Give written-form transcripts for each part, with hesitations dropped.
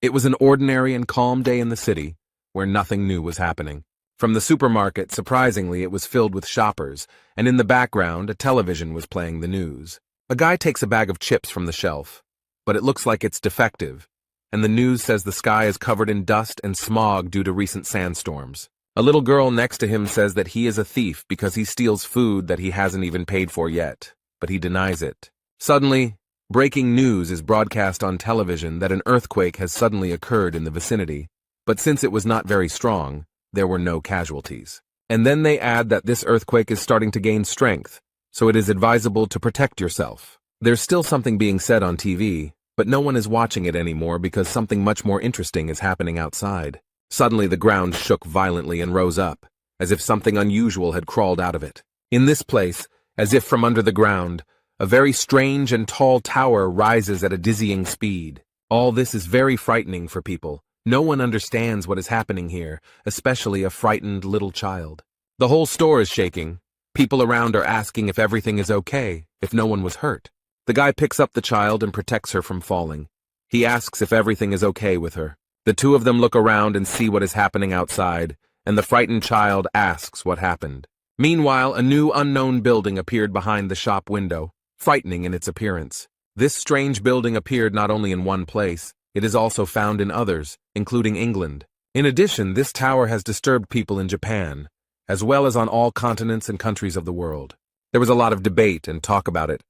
It was an ordinary and calm day in the city, where nothing new was happening. From the supermarket, surprisingly, it was filled with shoppers, and in the background, a television was playing the news. A guy takes a bag of chips from the shelf, but it looks like it's defective, and the news says the sky is covered in dust and smog due to recent sandstorms. A little girl next to him says that he is a thief because he steals food that he hasn't even paid for yet, but he denies it. Suddenly, breaking news is broadcast on television that an earthquake has suddenly occurred in the vicinity, but since it was not very strong, there were no casualties. And then they add that this earthquake is starting to gain strength, so it is advisable to protect yourself. There's still something being said on TV, but no one is watching it anymore because something much more interesting is happening outside. Suddenly the ground shook violently and rose up, as if something unusual had crawled out of it. In this place, as if from under the ground, a very strange and tall tower rises at a dizzying speed. All this is very frightening for people. No one understands what is happening here, especially a frightened little child. The whole store is shaking. People around are asking if everything is okay, if no one was hurt. The guy picks up the child and protects her from falling. He asks if everything is okay with her. The two of them look around and see what is happening outside, and the frightened child asks what happened. Meanwhile, a new unknown building appeared behind the shop window, frightening in its appearance. This strange building appeared not only in one place, it is also found in others, including England. In addition, this tower has disturbed people in Japan, as well as on all continents and countries of the world. There was a lot of debate and talk about it,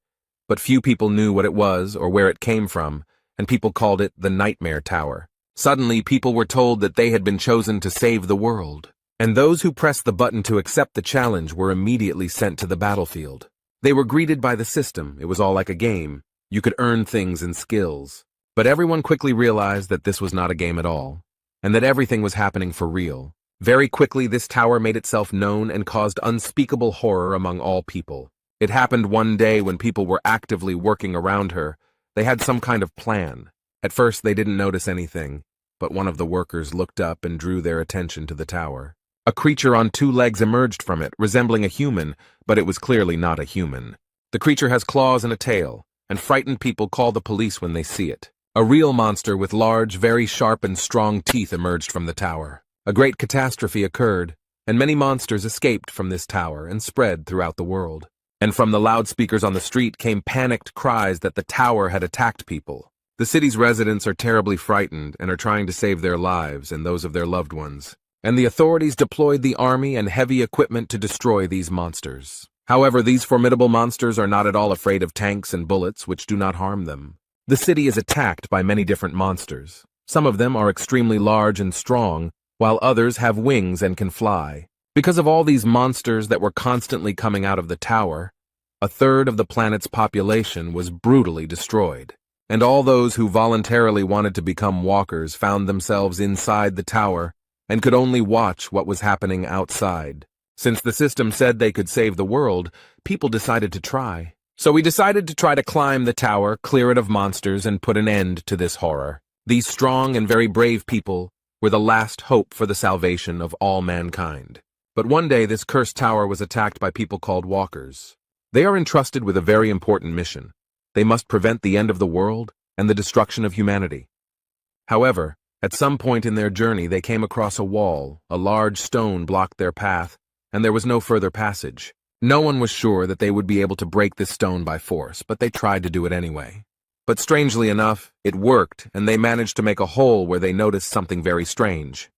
but few people knew what it was or where it came from, and people called it the Nightmare Tower. Suddenly, people were told that they had been chosen to save the world, and those who pressed the button to accept the challenge were immediately sent to the battlefield. They were greeted by the system. It was all like a game. You could earn things and skills. But everyone quickly realized that this was not a game at all, and that everything was happening for real. Very quickly, this tower made itself known and caused unspeakable horror among all people. It happened one day when people were actively working around her. They had some kind of plan. At first, they didn't notice anything, but one of the workers looked up and drew their attention to the tower. A creature on two legs emerged from it, resembling a human, but it was clearly not a human. The creature has claws and a tail, and frightened people call the police when they see it. A real monster with large, very sharp and strong teeth emerged from the tower. A great catastrophe occurred, and many monsters escaped from this tower and spread throughout the world. And from the loudspeakers on the street came panicked cries that the tower had attacked people. The city's residents are terribly frightened and are trying to save their lives and those of their loved ones. And the authorities deployed the army and heavy equipment to destroy these monsters. However, these formidable monsters are not at all afraid of tanks and bullets, which do not harm them. The city is attacked by many different monsters. Some of them are extremely large and strong, while others have wings and can fly. Because of all these monsters that were constantly coming out of the tower, a third of the planet's population was brutally destroyed. And all those who voluntarily wanted to become walkers found themselves inside the tower and could only watch what was happening outside. Since the system said they could save the world, people decided to try. So we decided to try to climb the tower, clear it of monsters, and put an end to this horror. These strong and very brave people were the last hope for the salvation of all mankind. But one day this cursed tower was attacked by people called walkers. They are entrusted with a very important mission. They must prevent the end of the world and the destruction of humanity. However, at some point in their journey they came across a wall. A large stone blocked their path, and there was no further passage. No one was sure that they would be able to break this stone by force, but they tried to do it anyway. But strangely enough, it worked, and they managed to make a hole where they noticed something very strange.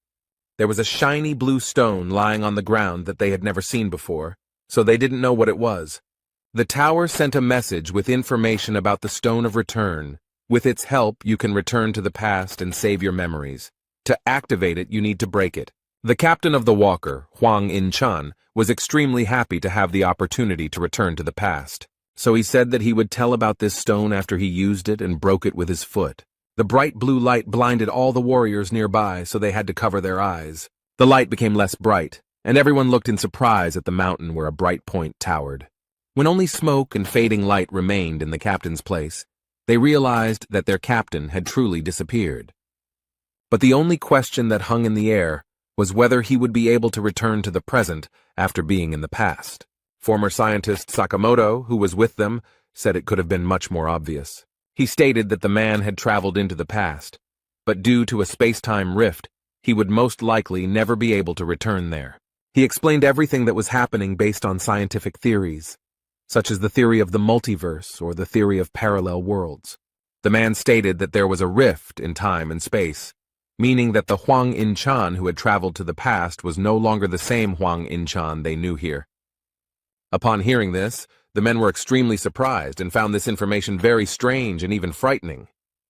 There was a shiny blue stone lying on the ground that they had never seen before, so they didn't know what it was. The tower sent a message with information about the Stone of Return. With its help, you can return to the past and save your memories. To activate it, you need to break it. The captain of the Walker, Huang In-chan, was extremely happy to have the opportunity to return to the past. So he said that he would tell about this stone after he used it and broke it with his foot. The bright blue light blinded all the warriors nearby, so they had to cover their eyes. The light became less bright, and everyone looked in surprise at the mountain where a bright point towered. When only smoke and fading light remained in the captain's place, they realized that their captain had truly disappeared. But the only question that hung in the air was whether he would be able to return to the present after being in the past. Former scientist Sakamoto, who was with them, said it could have been much more obvious. He stated that the man had traveled into the past, but due to a space-time rift, he would most likely never be able to return there. He explained everything that was happening based on scientific theories, such as the theory of the multiverse or the theory of parallel worlds. The man stated that there was a rift in time and space, meaning that the Huang In-chan who had traveled to the past was no longer the same Huang In-chan they knew here. Upon hearing this, the men were extremely surprised and found this information very strange and even frightening.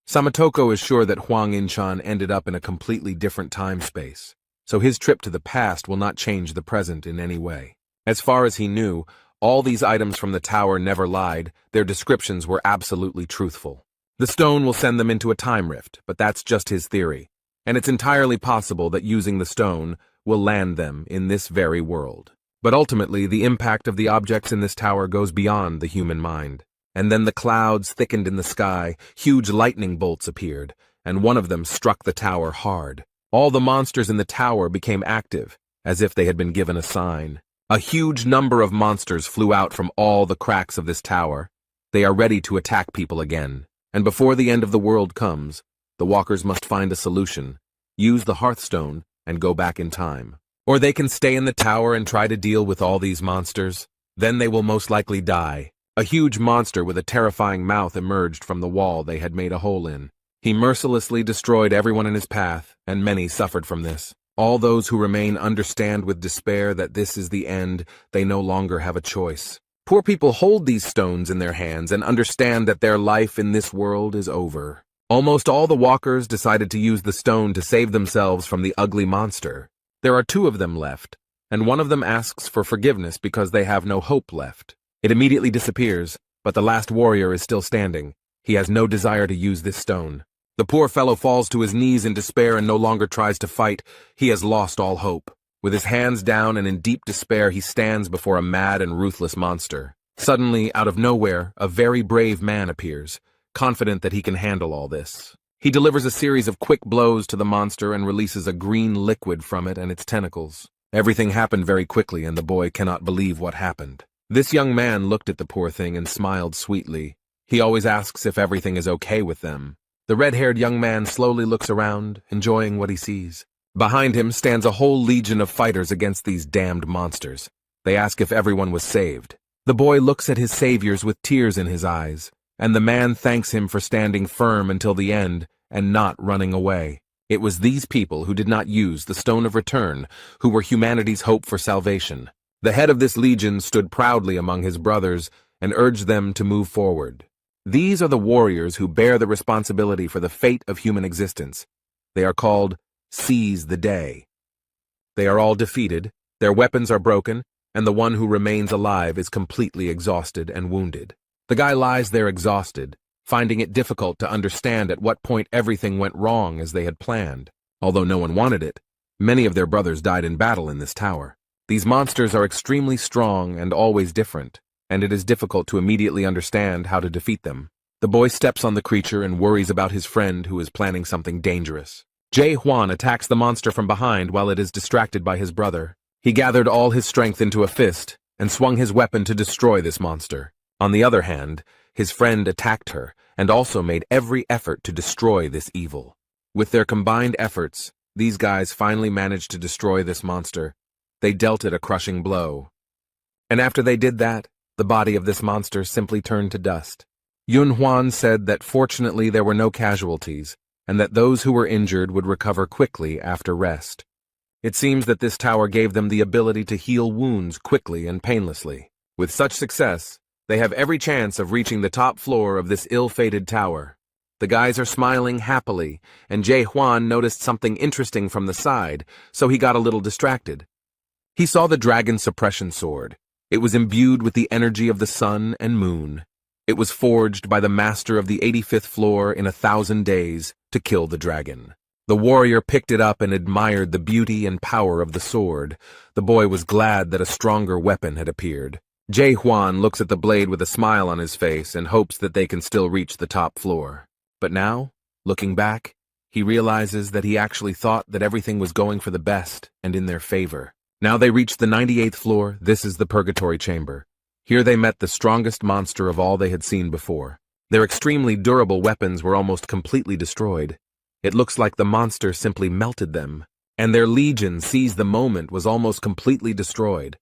Samatoko is sure that Huang In-chan ended up in a completely different time-space, so his trip to the past will not change the present in any way. As far as he knew, all these items from the tower never lied, their descriptions were absolutely truthful. The stone will send them into a time rift, but that's just his theory, and it's entirely possible that using the stone will land them in this very world. But ultimately, the impact of the objects in this tower goes beyond the human mind. And then the clouds thickened in the sky, huge lightning bolts appeared, and one of them struck the tower hard. All the monsters in the tower became active, as if they had been given a sign. A huge number of monsters flew out from all the cracks of this tower. They are ready to attack people again. And before the end of the world comes, the walkers must find a solution, use the Hearthstone, and go back in time. Or they can stay in the tower and try to deal with all these monsters. Then they will most likely die. A huge monster with a terrifying mouth emerged from the wall they had made a hole in. He mercilessly destroyed everyone in his path, and many suffered from this. All those who remain understand with despair that this is the end. They no longer have a choice. Poor people hold these stones in their hands and understand that their life in this world is over. Almost all the walkers decided to use the stone to save themselves from the ugly monster. There are 2 of them left, and one of them asks for forgiveness because they have no hope left. It immediately disappears, but the last warrior is still standing. He has no desire to use this stone. The poor fellow falls to his knees in despair and no longer tries to fight. He has lost all hope. With his hands down and in deep despair, he stands before a mad and ruthless monster. Suddenly, out of nowhere, a very brave man appears, confident that he can handle all this. He delivers a series of quick blows to the monster and releases a green liquid from it and its tentacles. Everything happened very quickly, and the boy cannot believe what happened. This young man looked at the poor thing and smiled sweetly. He always asks if everything is okay with them. The red-haired young man slowly looks around, enjoying what he sees. Behind him stands a whole legion of fighters against these damned monsters. They ask if everyone was saved. The boy looks at his saviors with tears in his eyes, and the man thanks him for standing firm until the end and not running away. It was these people who did not use the Stone of Return who were humanity's hope for salvation. The head of this legion stood proudly among his brothers and urged them to move forward. These are the warriors who bear the responsibility for the fate of human existence. They are called Seize the Day. They are all defeated, their weapons are broken, and the one who remains alive is completely exhausted and wounded. The guy lies there exhausted, finding it difficult to understand at what point everything went wrong as they had planned. Although no one wanted it, many of their brothers died in battle in this tower. These monsters are extremely strong and always different, and it is difficult to immediately understand how to defeat them. The boy steps on the creature and worries about his friend who is planning something dangerous. Jae Hwan attacks the monster from behind while it is distracted by his brother. He gathered all his strength into a fist and swung his weapon to destroy this monster. On the other hand, his friend attacked her and also made every effort to destroy this evil. With their combined efforts, these guys finally managed to destroy this monster. They dealt it a crushing blow. And after they did that, the body of this monster simply turned to dust. Yun Hwan said that fortunately there were no casualties, and that those who were injured would recover quickly after rest. It seems that this tower gave them the ability to heal wounds quickly and painlessly. With such success, they have every chance of reaching the top floor of this ill-fated tower. The guys are smiling happily, and Jae Hwan noticed something interesting from the side, so he got a little distracted. He saw the dragon suppression sword. It was imbued with the energy of the sun and moon. It was forged by the master of the 85th floor in 1,000 days to kill the dragon. The warrior picked it up and admired the beauty and power of the sword. The boy was glad that a stronger weapon had appeared. Jae Hwan looks at the blade with a smile on his face and hopes that they can still reach the top floor. But now, looking back, he realizes that he actually thought that everything was going for the best and in their favor. Now they reached the 98th floor. This is the Purgatory Chamber. Here they met the strongest monster of all they had seen before. Their extremely durable weapons were almost completely destroyed. It looks like the monster simply melted them, and their legion seized the moment was almost completely destroyed.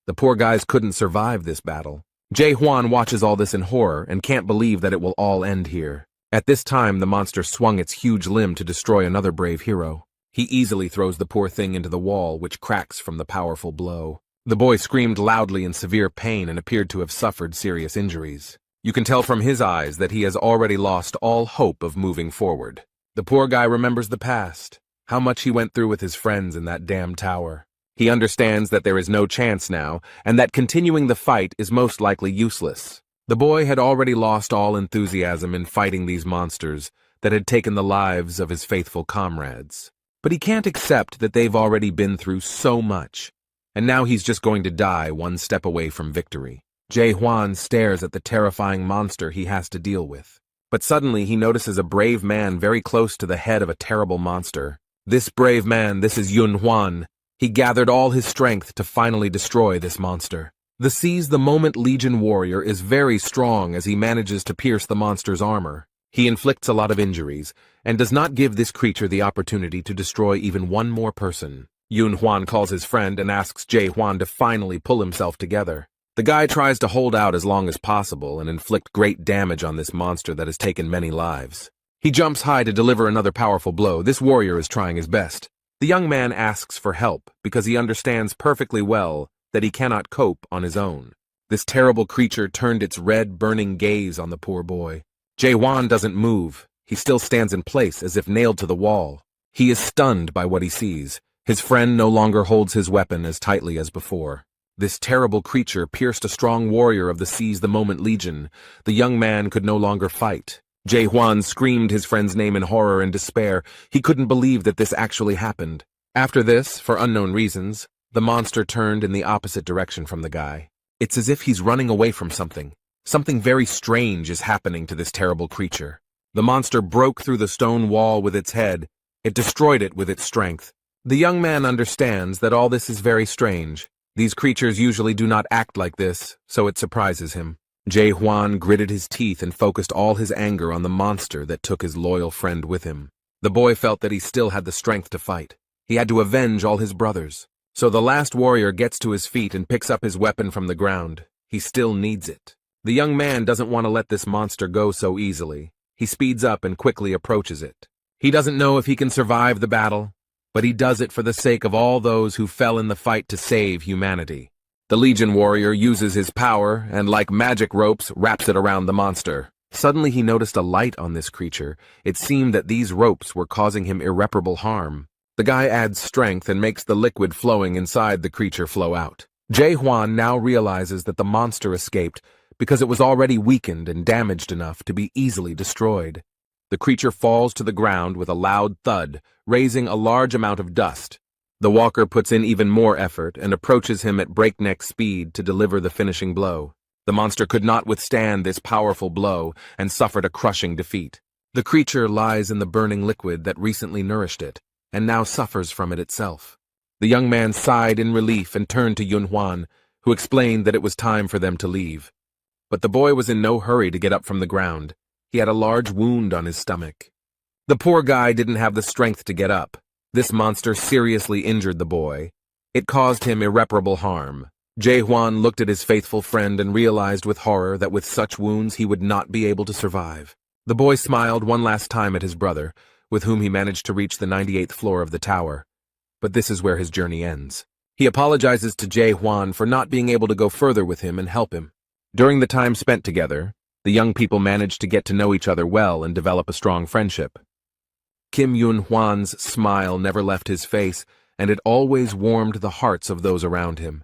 The poor guys couldn't survive this battle. Jae-hwan watches all this in horror and can't believe that it will all end here. At this time, the monster swung its huge limb to destroy another brave hero. He easily throws the poor thing into the wall, which cracks from the powerful blow. The boy screamed loudly in severe pain and appeared to have suffered serious injuries. You can tell from his eyes that he has already lost all hope of moving forward. The poor guy remembers the past, how much he went through with his friends in that damn tower. He understands that there is no chance now, and that continuing the fight is most likely useless. The boy had already lost all enthusiasm in fighting these monsters that had taken the lives of his faithful comrades. But he can't accept that they've already been through so much, and now he's just going to die one step away from victory. Jae-hwan stares at the terrifying monster he has to deal with. But suddenly he notices a brave man very close to the head of a terrible monster. This brave man, this is Yun-hwan. He gathered all his strength to finally destroy this monster. The Seize the Moment Legion warrior is very strong as he manages to pierce the monster's armor. He inflicts a lot of injuries, and does not give this creature the opportunity to destroy even one more person. Yun-hwan calls his friend and asks Jae-hwan to finally pull himself together. The guy tries to hold out as long as possible and inflict great damage on this monster that has taken many lives. He jumps high to deliver another powerful blow. This warrior is trying his best. The young man asks for help because he understands perfectly well that he cannot cope on his own. This terrible creature turned its red, burning gaze on the poor boy. Jae-hwan doesn't move. He still stands in place as if nailed to the wall. He is stunned by what he sees. His friend no longer holds his weapon as tightly as before. This terrible creature pierced a strong warrior of the Seize the Moment Legion. The young man could no longer fight. Jae-hwan screamed his friend's name in horror and despair. He couldn't believe that this actually happened. After this, for unknown reasons, the monster turned in the opposite direction from the guy. It's as if he's running away from something. Something very strange is happening to this terrible creature. The monster broke through the stone wall with its head. It destroyed it with its strength. The young man understands that all this is very strange. These creatures usually do not act like this, so it surprises him. Jae-hwan gritted his teeth and focused all his anger on the monster that took his loyal friend with him. The boy felt that he still had the strength to fight. He had to avenge all his brothers. So the last warrior gets to his feet and picks up his weapon from the ground. He still needs it. The young man doesn't want to let this monster go so easily. He speeds up and quickly approaches it. He doesn't know if he can survive the battle, but he does it for the sake of all those who fell in the fight to save humanity. The Legion warrior uses his power and, like magic ropes, wraps it around the monster. Suddenly he noticed a light on this creature. It seemed that these ropes were causing him irreparable harm. The guy adds strength and makes the liquid flowing inside the creature flow out. Jae-hwan now realizes that the monster escaped because it was already weakened and damaged enough to be easily destroyed. The creature falls to the ground with a loud thud, raising a large amount of dust. The walker puts in even more effort and approaches him at breakneck speed to deliver the finishing blow. The monster could not withstand this powerful blow and suffered a crushing defeat. The creature lies in the burning liquid that recently nourished it, and now suffers from it itself. The young man sighed in relief and turned to Yun-hwan, who explained that it was time for them to leave. But the boy was in no hurry to get up from the ground. He had a large wound on his stomach. The poor guy didn't have the strength to get up. This monster seriously injured the boy. It caused him irreparable harm. Jae-hwan looked at his faithful friend and realized with horror that with such wounds he would not be able to survive. The boy smiled one last time at his brother, with whom he managed to reach the 98th floor of the tower. But this is where his journey ends. He apologizes to Jae-hwan for not being able to go further with him and help him. During the time spent together, the young people managed to get to know each other well and develop a strong friendship. Kim Yun-hwan's smile never left his face, and it always warmed the hearts of those around him.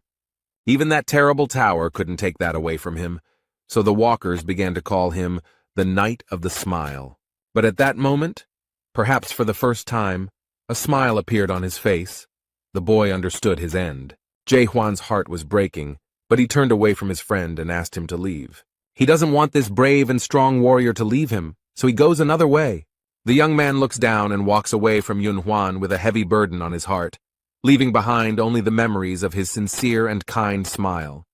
Even that terrible tower couldn't take that away from him, so the walkers began to call him the Knight of the Smile. But at that moment, perhaps for the first time, a smile appeared on his face. The boy understood his end. Jae-hwan's heart was breaking, but he turned away from his friend and asked him to leave. He doesn't want this brave and strong warrior to leave him, so he goes another way. The young man looks down and walks away from Yun-hwan with a heavy burden on his heart, leaving behind only the memories of his sincere and kind smile.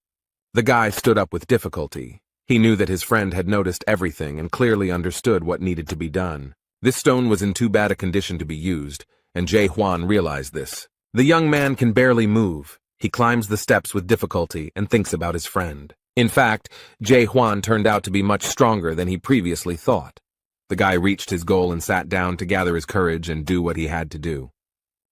The guy stood up with difficulty. He knew that his friend had noticed everything and clearly understood what needed to be done. This stone was in too bad a condition to be used, and Jae-hwan realized this. The young man can barely move. He climbs the steps with difficulty and thinks about his friend. In fact, Jae-hwan turned out to be much stronger than he previously thought. The guy reached his goal and sat down to gather his courage and do what he had to do.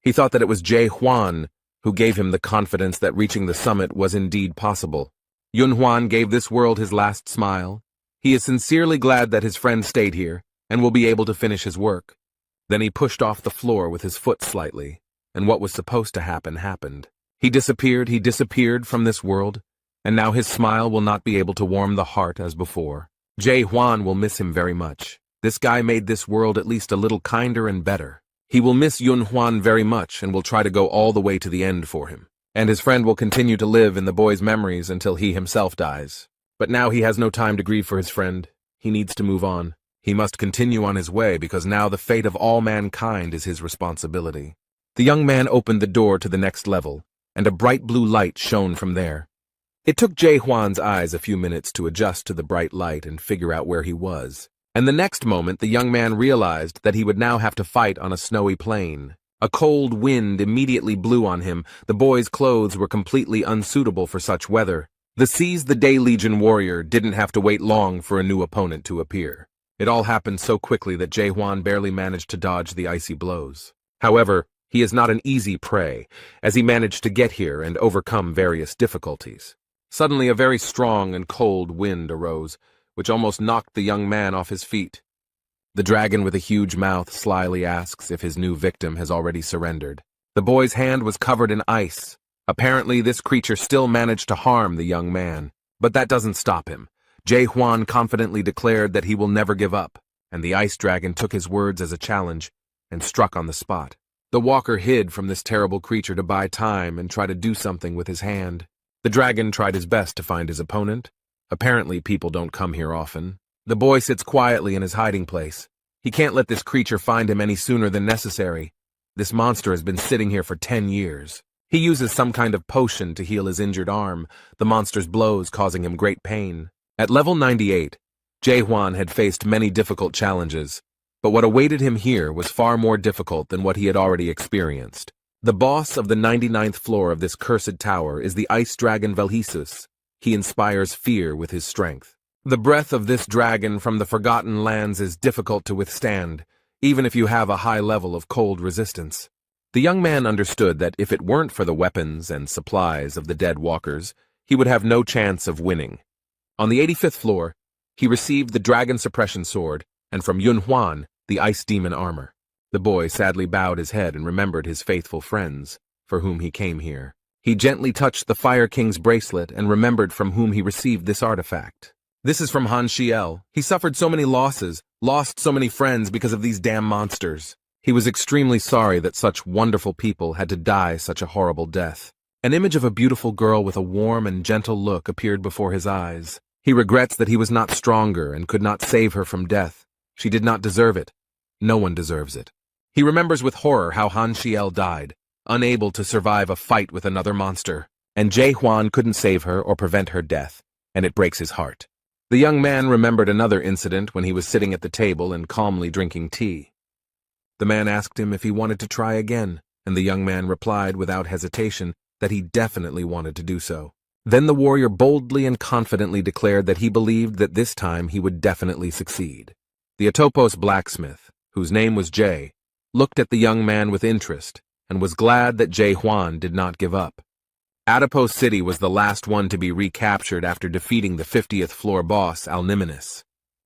He thought that it was Jae-hwan who gave him the confidence that reaching the summit was indeed possible. Yun-hwan gave this world his last smile. He is sincerely glad that his friend stayed here and will be able to finish his work. Then he pushed off the floor with his foot slightly, and what was supposed to happen happened. He disappeared from this world, and now his smile will not be able to warm the heart as before. Jae-hwan will miss him very much. This guy made this world at least a little kinder and better. He will miss Yun-hwan very much and will try to go all the way to the end for him. And his friend will continue to live in the boy's memories until he himself dies. But now he has no time to grieve for his friend. He needs to move on. He must continue on his way because now the fate of all mankind is his responsibility. The young man opened the door to the next level, and a bright blue light shone from there. It took Jae-hwan's eyes a few minutes to adjust to the bright light and figure out where he was. And the next moment the young man realized that he would now have to fight on a snowy plain. A cold wind immediately blew on him. The boy's clothes were completely unsuitable for such weather. The Seize the Day Legion warrior didn't have to wait long for a new opponent to appear. It all happened so quickly that Jae-hwan barely managed to dodge the icy blows. However, he is not an easy prey, as he managed to get here and overcome various difficulties. Suddenly a very strong and cold wind arose, which almost knocked the young man off his feet. The dragon with a huge mouth slyly asks if his new victim has already surrendered. The boy's hand was covered in ice. Apparently this creature still managed to harm the young man. But that doesn't stop him. Jae-hwan confidently declared that he will never give up, and the ice dragon took his words as a challenge and struck on the spot. The walker hid from this terrible creature to buy time and try to do something with his hand. The dragon tried his best to find his opponent. Apparently people don't come here often. The boy sits quietly in his hiding place. He can't let this creature find him any sooner than necessary. This monster has been sitting here for 10 years. He uses some kind of potion to heal his injured arm, the monster's blows causing him great pain. At level 98, Jae-hwan had faced many difficult challenges, but what awaited him here was far more difficult than what he had already experienced. The boss of the 99th floor of this cursed tower is the ice dragon Velhisus. He inspires fear with his strength. The breath of this dragon from the Forgotten Lands is difficult to withstand, even if you have a high level of cold resistance. The young man understood that if it weren't for the weapons and supplies of the dead walkers, he would have no chance of winning. On the 85th floor, he received the dragon suppression sword, and from Yun-hwan, the ice demon armor. The boy sadly bowed his head and remembered his faithful friends, for whom he came here. He gently touched the Fire King's bracelet and remembered from whom he received this artifact. This is from Han Shiel. He suffered so many losses, lost so many friends because of these damn monsters. He was extremely sorry that such wonderful people had to die such a horrible death. An image of a beautiful girl with a warm and gentle look appeared before his eyes. He regrets that he was not stronger and could not save her from death. She did not deserve it. No one deserves it. He remembers with horror how Han Shiel died, unable to survive a fight with another monster, and Jae-hwan couldn't save her or prevent her death, and it breaks his heart. The young man remembered another incident when he was sitting at the table and calmly drinking tea. The man asked him if he wanted to try again, and the young man replied without hesitation that he definitely wanted to do so. Then the warrior boldly and confidently declared that he believed that this time he would definitely succeed. The Atopos blacksmith, whose name was Jae, looked at the young man with interest and was glad that Jae-hwan did not give up. Atopos City was the last one to be recaptured after defeating the 50th floor boss Alniminus.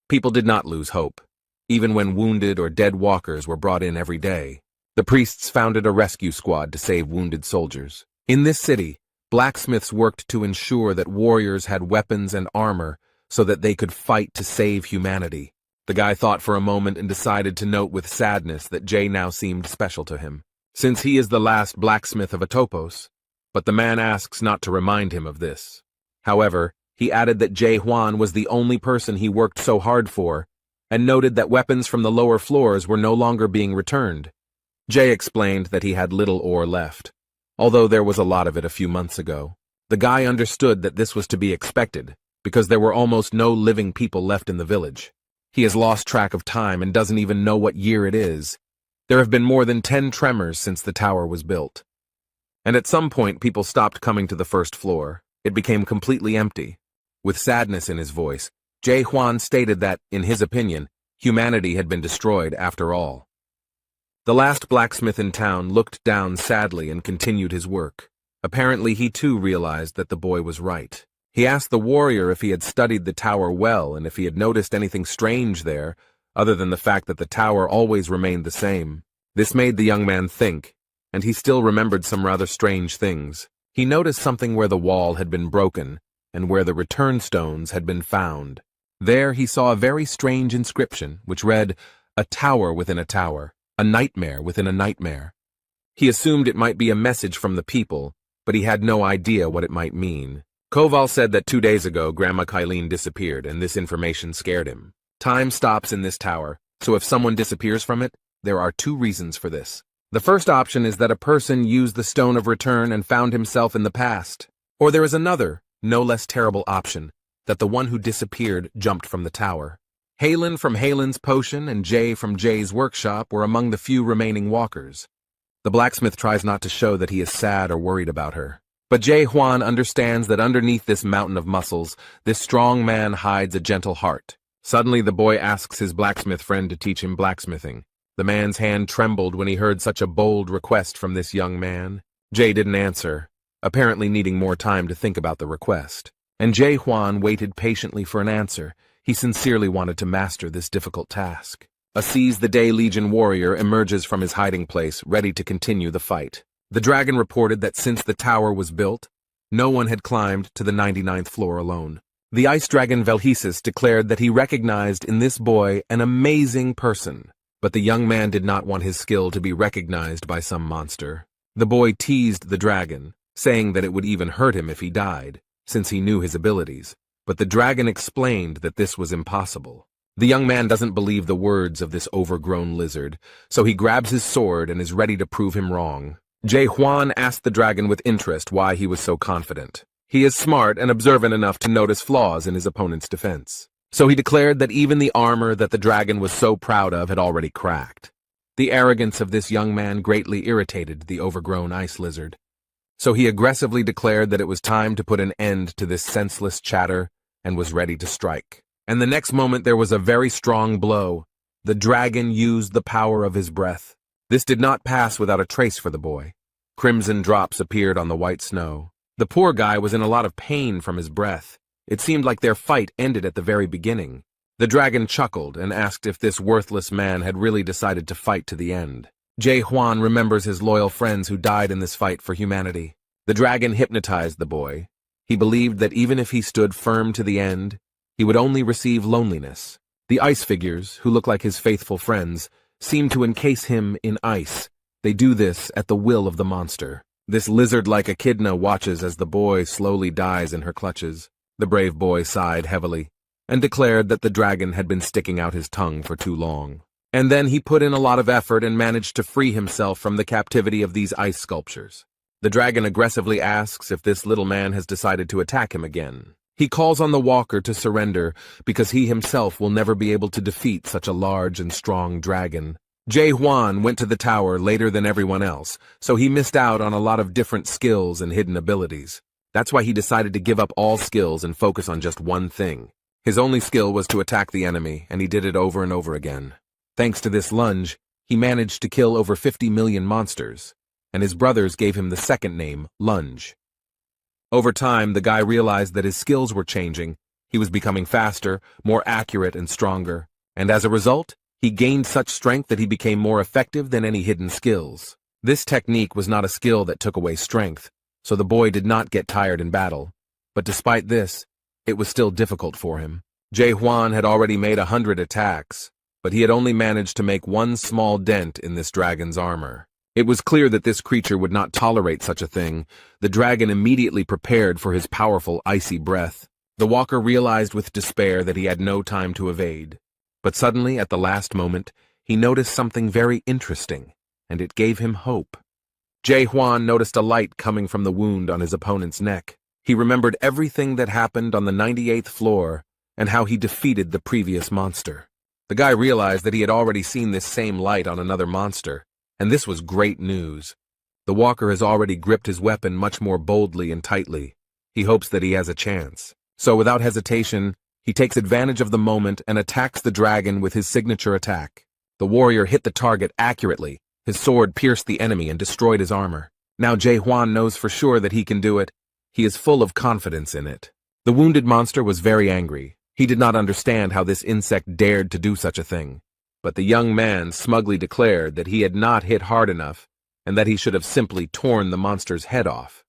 People did not lose hope. Even when wounded or dead walkers were brought in every day, the priests founded a rescue squad to save wounded soldiers. In this city, blacksmiths worked to ensure that warriors had weapons and armor so that they could fight to save humanity. The guy thought for a moment and decided to note with sadness that Jae now seemed special to him, since he is the last blacksmith of Atopos, but the man asks not to remind him of this. However, he added that Jae-hwan was the only person he worked so hard for, and noted that weapons from the lower floors were no longer being returned. Jae explained that he had little ore left, although there was a lot of it a few months ago. The guy understood that this was to be expected, because there were almost no living people left in the village. He has lost track of time and doesn't even know what year it is. There have been more than 10 tremors since the tower was built. And at some point, people stopped coming to the first floor. It became completely empty. With sadness in his voice, Jae Hwan stated that, in his opinion, humanity had been destroyed after all. The last blacksmith in town looked down sadly and continued his work. Apparently, he too realized that the boy was right. He asked the warrior if he had studied the tower well and if he had noticed anything strange there, other than the fact that the tower always remained the same. This made the young man think, and he still remembered some rather strange things. He noticed something where the wall had been broken and where the return stones had been found. There he saw a very strange inscription, which read, "A tower within a tower, a nightmare within a nightmare." He assumed it might be a message from the people, but he had no idea what it might mean. Koval said that 2 days ago Grandma Kylene disappeared, and this information scared him. Time stops in this tower, so if someone disappears from it, there are 2 reasons for this. The first option is that a person used the stone of return and found himself in the past. Or there is another, no less terrible option, that the one who disappeared jumped from the tower. Halen from Halen's potion and Jay from Jay's workshop were among the few remaining walkers. The blacksmith tries not to show that he is sad or worried about her. But Jae Hwan understands that underneath this mountain of muscles, this strong man hides a gentle heart. Suddenly the boy asks his blacksmith friend to teach him blacksmithing. The man's hand trembled when he heard such a bold request from this young man. Jae didn't answer, apparently needing more time to think about the request. And Jae Hwan waited patiently for an answer. He sincerely wanted to master this difficult task. A seize-the-day Legion warrior emerges from his hiding place, ready to continue the fight. The dragon reported that since the tower was built, no one had climbed to the 99th floor alone. The ice dragon Velhesis declared that he recognized in this boy an amazing person, but the young man did not want his skill to be recognized by some monster. The boy teased the dragon, saying that it would even hurt him if he died, since he knew his abilities, but the dragon explained that this was impossible. The young man doesn't believe the words of this overgrown lizard, so he grabs his sword and is ready to prove him wrong. Jae Hwan asked the dragon with interest why he was so confident. He is smart and observant enough to notice flaws in his opponent's defense. So he declared that even the armor that the dragon was so proud of had already cracked. The arrogance of this young man greatly irritated the overgrown ice lizard. So he aggressively declared that it was time to put an end to this senseless chatter and was ready to strike. And the next moment there was a very strong blow. The dragon used the power of his breath. This did not pass without a trace for the boy. Crimson drops appeared on the white snow. The poor guy was in a lot of pain from his breath. It seemed like their fight ended at the very beginning. The dragon chuckled and asked if this worthless man had really decided to fight to the end. Jae Hwan remembers his loyal friends who died in this fight for humanity. The dragon hypnotized the boy. He believed that even if he stood firm to the end, he would only receive loneliness. The ice figures, who look like his faithful friends, seem to encase him in ice. They do this at the will of the monster. This lizard-like echidna watches as the boy slowly dies in her clutches. The brave boy sighed heavily and declared that the dragon had been sticking out his tongue for too long. And then he put in a lot of effort and managed to free himself from the captivity of these ice sculptures. The dragon aggressively asks if this little man has decided to attack him again. He calls on the walker to surrender because he himself will never be able to defeat such a large and strong dragon. Jae Hwan went to the tower later than everyone else, so he missed out on a lot of different skills and hidden abilities. That's why he decided to give up all skills and focus on just one thing. His only skill was to attack the enemy, and he did it over and over again. Thanks to this lunge, he managed to kill over 50 million monsters, and his brothers gave him the second name, Lunge. Over time, the guy realized that his skills were changing. He was becoming faster, more accurate, and stronger. And as a result, he gained such strength that he became more effective than any hidden skills. This technique was not a skill that took away strength, so the boy did not get tired in battle. But despite this, it was still difficult for him. Jae Hwan had already made 100 attacks, but he had only managed to make one small dent in this dragon's armor. It was clear that this creature would not tolerate such a thing. The dragon immediately prepared for his powerful icy breath. The walker realized with despair that he had no time to evade. But suddenly, at the last moment, he noticed something very interesting, and it gave him hope. Jae Hwan noticed a light coming from the wound on his opponent's neck. He remembered everything that happened on the 98th floor and how he defeated the previous monster. The guy realized that he had already seen this same light on another monster, and this was great news. The walker has already gripped his weapon much more boldly and tightly. He hopes that he has a chance. So without hesitation, he takes advantage of the moment and attacks the dragon with his signature attack. The warrior hit the target accurately. His sword pierced the enemy and destroyed his armor. Now Jae-hwan knows for sure that he can do it. He is full of confidence in it. The wounded monster was very angry. He did not understand how this insect dared to do such a thing. But the young man smugly declared that he had not hit hard enough and that he should have simply torn the monster's head off.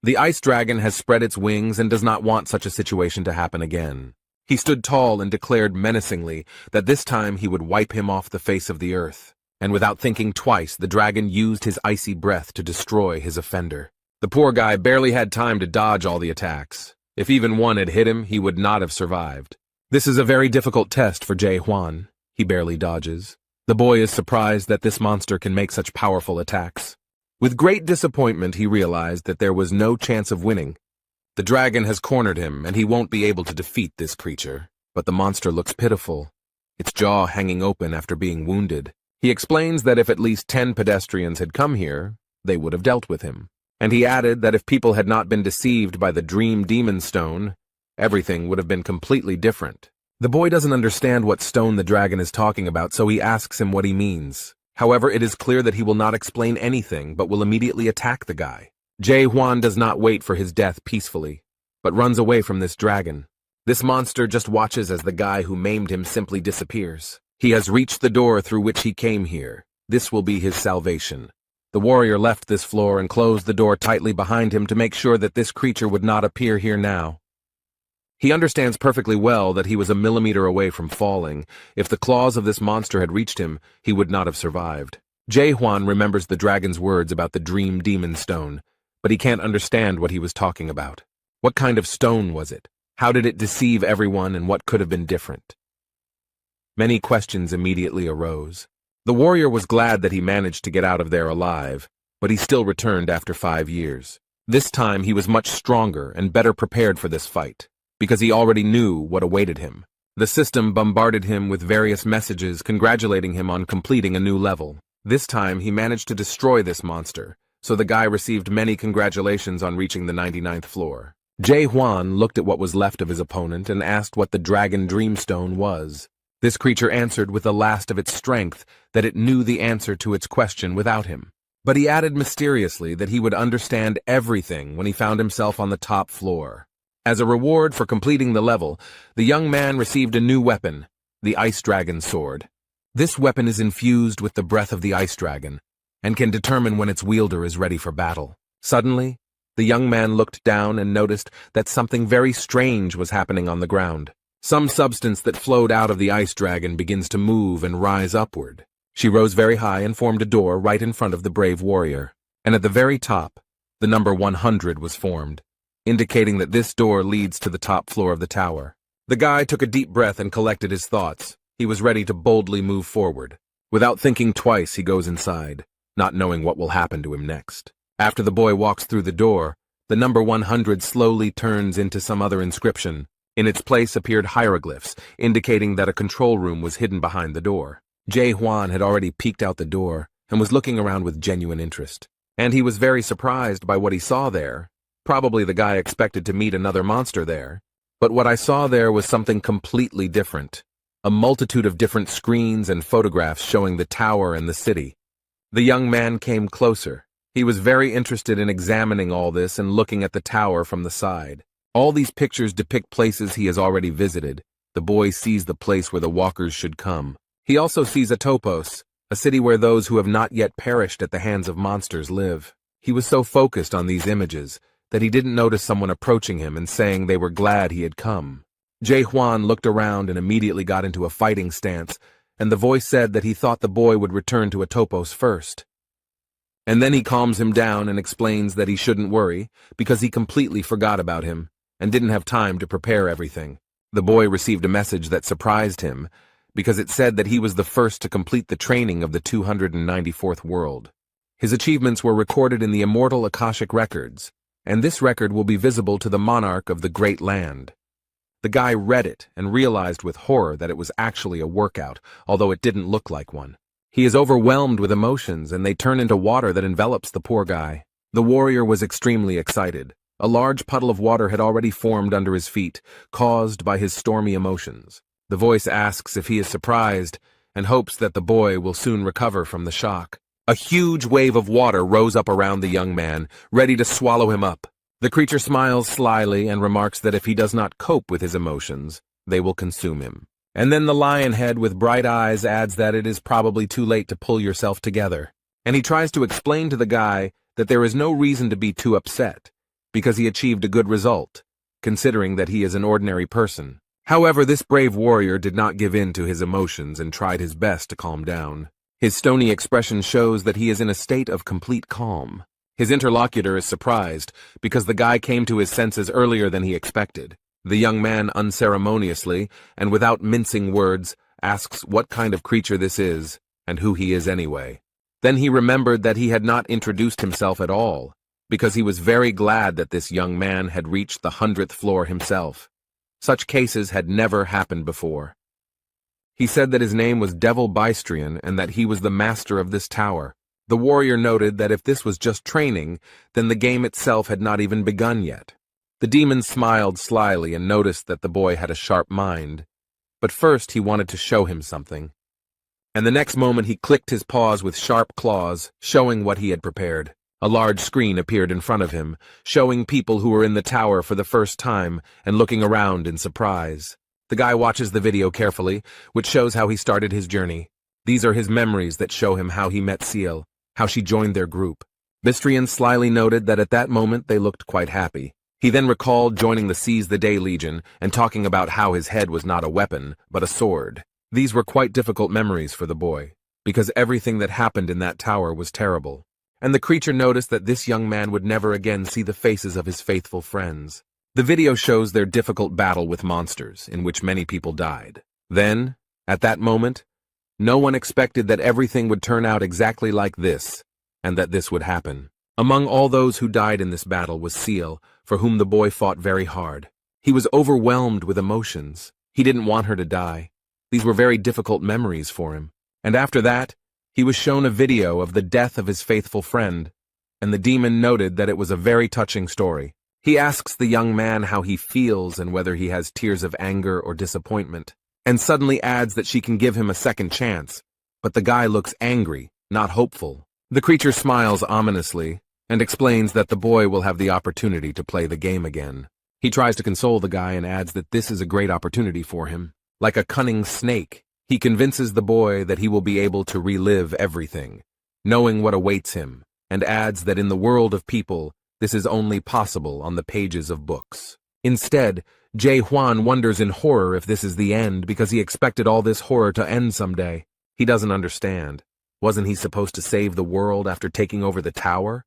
The ice dragon has spread its wings and does not want such a situation to happen again. He stood tall and declared menacingly that this time he would wipe him off the face of the earth. And without thinking twice, the dragon used his icy breath to destroy his offender. The poor guy barely had time to dodge all the attacks. If even one had hit him, he would not have survived. This is a very difficult test for Jae-hwan. He barely dodges. The boy is surprised that this monster can make such powerful attacks. With great disappointment, he realized that there was no chance of winning. The dragon has cornered him, and he won't be able to defeat this creature. But the monster looks pitiful, its jaw hanging open after being wounded. He explains that if at least 10 pedestrians had come here, they would have dealt with him. And he added that if people had not been deceived by the Dream Demon Stone, everything would have been completely different. The boy doesn't understand what stone the dragon is talking about, so he asks him what he means. However, it is clear that he will not explain anything, but will immediately attack the guy. Jae-hwan does not wait for his death peacefully, but runs away from this dragon. This monster just watches as the guy who maimed him simply disappears. He has reached the door through which he came here. This will be his salvation. The warrior left this floor and closed the door tightly behind him to make sure that this creature would not appear here now. He understands perfectly well that he was a millimeter away from falling. If the claws of this monster had reached him, he would not have survived. Jae-hwan remembers the dragon's words about the Dream Demon Stone, but he can't understand what he was talking about. What kind of stone was it? How did it deceive everyone, and what could have been different? Many questions immediately arose. The warrior was glad that he managed to get out of there alive, but he still returned after 5 years. This time he was much stronger and better prepared for this fight, because he already knew what awaited him. The system bombarded him with various messages congratulating him on completing a new level. This time he managed to destroy this monster, so the guy received many congratulations on reaching the 99th floor. Jae-hwan looked at what was left of his opponent and asked what the Dragon Dreamstone was. This creature answered with the last of its strength that it knew the answer to its question without him. But he added mysteriously that he would understand everything when he found himself on the top floor. As a reward for completing the level, the young man received a new weapon, the Ice Dragon Sword. This weapon is infused with the breath of the Ice Dragon, and can determine when its wielder is ready for battle. Suddenly, the young man looked down and noticed that something very strange was happening on the ground. Some substance that flowed out of the ice dragon begins to move and rise upward. She rose very high and formed a door right in front of the brave warrior. And at the very top, the number 100 was formed, indicating that this door leads to the top floor of the tower. The guy took a deep breath and collected his thoughts. He was ready to boldly move forward. Without thinking twice, he goes inside, not knowing what will happen to him next. After the boy walks through the door, the number 100 slowly turns into some other inscription. In its place appeared hieroglyphs, indicating that a control room was hidden behind the door. Jae-hwan had already peeked out the door and was looking around with genuine interest. And he was very surprised by what he saw there. Probably the guy expected to meet another monster there. But what I saw there was something completely different. A multitude of different screens and photographs showing the tower and the city. The young man came closer. He was very interested in examining all this and looking at the tower from the side. All these pictures depict places he has already visited. The boy sees the place where the walkers should come. He also sees a topos, a city where those who have not yet perished at the hands of monsters live. He was so focused on these images that he didn't notice someone approaching him and saying they were glad he had come. Jae-hwan looked around and immediately got into a fighting stance, and the voice said that he thought the boy would return to a topos first. And then he calms him down and explains that he shouldn't worry, because he completely forgot about him and didn't have time to prepare everything. The boy received a message that surprised him, because it said that he was the first to complete the training of the 294th world. His achievements were recorded in the immortal Akashic records, and this record will be visible to the monarch of the Great Land. The guy read it and realized with horror that it was actually a workout, although it didn't look like one. He is overwhelmed with emotions, and they turn into water that envelops the poor guy. The warrior was extremely excited. A large puddle of water had already formed under his feet, caused by his stormy emotions. The voice asks if he is surprised and hopes that the boy will soon recover from the shock. A huge wave of water rose up around the young man, ready to swallow him up. The creature smiles slyly and remarks that if he does not cope with his emotions, they will consume him. And then the lion head with bright eyes adds that it is probably too late to pull yourself together. And he tries to explain to the guy that there is no reason to be too upset, because he achieved a good result, considering that he is an ordinary person. However, this brave warrior did not give in to his emotions and tried his best to calm down. His stony expression shows that he is in a state of complete calm. His interlocutor is surprised because the guy came to his senses earlier than he expected. The young man unceremoniously, and without mincing words, asks what kind of creature this is and who he is anyway. Then he remembered that he had not introduced himself at all, because he was very glad that this young man had reached the 100th floor himself. Such cases had never happened before. He said that his name was Devil Bystrian and that he was the master of this tower. The warrior noted that if this was just training, then the game itself had not even begun yet. The demon smiled slyly and noticed that the boy had a sharp mind. But first he wanted to show him something. And the next moment he clicked his paws with sharp claws, showing what he had prepared. A large screen appeared in front of him, showing people who were in the tower for the first time and looking around in surprise. The guy watches the video carefully, which shows how he started his journey. These are his memories that show him how he met Seal, how she joined their group. Bystrian slyly noted that at that moment they looked quite happy. He then recalled joining the Seize the Day Legion and talking about how his head was not a weapon, but a sword. These were quite difficult memories for the boy, because everything that happened in that tower was terrible. And the creature noticed that this young man would never again see the faces of his faithful friends. The video shows their difficult battle with monsters, in which many people died. Then, at that moment, no one expected that everything would turn out exactly like this, and that this would happen. Among all those who died in this battle was Seal, for whom the boy fought very hard. He was overwhelmed with emotions. He didn't want her to die. These were very difficult memories for him. And after that, he was shown a video of the death of his faithful friend, and the demon noted that it was a very touching story. He asks the young man how he feels and whether he has tears of anger or disappointment, and suddenly adds that she can give him a second chance, but the guy looks angry, not hopeful. The creature smiles ominously and explains that the boy will have the opportunity to play the game again. He tries to console the guy and adds that this is a great opportunity for him. Like a cunning snake, he convinces the boy that he will be able to relive everything, knowing what awaits him, and adds that in the world of people, this is only possible on the pages of books. Instead, Jae Hwan wonders in horror if this is the end because he expected all this horror to end someday. He doesn't understand. Wasn't he supposed to save the world after taking over the tower?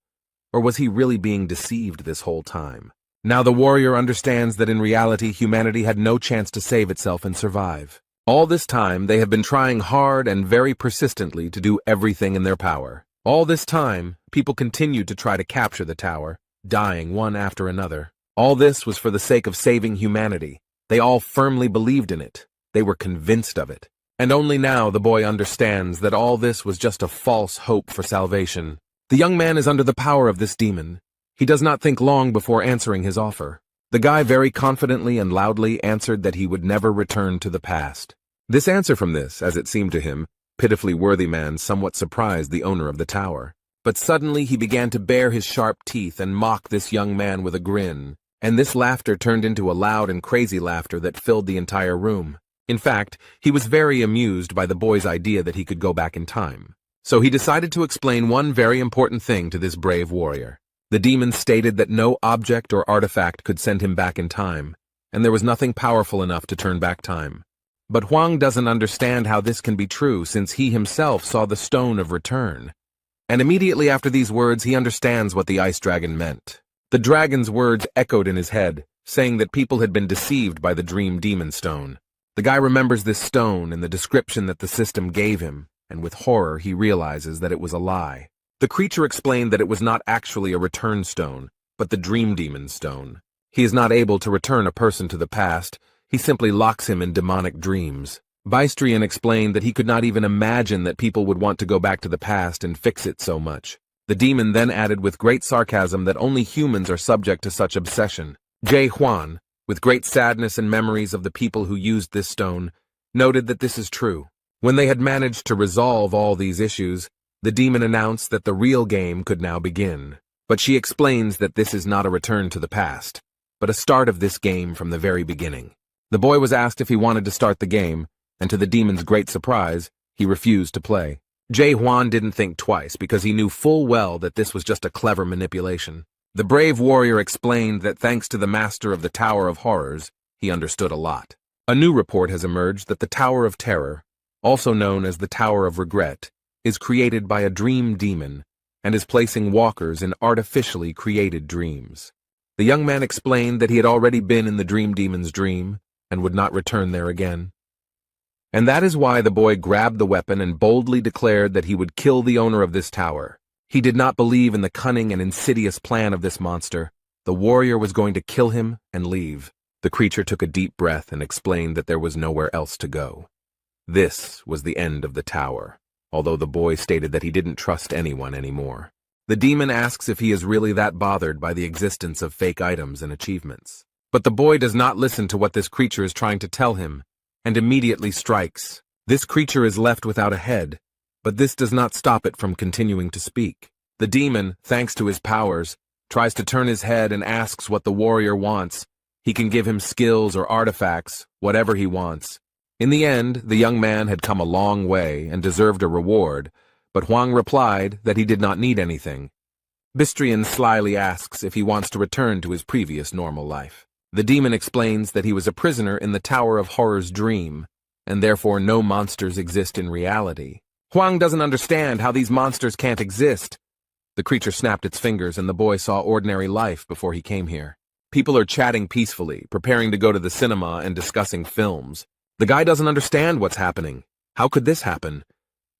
Or was he really being deceived this whole time? Now the warrior understands that in reality humanity had no chance to save itself and survive. All this time they have been trying hard and very persistently to do everything in their power. All this time, people continued to try to capture the tower, dying one after another. All this was for the sake of saving humanity. They all firmly believed in it. They were convinced of it. And only now the boy understands that all this was just a false hope for salvation. The young man is under the power of this demon. He does not think long before answering his offer. The guy very confidently and loudly answered that he would never return to the past. This answer from this, as it seemed to him, pitifully worthy man somewhat surprised the owner of the tower. But suddenly he began to bare his sharp teeth and mock this young man with a grin. And this laughter turned into a loud and crazy laughter that filled the entire room. In fact, he was very amused by the boy's idea that he could go back in time. So he decided to explain one very important thing to this brave warrior. The demon stated that no object or artifact could send him back in time, and there was nothing powerful enough to turn back time. But Huang doesn't understand how this can be true since he himself saw the stone of return. And immediately after these words he understands what the ice dragon meant. The dragon's words echoed in his head, saying that people had been deceived by the dream demon stone. The guy remembers this stone and the description that the system gave him, and with horror he realizes that it was a lie. The creature explained that it was not actually a return stone, but the dream demon stone. He is not able to return a person to the past. he simply locks him in demonic dreams. Bystrian explained that he could not even imagine that people would want to go back to the past and fix it so much. The demon then added with great sarcasm that only humans are subject to such obsession. Jay Huan, with great sadness and memories of the people who used this stone, noted that this is true. When they had managed to resolve all these issues, the demon announced that the real game could now begin. But she explains that this is not a return to the past, but a start of this game from the very beginning. The boy was asked if he wanted to start the game, and to the demon's great surprise, he refused to play. Jay Huan didn't think twice because he knew full well that this was just a clever manipulation. The brave warrior explained that thanks to the master of the Tower of Horrors, he understood a lot. A new report has emerged that the Tower of Terror, also known as the Tower of Regret, is created by a dream demon and is placing walkers in artificially created dreams. The young man explained that he had already been in the dream demon's dream and would not return there again. And that is why the boy grabbed the weapon and boldly declared that he would kill the owner of this tower. He did not believe in the cunning and insidious plan of this monster. The warrior was going to kill him and leave. The creature took a deep breath and explained that there was nowhere else to go. This was the end of the tower, although the boy stated that he didn't trust anyone anymore. The demon asks if he is really that bothered by the existence of fake items and achievements. But the boy does not listen to what this creature is trying to tell him, and immediately strikes. This creature is left without a head, but this does not stop it from continuing to speak. The demon, thanks to his powers, tries to turn his head and asks what the warrior wants. He can give him skills or artifacts, whatever he wants. In the end, the young man had come a long way and deserved a reward, but Huang replied that he did not need anything. Bystrian slyly asks if he wants to return to his previous normal life. The demon explains that he was a prisoner in the Tower of Horror's dream, and therefore no monsters exist in reality. Huang doesn't understand how these monsters can't exist. The creature snapped its fingers and the boy saw ordinary life before he came here. People are chatting peacefully, preparing to go to the cinema and discussing films. The guy doesn't understand what's happening. How could this happen?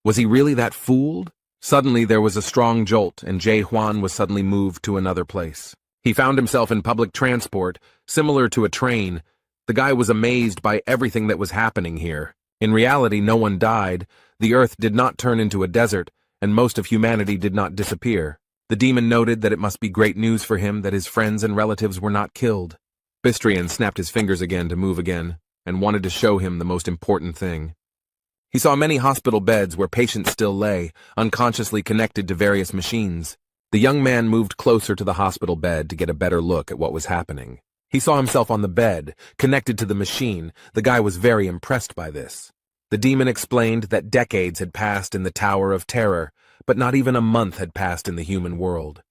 Was he really that fooled? Suddenly there was a strong jolt and Jay Huan was suddenly moved to another place. He found himself in public transport, similar to a train. The guy was amazed by everything that was happening here. In reality, no one died, the earth did not turn into a desert, and most of humanity did not disappear. The demon noted that it must be great news for him that his friends and relatives were not killed. Bystrian snapped his fingers again to move again, and wanted to show him the most important thing. He saw many hospital beds where patients still lay, unconsciously connected to various machines. The young man moved closer to the hospital bed to get a better look at what was happening. He saw himself on the bed, connected to the machine. The guy was very impressed by this. The demon explained that decades had passed in the Tower of Terror, but not even a month had passed in the human world.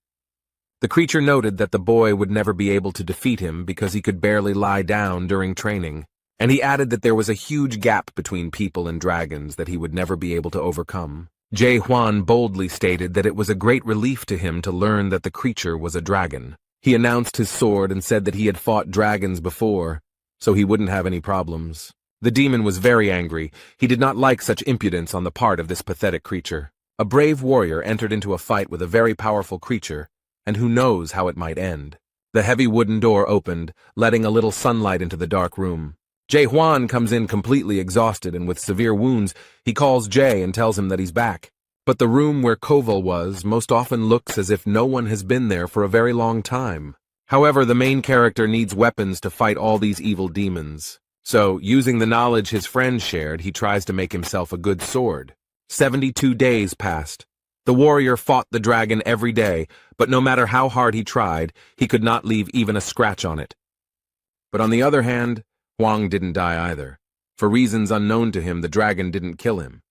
The creature noted that the boy would never be able to defeat him because he could barely lie down during training, and he added that there was a huge gap between people and dragons that he would never be able to overcome. Jay Huan boldly stated that it was a great relief to him to learn that the creature was a dragon. He announced his sword and said that he had fought dragons before, so he wouldn't have any problems. The demon was very angry. He did not like such impudence on the part of this pathetic creature. A brave warrior entered into a fight with a very powerful creature, and who knows how it might end. The heavy wooden door opened, letting a little sunlight into the dark room. Jay Huan comes in completely exhausted and with severe wounds. He calls Jay and tells him that he's back. But the room where Koval was most often looks as if no one has been there for a very long time. However, the main character needs weapons to fight all these evil demons. So, using the knowledge his friend shared, he tries to make himself a good sword. 72 days passed. The warrior fought the dragon every day, but no matter how hard he tried, he could not leave even a scratch on it. But on the other hand, Huang didn't die either. For reasons unknown to him, the dragon didn't kill him.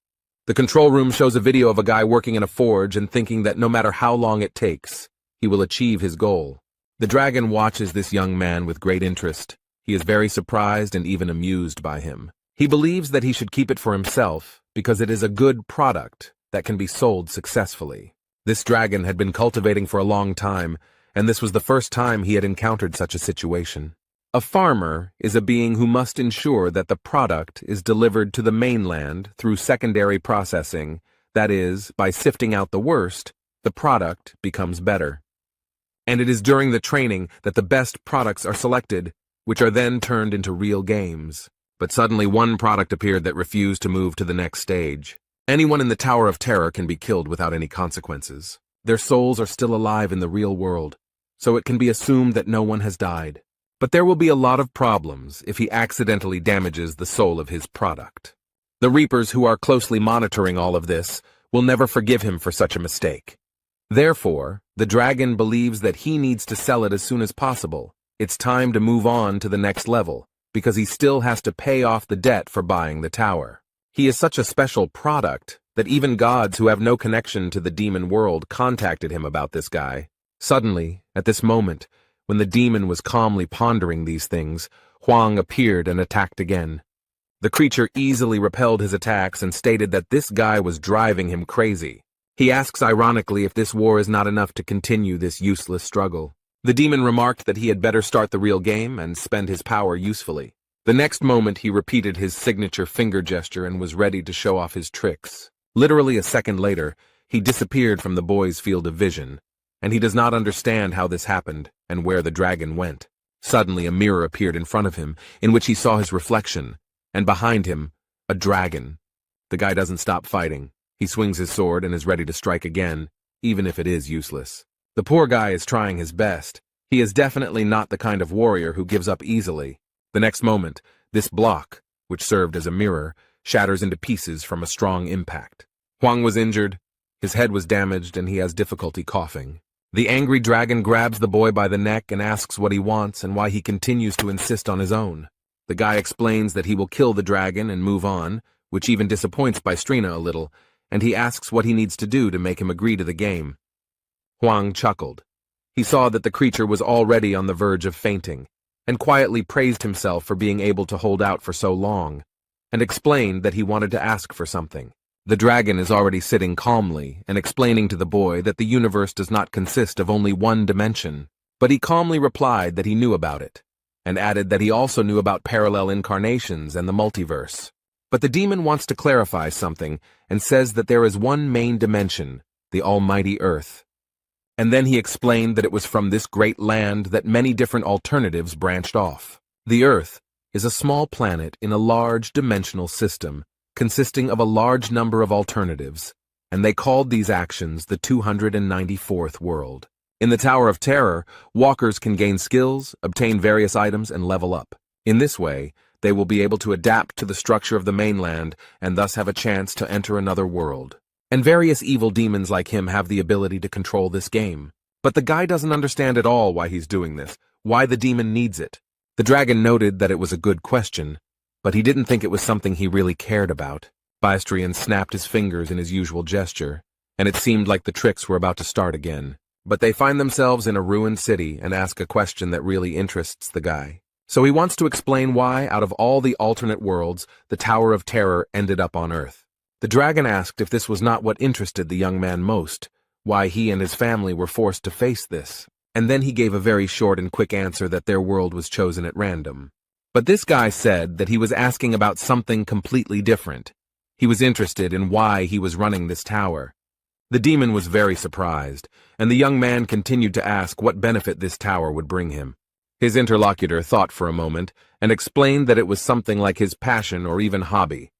The control room shows a video of a guy working in a forge and thinking that no matter how long it takes, he will achieve his goal. The dragon watches this young man with great interest. He is very surprised and even amused by him. He believes that he should keep it for himself because it is a good product that can be sold successfully. This dragon had been cultivating for a long time, and this was the first time he had encountered such a situation. A farmer is a being who must ensure that the product is delivered to the mainland through secondary processing, that is, by sifting out the worst, the product becomes better. And it is during the training that the best products are selected. which are then turned into real games. But suddenly one product appeared that refused to move to the next stage. Anyone in the Tower of Terror can be killed without any consequences. Their souls are still alive in the real world, so it can be assumed that no one has died. But there will be a lot of problems if he accidentally damages the soul of his product. The Reapers, who are closely monitoring all of this, will never forgive him for such a mistake. Therefore, the dragon believes that he needs to sell it as soon as possible. It's time to move on to the next level, because he still has to pay off the debt for buying the tower. He is such a special product that even gods who have no connection to the demon world contacted him about this guy. Suddenly, at this moment, when the demon was calmly pondering these things, Huang appeared and attacked again. The creature easily repelled his attacks and stated that this guy was driving him crazy. He asks ironically if this war is not enough to continue this useless struggle. The demon remarked that he had better start the real game and spend his power usefully. The next moment he repeated his signature finger gesture and was ready to show off his tricks. Literally a second later, he disappeared from the boy's field of vision, and he does not understand how this happened and where the dragon went. Suddenly a mirror appeared in front of him, in which he saw his reflection, and behind him, a dragon. The guy doesn't stop fighting. He swings his sword and is ready to strike again, even if it is useless. The poor guy is trying his best. He is definitely not the kind of warrior who gives up easily. The next moment, this block, which served as a mirror, shatters into pieces from a strong impact. Huang was injured, his head was damaged, and he has difficulty coughing. The angry dragon grabs the boy by the neck and asks what he wants and why he continues to insist on his own. The guy explains that he will kill the dragon and move on, which even disappoints Bystrina a little, and he asks what he needs to do to make him agree to the game. Huang chuckled. He saw that the creature was already on the verge of fainting, and quietly praised himself for being able to hold out for so long, and explained that he wanted to ask for something. The dragon is already sitting calmly and explaining to the boy that the universe does not consist of only one dimension, but he calmly replied that he knew about it, and added that he also knew about parallel incarnations and the multiverse. But the demon wants to clarify something and says that there is one main dimension, the almighty Earth. And then he explained that it was from this great land that many different alternatives branched off. The Earth is a small planet in a large dimensional system consisting of a large number of alternatives, and they called these actions the 294th world. In the Tower of Terror, walkers can gain skills, obtain various items, and level up. In this way, they will be able to adapt to the structure of the mainland and thus have a chance to enter another world. And various evil demons like him have the ability to control this game. But the guy doesn't understand at all why he's doing this, why the demon needs it. The dragon noted that it was a good question, but he didn't think it was something he really cared about. Bystrina snapped his fingers in his usual gesture, and it seemed like the tricks were about to start again. But they find themselves in a ruined city and ask a question that really interests the guy. So he wants to explain why, out of all the alternate worlds, the Tower of Terror ended up on Earth. The dragon asked if this was not what interested the young man most, why he and his family were forced to face this, and then he gave a very short and quick answer that their world was chosen at random. But this guy said that he was asking about something completely different. He was interested in why he was running this tower. The demon was very surprised, and the young man continued to ask what benefit this tower would bring him. His interlocutor thought for a moment and explained that it was something like his passion or even hobby.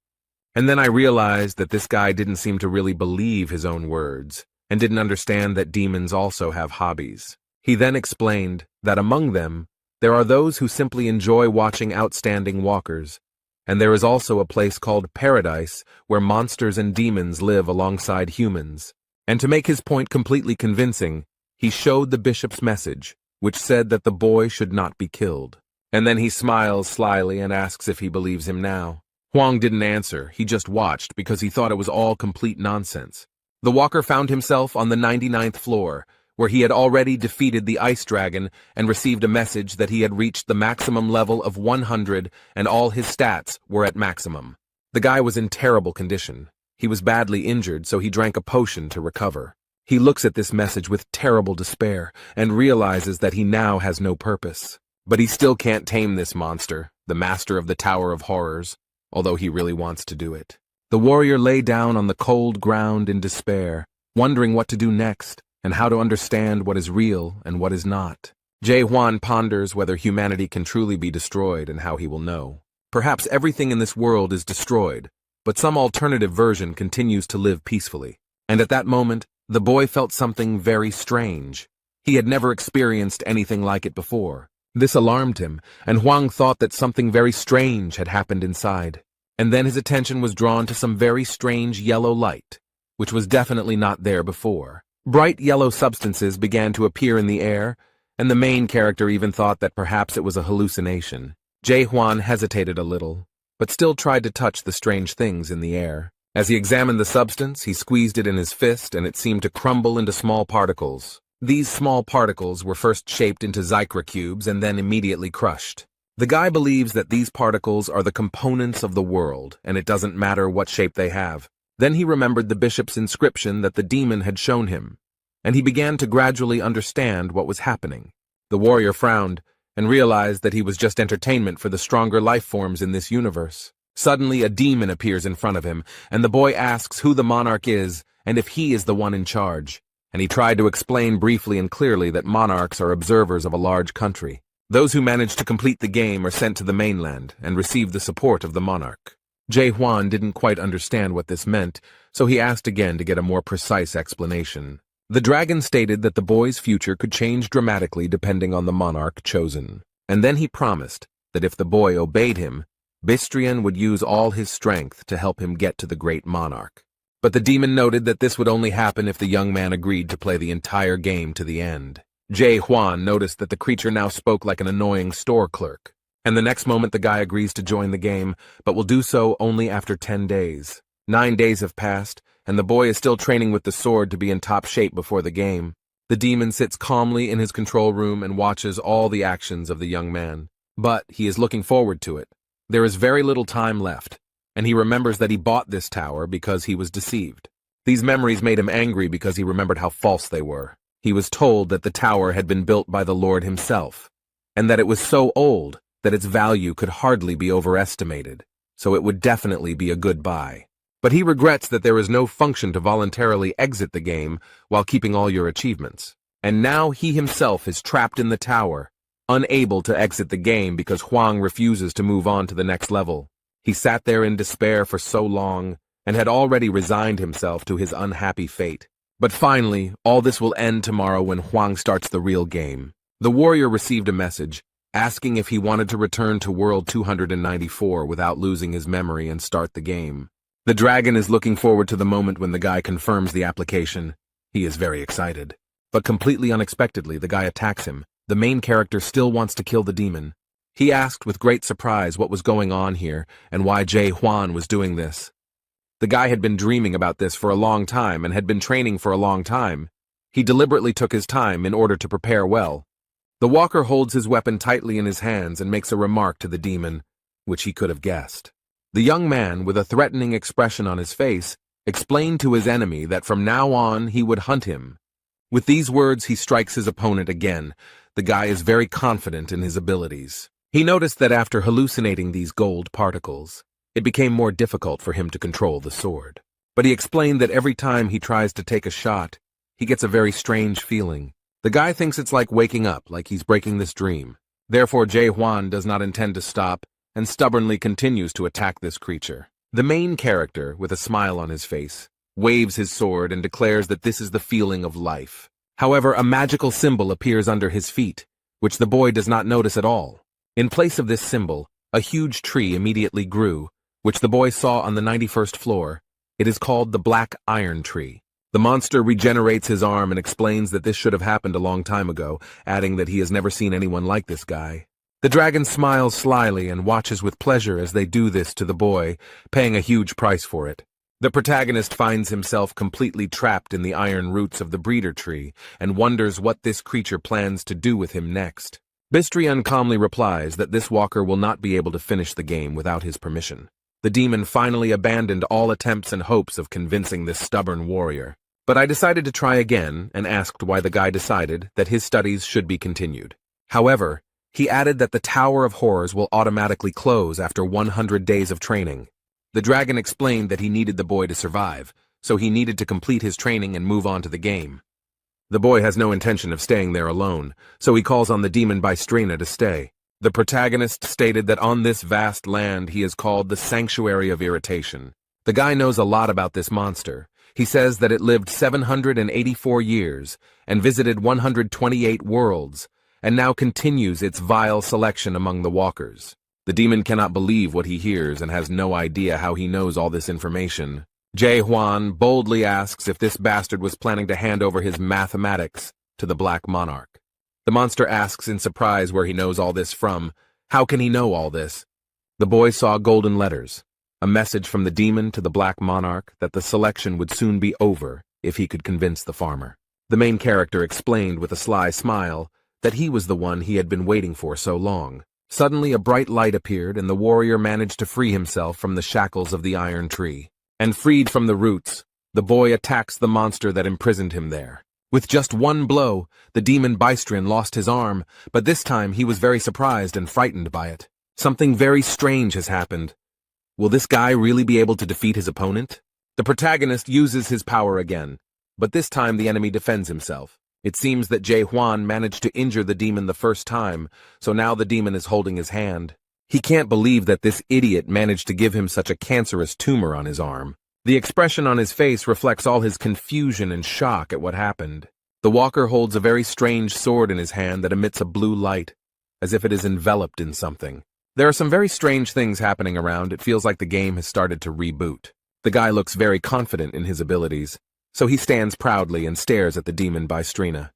And then I realized that this guy didn't seem to really believe his own words and didn't understand that demons also have hobbies. He then explained that among them, there are those who simply enjoy watching outstanding walkers, and there is also a place called Paradise where monsters and demons live alongside humans. And to make his point completely convincing, he showed the bishop's message, which said that the boy should not be killed. And then he smiles slyly and asks if he believes him now. Huang didn't answer, he just watched because he thought it was all complete nonsense. The walker found himself on the 99th floor, where he had already defeated the ice dragon and received a message that he had reached the maximum level of 100 and all his stats were at maximum. The guy was in terrible condition. He was badly injured, so he drank a potion to recover. He looks at this message with terrible despair and realizes that he now has no purpose. But he still can't tame this monster, the master of the Tower of Horrors, although he really wants to do it. The warrior lay down on the cold ground in despair, wondering what to do next and how to understand what is real and what is not. Jae-hwan ponders whether humanity can truly be destroyed and how he will know. Perhaps everything in this world is destroyed, but some alternative version continues to live peacefully. And at that moment, the boy felt something very strange. He had never experienced anything like it before. This alarmed him, and Hwang thought that something very strange had happened inside. And then his attention was drawn to some very strange yellow light, which was definitely not there before. Bright yellow substances began to appear in the air, and the main character even thought that perhaps it was a hallucination. Jae-hwan hesitated a little, but still tried to touch the strange things in the air. As he examined the substance, he squeezed it in his fist, and it seemed to crumble into small particles. These small particles were first shaped into Zycra cubes and then immediately crushed. The guy believes that these particles are the components of the world, and it doesn't matter what shape they have. Then he remembered the bishop's inscription that the demon had shown him, and he began to gradually understand what was happening. The warrior frowned, and realized that he was just entertainment for the stronger life forms in this universe. Suddenly, a demon appears in front of him, and the boy asks who the monarch is, and if he is the one in charge. And he tried to explain briefly and clearly that monarchs are observers of a large country. Those who manage to complete the game are sent to the mainland and receive the support of the monarch. Jae-hwan didn't quite understand what this meant, so he asked again to get a more precise explanation. The dragon stated that the boy's future could change dramatically depending on the monarch chosen. And then he promised that if the boy obeyed him, Bistrian would use all his strength to help him get to the great monarch. But the demon noted that this would only happen if the young man agreed to play the entire game to the end. Jae-hwan noticed that the creature now spoke like an annoying store clerk, and the next moment the guy agrees to join the game, but will do so only after 10 days. 9 days have passed, and the boy is still training with the sword to be in top shape before the game. The demon sits calmly in his control room and watches all the actions of the young man. But he is looking forward to it. There is very little time left, and he remembers that he bought this tower because he was deceived. These memories made him angry because he remembered how false they were. He was told that the tower had been built by the Lord himself, and that it was so old that its value could hardly be overestimated, so it would definitely be a good buy. But he regrets that there is no function to voluntarily exit the game while keeping all your achievements. And now he himself is trapped in the tower, unable to exit the game because Hwang refuses to move on to the next level. He sat there in despair for so long and had already resigned himself to his unhappy fate. But finally, all this will end tomorrow when Hwang starts the real game. The warrior received a message asking if he wanted to return to World 294 without losing his memory and start the game. The dragon is looking forward to the moment when the guy confirms the application. He is very excited. But completely unexpectedly, the guy attacks him. The main character still wants to kill the demon. He asked with great surprise what was going on here and why Jae-hwan was doing this. The guy had been dreaming about this for a long time and had been training for a long time. He deliberately took his time in order to prepare well. The walker holds his weapon tightly in his hands and makes a remark to the demon, which he could have guessed. The young man, with a threatening expression on his face, explained to his enemy that from now on he would hunt him. With these words, he strikes his opponent again. The guy is very confident in his abilities. He noticed that after hallucinating these gold particles, it became more difficult for him to control the sword. But he explained that every time he tries to take a shot, he gets a very strange feeling. The guy thinks it's like waking up, like he's breaking this dream. Therefore, Jae-hwan does not intend to stop and stubbornly continues to attack this creature. The main character, with a smile on his face, waves his sword and declares that this is the feeling of life. However, a magical symbol appears under his feet, which the boy does not notice at all. In place of this symbol, a huge tree immediately grew, which the boy saw on the 91st floor. It is called the Black Iron Tree. The monster regenerates his arm and explains that this should have happened a long time ago, adding that he has never seen anyone like this guy. The dragon smiles slyly and watches with pleasure as they do this to the boy, paying a huge price for it. The protagonist finds himself completely trapped in the iron roots of the breeder tree and wonders what this creature plans to do with him next. Bistrian calmly replies that this walker will not be able to finish the game without his permission. The demon finally abandoned all attempts and hopes of convincing this stubborn warrior. But I decided to try again and asked why the guy decided that his studies should be continued. However, he added that the Tower of Horrors will automatically close after 100 days of training. The dragon explained that he needed the boy to survive, so he needed to complete his training and move on to the game. The boy has no intention of staying there alone, so he calls on the demon Bystrina to stay. The protagonist stated that on this vast land he is called the Sanctuary of Irritation. The guy knows a lot about this monster. He says that it lived 784 years and visited 128 worlds, and now continues its vile selection among the walkers. The demon cannot believe what he hears and has no idea how he knows all this information. Jae-hwan boldly asks if this bastard was planning to hand over his mathematics to the Black Monarch. The monster asks in surprise where he knows all this from. How can he know all this? The boy saw golden letters, a message from the demon to the Black Monarch that the selection would soon be over if he could convince the farmer. The main character explained with a sly smile that he was the one he had been waiting for so long. Suddenly a bright light appeared and the warrior managed to free himself from the shackles of the iron tree. And freed from the roots, the boy attacks the monster that imprisoned him there. With just one blow, the demon Bystrin lost his arm, but this time he was very surprised and frightened by it. Something very strange has happened. Will this guy really be able to defeat his opponent? The protagonist uses his power again, but this time the enemy defends himself. It seems that Jae-hwan managed to injure the demon the first time, so now the demon is holding his hand. He can't believe that this idiot managed to give him such a cancerous tumor on his arm. The expression on his face reflects all his confusion and shock at what happened. The walker holds a very strange sword in his hand that emits a blue light, as if it is enveloped in something. There are some very strange things happening around. It feels like the game has started to reboot. The guy looks very confident in his abilities, so he stands proudly and stares at the demon Bystrina.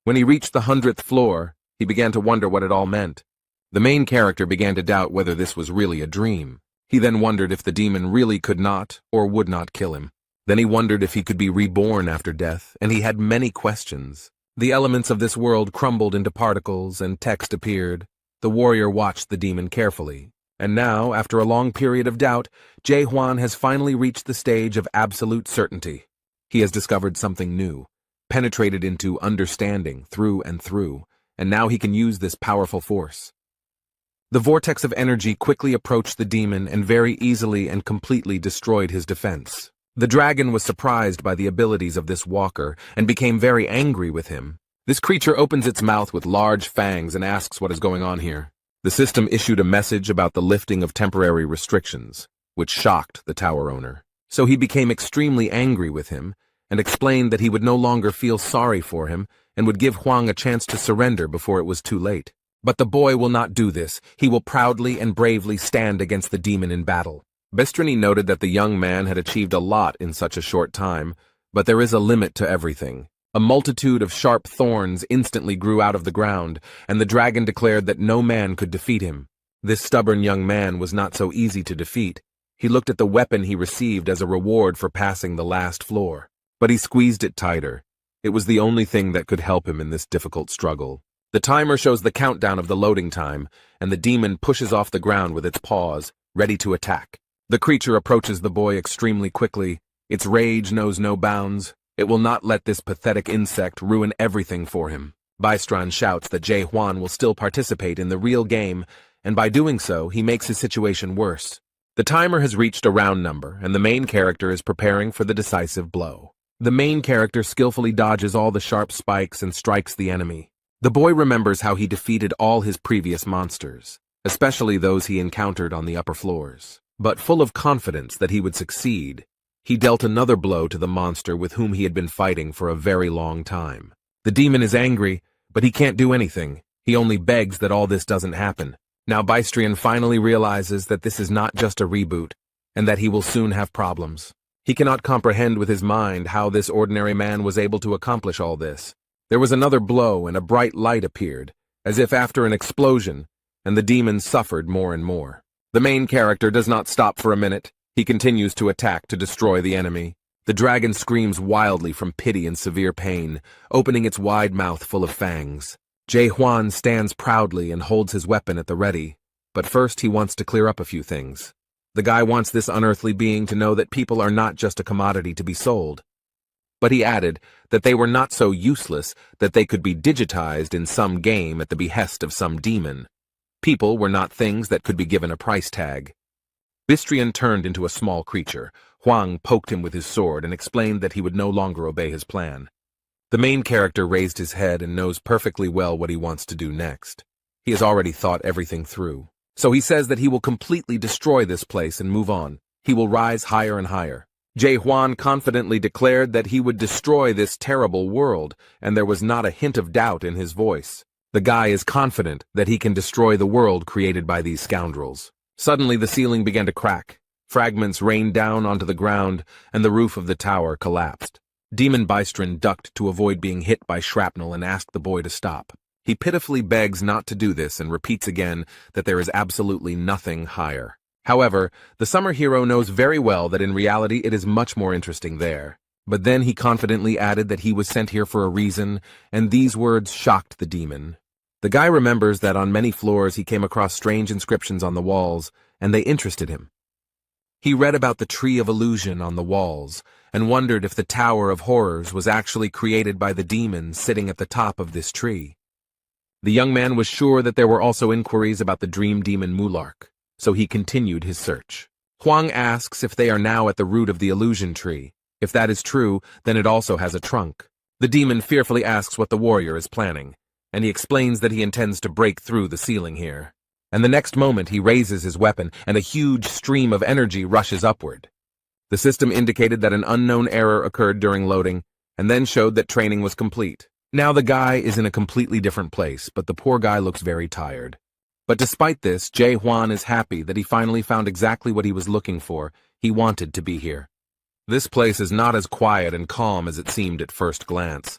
When he reached the 100th floor, he began to wonder what it all meant. The main character began to doubt whether this was really a dream. He then wondered if the demon really could not or would not kill him. Then he wondered if he could be reborn after death, and he had many questions. The elements of this world crumbled into particles and text appeared. The warrior watched the demon carefully. And now, after a long period of doubt, Jae-hwan has finally reached the stage of absolute certainty. He has discovered something new, penetrated into understanding through and through, and now he can use this powerful force. The vortex of energy quickly approached the demon and very easily and completely destroyed his defense. The dragon was surprised by the abilities of this walker and became very angry with him. This creature opens its mouth with large fangs and asks what is going on here. The system issued a message about the lifting of temporary restrictions, which shocked the tower owner. So he became extremely angry with him and explained that he would no longer feel sorry for him and would give Hwang a chance to surrender before it was too late. But the boy will not do this. He will proudly and bravely stand against the demon in battle. Bystrini noted that the young man had achieved a lot in such a short time, but there is a limit to everything. A multitude of sharp thorns instantly grew out of the ground, and the dragon declared that no man could defeat him. This stubborn young man was not so easy to defeat. He looked at the weapon he received as a reward for passing the last floor, but he squeezed it tighter. It was the only thing that could help him in this difficult struggle. The timer shows the countdown of the loading time, and the demon pushes off the ground with its paws, ready to attack. The creature approaches the boy extremely quickly. Its rage knows no bounds. It will not let this pathetic insect ruin everything for him. Bystron shouts that Jae-hwan will still participate in the real game, and by doing so, he makes his situation worse. The timer has reached a round number, and the main character is preparing for the decisive blow. The main character skillfully dodges all the sharp spikes and strikes the enemy. The boy remembers how he defeated all his previous monsters, especially those he encountered on the upper floors. But full of confidence that he would succeed, he dealt another blow to the monster with whom he had been fighting for a very long time. The demon is angry, but he can't do anything. He only begs that all this doesn't happen. Now Bystrian finally realizes that this is not just a reboot, and that he will soon have problems. He cannot comprehend with his mind how this ordinary man was able to accomplish all this. There was another blow and a bright light appeared, as if after an explosion, and the demon suffered more and more. The main character does not stop for a minute. He continues to attack to destroy the enemy. The dragon screams wildly from pity and severe pain, opening its wide mouth full of fangs. Jae-hwan stands proudly and holds his weapon at the ready, but first he wants to clear up a few things. The guy wants this unearthly being to know that people are not just a commodity to be sold. But he added that they were not so useless that they could be digitized in some game at the behest of some demon. People were not things that could be given a price tag. Bystrian turned into a small creature. Hwang poked him with his sword and explained that he would no longer obey his plan. The main character raised his head and knows perfectly well what he wants to do next. He has already thought everything through. So he says that he will completely destroy this place and move on. He will rise higher and higher. Jae-hwan confidently declared that he would destroy this terrible world, and there was not a hint of doubt in his voice. The guy is confident that he can destroy the world created by these scoundrels. Suddenly the ceiling began to crack. Fragments rained down onto the ground, and the roof of the tower collapsed. Demon Bystron ducked to avoid being hit by shrapnel and asked the boy to stop. He pitifully begs not to do this and repeats again that there is absolutely nothing higher. However, the summer hero knows very well that in reality it is much more interesting there. But then he confidently added that he was sent here for a reason, and these words shocked the demon. The guy remembers that on many floors he came across strange inscriptions on the walls, and they interested him. He read about the Tree of Illusion on the walls, and wondered if the Tower of Horrors was actually created by the demon sitting at the top of this tree. The young man was sure that there were also inquiries about the dream demon Mulark, so he continued his search. Hwang asks if they are now at the root of the illusion tree. If that is true, then it also has a trunk. The demon fearfully asks what the warrior is planning, and he explains that he intends to break through the ceiling here. And the next moment he raises his weapon, and a huge stream of energy rushes upward. The system indicated that an unknown error occurred during loading, and then showed that training was complete. Now the guy is in a completely different place, but the poor guy looks very tired. But despite this, Jae-hwan is happy that he finally found exactly what he was looking for. He wanted to be here. This place is not as quiet and calm as it seemed at first glance.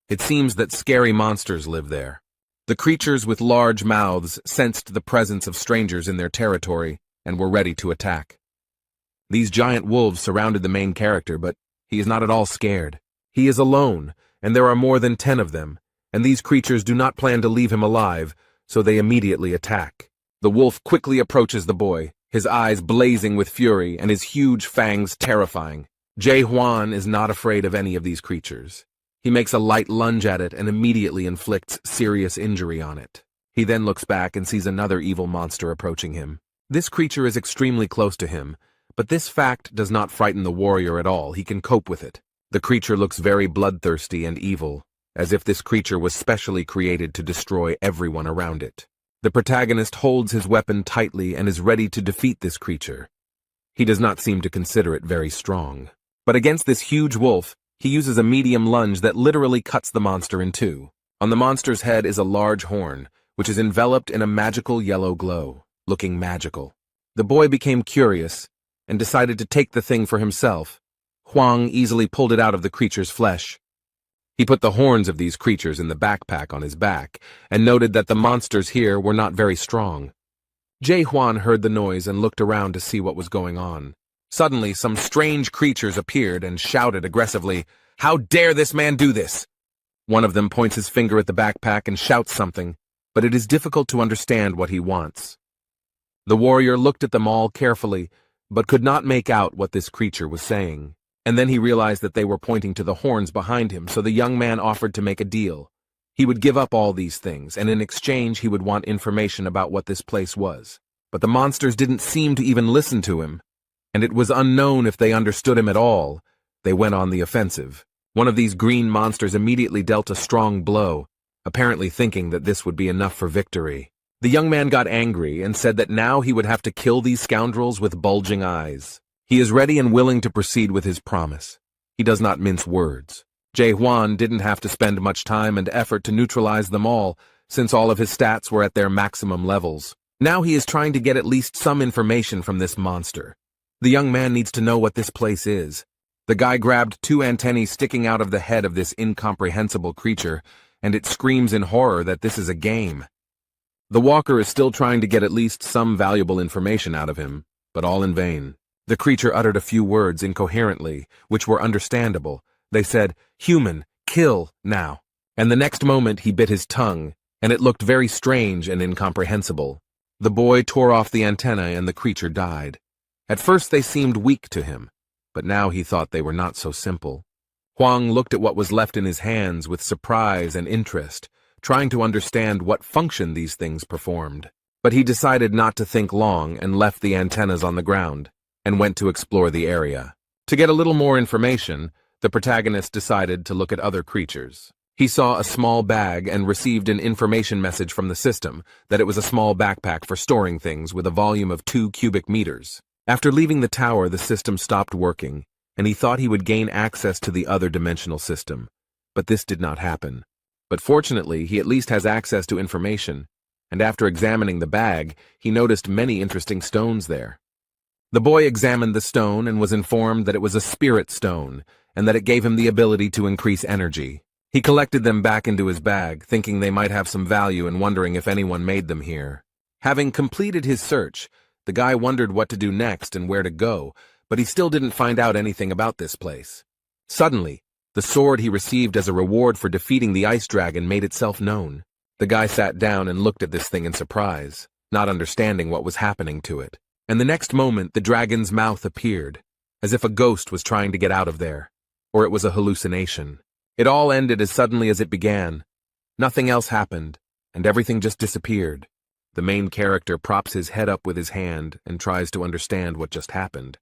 It seems that scary monsters live there. The creatures with large mouths sensed the presence of strangers in their territory and were ready to attack. These giant wolves surrounded the main character, but he is not at all scared. He is alone, and there are more than 10 of them, and these creatures do not plan to leave him alive, so they immediately attack. The wolf quickly approaches the boy, his eyes blazing with fury and his huge fangs terrifying. Jae-hwan is not afraid of any of these creatures. He makes a light lunge at it and immediately inflicts serious injury on it. He then looks back and sees another evil monster approaching him. This creature is extremely close to him, but this fact does not frighten the warrior at all. He can cope with it. The creature looks very bloodthirsty and evil, as if this creature was specially created to destroy everyone around it. The protagonist holds his weapon tightly and is ready to defeat this creature. He does not seem to consider it very strong. But against this huge wolf, he uses a medium lunge that literally cuts the monster in two. On the monster's head is a large horn, which is enveloped in a magical yellow glow, looking magical. The boy became curious and decided to take the thing for himself. Hwang easily pulled it out of the creature's flesh. He put the horns of these creatures in the backpack on his back and noted that the monsters here were not very strong. Jae-hwan heard the noise and looked around to see what was going on. Suddenly, some strange creatures appeared and shouted aggressively, "How dare this man do this?" One of them points his finger at the backpack and shouts something, but it is difficult to understand what he wants. The warrior looked at them all carefully, but could not make out what this creature was saying. And then he realized that they were pointing to the horns behind him, so the young man offered to make a deal. He would give up all these things, and in exchange he would want information about what this place was. But the monsters didn't seem to even listen to him, and it was unknown if they understood him at all. They went on the offensive. One of these green monsters immediately dealt a strong blow, apparently thinking that this would be enough for victory. The young man got angry and said that now he would have to kill these scoundrels with bulging eyes. He is ready and willing to proceed with his promise. He does not mince words. Jae-hwan didn't have to spend much time and effort to neutralize them all, since all of his stats were at their maximum levels. Now he is trying to get at least some information from this monster. The young man needs to know what this place is. The guy grabbed 2 antennae sticking out of the head of this incomprehensible creature, and it screams in horror that this is a game. The walker is still trying to get at least some valuable information out of him, but all in vain. The creature uttered a few words incoherently, which were understandable. They said, "Human, kill, now." And the next moment he bit his tongue, and it looked very strange and incomprehensible. The boy tore off the antennae and the creature died. At first they seemed weak to him, but now he thought they were not so simple. Hwang looked at what was left in his hands with surprise and interest, trying to understand what function these things performed. But he decided not to think long and left the antennas on the ground, and went to explore the area. To get a little more information, the protagonist decided to look at other creatures. He saw a small bag and received an information message from the system that it was a small backpack for storing things with a volume of 2 cubic meters. After leaving the tower, the system stopped working, and he thought he would gain access to the other dimensional system. But this did not happen. But fortunately, he at least has access to information, and after examining the bag, he noticed many interesting stones there. The boy examined the stone and was informed that it was a spirit stone, and that it gave him the ability to increase energy. He collected them back into his bag, thinking they might have some value and wondering if anyone made them here. Having completed his search, the guy wondered what to do next and where to go, but he still didn't find out anything about this place. Suddenly, the sword he received as a reward for defeating the ice dragon made itself known. The guy sat down and looked at this thing in surprise, not understanding what was happening to it. And the next moment, the dragon's mouth appeared, as if a ghost was trying to get out of there, or it was a hallucination. It all ended as suddenly as it began. Nothing else happened, and everything just disappeared. The main character props his head up with his hand and tries to understand what just happened.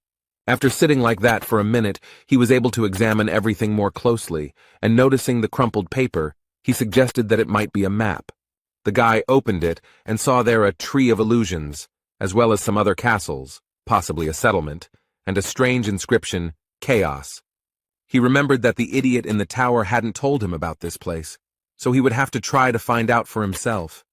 After sitting like that for a minute, he was able to examine everything more closely, and noticing the crumpled paper, he suggested that it might be a map. The guy opened it and saw there a tree of illusions, as well as some other castles, possibly a settlement, and a strange inscription, Chaos. He remembered that the idiot in the tower hadn't told him about this place, so he would have to try to find out for himself.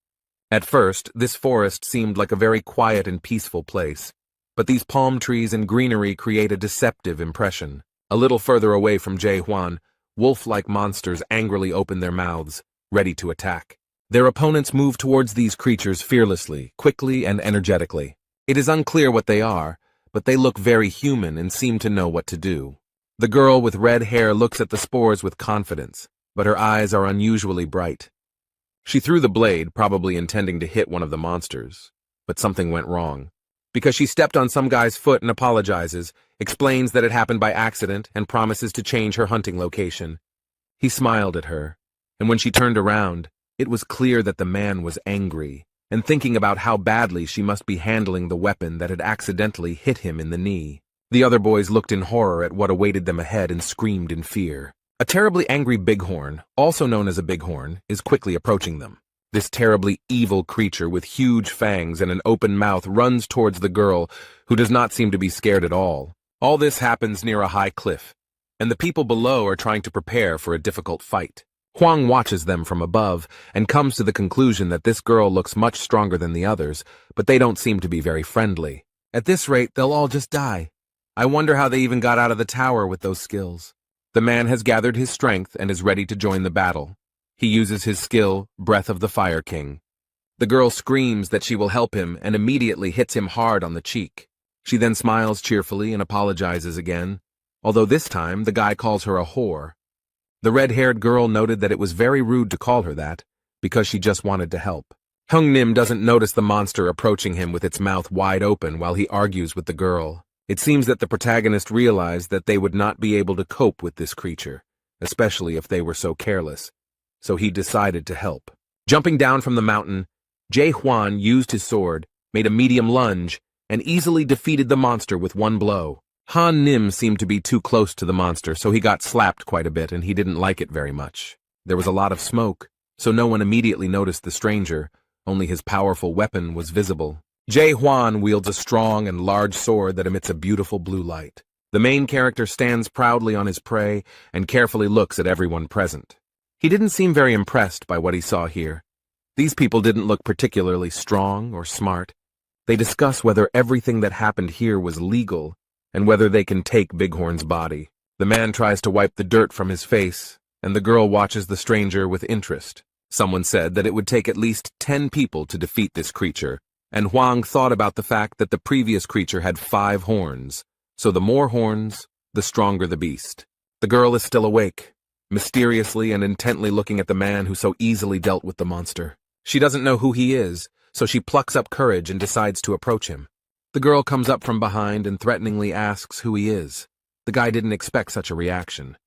At first, this forest seemed like a very quiet and peaceful place, but these palm trees and greenery create a deceptive impression. A little further away from Jae-hwan, wolf-like monsters angrily open their mouths, ready to attack. Their opponents move towards these creatures fearlessly, quickly, and energetically. It is unclear what they are, but they look very human and seem to know what to do. The girl with red hair looks at the spores with confidence, but her eyes are unusually bright. She threw the blade, probably intending to hit one of the monsters, but something went wrong. Because she stepped on some guy's foot and apologizes, explains that it happened by accident, and promises to change her hunting location. He smiled at her, and when she turned around, it was clear that the man was angry, and thinking about how badly she must be handling the weapon that had accidentally hit him in the knee. The other boys looked in horror at what awaited them ahead and screamed in fear. A terribly angry bighorn, also known as a bighorn, is quickly approaching them. This terribly evil creature with huge fangs and an open mouth runs towards the girl, who does not seem to be scared at all. All this happens near a high cliff, and the people below are trying to prepare for a difficult fight. Hwang watches them from above and comes to the conclusion that this girl looks much stronger than the others, but they don't seem to be very friendly. At this rate, they'll all just die. I wonder how they even got out of the tower with those skills. The man has gathered his strength and is ready to join the battle. He uses his skill, Breath of the Fire King. The girl screams that she will help him and immediately hits him hard on the cheek. She then smiles cheerfully and apologizes again, although this time the guy calls her a whore. The red-haired girl noted that it was very rude to call her that, because she just wanted to help. Hung-nim doesn't notice the monster approaching him with its mouth wide open while he argues with the girl. It seems that the protagonist realized that they would not be able to cope with this creature, especially if they were so careless, so he decided to help. Jumping down from the mountain, Jae-hwan used his sword, made a medium lunge, and easily defeated the monster with one blow. Han-nim seemed to be too close to the monster, so he got slapped quite a bit and he didn't like it very much. There was a lot of smoke, so no one immediately noticed the stranger, only his powerful weapon was visible. Jae-hwan wields a strong and large sword that emits a beautiful blue light. The main character stands proudly on his prey and carefully looks at everyone present. He didn't seem very impressed by what he saw here. These people didn't look particularly strong or smart. They discuss whether everything that happened here was legal and whether they can take Bighorn's body. The man tries to wipe the dirt from his face, and the girl watches the stranger with interest. Someone said that it would take at least 10 people to defeat this creature, and Hwang thought about the fact that the previous creature had 5 horns, so the more horns, the stronger the beast. The girl is still awake, mysteriously and intently looking at the man who so easily dealt with the monster. She doesn't know who he is, so she plucks up courage and decides to approach him. The girl comes up from behind and threateningly asks who he is. The guy didn't expect such a reaction.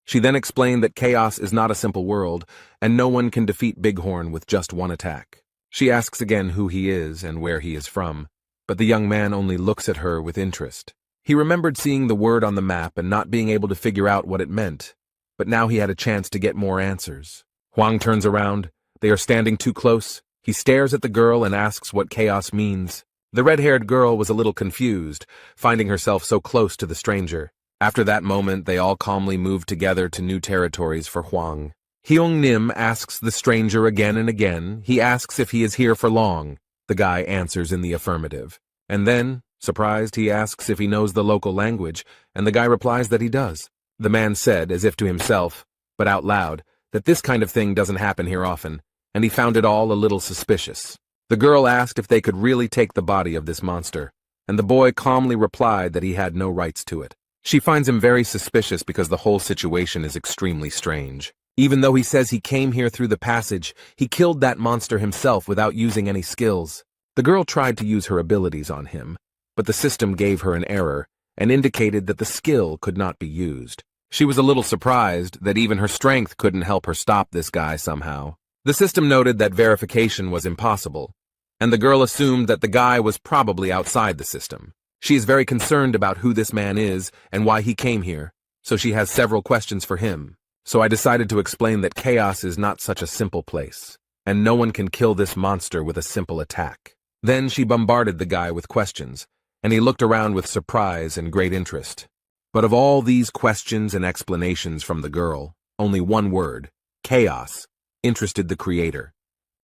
She then explained that chaos is not a simple world, and no one can defeat Bighorn with just one attack. She asks again who he is and where he is from, but the young man only looks at her with interest. He remembered seeing the word on the map and not being able to figure out what it meant, but now he had a chance to get more answers. Huang turns around. They are standing too close. He stares at the girl and asks what chaos means. The red-haired girl was a little confused, finding herself so close to the stranger. After that moment, they all calmly moved together to new territories for Huang. Hyung Nim asks the stranger again and again. He asks if he is here for long. The guy answers in the affirmative. And then, surprised, he asks if he knows the local language, and the guy replies that he does. The man said, as if to himself, but out loud, that this kind of thing doesn't happen here often, and he found it all a little suspicious. The girl asked if they could really take the body of this monster, and the boy calmly replied that he had no rights to it. She finds him very suspicious because the whole situation is extremely strange. Even though he says he came here through the passage, he killed that monster himself without using any skills. The girl tried to use her abilities on him, but the system gave her an error and indicated that the skill could not be used. She was a little surprised that even her strength couldn't help her stop this guy somehow. The system noted that verification was impossible, and the girl assumed that the guy was probably outside the system. She is very concerned about who this man is and why he came here, so she has several questions for him. So I decided to explain that chaos is not such a simple place, and no one can kill this monster with a simple attack. Then she bombarded the guy with questions, and he looked around with surprise and great interest. But of all these questions and explanations from the girl, only one word, chaos, interested the creator.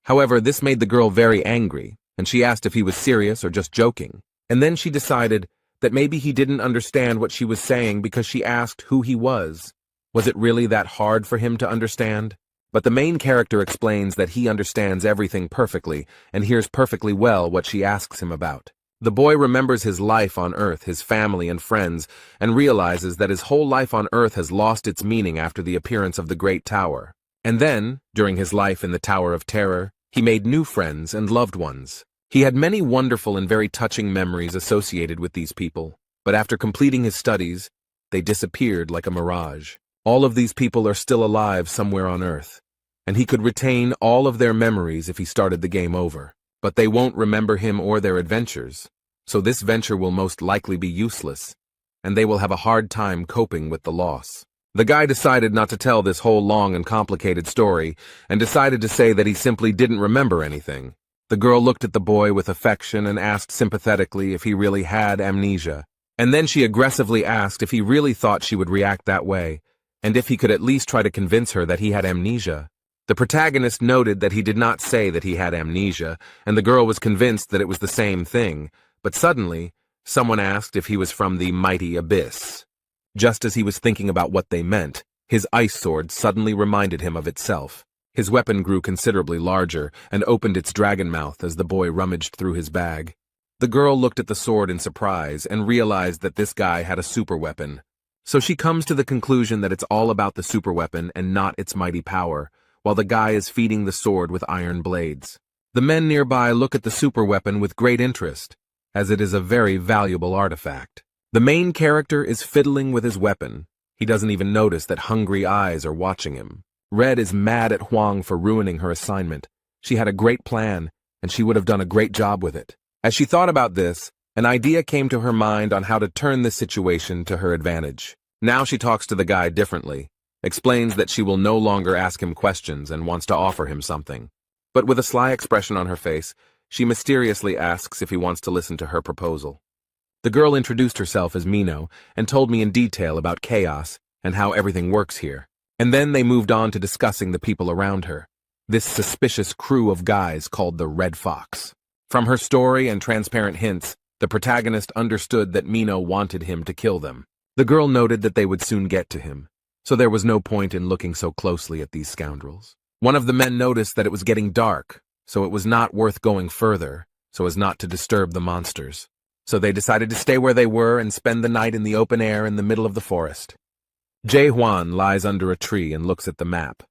However, this made the girl very angry, and she asked if he was serious or just joking. And then she decided that maybe he didn't understand what she was saying because she asked who he was. Was it really that hard for him to understand? But the main character explains that he understands everything perfectly and hears perfectly well what she asks him about. The boy remembers his life on Earth, his family and friends, and realizes that his whole life on Earth has lost its meaning after the appearance of the Great Tower. And then, during his life in the Tower of Terror, he made new friends and loved ones. He had many wonderful and very touching memories associated with these people, but after completing his studies, they disappeared like a mirage. All of these people are still alive somewhere on Earth, and he could retain all of their memories if he started the game over. But they won't remember him or their adventures, so this venture will most likely be useless, and they will have a hard time coping with the loss. The guy decided not to tell this whole long and complicated story, and decided to say that he simply didn't remember anything. The girl looked at the boy with affection and asked sympathetically if he really had amnesia, and then she aggressively asked if he really thought she would react that way, and if he could at least try to convince her that he had amnesia. The protagonist noted that he did not say that he had amnesia, and the girl was convinced that it was the same thing, but suddenly, someone asked if he was from the mighty abyss. Just as he was thinking about what they meant, his ice sword suddenly reminded him of itself. His weapon grew considerably larger and opened its dragon mouth as the boy rummaged through his bag. The girl looked at the sword in surprise and realized that this guy had a super weapon. So she comes to the conclusion that it's all about the super weapon and not its mighty power, while the guy is feeding the sword with iron blades. The men nearby look at the super weapon with great interest, as it is a very valuable artifact. The main character is fiddling with his weapon. He doesn't even notice that hungry eyes are watching him. Red is mad at Huang for ruining her assignment. She had a great plan, and she would have done a great job with it. As she thought about this, an idea came to her mind on how to turn this situation to her advantage. Now she talks to the guy differently, explains that she will no longer ask him questions and wants to offer him something. But with a sly expression on her face, she mysteriously asks if he wants to listen to her proposal. The girl introduced herself as Mino and told me in detail about chaos and how everything works here. And then they moved on to discussing the people around her, this suspicious crew of guys called the Red Fox. From her story and transparent hints, the protagonist understood that Mino wanted him to kill them. The girl noted that they would soon get to him, so there was no point in looking so closely at these scoundrels. One of the men noticed that it was getting dark, so it was not worth going further, so as not to disturb the monsters. So they decided to stay where they were and spend the night in the open air in the middle of the forest. Jae Hwan lies under a tree and looks at the map.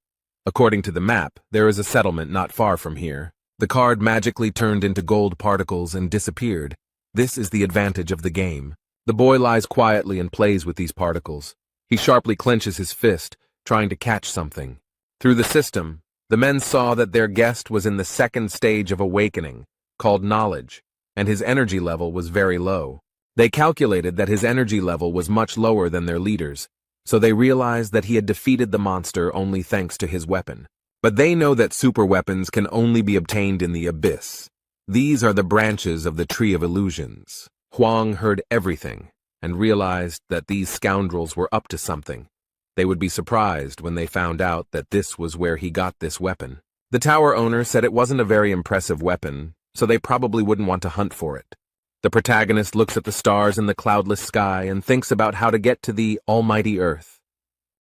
According to the map, there is a settlement not far from here. The card magically turned into gold particles and disappeared. This is the advantage of the game. The boy lies quietly and plays with these particles. He sharply clenches his fist, trying to catch something. Through the system, the men saw that their guest was in the second stage of awakening, called knowledge, and his energy level was very low. They calculated that his energy level was much lower than their leaders, so they realized that he had defeated the monster only thanks to his weapon. But they know that super weapons can only be obtained in the abyss. These are the branches of the Tree of Illusions. Huang heard everything and realized that these scoundrels were up to something. They would be surprised when they found out that this was where he got this weapon. The tower owner said it wasn't a very impressive weapon, so they probably wouldn't want to hunt for it. The protagonist looks at the stars in the cloudless sky and thinks about how to get to the almighty Earth.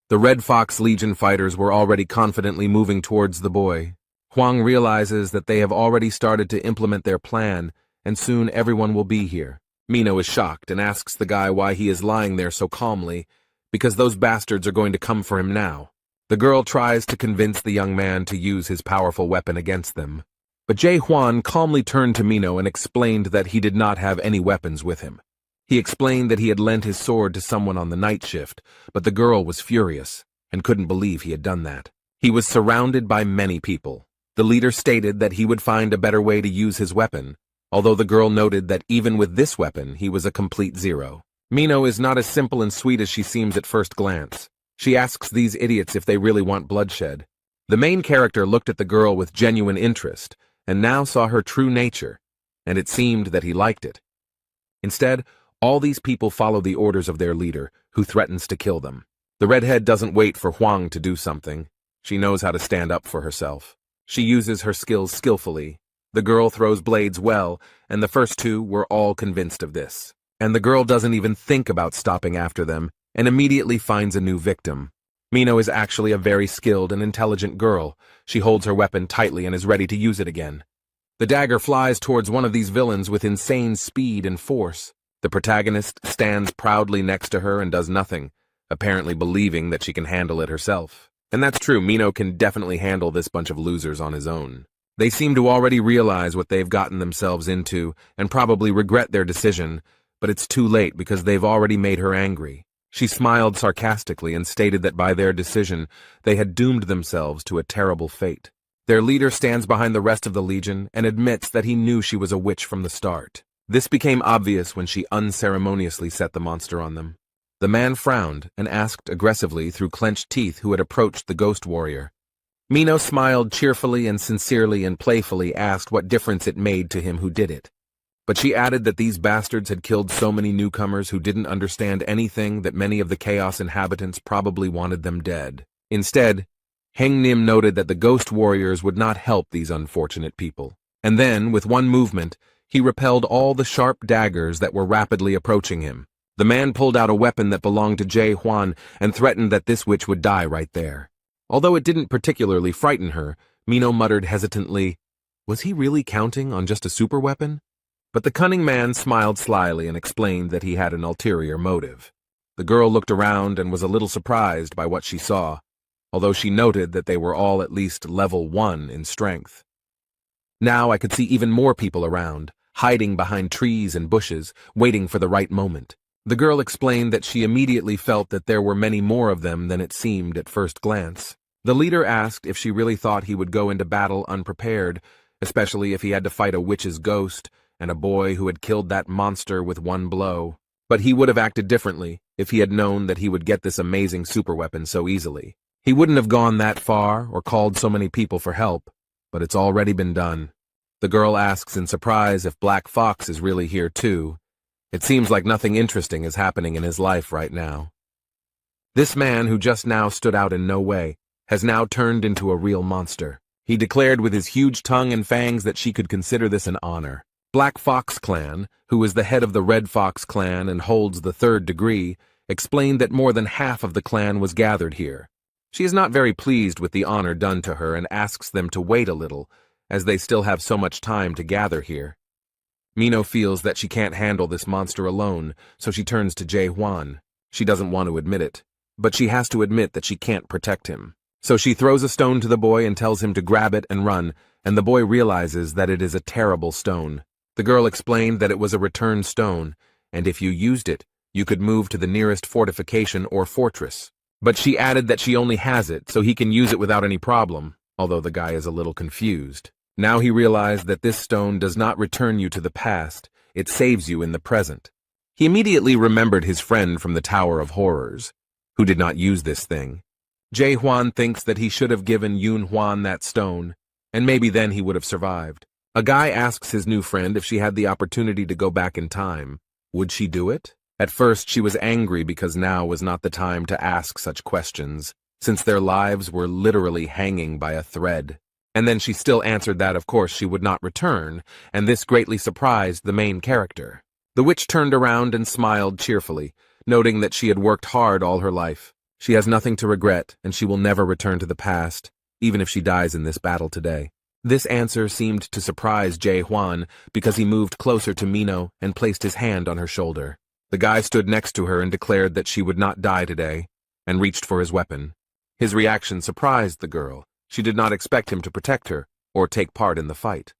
The Red Fox Legion fighters were already confidently moving towards the boy. Huang realizes that they have already started to implement their plan, and soon everyone will be here. Mino is shocked and asks the guy why he is lying there so calmly, because those bastards are going to come for him now. The girl tries to convince the young man to use his powerful weapon against them. But Jae Hwan calmly turned to Mino and explained that he did not have any weapons with him. He explained that he had lent his sword to someone on the night shift, but the girl was furious and couldn't believe he had done that. He was surrounded by many people. The leader stated that he would find a better way to use his weapon, although the girl noted that even with this weapon, he was a complete zero. Mino is not as simple and sweet as she seems at first glance. She asks these idiots if they really want bloodshed. The main character looked at the girl with genuine interest, and now saw her true nature, and it seemed that he liked it. Instead, all these people follow the orders of their leader, who threatens to kill them. The redhead doesn't wait for Huang to do something. She knows how to stand up for herself. She uses her skills skillfully. The girl throws blades well, and the first two were all convinced of this. And the girl doesn't even think about stopping after them, and immediately finds a new victim. Mino is actually a very skilled and intelligent girl. She holds her weapon tightly and is ready to use it again. The dagger flies towards one of these villains with insane speed and force. The protagonist stands proudly next to her and does nothing, apparently believing that she can handle it herself. And that's true, Mino can definitely handle this bunch of losers on his own. They seem to already realize what they've gotten themselves into and probably regret their decision, but it's too late because they've already made her angry. She smiled sarcastically and stated that by their decision, they had doomed themselves to a terrible fate. Their leader stands behind the rest of the Legion and admits that he knew she was a witch from the start. This became obvious when she unceremoniously set the monster on them. The man frowned and asked aggressively through clenched teeth who had approached the ghost warrior. Mino smiled cheerfully and sincerely and playfully asked what difference it made to him who did it. But she added that these bastards had killed so many newcomers who didn't understand anything that many of the Chaos inhabitants probably wanted them dead. Instead, Heng Nim noted that the ghost warriors would not help these unfortunate people. And then, with one movement, he repelled all the sharp daggers that were rapidly approaching him. The man pulled out a weapon that belonged to Jae Hwan and threatened that this witch would die right there. Although it didn't particularly frighten her, Mino muttered hesitantly, "Was he really counting on just a super weapon?" But the cunning man smiled slyly and explained that he had an ulterior motive. The girl looked around and was a little surprised by what she saw, although she noted that they were all at least level 1 in strength. Now I could see even more people around, hiding behind trees and bushes, waiting for the right moment. The girl explained that she immediately felt that there were many more of them than it seemed at first glance. The leader asked if she really thought he would go into battle unprepared, especially if he had to fight a witch's ghost and a boy who had killed that monster with one blow. But he would have acted differently if he had known that he would get this amazing superweapon so easily. He wouldn't have gone that far or called so many people for help, but it's already been done. The girl asks in surprise if Black Fox is really here too. It seems like nothing interesting is happening in his life right now. This man, who just now stood out in no way, has now turned into a real monster. He declared with his huge tongue and fangs that she could consider this an honor. Black Fox Clan, who is the head of the Red Fox Clan and holds the 3rd degree, explained that more than half of the clan was gathered here. She is not very pleased with the honor done to her and asks them to wait a little, as they still have so much time to gather here. Mino feels that she can't handle this monster alone, so she turns to Jae Hwan. She doesn't want to admit it, but she has to admit that she can't protect him. So she throws a stone to the boy and tells him to grab it and run, and the boy realizes that it is a terrible stone. The girl explained that it was a return stone, and if you used it, you could move to the nearest fortification or fortress. But she added that she only has it, so he can use it without any problem, although the guy is a little confused. Now he realized that this stone does not return you to the past, it saves you in the present. He immediately remembered his friend from the Tower of Horrors, who did not use this thing. Jae-hwan thinks that he should have given Yoon-hwan that stone, and maybe then he would have survived. A guy asks his new friend if she had the opportunity to go back in time. Would she do it? At first, she was angry because now was not the time to ask such questions, since their lives were literally hanging by a thread. And then she still answered that, of course, she would not return, and this greatly surprised the main character. The witch turned around and smiled cheerfully, noting that she had worked hard all her life. She has nothing to regret, and she will never return to the past, even if she dies in this battle today. This answer seemed to surprise Jae-hwan because he moved closer to Mino and placed his hand on her shoulder. The guy stood next to her and declared that she would not die today, and reached for his weapon. His reaction surprised the girl. She did not expect him to protect her or take part in the fight.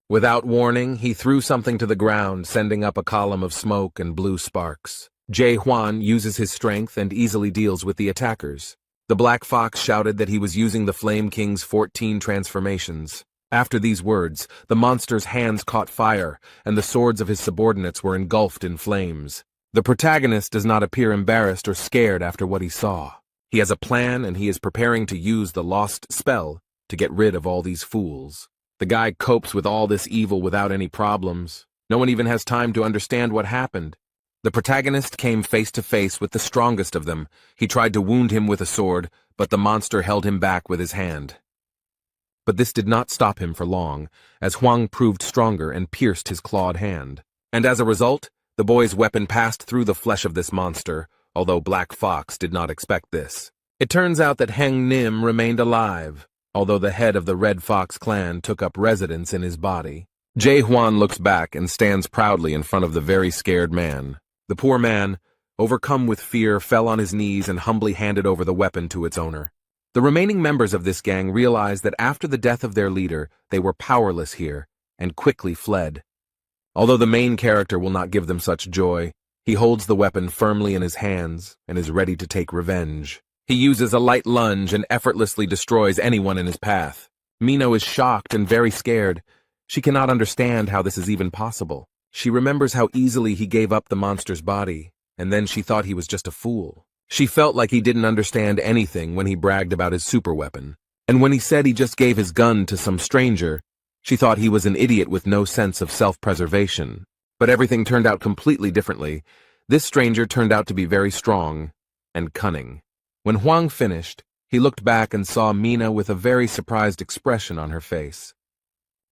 Without warning, he threw something to the ground, sending up a column of smoke and blue sparks. Jae-hwan uses his strength and easily deals with the attackers. The Black Fox shouted that he was using the Flame King's 14 transformations. After these words, the monster's hands caught fire, and the swords of his subordinates were engulfed in flames. The protagonist does not appear embarrassed or scared after what he saw. He has a plan, and he is preparing to use the lost spell to get rid of all these fools. The guy copes with all this evil without any problems. No one even has time to understand what happened. The protagonist came face to face with the strongest of them. He tried to wound him with a sword, but the monster held him back with his hand. But this did not stop him for long, as Hwang proved stronger and pierced his clawed hand. And as a result, the boy's weapon passed through the flesh of this monster, although Black Fox did not expect this. It turns out that Heng Nim remained alive, although the head of the Red Fox clan took up residence in his body. Jae-hwan looks back and stands proudly in front of the very scared man. The poor man, overcome with fear, fell on his knees and humbly handed over the weapon to its owner. The remaining members of this gang realized that after the death of their leader, they were powerless here, and quickly fled. Although the main character will not give them such joy, he holds the weapon firmly in his hands and is ready to take revenge. He uses a light lunge and effortlessly destroys anyone in his path. Mino is shocked and very scared. She cannot understand how this is even possible. She remembers how easily he gave up the monster's body, and then she thought he was just a fool. She felt like he didn't understand anything when he bragged about his superweapon, and when he said he just gave his gun to some stranger, she thought he was an idiot with no sense of self-preservation. But everything turned out completely differently. This stranger turned out to be very strong and cunning. When Hwang finished, he looked back and saw Mina with a very surprised expression on her face.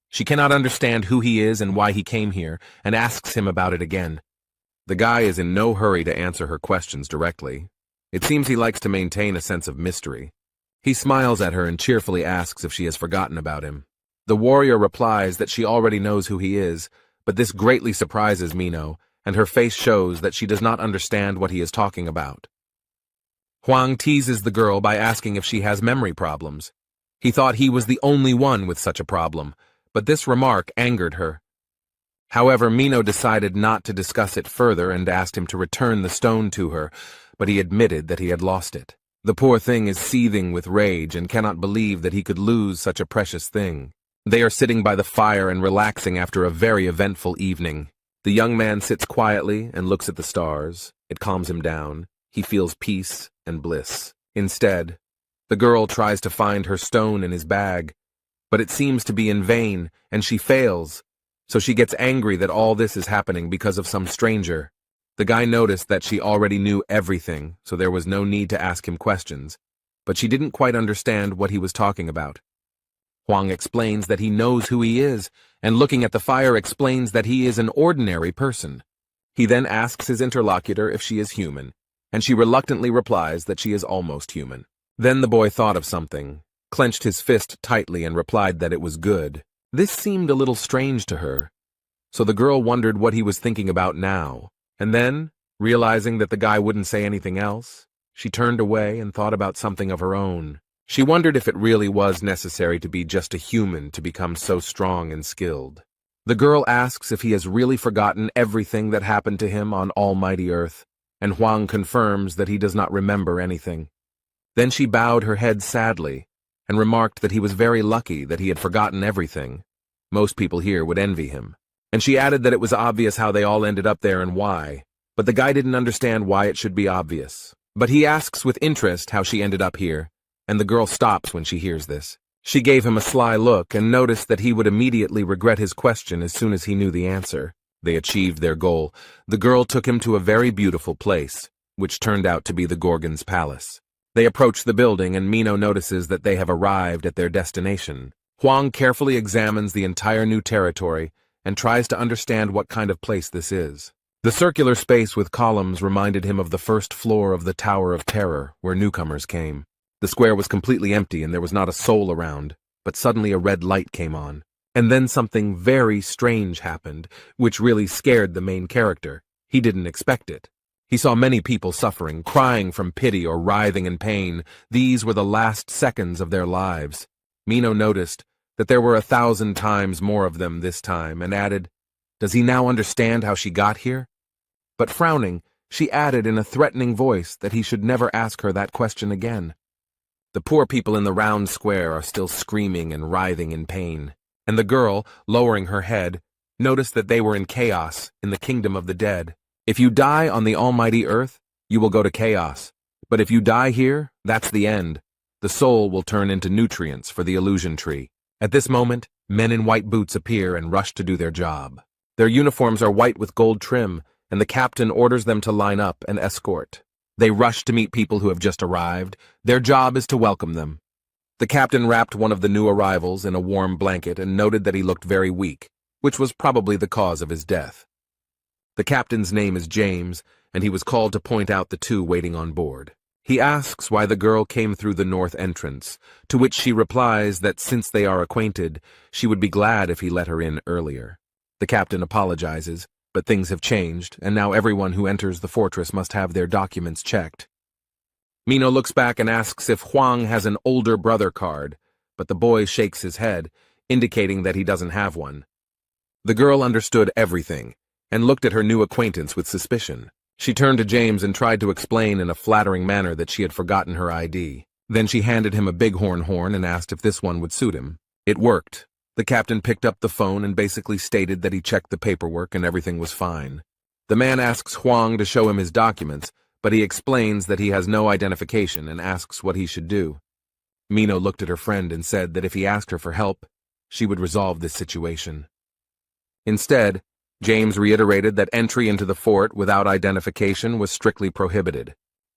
She cannot understand who he is and why he came here, and asks him about it again. The guy is in no hurry to answer her questions directly. It seems he likes to maintain a sense of mystery. He smiles at her and cheerfully asks if she has forgotten about him. The warrior replies that she already knows who he is, but this greatly surprises Mino, and her face shows that she does not understand what he is talking about. Hwang teases the girl by asking if she has memory problems. He thought he was the only one with such a problem, but this remark angered her. However, Mino decided not to discuss it further and asked him to return the stone to her, but he admitted that he had lost it. The poor thing is seething with rage and cannot believe that he could lose such a precious thing. They are sitting by the fire and relaxing after a very eventful evening. The young man sits quietly and looks at the stars. It calms him down. He feels peace and bliss. Instead, the girl tries to find her stone in his bag, but it seems to be in vain, and she fails. So she gets angry that all this is happening because of some stranger. The guy noticed that she already knew everything, so there was no need to ask him questions, but she didn't quite understand what he was talking about. Hwang explains that he knows who he is, and looking at the fire explains that he is an ordinary person. He then asks his interlocutor if she is human, and she reluctantly replies that she is almost human. Then the boy thought of something, clenched his fist tightly and replied that it was good. This seemed a little strange to her, so the girl wondered what he was thinking about now. And then, realizing that the guy wouldn't say anything else, she turned away and thought about something of her own. She wondered if it really was necessary to be just a human to become so strong and skilled. The girl asks if he has really forgotten everything that happened to him on Almighty Earth, and Hwang confirms that he does not remember anything. Then she bowed her head sadly and remarked that he was very lucky that he had forgotten everything. Most people here would envy him. And she added that it was obvious how they all ended up there and why. but the guy didn't understand why it should be obvious. But he asks with interest how she ended up here, and the girl stops when she hears this. She gave him a sly look and noticed that he would immediately regret his question as soon as he knew the answer. They achieved their goal. The girl took him to a very beautiful place, which turned out to be the Gorgon's palace. They approach the building and Mino notices that they have arrived at their destination. Hwang carefully examines the entire new territory and tries to understand what kind of place this is. The circular space with columns reminded him of the first floor of the Tower of Terror, where newcomers came. The square was completely empty and there was not a soul around, but suddenly a red light came on. And then something very strange happened, which really scared the main character. He didn't expect it. He saw many people suffering, crying from pity or writhing in pain. These were the last seconds of their lives. Mino noticed that there were 1,000 times more of them this time and added, "Does he now understand how she got here?" But frowning, she added in a threatening voice that he should never ask her that question again. The poor people in the round square are still screaming and writhing in pain, and the girl, lowering her head, noticed that they were in chaos in the kingdom of the dead. If you die on the almighty earth, you will go to chaos. But if you die here, that's the end. The soul will turn into nutrients for the illusion tree. At this moment, men in white boots appear and rush to do their job. Their uniforms are white with gold trim, and the captain orders them to line up and escort. They rush to meet people who have just arrived. Their job is to welcome them. The captain wrapped one of the new arrivals in a warm blanket and noted that he looked very weak, which was probably the cause of his death. The captain's name is James, and he was called to point out the two waiting on board. He asks why the girl came through the north entrance, to which she replies that since they are acquainted, she would be glad if he let her in earlier. The captain apologizes, but things have changed, and now everyone who enters the fortress must have their documents checked. Mino looks back and asks if Hwang has an older brother card, but the boy shakes his head, indicating that he doesn't have one. The girl understood everything, and looked at her new acquaintance with suspicion. She turned to James and tried to explain in a flattering manner that she had forgotten her ID. Then she handed him a bighorn horn and asked if this one would suit him. It worked. The captain picked up the phone and basically stated that he checked the paperwork and everything was fine. The man asks Hwang to show him his documents, but he explains that he has no identification and asks what he should do. Mino looked at her friend and said that if he asked her for help, she would resolve this situation. Instead, James reiterated that entry into the fort without identification was strictly prohibited.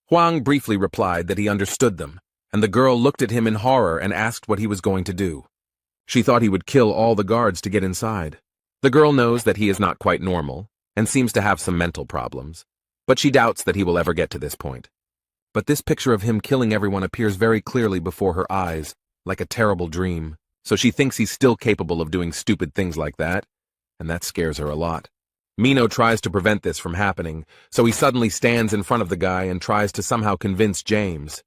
Hwang briefly replied that he understood them, and the girl looked at him in horror and asked what he was going to do. She thought he would kill all the guards to get inside. The girl knows that he is not quite normal, and seems to have some mental problems, but she doubts that he will ever get to this point. But this picture of him killing everyone appears very clearly before her eyes, like a terrible dream, so she thinks he's still capable of doing stupid things like that, and that scares her a lot. Mino tries to prevent this from happening, so he suddenly stands in front of the guy and tries to somehow convince James.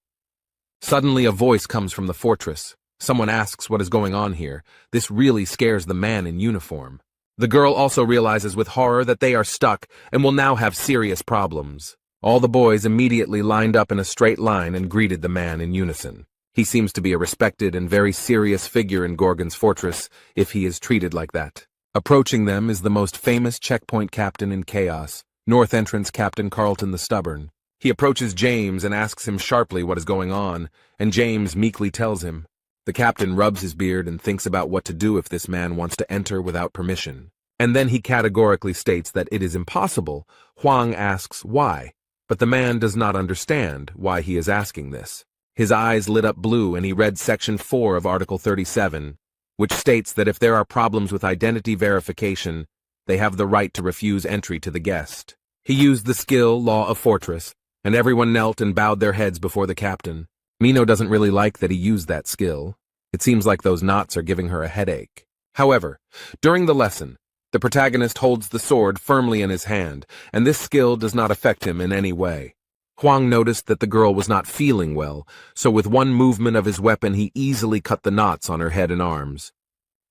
Suddenly a voice comes from the fortress. Someone asks what is going on here. This really scares the man in uniform. The girl also realizes with horror that they are stuck and will now have serious problems. All the boys immediately lined up in a straight line and greeted the man in unison. He seems to be a respected and very serious figure in Gorgon's fortress if he is treated like that. Approaching them is the most famous checkpoint captain in Chaos, North Entrance Captain Carlton the Stubborn. He approaches James and asks him sharply what is going on, and James meekly tells him. The captain rubs his beard and thinks about what to do if this man wants to enter without permission. And then he categorically states that it is impossible. Hwang asks why, but the man does not understand why he is asking this. His eyes lit up blue and he read Section 4 of Article 37, which states that if there are problems with identity verification, they have the right to refuse entry to the guest. He used the skill Law of Fortress, and everyone knelt and bowed their heads before the captain. Mino doesn't really like that he used that skill. It seems like those knots are giving her a headache. However, during the lesson, the protagonist holds the sword firmly in his hand, and this skill does not affect him in any way. Hwang noticed that the girl was not feeling well, so with one movement of his weapon he easily cut the knots on her head and arms.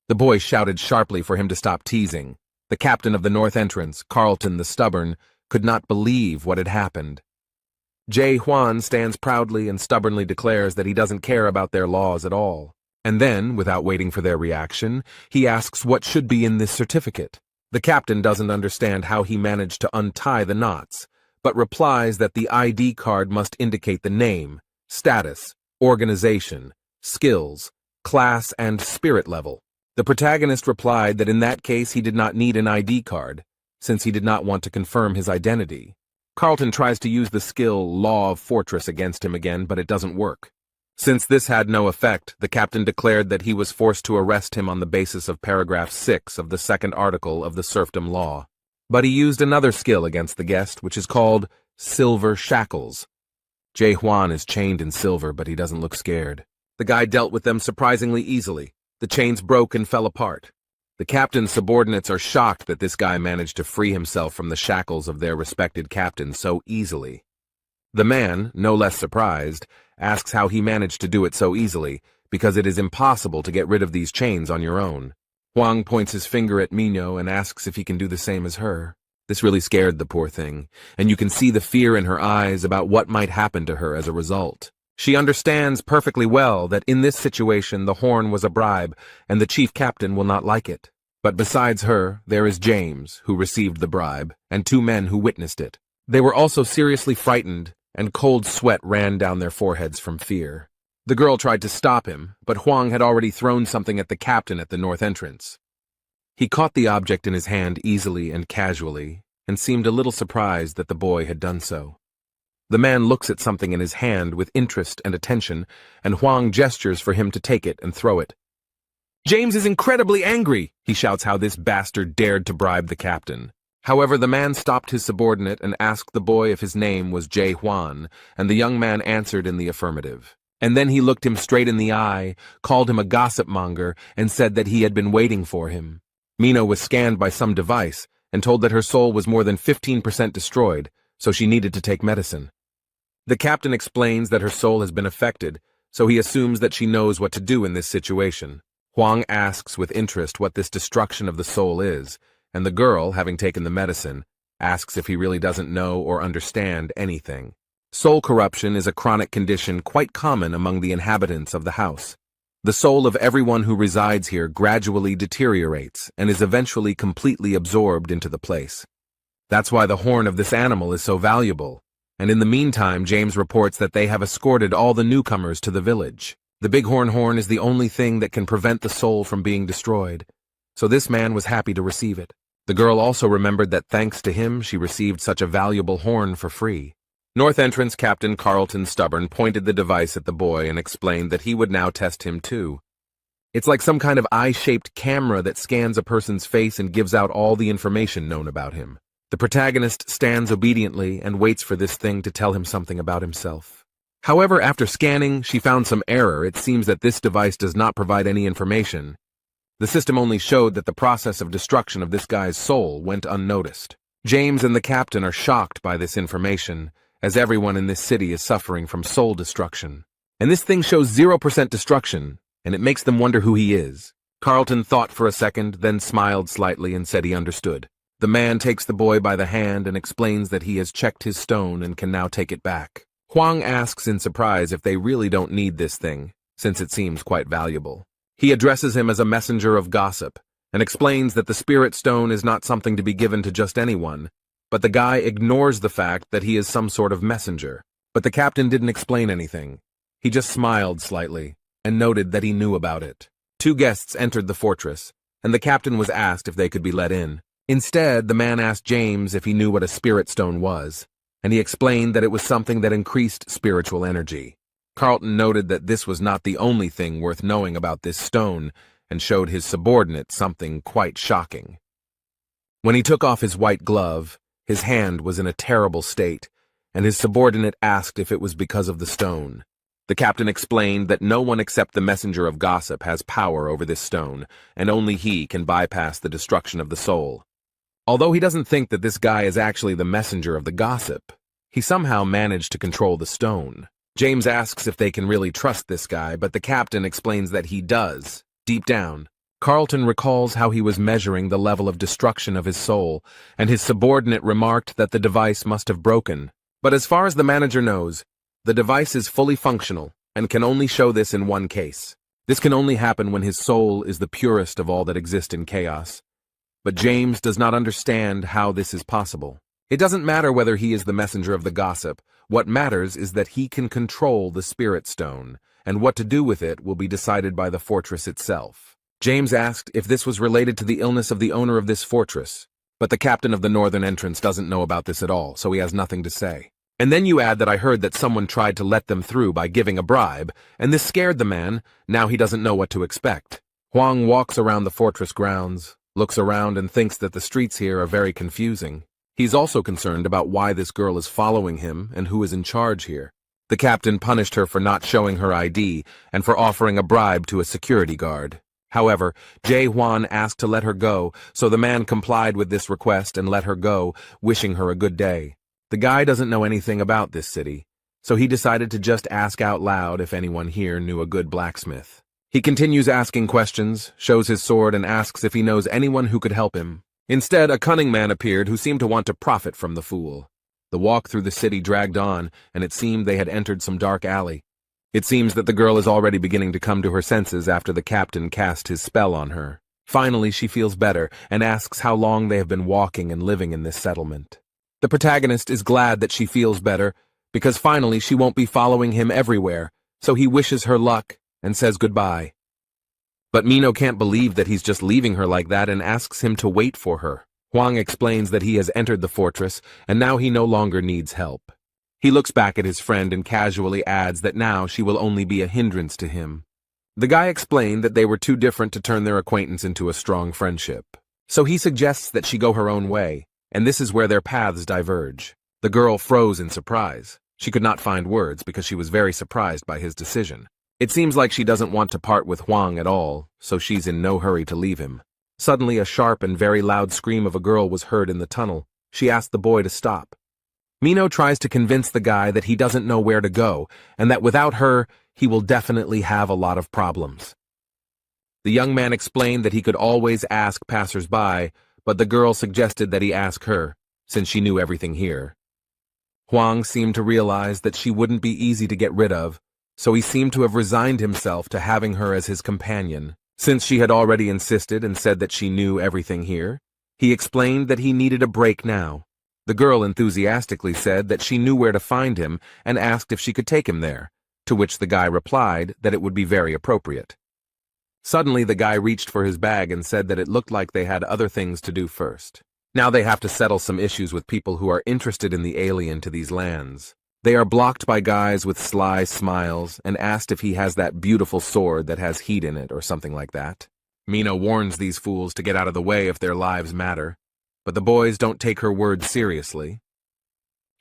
The boy shouted sharply for him to stop teasing. The captain of the North Entrance, Carlton the Stubborn, could not believe what had happened. Jae Hwan stands proudly and stubbornly declares that he doesn't care about their laws at all. And then, without waiting for their reaction, he asks what should be in this certificate. The captain doesn't understand how he managed to untie the knots, but replies that the ID card must indicate the name, status, organization, skills, class, and spirit level. The protagonist replied that in that case he did not need an ID card, since he did not want to confirm his identity. Carlton tries to use the skill Law of Fortress against him again, but it doesn't work. Since this had no effect, the captain declared that he was forced to arrest him on the basis of paragraph 6 of the second article of the serfdom law. But he used another skill against the guest, which is called Silver Shackles. Jae Hwan is chained in silver, but he doesn't look scared. The guy dealt with them surprisingly easily. The chains broke and fell apart. The captain's subordinates are shocked that this guy managed to free himself from the shackles of their respected captain so easily. The man, no less surprised, asks how he managed to do it so easily, because it is impossible to get rid of these chains on your own. Hwang points his finger at Mino and asks if he can do the same as her. This really scared the poor thing, and you can see the fear in her eyes about what might happen to her as a result. She understands perfectly well that in this situation the horn was a bribe, and the chief captain will not like it. But besides her, there is James, who received the bribe, and 2 men who witnessed it. They were also seriously frightened, and cold sweat ran down their foreheads from fear. The girl tried to stop him, but Hwang had already thrown something at the captain at the north entrance. He caught the object in his hand easily and casually, and seemed a little surprised that the boy had done so. The man looks at something in his hand with interest and attention, and Hwang gestures for him to take it and throw it. James is incredibly angry, he shouts how this bastard dared to bribe the captain. However, the man stopped his subordinate and asked the boy if his name was Jae Hwan, and the young man answered in the affirmative. And then he looked him straight in the eye, called him a gossip monger, and said that he had been waiting for him. Mino was scanned by some device, and told that her soul was more than 15% destroyed, so she needed to take medicine. The captain explains that her soul has been affected, so he assumes that she knows what to do in this situation. Hwang asks with interest what this destruction of the soul is, and the girl, having taken the medicine, asks if he really doesn't know or understand anything. Soul corruption is a chronic condition quite common among the inhabitants of the house. The soul of everyone who resides here gradually deteriorates and is eventually completely absorbed into the place. That's why the horn of this animal is so valuable, and in the meantime James reports that they have escorted all the newcomers to the village. The bighorn horn is the only thing that can prevent the soul from being destroyed, so this man was happy to receive it. The girl also remembered that thanks to him she received such a valuable horn for free. North Entrance Captain Carlton Stubborn pointed the device at the boy and explained that he would now test him too. It's like some kind of eye-shaped camera that scans a person's face and gives out all the information known about him. The protagonist stands obediently and waits for this thing to tell him something about himself. However, after scanning, she found some error. It seems that this device does not provide any information. The system only showed that the process of destruction of this guy's soul went unnoticed. James and the captain are shocked by this information, as everyone in this city is suffering from soul destruction. And this thing shows 0% destruction, and it makes them wonder who he is. Carlton thought for a second, then smiled slightly and said he understood. The man takes the boy by the hand and explains that he has checked his stone and can now take it back. Hwang asks in surprise if they really don't need this thing, since it seems quite valuable. He addresses him as a messenger of gossip, and explains that the spirit stone is not something to be given to just anyone, but the guy ignores the fact that he is some sort of messenger. But the captain didn't explain anything. He just smiled slightly, and noted that he knew about it. 2 guests entered the fortress, and the captain was asked if they could be let in. Instead, the man asked James if he knew what a spirit stone was, and he explained that it was something that increased spiritual energy. Carlton noted that this was not the only thing worth knowing about this stone, and showed his subordinate something quite shocking. When he took off his white glove, his hand was in a terrible state, and his subordinate asked if it was because of the stone. The captain explained that no one except the messenger of gossip has power over this stone, and only he can bypass the destruction of the soul. Although he doesn't think that this guy is actually the messenger of the gossip, he somehow managed to control the stone. James asks if they can really trust this guy, but the captain explains that he does, deep down. Carlton recalls how he was measuring the level of destruction of his soul, and his subordinate remarked that the device must have broken. But as far as the manager knows, the device is fully functional, and can only show this in one case. This can only happen when his soul is the purest of all that exist in chaos. But James does not understand how this is possible. It doesn't matter whether he is the messenger of the gossip. What matters is that he can control the spirit stone, and what to do with it will be decided by the fortress itself. James asked if this was related to the illness of the owner of this fortress, but the captain of the northern entrance doesn't know about this at all, so he has nothing to say. And then you add that I heard that someone tried to let them through by giving a bribe, and this scared the man. Now he doesn't know what to expect. Huang walks around the fortress grounds, looks around and thinks that the streets here are very confusing. He's also concerned about why this girl is following him and who is in charge here. The captain punished her for not showing her ID and for offering a bribe to a security guard. However, Jae Hwan asked to let her go, so the man complied with this request and let her go, wishing her a good day. The guy doesn't know anything about this city, so he decided to just ask out loud if anyone here knew a good blacksmith. He continues asking questions, shows his sword, and asks if he knows anyone who could help him. Instead, a cunning man appeared who seemed to want to profit from the fool. The walk through the city dragged on, and it seemed they had entered some dark alley. It seems that the girl is already beginning to come to her senses after the captain cast his spell on her. Finally, she feels better and asks how long they have been walking and living in this settlement. The protagonist is glad that she feels better, because finally she won't be following him everywhere, so he wishes her luck and says goodbye. But Mino can't believe that he's just leaving her like that and asks him to wait for her. Huang explains that he has entered the fortress, and now he no longer needs help. He looks back at his friend and casually adds that now she will only be a hindrance to him. The guy explained that they were too different to turn their acquaintance into a strong friendship. So he suggests that she go her own way, and this is where their paths diverge. The girl froze in surprise. She could not find words because she was very surprised by his decision. It seems like she doesn't want to part with Huang at all, so she's in no hurry to leave him. Suddenly, a sharp and very loud scream of a girl was heard in the tunnel. She asked the boy to stop. Mino tries to convince the guy that he doesn't know where to go, and that without her, he will definitely have a lot of problems. The young man explained that he could always ask passers-by, but the girl suggested that he ask her, since she knew everything here. Huang seemed to realize that she wouldn't be easy to get rid of, so he seemed to have resigned himself to having her as his companion. Since she had already insisted and said that she knew everything here, he explained that he needed a break now. The girl enthusiastically said that she knew where to find him and asked if she could take him there, to which the guy replied that it would be very appropriate. Suddenly, the guy reached for his bag and said that it looked like they had other things to do first. Now they have to settle some issues with people who are interested in the alien to these lands. They are blocked by guys with sly smiles and asked if he has that beautiful sword that has heat in it or something like that. Mino warns these fools to get out of the way if their lives matter, but the boys don't take her words seriously.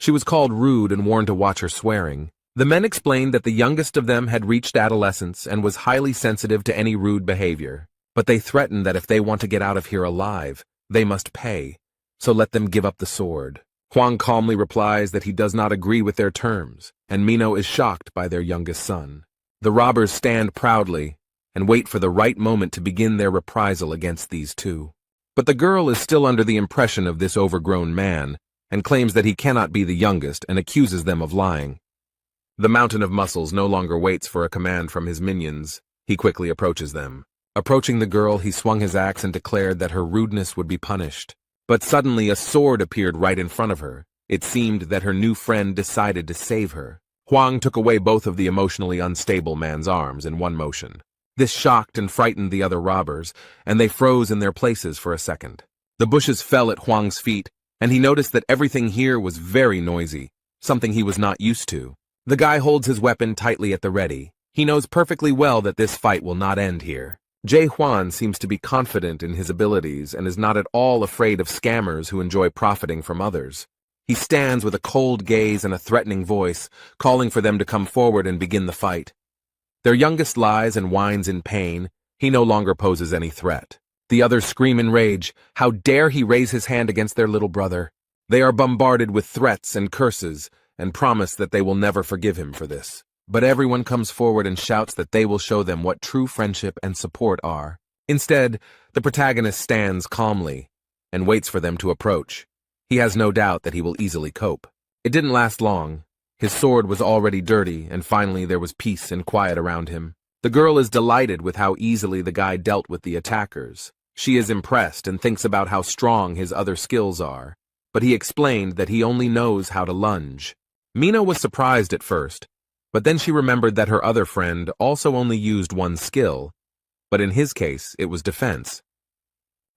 She was called rude and warned to watch her swearing. The men explained that the youngest of them had reached adolescence and was highly sensitive to any rude behavior, but they threatened that if they want to get out of here alive, they must pay, so let them give up the sword. Huang calmly replies that he does not agree with their terms, and Mino is shocked by their youngest son. The robbers stand proudly and wait for the right moment to begin their reprisal against these two. But the girl is still under the impression of this overgrown man and claims that he cannot be the youngest and accuses them of lying. The Mountain of Muscles no longer waits for a command from his minions. He quickly approaches them. Approaching the girl, he swung his axe and declared that her rudeness would be punished. But suddenly a sword appeared right in front of her. It seemed that her new friend decided to save her. Huang took away both of the emotionally unstable man's arms in one motion. This shocked and frightened the other robbers, and they froze in their places for a second. The bushes fell at Huang's feet, and he noticed that everything here was very noisy, something he was not used to. The guy holds his weapon tightly at the ready. He knows perfectly well that this fight will not end here. Jae Hwan seems to be confident in his abilities and is not at all afraid of scammers who enjoy profiting from others. He stands with a cold gaze and a threatening voice, calling for them to come forward and begin the fight. Their youngest lies and whines in pain. He no longer poses any threat. The others scream in rage. How dare he raise his hand against their little brother? They are bombarded with threats and curses and promise that they will never forgive him for this. But everyone comes forward and shouts that they will show them what true friendship and support are. Instead, the protagonist stands calmly and waits for them to approach. He has no doubt that he will easily cope. It didn't last long. His sword was already dirty, and finally there was peace and quiet around him. The girl is delighted with how easily the guy dealt with the attackers. She is impressed and thinks about how strong his other skills are. but he explained that he only knows how to lunge. Mino was surprised at first, but then she remembered that her other friend also only used one skill, but in his case, it was defense.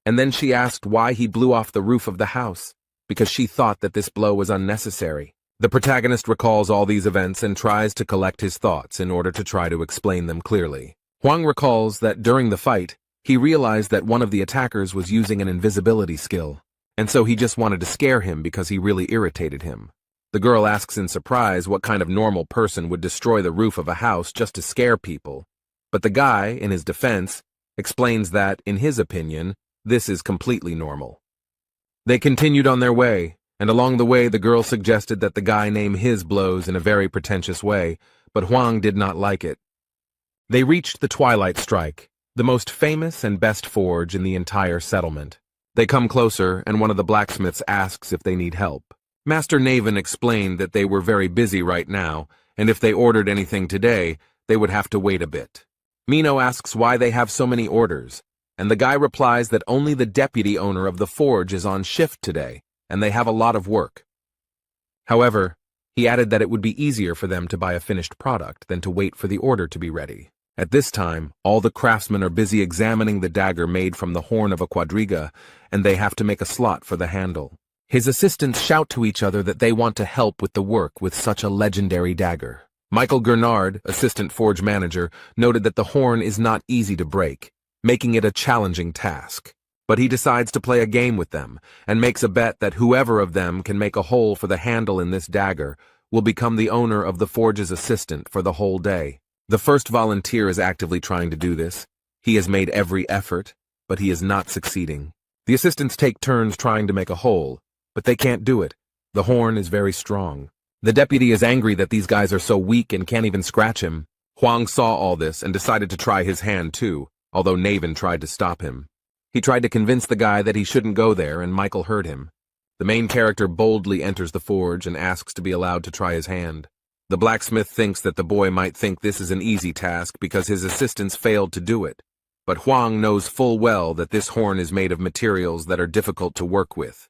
And then she asked why he blew off the roof of the house, because she thought that this blow was unnecessary. The protagonist recalls all these events and tries to collect his thoughts in order to try to explain them clearly. Hwang recalls that during the fight, he realized that one of the attackers was using an invisibility skill, and so he just wanted to scare him because he really irritated him. The girl asks in surprise what kind of normal person would destroy the roof of a house just to scare people, but the guy, in his defense, explains that, in his opinion, this is completely normal. They continued on their way, and along the way the girl suggested that the guy name his blows in a very pretentious way, but Hwang did not like it. They reached the Twilight Strike, the most famous and best forge in the entire settlement. They come closer, and one of the blacksmiths asks if they need help. Master Naven explained that they were very busy right now, and if they ordered anything today, they would have to wait a bit. Mino asks why they have so many orders, and the guy replies that only the deputy owner of the forge is on shift today, and they have a lot of work. However, he added that it would be easier for them to buy a finished product than to wait for the order to be ready. At this time, all the craftsmen are busy examining the dagger made from the horn of a quadriga, and they have to make a slot for the handle. His assistants shout to each other that they want to help with the work with such a legendary dagger. Michael Gernard, assistant forge manager, noted that the horn is not easy to break, making it a challenging task. But he decides to play a game with them, and makes a bet that whoever of them can make a hole for the handle in this dagger will become the owner of the forge's assistant for the whole day. The first volunteer is actively trying to do this. He has made every effort, but he is not succeeding. The assistants take turns trying to make a hole, but they can't do it. The horn is very strong. The deputy is angry that these guys are so weak and can't even scratch him. Hwang saw all this and decided to try his hand too, although Naven tried to stop him. He tried to convince the guy that he shouldn't go there, and Michael heard him. The main character boldly enters the forge and asks to be allowed to try his hand. The blacksmith thinks that the boy might think this is an easy task because his assistants failed to do it, but Hwang knows full well that this horn is made of materials that are difficult to work with.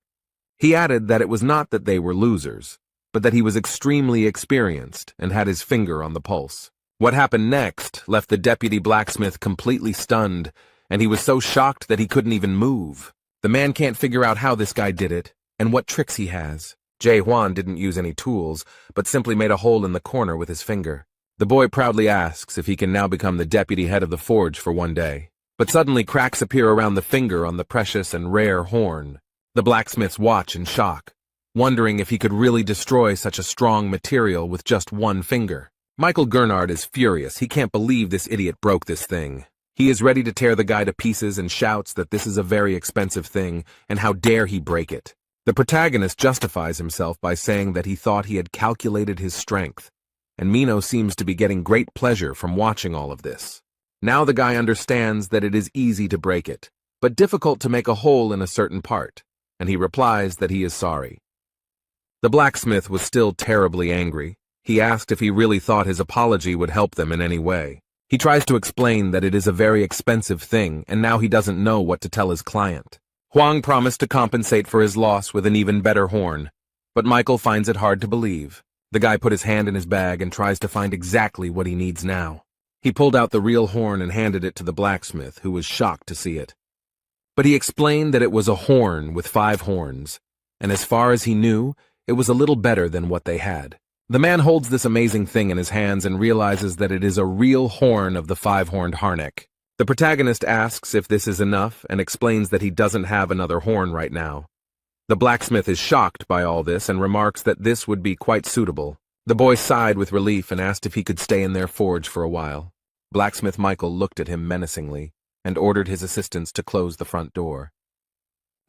He added that it was not that they were losers, but that he was extremely experienced and had his finger on the pulse. What happened next left the deputy blacksmith completely stunned, and he was so shocked that he couldn't even move. The man can't figure out how this guy did it and what tricks he has. Jae Hwan didn't use any tools, but simply made a hole in the corner with his finger. The boy proudly asks if he can now become the deputy head of the forge for one day. But suddenly cracks appear around the finger on the precious and rare horn. The blacksmiths watch in shock, wondering if he could really destroy such a strong material with just one finger. Michael Gernard is furious. He can't believe this idiot broke this thing. He is ready to tear the guy to pieces and shouts that this is a very expensive thing, and how dare he break it. The protagonist justifies himself by saying that he thought he had calculated his strength, and Mino seems to be getting great pleasure from watching all of this. Now the guy understands that it is easy to break it, but difficult to make a hole in a certain part, and he replies that he is sorry. The blacksmith was still terribly angry. He asked if he really thought his apology would help them in any way. He tries to explain that it is a very expensive thing, and now he doesn't know what to tell his client. Hwang promised to compensate for his loss with an even better horn, but Michael finds it hard to believe. The guy put his hand in his bag and tries to find exactly what he needs now. He pulled out the real horn and handed it to the blacksmith, who was shocked to see it. But he explained that it was a horn with 5 horns, and as far as he knew, it was a little better than what they had. The man holds this amazing thing in his hands and realizes that it is a real horn of the 5-horned Harnack. The protagonist asks if this is enough and explains that he doesn't have another horn right now. The blacksmith is shocked by all this and remarks that this would be quite suitable. The boy sighed with relief and asked if he could stay in their forge for a while. Blacksmith Michael looked at him menacingly and ordered his assistants to close the front door.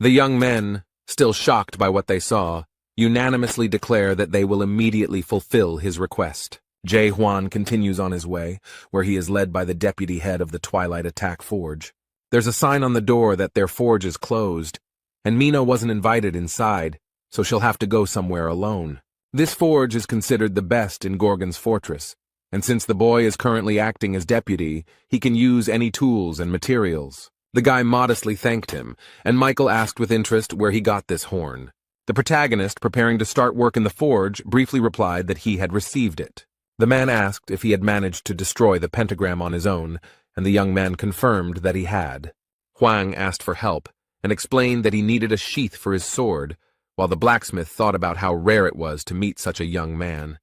The young men, still shocked by what they saw, unanimously declare that they will immediately fulfill his request. Jae Hwan continues on his way, where he is led by the deputy head of the Twilight Attack Forge. There's a sign on the door that their forge is closed, and Mino wasn't invited inside, so she'll have to go somewhere alone. This forge is considered the best in Gorgon's fortress, and since the boy is currently acting as deputy, he can use any tools and materials. The guy modestly thanked him, and Michael asked with interest where he got this horn. The protagonist, preparing to start work in the forge, briefly replied that he had received it. The man asked if he had managed to destroy the pentagram on his own, and the young man confirmed that he had. Huang asked for help, and explained that he needed a sheath for his sword, while the blacksmith thought about how rare it was to meet such a young man.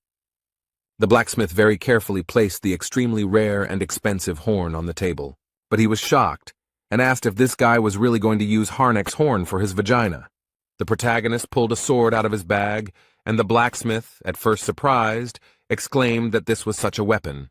The blacksmith very carefully placed the extremely rare and expensive horn on the table, but he was shocked, and asked if this guy was really going to use Harnack's horn for his vagina. The protagonist pulled a sword out of his bag, and the blacksmith, at first surprised, exclaimed that this was such a weapon.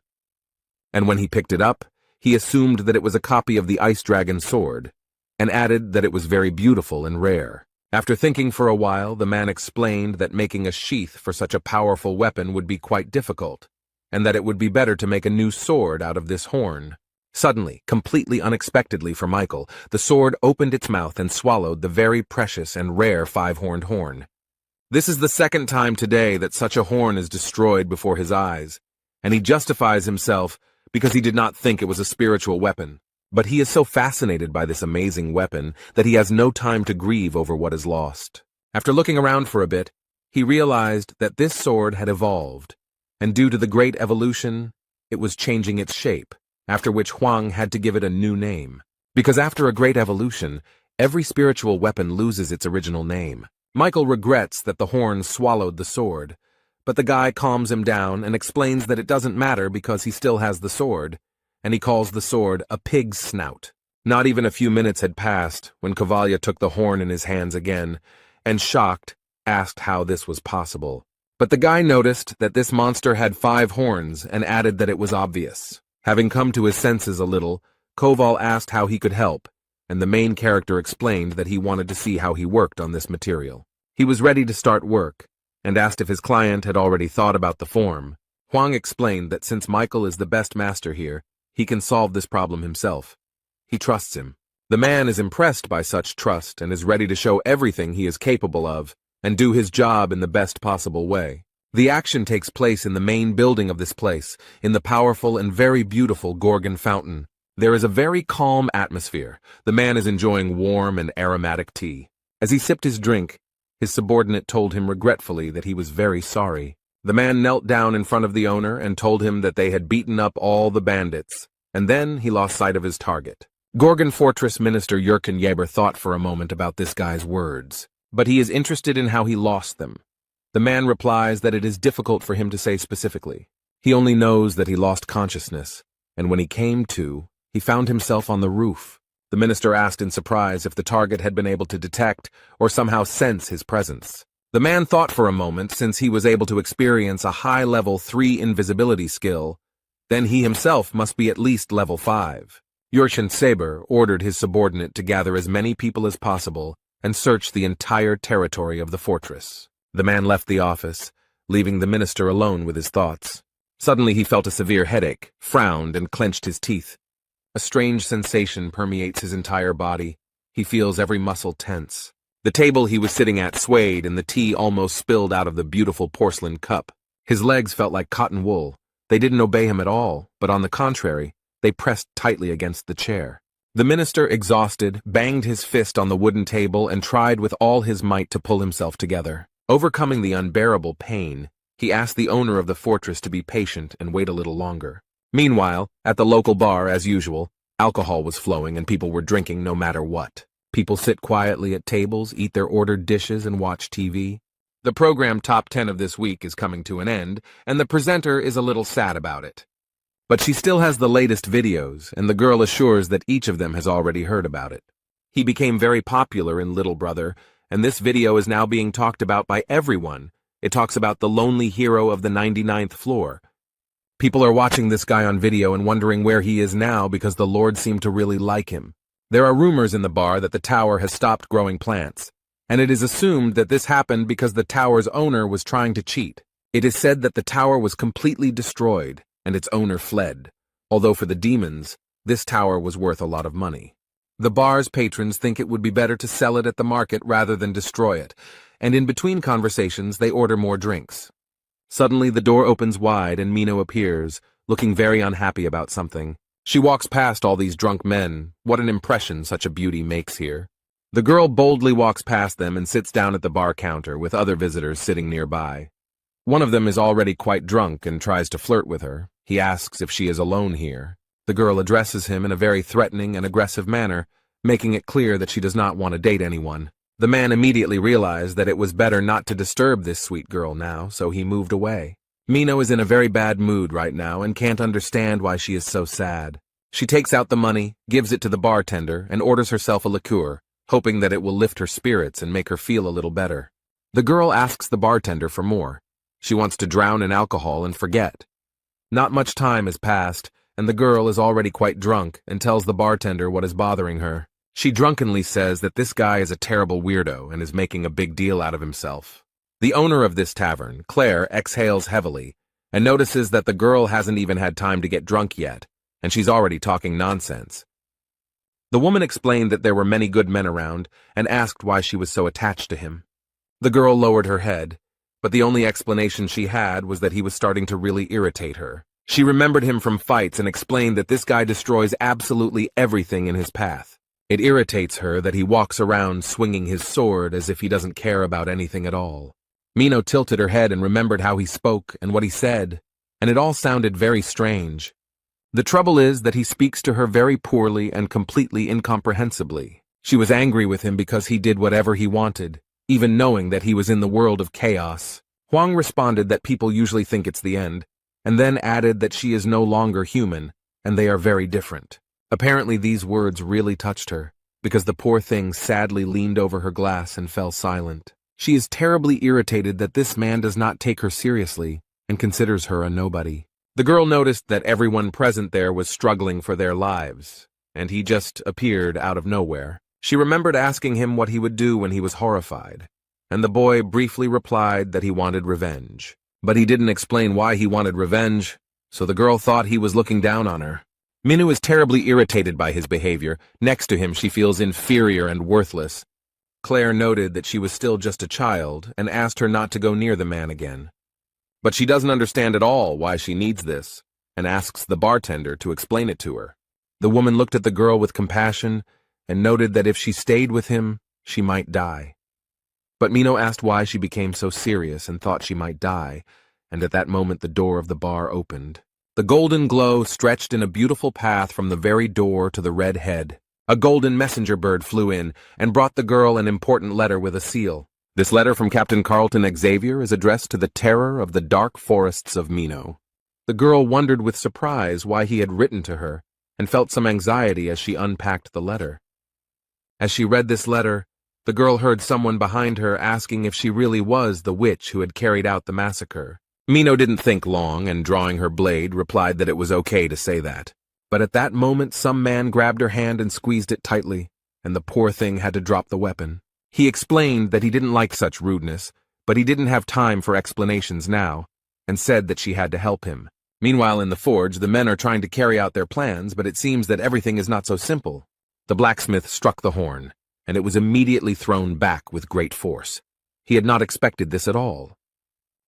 And when he picked it up, he assumed that it was a copy of the Ice Dragon's sword, and added that it was very beautiful and rare. After thinking for a while, the man explained that making a sheath for such a powerful weapon would be quite difficult, and that it would be better to make a new sword out of this horn. Suddenly, completely unexpectedly for Michael, the sword opened its mouth and swallowed the very precious and rare five-horned horn. This is the second time today that such a horn is destroyed before his eyes, and he justifies himself because he did not think it was a spiritual weapon. But he is so fascinated by this amazing weapon that he has no time to grieve over what is lost. After looking around for a bit, he realized that this sword had evolved, and due to the great evolution, it was changing its shape, after which Huang had to give it a new name. Because after a great evolution, every spiritual weapon loses its original name. Michael regrets that the horn swallowed the sword, but the guy calms him down and explains that it doesn't matter because he still has the sword, and he calls the sword a pig's snout. Not even a few minutes had passed when Cavalia took the horn in his hands again, and shocked, asked how this was possible. But the guy noticed that this monster had 5 horns and added that it was obvious. Having come to his senses a little, Koval asked how he could help, and the main character explained that he wanted to see how he worked on this material. He was ready to start work, and asked if his client had already thought about the form. Huang explained that since Michael is the best master here, he can solve this problem himself. He trusts him. The man is impressed by such trust and is ready to show everything he is capable of and do his job in the best possible way. The action takes place in the main building of this place, in the powerful and very beautiful Gorgon fountain. There is a very calm atmosphere. The man is enjoying warm and aromatic tea. As he sipped his drink, his subordinate told him regretfully that he was very sorry. The man knelt down in front of the owner and told him that they had beaten up all the bandits, and then he lost sight of his target. Gorgon Fortress Minister Yurkin Yeber thought for a moment about this guy's words, but he is interested in how he lost them. The man replies that it is difficult for him to say specifically. He only knows that he lost consciousness, and when he came to, he found himself on the roof. The minister asked in surprise if the target had been able to detect or somehow sense his presence. The man thought for a moment, since he was able to experience a high-level 3 invisibility skill, then he himself must be at least level 5. Yurshin Saber ordered his subordinate to gather as many people as possible and search the entire territory of the fortress. The man left the office, leaving the minister alone with his thoughts. Suddenly he felt a severe headache, frowned, and clenched his teeth. A strange sensation permeates his entire body. He feels every muscle tense. The table he was sitting at swayed and the tea almost spilled out of the beautiful porcelain cup. His legs felt like cotton wool. They didn't obey him at all, but on the contrary, they pressed tightly against the chair. The minister, exhausted, banged his fist on the wooden table and tried with all his might to pull himself together. Overcoming the unbearable pain, he asked the owner of the fortress to be patient and wait a little longer. Meanwhile, at the local bar, as usual, alcohol was flowing and people were drinking no matter what. People sit quietly at tables, eat their ordered dishes, and watch TV. The program Top 10 of this week is coming to an end, and the presenter is a little sad about it. But she still has the latest videos, and the girl assures that each of them has already heard about it. He became very popular in Little Brother, and this video is now being talked about by everyone. It talks about the lonely hero of the 99th floor. People are watching this guy on video and wondering where he is now because the Lord seemed to really like him. There are rumors in the bar that the tower has stopped growing plants, and it is assumed that this happened because the tower's owner was trying to cheat. It is said that the tower was completely destroyed, and its owner fled, although for the demons, this tower was worth a lot of money. The bar's patrons think it would be better to sell it at the market rather than destroy it, and in between conversations they order more drinks. Suddenly the door opens wide and Mino appears, looking very unhappy about something. She walks past all these drunk men. What an impression such a beauty makes here. The girl boldly walks past them and sits down at the bar counter with other visitors sitting nearby. One of them is already quite drunk and tries to flirt with her. He asks if she is alone here. The girl addresses him in a very threatening and aggressive manner, making it clear that she does not want to date anyone. The man immediately realized that it was better not to disturb this sweet girl now, so he moved away. Mino is in a very bad mood right now and can't understand why she is so sad. She takes out the money, gives it to the bartender, and orders herself a liqueur, hoping that it will lift her spirits and make her feel a little better. The girl asks the bartender for more. She wants to drown in alcohol and forget. Not much time has passed, and the girl is already quite drunk and tells the bartender what is bothering her. She drunkenly says that this guy is a terrible weirdo and is making a big deal out of himself. The owner of this tavern, Claire, exhales heavily and notices that the girl hasn't even had time to get drunk yet, and she's already talking nonsense. The woman explained that there were many good men around and asked why she was so attached to him. The girl lowered her head, but the only explanation she had was that he was starting to really irritate her. She remembered him from fights and explained that this guy destroys absolutely everything in his path. It irritates her that he walks around swinging his sword as if he doesn't care about anything at all. Mino tilted her head and remembered how he spoke and what he said, and it all sounded very strange. The trouble is that he speaks to her very poorly and completely incomprehensibly. She was angry with him because he did whatever he wanted, even knowing that he was in the world of chaos. Huang responded that people usually think it's the end, and then added that she is no longer human, and they are very different. Apparently these words really touched her, because the poor thing sadly leaned over her glass and fell silent. She is terribly irritated that this man does not take her seriously and considers her a nobody. The girl noticed that everyone present there was struggling for their lives, and he just appeared out of nowhere. She remembered asking him what he would do when he was horrified, and the boy briefly replied that he wanted revenge. But he didn't explain why he wanted revenge, so the girl thought he was looking down on her. Mino is terribly irritated by his behavior. Next to him, she feels inferior and worthless. Claire noted that she was still just a child and asked her not to go near the man again. But she doesn't understand at all why she needs this, and asks the bartender to explain it to her. The woman looked at the girl with compassion and noted that if she stayed with him, she might die. But Mino asked why she became so serious and thought she might die, and at that moment the door of the bar opened. The golden glow stretched in a beautiful path from the very door to the red head. A golden messenger bird flew in and brought the girl an important letter with a seal. This letter from Captain Carlton Xavier is addressed to the terror of the dark forests of Mino. The girl wondered with surprise why he had written to her and felt some anxiety as she unpacked the letter. As she read this letter, the girl heard someone behind her asking if she really was the witch who had carried out the massacre. Mino didn't think long and, drawing her blade, replied that it was okay to say that. But at that moment some man grabbed her hand and squeezed it tightly, and the poor thing had to drop the weapon. He explained that he didn't like such rudeness, but he didn't have time for explanations now, and said that she had to help him. Meanwhile in the forge, the men are trying to carry out their plans, but it seems that everything is not so simple. The blacksmith struck the horn, and it was immediately thrown back with great force. He had not expected this at all.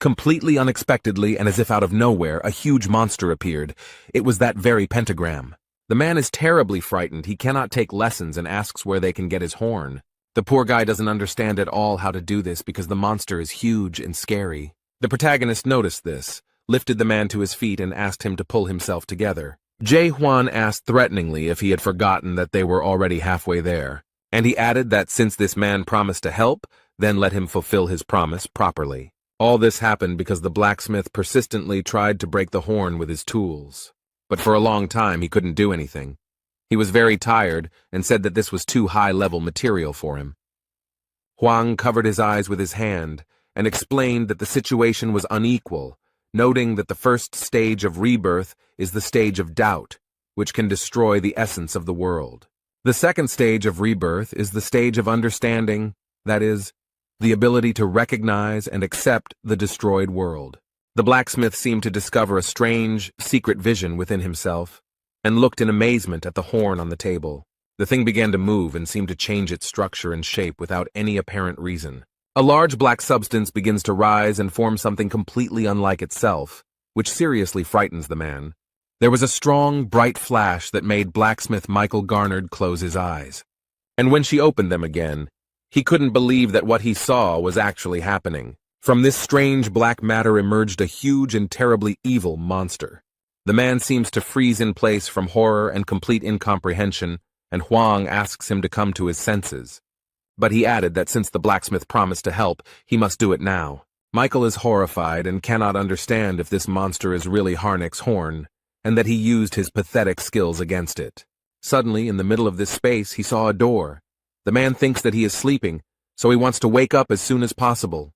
Completely unexpectedly and as if out of nowhere, a huge monster appeared. It was that very pentagram. The man is terribly frightened. He cannot take lessons and asks where they can get his horn. The poor guy doesn't understand at all how to do this because the monster is huge and scary. The protagonist noticed this, lifted the man to his feet and asked him to pull himself together. Jae Hwan asked threateningly if he had forgotten that they were already halfway there, and he added that since this man promised to help, then let him fulfill his promise properly. All this happened because the blacksmith persistently tried to break the horn with his tools. But for a long time he couldn't do anything. He was very tired and said that this was too high-level material for him. Huang covered his eyes with his hand and explained that the situation was unequal, noting that the first stage of rebirth is the stage of doubt, which can destroy the essence of the world. The second stage of rebirth is the stage of understanding, that is, the ability to recognize and accept the destroyed world. The blacksmith seemed to discover a strange, secret vision within himself, and looked in amazement at the horn on the table. The thing began to move and seemed to change its structure and shape without any apparent reason. A large black substance begins to rise and form something completely unlike itself, which seriously frightens the man. There was a strong, bright flash that made blacksmith Michael Garnard close his eyes. And when she opened them again, he couldn't believe that what he saw was actually happening. From this strange black matter emerged a huge and terribly evil monster. The man seems to freeze in place from horror and complete incomprehension, and Huang asks him to come to his senses. But he added that since the blacksmith promised to help, he must do it now. Michael is horrified and cannot understand if this monster is really Harnick's horn, and that he used his pathetic skills against it. Suddenly, in the middle of this space, he saw a door. The man thinks that he is sleeping, so he wants to wake up as soon as possible.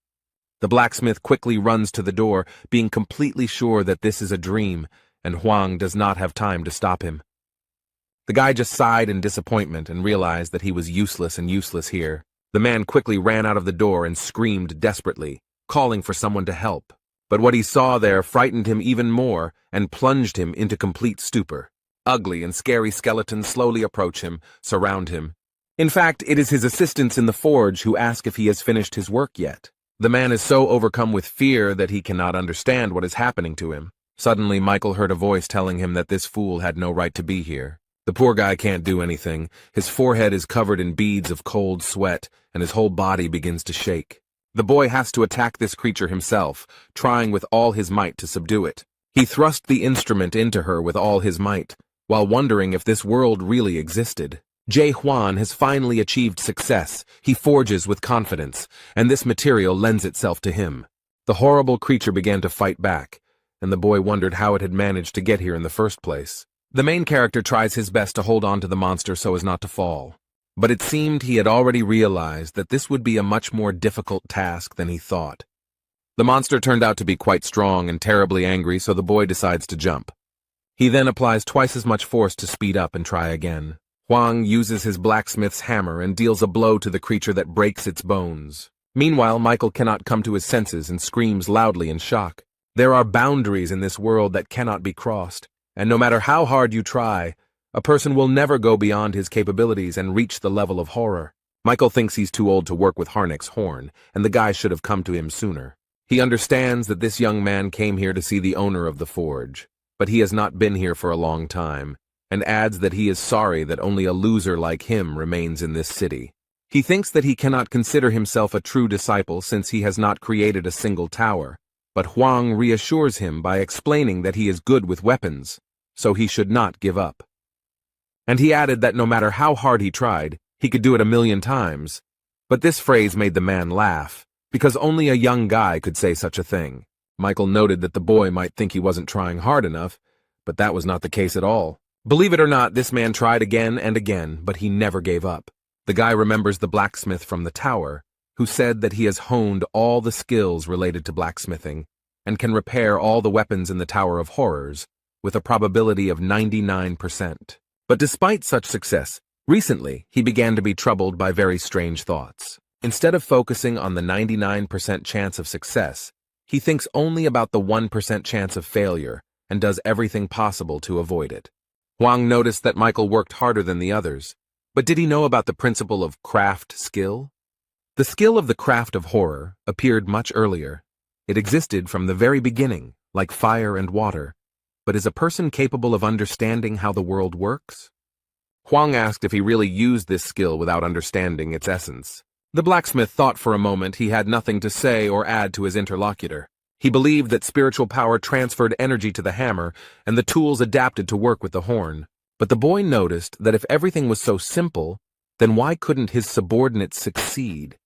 The blacksmith quickly runs to the door, being completely sure that this is a dream, and Huang does not have time to stop him. The guy just sighed in disappointment and realized that he was useless here. The man quickly ran out of the door and screamed desperately, calling for someone to help. But what he saw there frightened him even more and plunged him into complete stupor. Ugly and scary skeletons slowly approach him, surround him. In fact, it is his assistants in the forge who ask if he has finished his work yet. The man is so overcome with fear that he cannot understand what is happening to him. Suddenly, Michael heard a voice telling him that this fool had no right to be here. The poor guy can't do anything. His forehead is covered in beads of cold sweat, and his whole body begins to shake. The boy has to attack this creature himself, trying with all his might to subdue it. He thrust the instrument into her with all his might, while wondering if this world really existed. Jay Huan has finally achieved success. He forges with confidence, and this material lends itself to him. The horrible creature began to fight back, and the boy wondered how it had managed to get here in the first place. The main character tries his best to hold on to the monster so as not to fall, but it seemed he had already realized that this would be a much more difficult task than he thought. The monster turned out to be quite strong and terribly angry, so the boy decides to jump. He then applies twice as much force to speed up and try again. Huang uses his blacksmith's hammer and deals a blow to the creature that breaks its bones. Meanwhile, Michael cannot come to his senses and screams loudly in shock. There are boundaries in this world that cannot be crossed, and no matter how hard you try, a person will never go beyond his capabilities and reach the level of horror. Michael thinks he's too old to work with Harnick's horn, and the guy should have come to him sooner. He understands that this young man came here to see the owner of the forge, but he has not been here for a long time, and adds that he is sorry that only a loser like him remains in this city. He thinks that he cannot consider himself a true disciple since he has not created a single tower, but Huang reassures him by explaining that he is good with weapons, so he should not give up. And he added that no matter how hard he tried, he could do it 1,000,000 times. But this phrase made the man laugh, because only a young guy could say such a thing. Michael noted that the boy might think he wasn't trying hard enough, but that was not the case at all. Believe it or not, this man tried again and again, but he never gave up. The guy remembers the blacksmith from the tower, who said that he has honed all the skills related to blacksmithing, and can repair all the weapons in the Tower of Horrors, with a probability of 99%. But despite such success, recently he began to be troubled by very strange thoughts. Instead of focusing on the 99% chance of success, he thinks only about the 1% chance of failure and does everything possible to avoid it. Huang noticed that Michael worked harder than the others, but did he know about the principle of craft skill? The skill of the craft of horror appeared much earlier. It existed from the very beginning, like fire and water, but is a person capable of understanding how the world works? Huang asked if he really used this skill without understanding its essence. The blacksmith thought for a moment he had nothing to say or add to his interlocutor. He believed that spiritual power transferred energy to the hammer and the tools adapted to work with the horn. But the boy noticed that if everything was so simple, then why couldn't his subordinates succeed?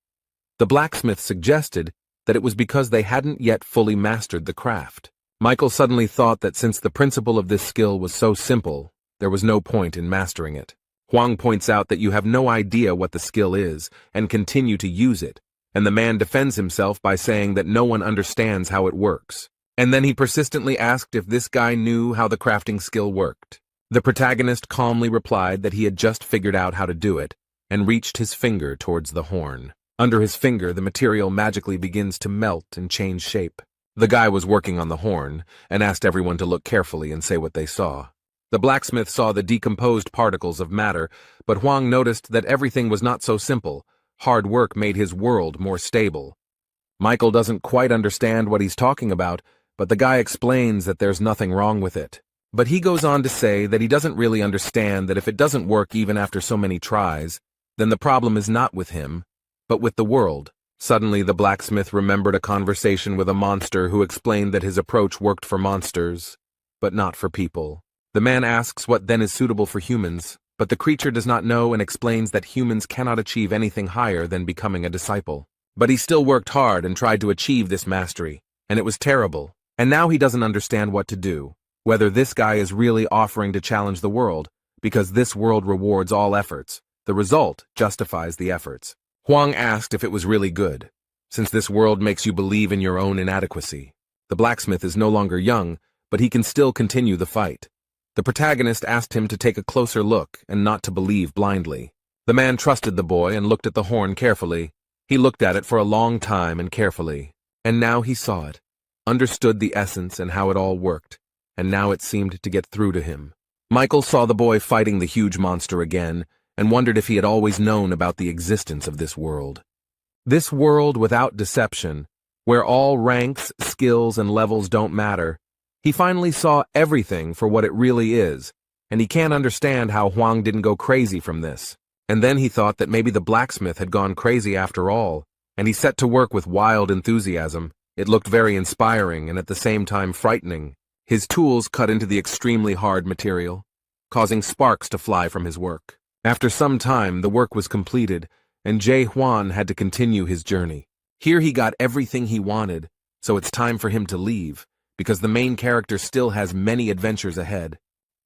The blacksmith suggested that it was because they hadn't yet fully mastered the craft. Michael suddenly thought that since the principle of this skill was so simple, there was no point in mastering it. Huang points out that you have no idea what the skill is and continue to use it, and the man defends himself by saying that no one understands how it works. And then he persistently asked if this guy knew how the crafting skill worked. The protagonist calmly replied that he had just figured out how to do it, and reached his finger towards the horn. Under his finger, the material magically begins to melt and change shape. The guy was working on the horn, and asked everyone to look carefully and say what they saw. The blacksmith saw the decomposed particles of matter, but Huang noticed that everything was not so simple. Hard work made his world more stable. Michael doesn't quite understand what he's talking about, but the guy explains that there's nothing wrong with it. But he goes on to say that he doesn't really understand that if it doesn't work even after so many tries, then the problem is not with him, but with the world. Suddenly, the blacksmith remembered a conversation with a monster who explained that his approach worked for monsters, but not for people. The man asks what then is suitable for humans, but the creature does not know and explains that humans cannot achieve anything higher than becoming a disciple. But he still worked hard and tried to achieve this mastery, and it was terrible. And now he doesn't understand what to do, whether this guy is really offering to challenge the world, because this world rewards all efforts. The result justifies the efforts. Huang asked if it was really good, since this world makes you believe in your own inadequacy. The blacksmith is no longer young, but he can still continue the fight. The protagonist asked him to take a closer look and not to believe blindly. The man trusted the boy and looked at the horn carefully. He looked at it for a long time and carefully, and now he saw it, understood the essence and how it all worked, and now it seemed to get through to him. Michael saw the boy fighting the huge monster again, and wondered if he had always known about the existence of this world. This world without deception, where all ranks, skills, and levels don't matter. He finally saw everything for what it really is, and he can't understand how Huang didn't go crazy from this. And then he thought that maybe the blacksmith had gone crazy after all, and he set to work with wild enthusiasm. It looked very inspiring and at the same time frightening. His tools cut into the extremely hard material, causing sparks to fly from his work. After some time, the work was completed, and Jae Hwan had to continue his journey. Here he got everything he wanted, so it's time for him to leave, because the main character still has many adventures ahead.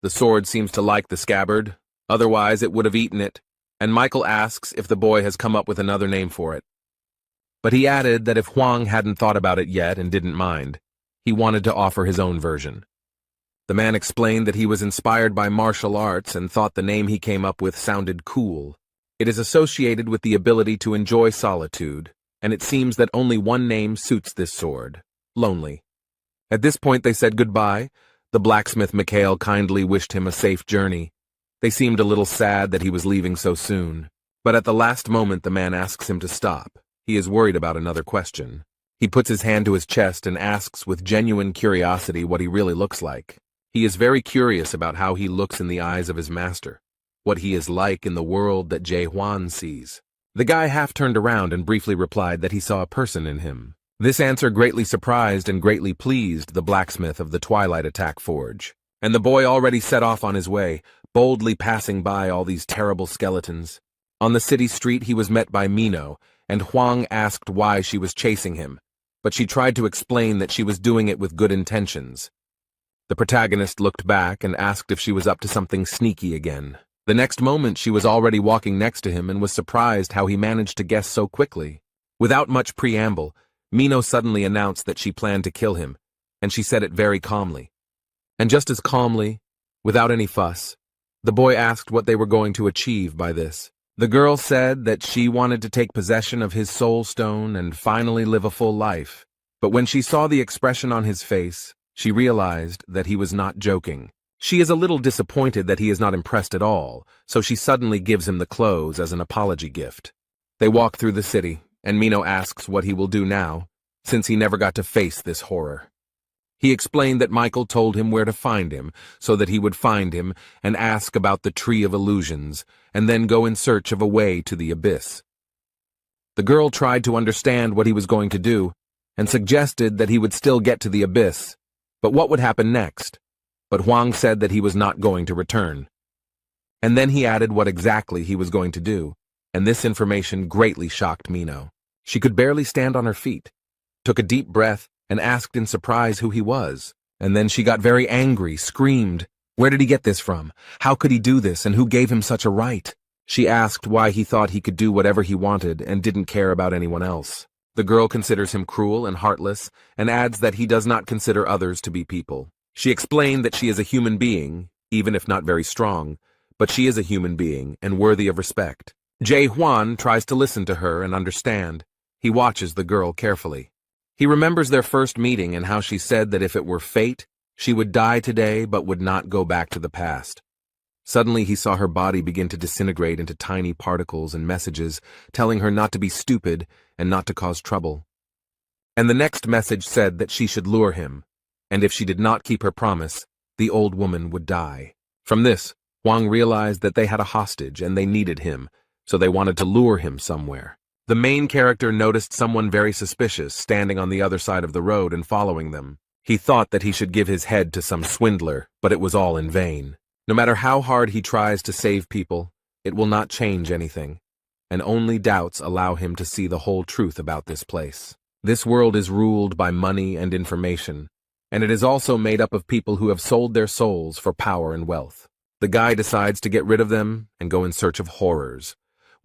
The sword seems to like the scabbard, otherwise it would have eaten it, and Michael asks if the boy has come up with another name for it. But he added that if Huang hadn't thought about it yet and didn't mind, he wanted to offer his own version. The man explained that he was inspired by martial arts and thought the name he came up with sounded cool. It is associated with the ability to enjoy solitude, and it seems that only one name suits this sword: Lonely. At this point they said goodbye. The blacksmith Mikhail kindly wished him a safe journey. They seemed a little sad that he was leaving so soon. But at the last moment the man asks him to stop. He is worried about another question. He puts his hand to his chest and asks with genuine curiosity what he really looks like. He is very curious about how he looks in the eyes of his master, what he is like in the world that Jae Hwan sees. The guy half turned around and briefly replied that he saw a person in him. This answer greatly surprised and greatly pleased the blacksmith of the Twilight Attack Forge, and the boy already set off on his way, boldly passing by all these terrible skeletons. On the city street he was met by Mino, and Huang asked why she was chasing him, but she tried to explain that she was doing it with good intentions. The protagonist looked back and asked if she was up to something sneaky again. The next moment she was already walking next to him and was surprised how he managed to guess so quickly. Without much preamble, Mino suddenly announced that she planned to kill him, and she said it very calmly. And just as calmly, without any fuss, the boy asked what they were going to achieve by this. The girl said that she wanted to take possession of his soul stone and finally live a full life. But when she saw the expression on his face, she realized that he was not joking. She is a little disappointed that he is not impressed at all, so she suddenly gives him the clothes as an apology gift. They walk through the city, and Mino asks what he will do now, since he never got to face this horror. He explained that Michael told him where to find him, so that he would find him and ask about the Tree of Illusions, and then go in search of a way to the abyss. The girl tried to understand what he was going to do, and suggested that he would still get to the abyss, but what would happen next? But Huang said that he was not going to return. And then he added what exactly he was going to do, and this information greatly shocked Mino. She could barely stand on her feet, took a deep breath, and asked in surprise who he was. And then she got very angry, screamed, "Where did he get this from? How could he do this, and who gave him such a right?" She asked why he thought he could do whatever he wanted and didn't care about anyone else. The girl considers him cruel and heartless, and adds that he does not consider others to be people. She explained that she is a human being, even if not very strong, but she is a human being and worthy of respect. Jae Hwan tries to listen to her and understand. He watches the girl carefully. He remembers their first meeting and how she said that if it were fate, she would die today but would not go back to the past. Suddenly he saw her body begin to disintegrate into tiny particles and messages, telling her not to be stupid and not to cause trouble. And the next message said that she should lure him, and if she did not keep her promise, the old woman would die. From this, Huang realized that they had a hostage and they needed him, so they wanted to lure him somewhere. The main character noticed someone very suspicious standing on the other side of the road and following them. He thought that he should give his head to some swindler, but it was all in vain. No matter how hard he tries to save people, it will not change anything, and only doubts allow him to see the whole truth about this place. This world is ruled by money and information, and it is also made up of people who have sold their souls for power and wealth. The guy decides to get rid of them and go in search of horrors,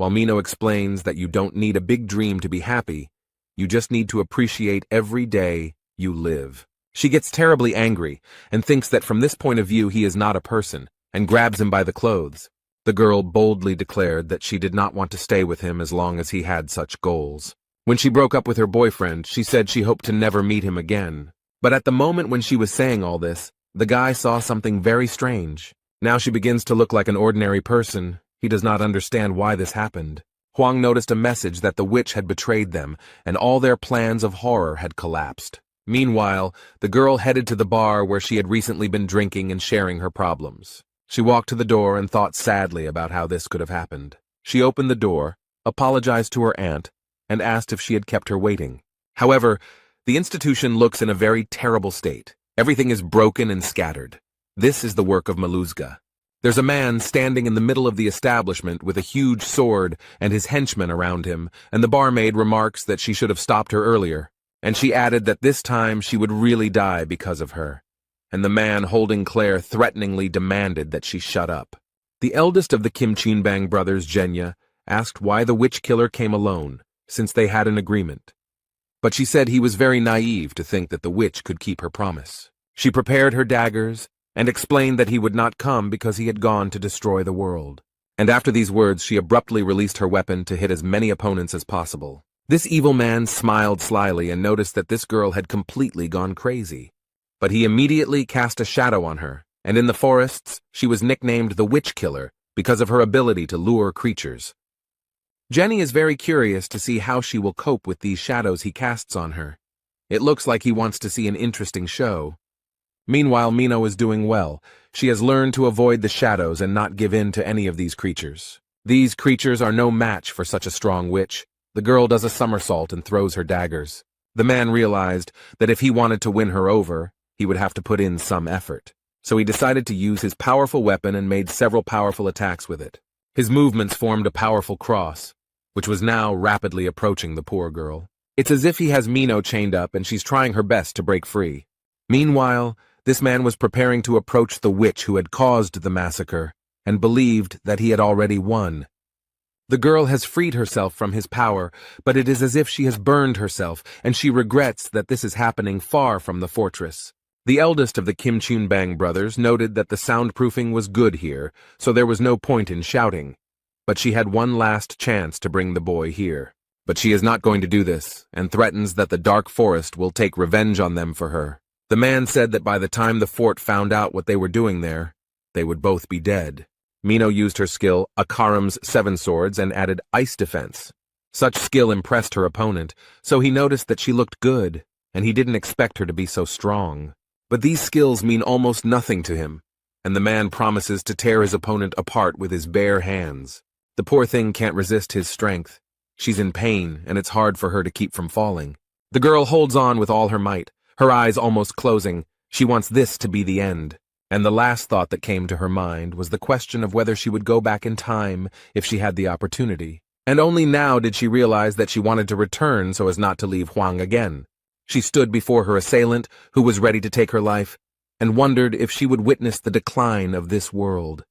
while Mino explains that you don't need a big dream to be happy, you just need to appreciate every day you live. She gets terribly angry and thinks that from this point of view he is not a person, and grabs him by the clothes. The girl boldly declared that she did not want to stay with him as long as he had such goals. When she broke up with her boyfriend, she said she hoped to never meet him again. But at the moment when she was saying all this, the guy saw something very strange. Now she begins to look like an ordinary person. He does not understand why this happened. Huang noticed a message that the witch had betrayed them, and all their plans of horror had collapsed. Meanwhile, the girl headed to the bar where she had recently been drinking and sharing her problems. She walked to the door and thought sadly about how this could have happened. She opened the door, apologized to her aunt, and asked if she had kept her waiting. However, the institution looks in a very terrible state. Everything is broken and scattered. This is the work of Maluzga. There's a man standing in the middle of the establishment with a huge sword and his henchmen around him, and the barmaid remarks that she should have stopped her earlier. And she added that this time she would really die because of her. And the man holding Claire threateningly demanded that she shut up. The eldest of the Kim Chinbang brothers, Jenya, asked why the witch killer came alone, since they had an agreement. But she said he was very naive to think that the witch could keep her promise. She prepared her daggers and explained that he would not come because he had gone to destroy the world. And after these words, she abruptly released her weapon to hit as many opponents as possible. This evil man smiled slyly and noticed that this girl had completely gone crazy. But he immediately cast a shadow on her, and in the forests, she was nicknamed the Witch Killer because of her ability to lure creatures. Jenny is very curious to see how she will cope with these shadows he casts on her. It looks like he wants to see an interesting show. Meanwhile, Mino is doing well. She has learned to avoid the shadows and not give in to any of these creatures. These creatures are no match for such a strong witch. The girl does a somersault and throws her daggers. The man realized that if he wanted to win her over, he would have to put in some effort. So he decided to use his powerful weapon and made several powerful attacks with it. His movements formed a powerful cross, which was now rapidly approaching the poor girl. It's as if he has Mino chained up and she's trying her best to break free. Meanwhile, this man was preparing to approach the witch who had caused the massacre and believed that he had already won. The girl has freed herself from his power, but it is as if she has burned herself, and she regrets that this is happening far from the fortress. The eldest of the Kim Chunbang brothers noted that the soundproofing was good here, so there was no point in shouting. But she had one last chance to bring the boy here. But she is not going to do this, and threatens that the dark forest will take revenge on them for her. The man said that by the time the fort found out what they were doing there, they would both be dead. Mino used her skill, Akaram's 7 swords, and added ice defense. Such skill impressed her opponent, so he noticed that she looked good, and he didn't expect her to be so strong. But these skills mean almost nothing to him, and the man promises to tear his opponent apart with his bare hands. The poor thing can't resist his strength. She's in pain, and it's hard for her to keep from falling. The girl holds on with all her might, her eyes almost closing. She wants this to be the end. And the last thought that came to her mind was the question of whether she would go back in time if she had the opportunity. And only now did she realize that she wanted to return so as not to leave Huang again. She stood before her assailant, who was ready to take her life, and wondered if she would witness the decline of this world.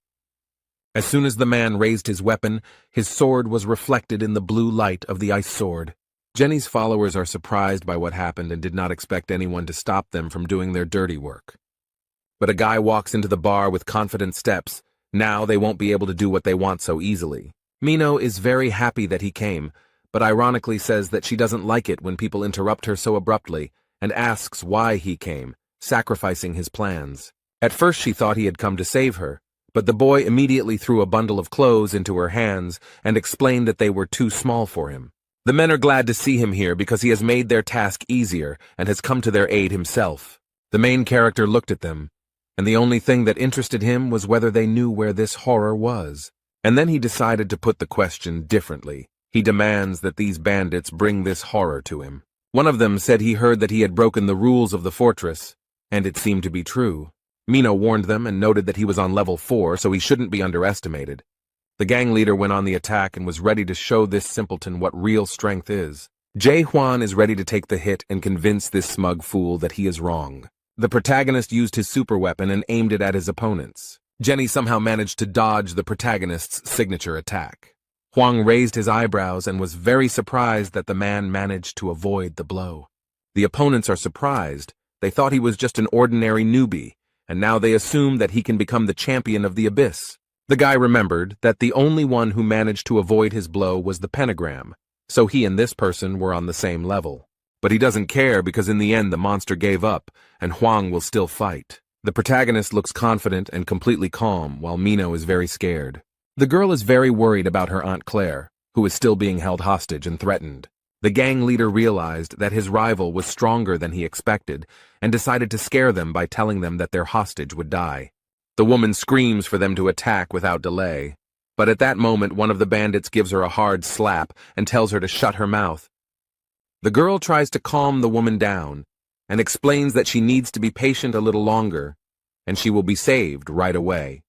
As soon as the man raised his weapon, his sword was reflected in the blue light of the ice sword. Jenny's followers are surprised by what happened and did not expect anyone to stop them from doing their dirty work. But a guy walks into the bar with confident steps. Now they won't be able to do what they want so easily. Mino is very happy that he came, but ironically says that she doesn't like it when people interrupt her so abruptly and asks why he came, sacrificing his plans. At first she thought he had come to save her, but the boy immediately threw a bundle of clothes into her hands and explained that they were too small for him. The men are glad to see him here because he has made their task easier and has come to their aid himself. The main character looked at them, and the only thing that interested him was whether they knew where this horror was. And then he decided to put the question differently. He demands that these bandits bring this horror to him. One of them said he heard that he had broken the rules of the fortress, and it seemed to be true. Mino warned them and noted that he was on level 4, so he shouldn't be underestimated. The gang leader went on the attack and was ready to show this simpleton what real strength is. Jae-hwan is ready to take the hit and convince this smug fool that he is wrong. The protagonist used his super weapon and aimed it at his opponents. Jenny somehow managed to dodge the protagonist's signature attack. Hwang raised his eyebrows and was very surprised that the man managed to avoid the blow. The opponents are surprised. They thought he was just an ordinary newbie, and now they assume that he can become the champion of the abyss. The guy remembered that the only one who managed to avoid his blow was the pentagram, so he and this person were on the same level. But he doesn't care because in the end the monster gave up, and Hwang will still fight. The protagonist looks confident and completely calm, while Mino is very scared. The girl is very worried about her Aunt Claire, who is still being held hostage and threatened. The gang leader realized that his rival was stronger than he expected, and decided to scare them by telling them that their hostage would die. The woman screams for them to attack without delay, but at that moment one of the bandits gives her a hard slap and tells her to shut her mouth. The girl tries to calm the woman down, and explains that she needs to be patient a little longer, and she will be saved right away.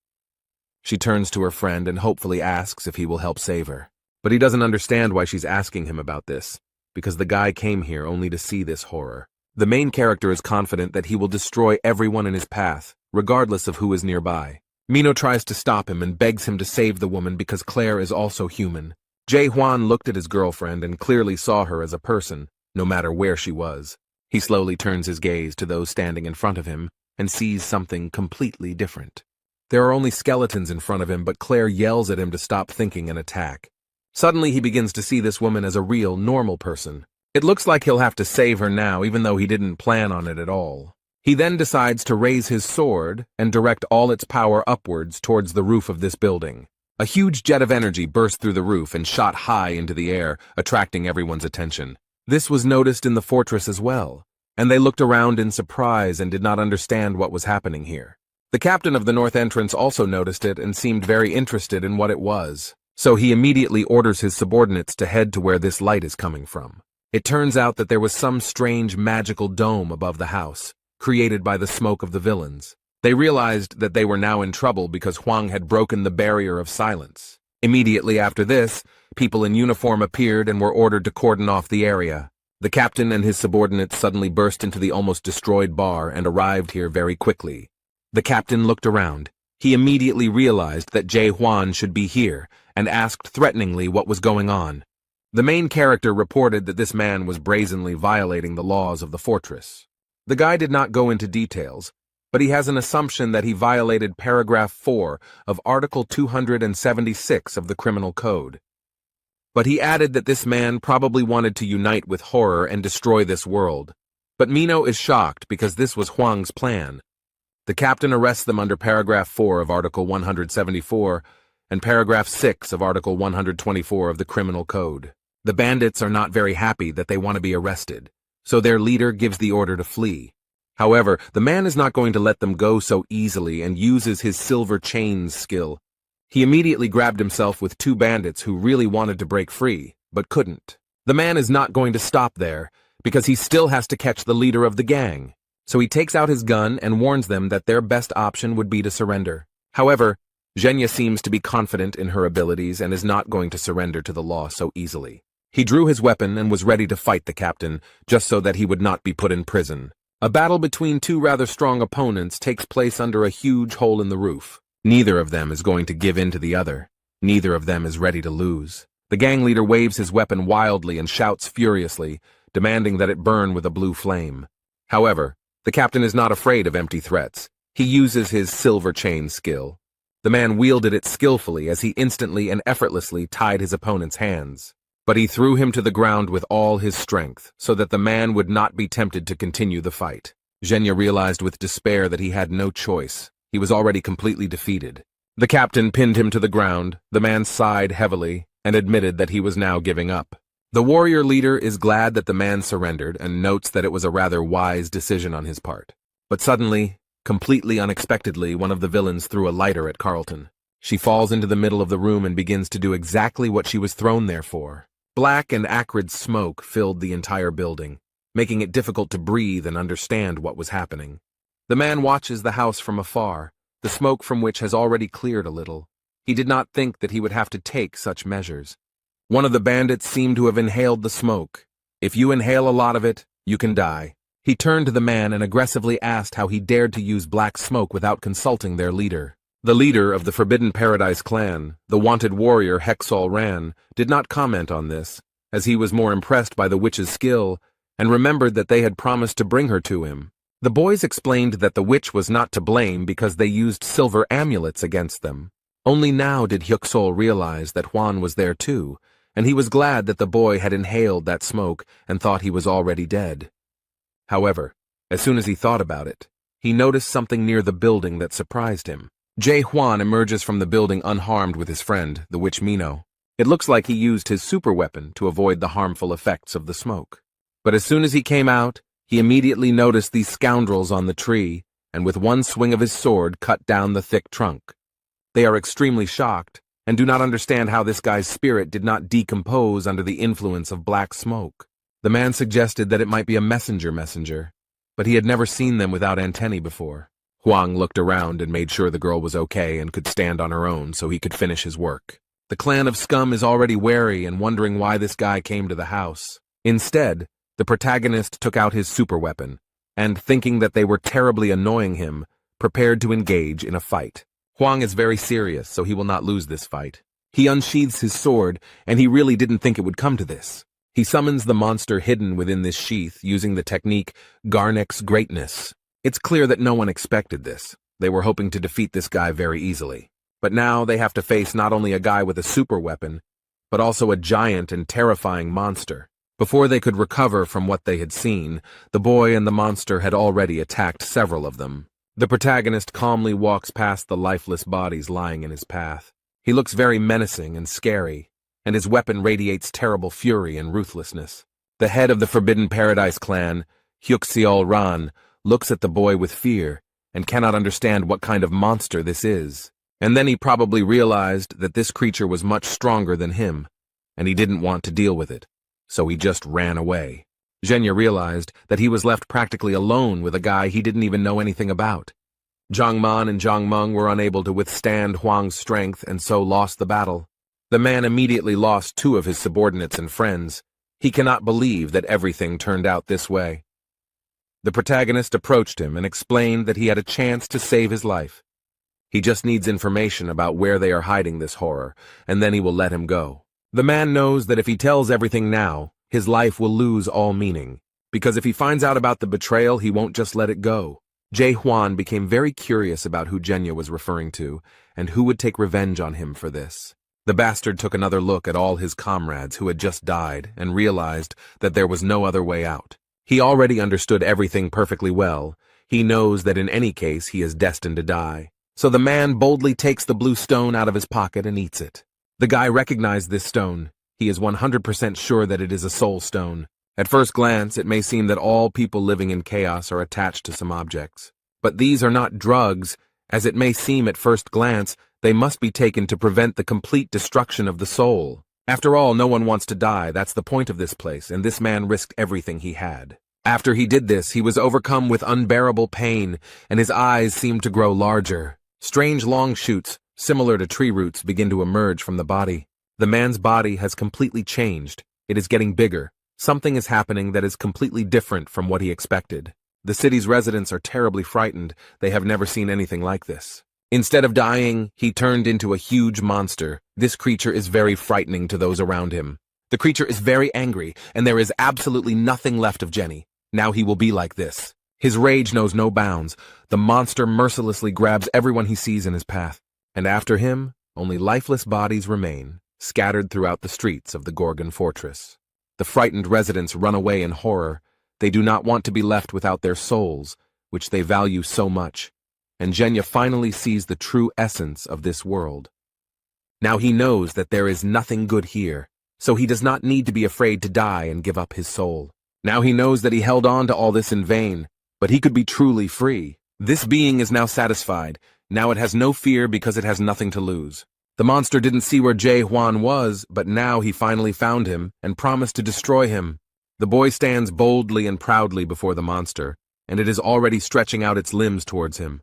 She turns to her friend and hopefully asks if he will help save her. But he doesn't understand why she's asking him about this, because the guy came here only to see this horror. The main character is confident that he will destroy everyone in his path, regardless of who is nearby. Mino tries to stop him and begs him to save the woman because Claire is also human. Jae-hwan looked at his girlfriend and clearly saw her as a person, no matter where she was. He slowly turns his gaze to those standing in front of him and sees something completely different. There are only skeletons in front of him, but Claire yells at him to stop thinking and attack. Suddenly he begins to see this woman as a real, normal person. It looks like he'll have to save her now, even though he didn't plan on it at all. He then decides to raise his sword and direct all its power upwards towards the roof of this building. A huge jet of energy burst through the roof and shot high into the air, attracting everyone's attention. This was noticed in the fortress as well, and they looked around in surprise and did not understand what was happening here. The captain of the north entrance also noticed it and seemed very interested in what it was, so he immediately orders his subordinates to head to where this light is coming from. It turns out that there was some strange magical dome above the house, created by the smoke of the villains. They realized that they were now in trouble because Hwang had broken the barrier of silence. Immediately after this, people in uniform appeared and were ordered to cordon off the area. The captain and his subordinates suddenly burst into the almost destroyed bar and arrived here very quickly. The captain looked around. He immediately realized that Jae-hwan should be here and asked threateningly what was going on. The main character reported that this man was brazenly violating the laws of the fortress. The guy did not go into details, but he has an assumption that he violated paragraph 4 of Article 276 of the Criminal Code. But he added that this man probably wanted to unite with horror and destroy this world. But Mino is shocked because this was Hwang's plan. The captain arrests them under paragraph 4 of Article 174 and paragraph 6 of Article 124 of the Criminal Code. The bandits are not very happy that they want to be arrested, so their leader gives the order to flee. However, the man is not going to let them go so easily and uses his silver chains skill. He immediately grabbed himself with 2 bandits who really wanted to break free, but couldn't. The man is not going to stop there, because he still has to catch the leader of the gang. So he takes out his gun and warns them that their best option would be to surrender. However, Zhenya seems to be confident in her abilities and is not going to surrender to the law so easily. He drew his weapon and was ready to fight the captain, just so that he would not be put in prison. A battle between 2 rather strong opponents takes place under a huge hole in the roof. Neither of them is going to give in to the other. Neither of them is ready to lose. The gang leader waves his weapon wildly and shouts furiously, demanding that it burn with a blue flame. However, the captain is not afraid of empty threats. He uses his silver chain skill. The man wielded it skillfully as he instantly and effortlessly tied his opponent's hands. But he threw him to the ground with all his strength, so that the man would not be tempted to continue the fight. Zhenya realized with despair that he had no choice. He was already completely defeated. The captain pinned him to the ground. The man sighed heavily and admitted that he was now giving up. The warrior leader is glad that the man surrendered and notes that it was a rather wise decision on his part. But suddenly, completely unexpectedly, one of the villains threw a lighter at Carlton. She falls into the middle of the room and begins to do exactly what she was thrown there for. Black and acrid smoke filled the entire building, making it difficult to breathe and understand what was happening. The man watches the house from afar, the smoke from which has already cleared a little. He did not think that he would have to take such measures. One of the bandits seemed to have inhaled the smoke. If you inhale a lot of it, you can die. He turned to the man and aggressively asked how he dared to use black smoke without consulting their leader. The leader of the Forbidden Paradise clan, the wanted warrior Hexal Ran, did not comment on this, as he was more impressed by the witch's skill and remembered that they had promised to bring her to him. The boys explained that the witch was not to blame because they used silver amulets against them. Only now did Hyuksol realize that Juan was there too, and he was glad that the boy had inhaled that smoke and thought he was already dead. However, as soon as he thought about it, he noticed something near the building that surprised him. Jae Hwan emerges from the building unharmed with his friend, the witch Mino. It looks like he used his super weapon to avoid the harmful effects of the smoke. But as soon as he came out, he immediately noticed these scoundrels on the tree, and with one swing of his sword cut down the thick trunk. They are extremely shocked, and do not understand how this guy's spirit did not decompose under the influence of black smoke. The man suggested that it might be a messenger, but he had never seen them without antennae before. Huang looked around and made sure the girl was okay and could stand on her own so he could finish his work. The clan of Scum is already wary and wondering why this guy came to the house. Instead, the protagonist took out his super weapon, and thinking that they were terribly annoying him, prepared to engage in a fight. Huang is very serious, so he will not lose this fight. He unsheathes his sword, and he really didn't think it would come to this. He summons the monster hidden within this sheath using the technique Garnek's Greatness. It's clear that no one expected this. They were hoping to defeat this guy very easily. But now they have to face not only a guy with a super weapon, but also a giant and terrifying monster. Before they could recover from what they had seen, the boy and the monster had already attacked several of them. The protagonist calmly walks past the lifeless bodies lying in his path. He looks very menacing and scary, and his weapon radiates terrible fury and ruthlessness. The head of the Forbidden Paradise clan, Hyuksol Ran, looks at the boy with fear and cannot understand what kind of monster this is. And then he probably realized that this creature was much stronger than him, and he didn't want to deal with it, so he just ran away. Zhenya realized that he was left practically alone with a guy he didn't even know anything about. Zhang Man and Zhang Meng were unable to withstand Huang's strength and so lost the battle. The man immediately lost 2 of his subordinates and friends. He cannot believe that everything turned out this way. The protagonist approached him and explained that he had a chance to save his life. He just needs information about where they are hiding this horror, and then he will let him go. The man knows that if he tells everything now, his life will lose all meaning, because if he finds out about the betrayal, he won't just let it go. Jae Hwan became very curious about who Zhenya was referring to, and who would take revenge on him for this. The bastard took another look at all his comrades who had just died and realized that there was no other way out. He already understood everything perfectly well. He knows that in any case he is destined to die. So the man boldly takes the blue stone out of his pocket and eats it. The guy recognized this stone. He is 100% sure that it is a soul stone. At first glance, it may seem that all people living in chaos are attached to some objects. But these are not drugs. As it may seem at first glance, they must be taken to prevent the complete destruction of the soul. After all, no one wants to die. That's the point of this place, and this man risked everything he had. After he did this, he was overcome with unbearable pain, and his eyes seemed to grow larger. Strange long shoots, similar to tree roots, begin to emerge from the body. The man's body has completely changed. It is getting bigger. Something is happening that is completely different from what he expected. The city's residents are terribly frightened. They have never seen anything like this. Instead of dying, he turned into a huge monster. This creature is very frightening to those around him. The creature is very angry, and there is absolutely nothing left of Jenny. Now he will be like this. His rage knows no bounds. The monster mercilessly grabs everyone he sees in his path. And after him, only lifeless bodies remain, scattered throughout the streets of the Gorgon fortress. The frightened residents run away in horror. They do not want to be left without their souls, which they value so much. And Zhenya finally sees the true essence of this world. Now he knows that there is nothing good here, so he does not need to be afraid to die and give up his soul. Now he knows that he held on to all this in vain, but he could be truly free. This being is now satisfied. Now it has no fear because it has nothing to lose. The monster didn't see where Jae-hwan was, but now he finally found him and promised to destroy him. The boy stands boldly and proudly before the monster, and it is already stretching out its limbs towards him.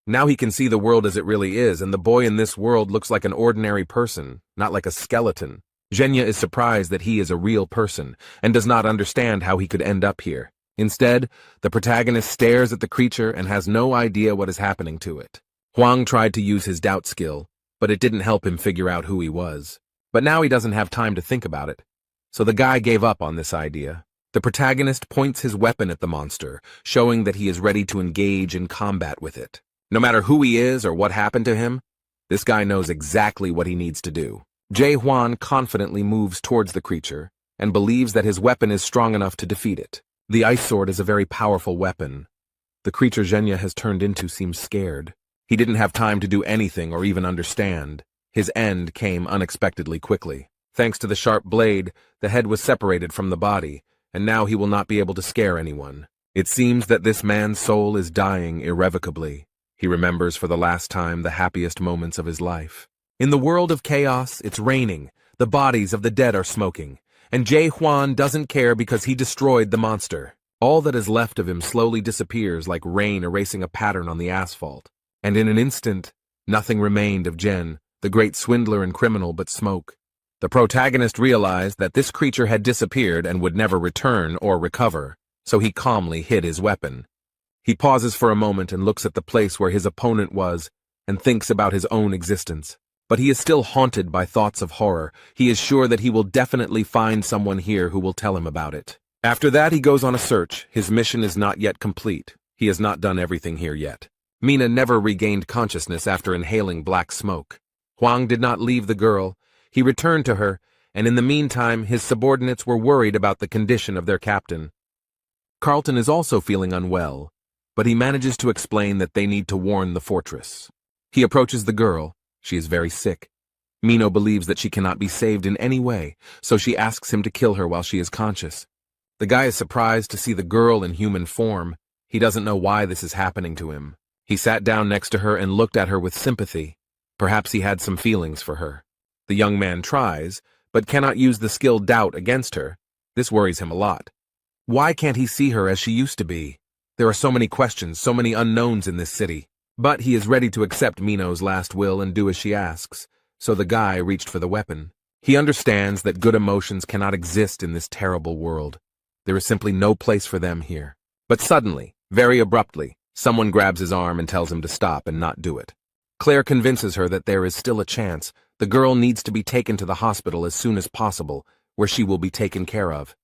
Now he can see the world as it really is, and the boy in this world looks like an ordinary person, not like a skeleton. Zhenya is surprised that he is a real person, and does not understand how he could end up here. Instead, the protagonist stares at the creature and has no idea what is happening to it. Hwang tried to use his doubt skill, but it didn't help him figure out who he was. But now he doesn't have time to think about it. So the guy gave up on this idea. The protagonist points his weapon at the monster, showing that he is ready to engage in combat with it. No matter who he is or what happened to him, this guy knows exactly what he needs to do. Jae-hwan confidently moves towards the creature and believes that his weapon is strong enough to defeat it. The ice sword is a very powerful weapon. The creature Zhenya has turned into seems scared. He didn't have time to do anything or even understand. His end came unexpectedly quickly. Thanks to the sharp blade, the head was separated from the body, and now he will not be able to scare anyone. It seems that this man's soul is dying irrevocably. He remembers for the last time the happiest moments of his life. In the world of chaos, it's raining, the bodies of the dead are smoking, and Jae-hwan doesn't care because he destroyed the monster. All that is left of him slowly disappears like rain erasing a pattern on the asphalt. And in an instant, nothing remained of Jen, the great swindler and criminal, but smoke. The protagonist realized that this creature had disappeared and would never return or recover, so he calmly hid his weapon. He pauses for a moment and looks at the place where his opponent was and thinks about his own existence. But he is still haunted by thoughts of horror. He is sure that he will definitely find someone here who will tell him about it. After that, he goes on a search. His mission is not yet complete. He has not done everything here yet. Mina never regained consciousness after inhaling black smoke. Hwang did not leave the girl. He returned to her, and in the meantime, his subordinates were worried about the condition of their captain. Carlton is also feeling unwell, but he manages to explain that they need to warn the fortress. He approaches the girl. She is very sick. Mino believes that she cannot be saved in any way, so she asks him to kill her while she is conscious. The guy is surprised to see the girl in human form. He doesn't know why this is happening to him. He sat down next to her and looked at her with sympathy. Perhaps he had some feelings for her. The young man tries, but cannot use the skill doubt against her. This worries him a lot. Why can't he see her as she used to be? There are so many questions, so many unknowns in this city. But he is ready to accept Mino's last will and do as she asks, so the guy reached for the weapon. He understands that good emotions cannot exist in this terrible world. There is simply no place for them here. But suddenly, very abruptly, someone grabs his arm and tells him to stop and not do it. Claire convinces her that there is still a chance. The girl needs to be taken to the hospital as soon as possible, where she will be taken care of.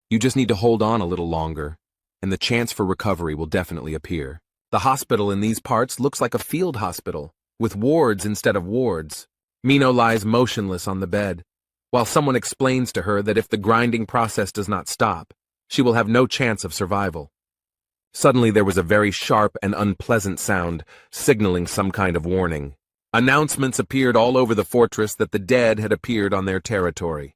You just need to hold on a little longer, and the chance for recovery will definitely appear. The hospital in these parts looks like a field hospital, with wards instead of wards. Mino lies motionless on the bed, while someone explains to her that if the grinding process does not stop, she will have no chance of survival. Suddenly there was a very sharp and unpleasant sound, signaling some kind of warning. Announcements appeared all over the fortress that the dead had appeared on their territory.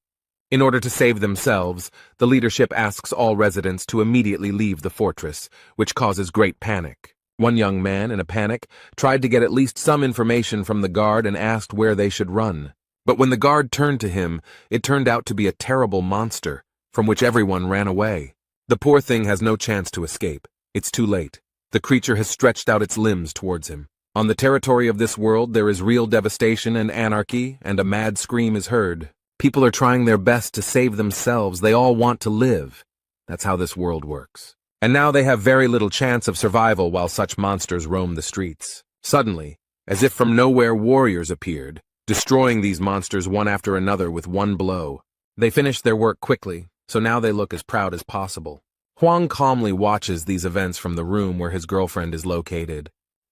In order to save themselves, the leadership asks all residents to immediately leave the fortress, which causes great panic. One young man, in a panic, tried to get at least some information from the guard and asked where they should run. But when the guard turned to him, it turned out to be a terrible monster, from which everyone ran away. The poor thing has no chance to escape. It's too late. The creature has stretched out its limbs towards him. On the territory of this world, there is real devastation and anarchy, and a mad scream is heard. People are trying their best to save themselves. They all want to live. That's how this world works. And now they have very little chance of survival while such monsters roam the streets. Suddenly, as if from nowhere, warriors appeared, destroying these monsters one after another with one blow. They finished their work quickly, so now they look as proud as possible. Hwang calmly watches these events from the room where his girlfriend is located.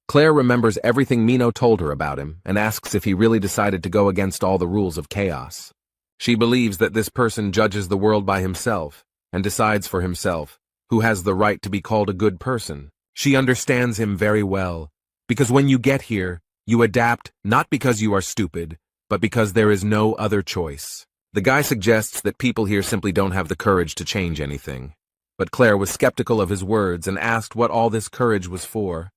Claire remembers everything Mino told her about him and asks if he really decided to go against all the rules of chaos. She believes that this person judges the world by himself and decides for himself who has the right to be called a good person. She understands him very well, because when you get here, you adapt not because you are stupid, but because there is no other choice. The guy suggests that people here simply don't have the courage to change anything. But Claire was skeptical of his words and asked what all this courage was for.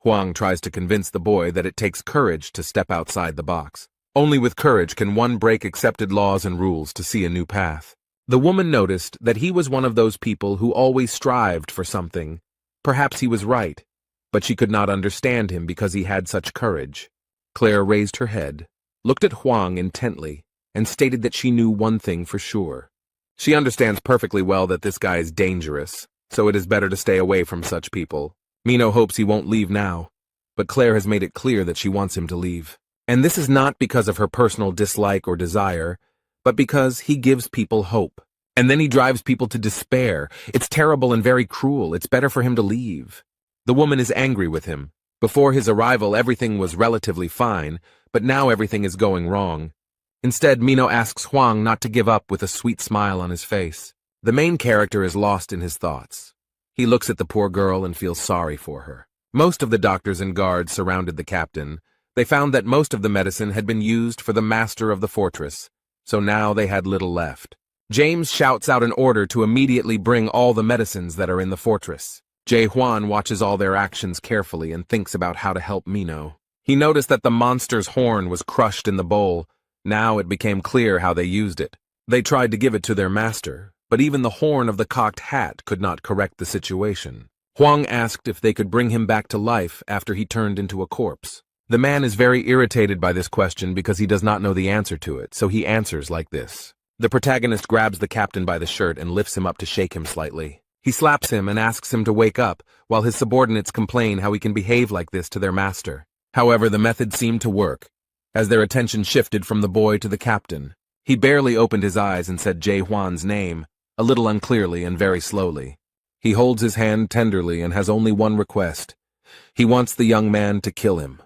Huang tries to convince the boy that it takes courage to step outside the box. Only with courage can one break accepted laws and rules to see a new path. The woman noticed that he was one of those people who always strived for something. Perhaps he was right, but she could not understand him because he had such courage. Claire raised her head, looked at Huang intently, and stated that she knew one thing for sure. She understands perfectly well that this guy is dangerous, so it is better to stay away from such people. Mino hopes he won't leave now, but Claire has made it clear that she wants him to leave. And this is not because of her personal dislike or desire, but because he gives people hope. And then he drives people to despair. It's terrible and very cruel. It's better for him to leave. The woman is angry with him. Before his arrival, everything was relatively fine, but now everything is going wrong. Instead, Mino asks Huang not to give up with a sweet smile on his face. The main character is lost in his thoughts. He looks at the poor girl and feels sorry for her. Most of the doctors and guards surrounded the captain. They found that most of the medicine had been used for the master of the fortress, so now they had little left. James shouts out an order to immediately bring all the medicines that are in the fortress. Jae Hwan watches all their actions carefully and thinks about how to help Mino. He noticed that the monster's horn was crushed in the bowl. Now it became clear how they used it. They tried to give it to their master, but even the horn of the cocked hat could not correct the situation. Huang asked if they could bring him back to life after he turned into a corpse. The man is very irritated by this question because he does not know the answer to it, so he answers like this. The protagonist grabs the captain by the shirt and lifts him up to shake him slightly. He slaps him and asks him to wake up, while his subordinates complain how he can behave like this to their master. However, the method seemed to work, as their attention shifted from the boy to the captain. He barely opened his eyes and said Jae Hwan's name, a little unclearly and very slowly. He holds his hand tenderly and has only one request. He wants the young man to kill him.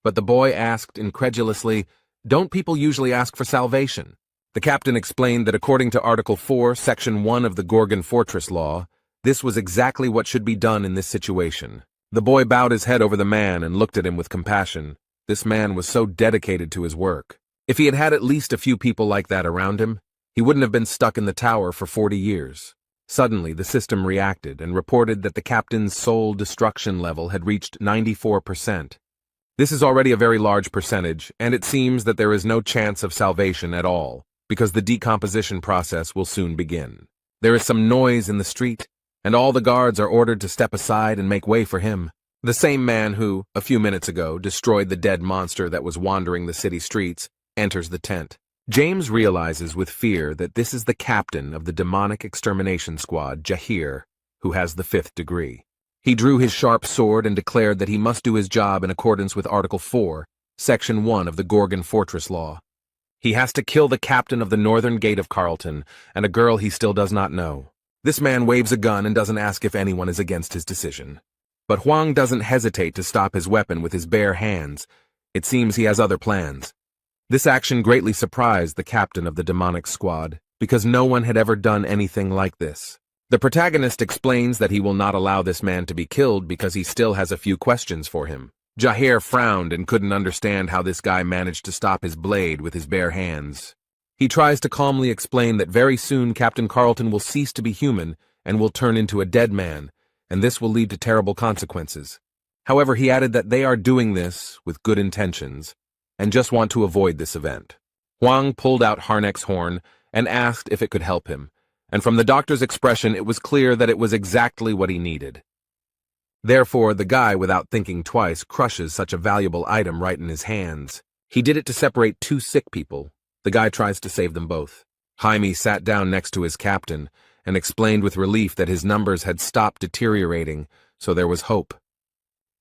But the boy asked incredulously, "Don't people usually ask for salvation?" The captain explained that according to Article 4, Section 1 of the Gorgon Fortress Law, this was exactly what should be done in this situation. The boy bowed his head over the man and looked at him with compassion. This man was so dedicated to his work. If he had had at least a few people like that around him, he wouldn't have been stuck in the tower for 40 years. Suddenly, the system reacted and reported that the captain's soul destruction level had reached 94%. This is already a very large percentage, and it seems that there is no chance of salvation at all, because the decomposition process will soon begin. There is some noise in the street, and all the guards are ordered to step aside and make way for him. The same man who, a few minutes ago, destroyed the dead monster that was wandering the city streets, enters the tent. James realizes with fear that this is the captain of the demonic extermination squad, Jahir, who has the 5th degree. He drew his sharp sword and declared that he must do his job in accordance with Article 4, Section 1 of the Gorgon Fortress Law. He has to kill the captain of the northern gate of Carlton and a girl he still does not know. This man waves a gun and doesn't ask if anyone is against his decision. But Huang doesn't hesitate to stop his weapon with his bare hands. It seems he has other plans. This action greatly surprised the captain of the demonic squad, because no one had ever done anything like this. The protagonist explains that he will not allow this man to be killed because he still has a few questions for him. Jahir frowned and couldn't understand how this guy managed to stop his blade with his bare hands. He tries to calmly explain that very soon Captain Carlton will cease to be human and will turn into a dead man, and this will lead to terrible consequences. However, he added that they are doing this with good intentions and just want to avoid this event. Huang pulled out Harnek's horn and asked if it could help him, and from the doctor's expression it was clear that it was exactly what he needed. Therefore, the guy, without thinking twice, crushes such a valuable item right in his hands. He did it to separate two sick people. The guy tries to save them both. Jaime sat down next to his captain and explained with relief that his numbers had stopped deteriorating, so there was hope.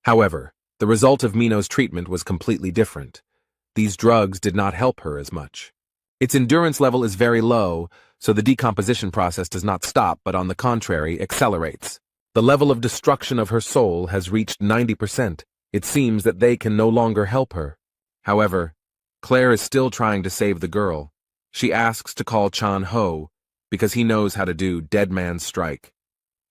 However, the result of Mino's treatment was completely different. These drugs did not help her as much. Its endurance level is very low, so the decomposition process does not stop, but on the contrary, accelerates. The level of destruction of her soul has reached 90%. It seems that they can no longer help her. However, Claire is still trying to save the girl. She asks to call Chan Ho, because he knows how to do dead man's strike.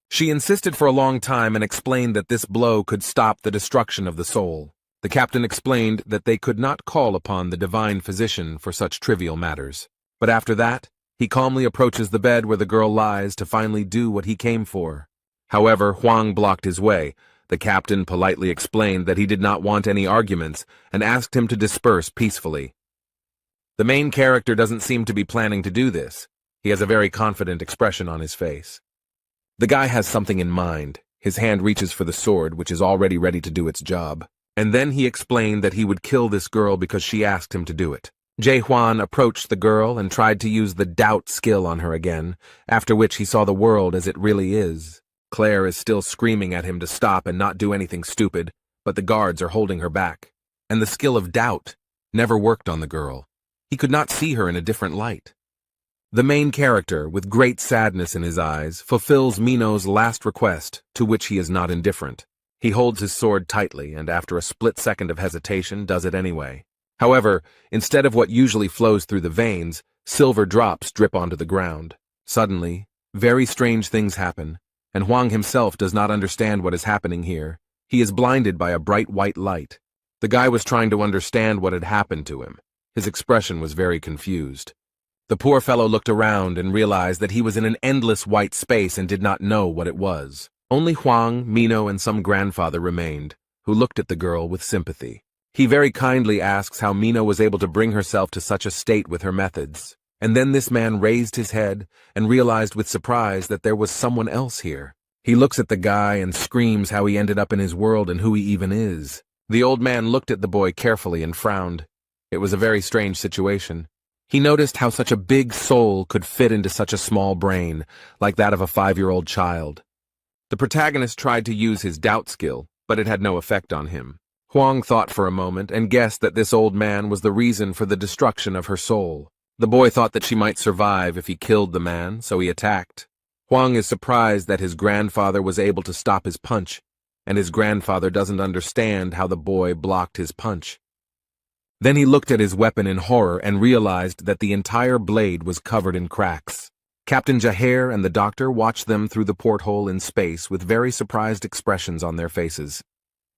She insisted for a long time and explained that this blow could stop the destruction of the soul. The captain explained that they could not call upon the divine physician for such trivial matters. But after that, he calmly approaches the bed where the girl lies to finally do what he came for. However, Huang blocked his way. The captain politely explained that he did not want any arguments and asked him to disperse peacefully. The main character doesn't seem to be planning to do this. He has a very confident expression on his face. The guy has something in mind. His hand reaches for the sword, which is already ready to do its job. And then he explained that he would kill this girl because she asked him to do it. Jae-hwan approached the girl and tried to use the doubt skill on her again, after which he saw the world as it really is. Claire is still screaming at him to stop and not do anything stupid, but the guards are holding her back. And the skill of doubt never worked on the girl. He could not see her in a different light. The main character, with great sadness in his eyes, fulfills Mino's last request, to which he is not indifferent. He holds his sword tightly and after a split second of hesitation does it anyway. However, instead of what usually flows through the veins, silver drops drip onto the ground. Suddenly, very strange things happen, and Hwang himself does not understand what is happening here. He is blinded by a bright white light. The guy was trying to understand what had happened to him. His expression was very confused. The poor fellow looked around and realized that he was in an endless white space and did not know what it was. Only Hwang, Mino, and some grandfather remained, who looked at the girl with sympathy. He very kindly asks how Mino was able to bring herself to such a state with her methods. And then this man raised his head and realized with surprise that there was someone else here. He looks at the guy and screams how he ended up in his world and who he even is. The old man looked at the boy carefully and frowned. It was a very strange situation. He noticed how such a big soul could fit into such a small brain, like that of a 5-year-old child. The protagonist tried to use his doubt skill, but it had no effect on him. Hwang thought for a moment and guessed that this old man was the reason for the destruction of her soul. The boy thought that she might survive if he killed the man, so he attacked. Hwang is surprised that his grandfather was able to stop his punch, and his grandfather doesn't understand how the boy blocked his punch. Then he looked at his weapon in horror and realized that the entire blade was covered in cracks. Captain Jaher and the doctor watched them through the porthole in space with very surprised expressions on their faces.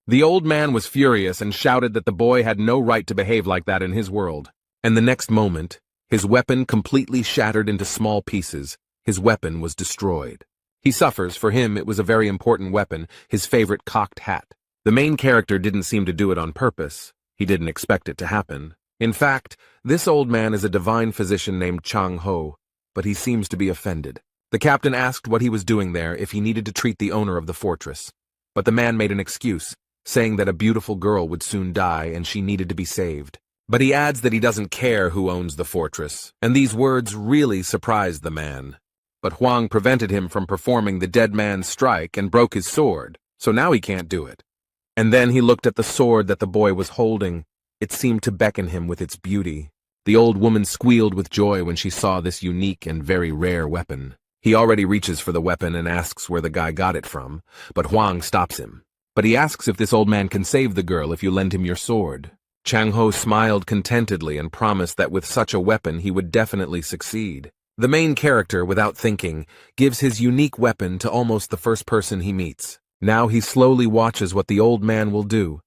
The old man was furious and shouted that the boy had no right to behave like that in his world. And the next moment, his weapon completely shattered into small pieces. His weapon was destroyed. He suffers. For him, it was a very important weapon, his favorite cocked hat. The main character didn't seem to do it on purpose. He didn't expect it to happen. In fact, this old man is a divine physician named Chang-ho, but he seems to be offended. The captain asked what he was doing there, if he needed to treat the owner of the fortress. But the man made an excuse, saying that a beautiful girl would soon die and she needed to be saved. But he adds that he doesn't care who owns the fortress, and these words really surprised the man. But Hwang prevented him from performing the dead man's strike and broke his sword, so now he can't do it. And then he looked at the sword that the boy was holding. It seemed to beckon him with its beauty. The old woman squealed with joy when she saw this unique and very rare weapon. He already reaches for the weapon and asks where the guy got it from, but Hwang stops him. But he asks if this old man can save the girl if you lend him your sword. Chang-ho smiled contentedly and promised that with such a weapon he would definitely succeed. The main character, without thinking, gives his unique weapon to almost the first person he meets. Now he slowly watches what the old man will do,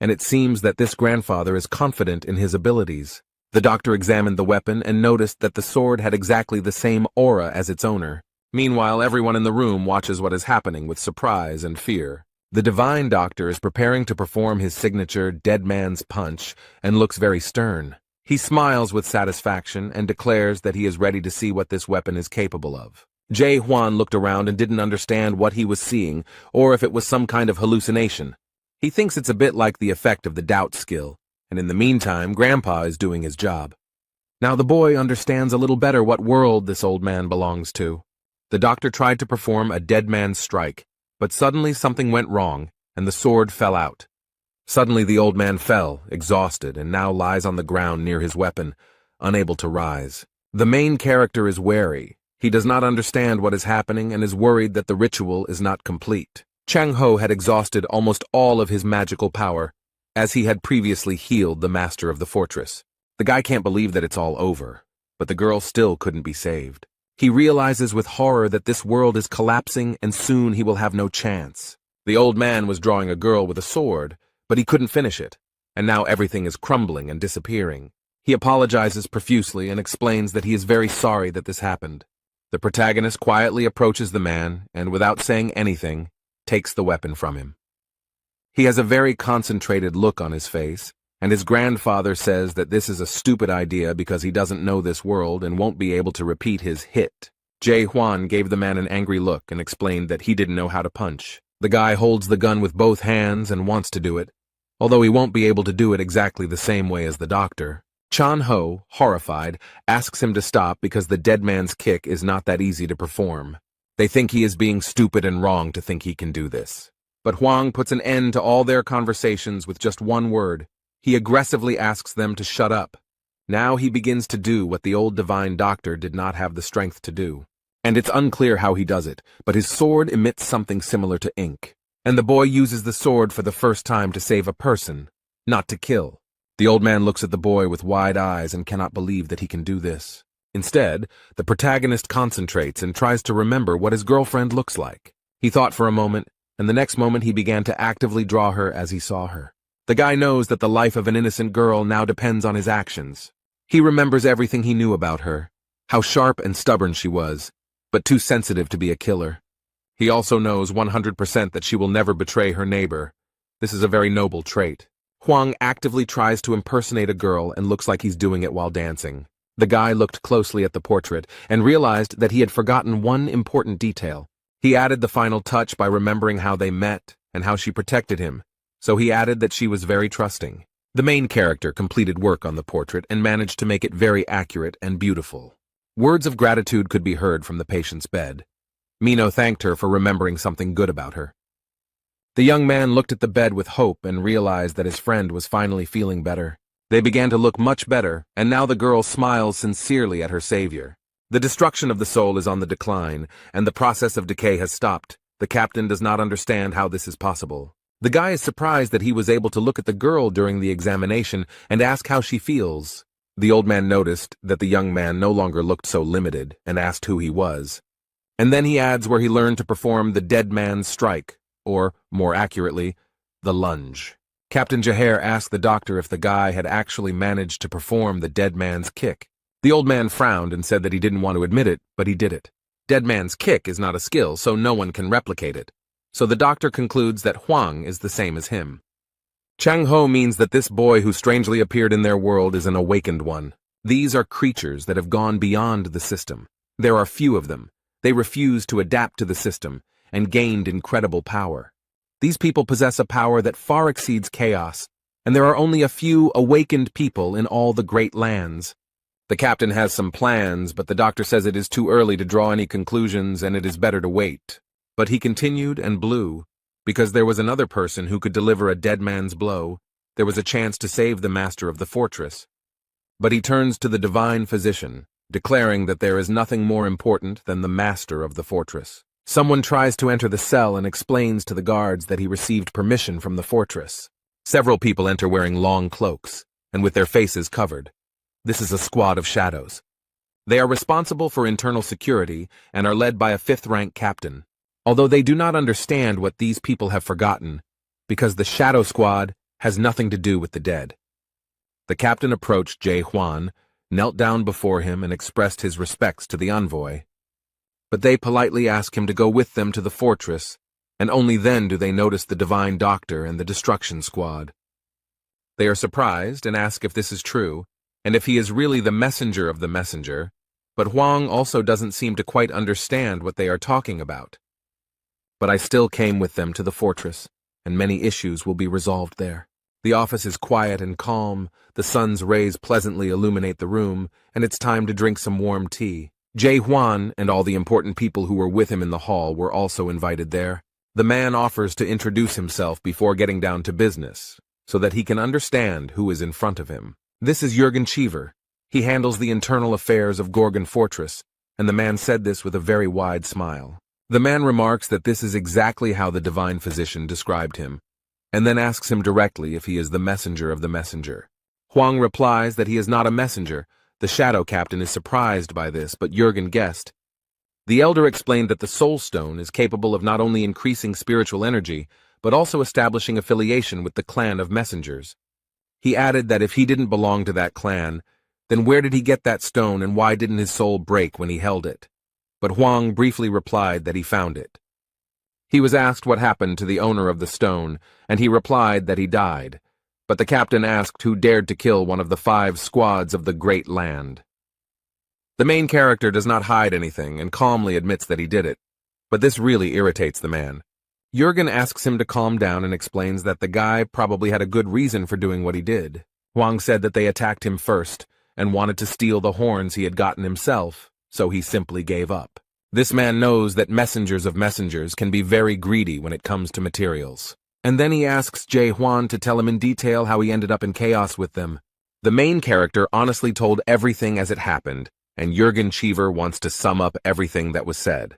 and it seems that this grandfather is confident in his abilities. The doctor examined the weapon and noticed that the sword had exactly the same aura as its owner. Meanwhile, everyone in the room watches what is happening with surprise and fear. The divine doctor is preparing to perform his signature dead man's punch and looks very stern. He smiles with satisfaction and declares that he is ready to see what this weapon is capable of. Jae-hwan looked around and didn't understand what he was seeing, or if it was some kind of hallucination. He thinks it's a bit like the effect of the doubt skill, and in the meantime, Grandpa is doing his job. Now the boy understands a little better what world this old man belongs to. The doctor tried to perform a dead man's strike, but suddenly something went wrong, and the sword fell out. Suddenly the old man fell, exhausted, and now lies on the ground near his weapon, unable to rise. The main character is wary. He does not understand what is happening and is worried that the ritual is not complete. Chang-ho had exhausted almost all of his magical power, as he had previously healed the master of the fortress. The guy can't believe that it's all over, but the girl still couldn't be saved. He realizes with horror that this world is collapsing and soon he will have no chance. The old man was drawing a girl with a sword, but he couldn't finish it, and now everything is crumbling and disappearing. He apologizes profusely and explains that he is very sorry that this happened. The protagonist quietly approaches the man and, without saying anything, takes the weapon from him. He has a very concentrated look on his face, and his grandfather says that this is a stupid idea because he doesn't know this world and won't be able to repeat his hit. Jae Hwan gave the man an angry look and explained that he didn't know how to punch. The guy holds the gun with both hands and wants to do it, although he won't be able to do it exactly the same way as the doctor. Chan Ho, horrified, asks him to stop because the dead man's kick is not that easy to perform. They think he is being stupid and wrong to think he can do this. But Hwang puts an end to all their conversations with just one word. He aggressively asks them to shut up. Now he begins to do what the old divine doctor did not have the strength to do. And it's unclear how he does it, but his sword emits something similar to ink. And the boy uses the sword for the first time to save a person, not to kill. The old man looks at the boy with wide eyes and cannot believe that he can do this. Instead, the protagonist concentrates and tries to remember what his girlfriend looks like. He thought for a moment, and the next moment he began to actively draw her as he saw her. The guy knows that the life of an innocent girl now depends on his actions. He remembers everything he knew about her, how sharp and stubborn she was, but too sensitive to be a killer. He also knows 100% that she will never betray her neighbor. This is a very noble trait. Hwang actively tries to impersonate a girl and looks like he's doing it while dancing. The guy looked closely at the portrait and realized that he had forgotten one important detail. He added the final touch by remembering how they met and how she protected him, so he added that she was very trusting. The main character completed work on the portrait and managed to make it very accurate and beautiful. Words of gratitude could be heard from the patient's bed. Mino thanked her for remembering something good about her. The young man looked at the bed with hope and realized that his friend was finally feeling better. They began to look much better, and now the girl smiles sincerely at her savior. The destruction of the soul is on the decline, and the process of decay has stopped. The captain does not understand how this is possible. The guy is surprised that he was able to look at the girl during the examination and ask how she feels. The old man noticed that the young man no longer looked so limited and asked who he was. And then he adds where he learned to perform the dead man's strike, or, more accurately, the lunge. Captain Jaher asked the doctor if the guy had actually managed to perform the dead man's kick. The old man frowned and said that he didn't want to admit it, but he did it. Dead man's kick is not a skill, so no one can replicate it. So the doctor concludes that Hwang is the same as him. Chang Ho means that this boy who strangely appeared in their world is an awakened one. These are creatures that have gone beyond the system. There are few of them. They refuse to adapt to the system and gained incredible power. These people possess a power that far exceeds chaos, and there are only a few awakened people in all the great lands. The captain has some plans, but the doctor says it is too early to draw any conclusions and it is better to wait. But he continued and blew. Because there was another person who could deliver a dead man's blow, there was a chance to save the master of the fortress. But he turns to the divine physician, declaring that there is nothing more important than the master of the fortress. Someone tries to enter the cell and explains to the guards that he received permission from the fortress. Several people enter wearing long cloaks, and with their faces covered. This is a squad of shadows. They are responsible for internal security and are led by a 5th-rank captain. Although they do not understand what these people have forgotten, because the Shadow Squad has nothing to do with the dead. The captain approached Jae Hwan, knelt down before him and expressed his respects to the envoy. But they politely ask him to go with them to the fortress, and only then do they notice the divine doctor and the destruction squad. They are surprised and ask if this is true, and if he is really the messenger of the messenger, but Hwang also doesn't seem to quite understand what they are talking about. But I still came with them to the fortress, and many issues will be resolved there. The office is quiet and calm, the sun's rays pleasantly illuminate the room, and it's time to drink some warm tea. Jae Hwan and all the important people who were with him in the hall were also invited there. The man offers to introduce himself before getting down to business, so that he can understand who is in front of him. This is Jürgen Cheever. He handles the internal affairs of Gorgon Fortress, and the man said this with a very wide smile. The man remarks that this is exactly how the divine physician described him, and then asks him directly if he is the messenger of the messenger. Hwang replies that he is not a messenger. The shadow captain is surprised by this, but Jürgen guessed. The elder explained that the soul stone is capable of not only increasing spiritual energy, but also establishing affiliation with the clan of messengers. He added that if he didn't belong to that clan, then where did he get that stone and why didn't his soul break when he held it? But Hwang briefly replied that he found it. He was asked what happened to the owner of the stone, and he replied that he died. But the captain asked who dared to kill one of the 5 squads of the Great Land. The main character does not hide anything and calmly admits that he did it. But this really irritates the man. Jurgen asks him to calm down and explains that the guy probably had a good reason for doing what he did. Huang said that they attacked him first and wanted to steal the horns he had gotten himself, so he simply gave up. This man knows that messengers of messengers can be very greedy when it comes to materials. And then he asks Jae Hwan to tell him in detail how he ended up in chaos with them. The main character honestly told everything as it happened, and Jurgen Cheever wants to sum up everything that was said.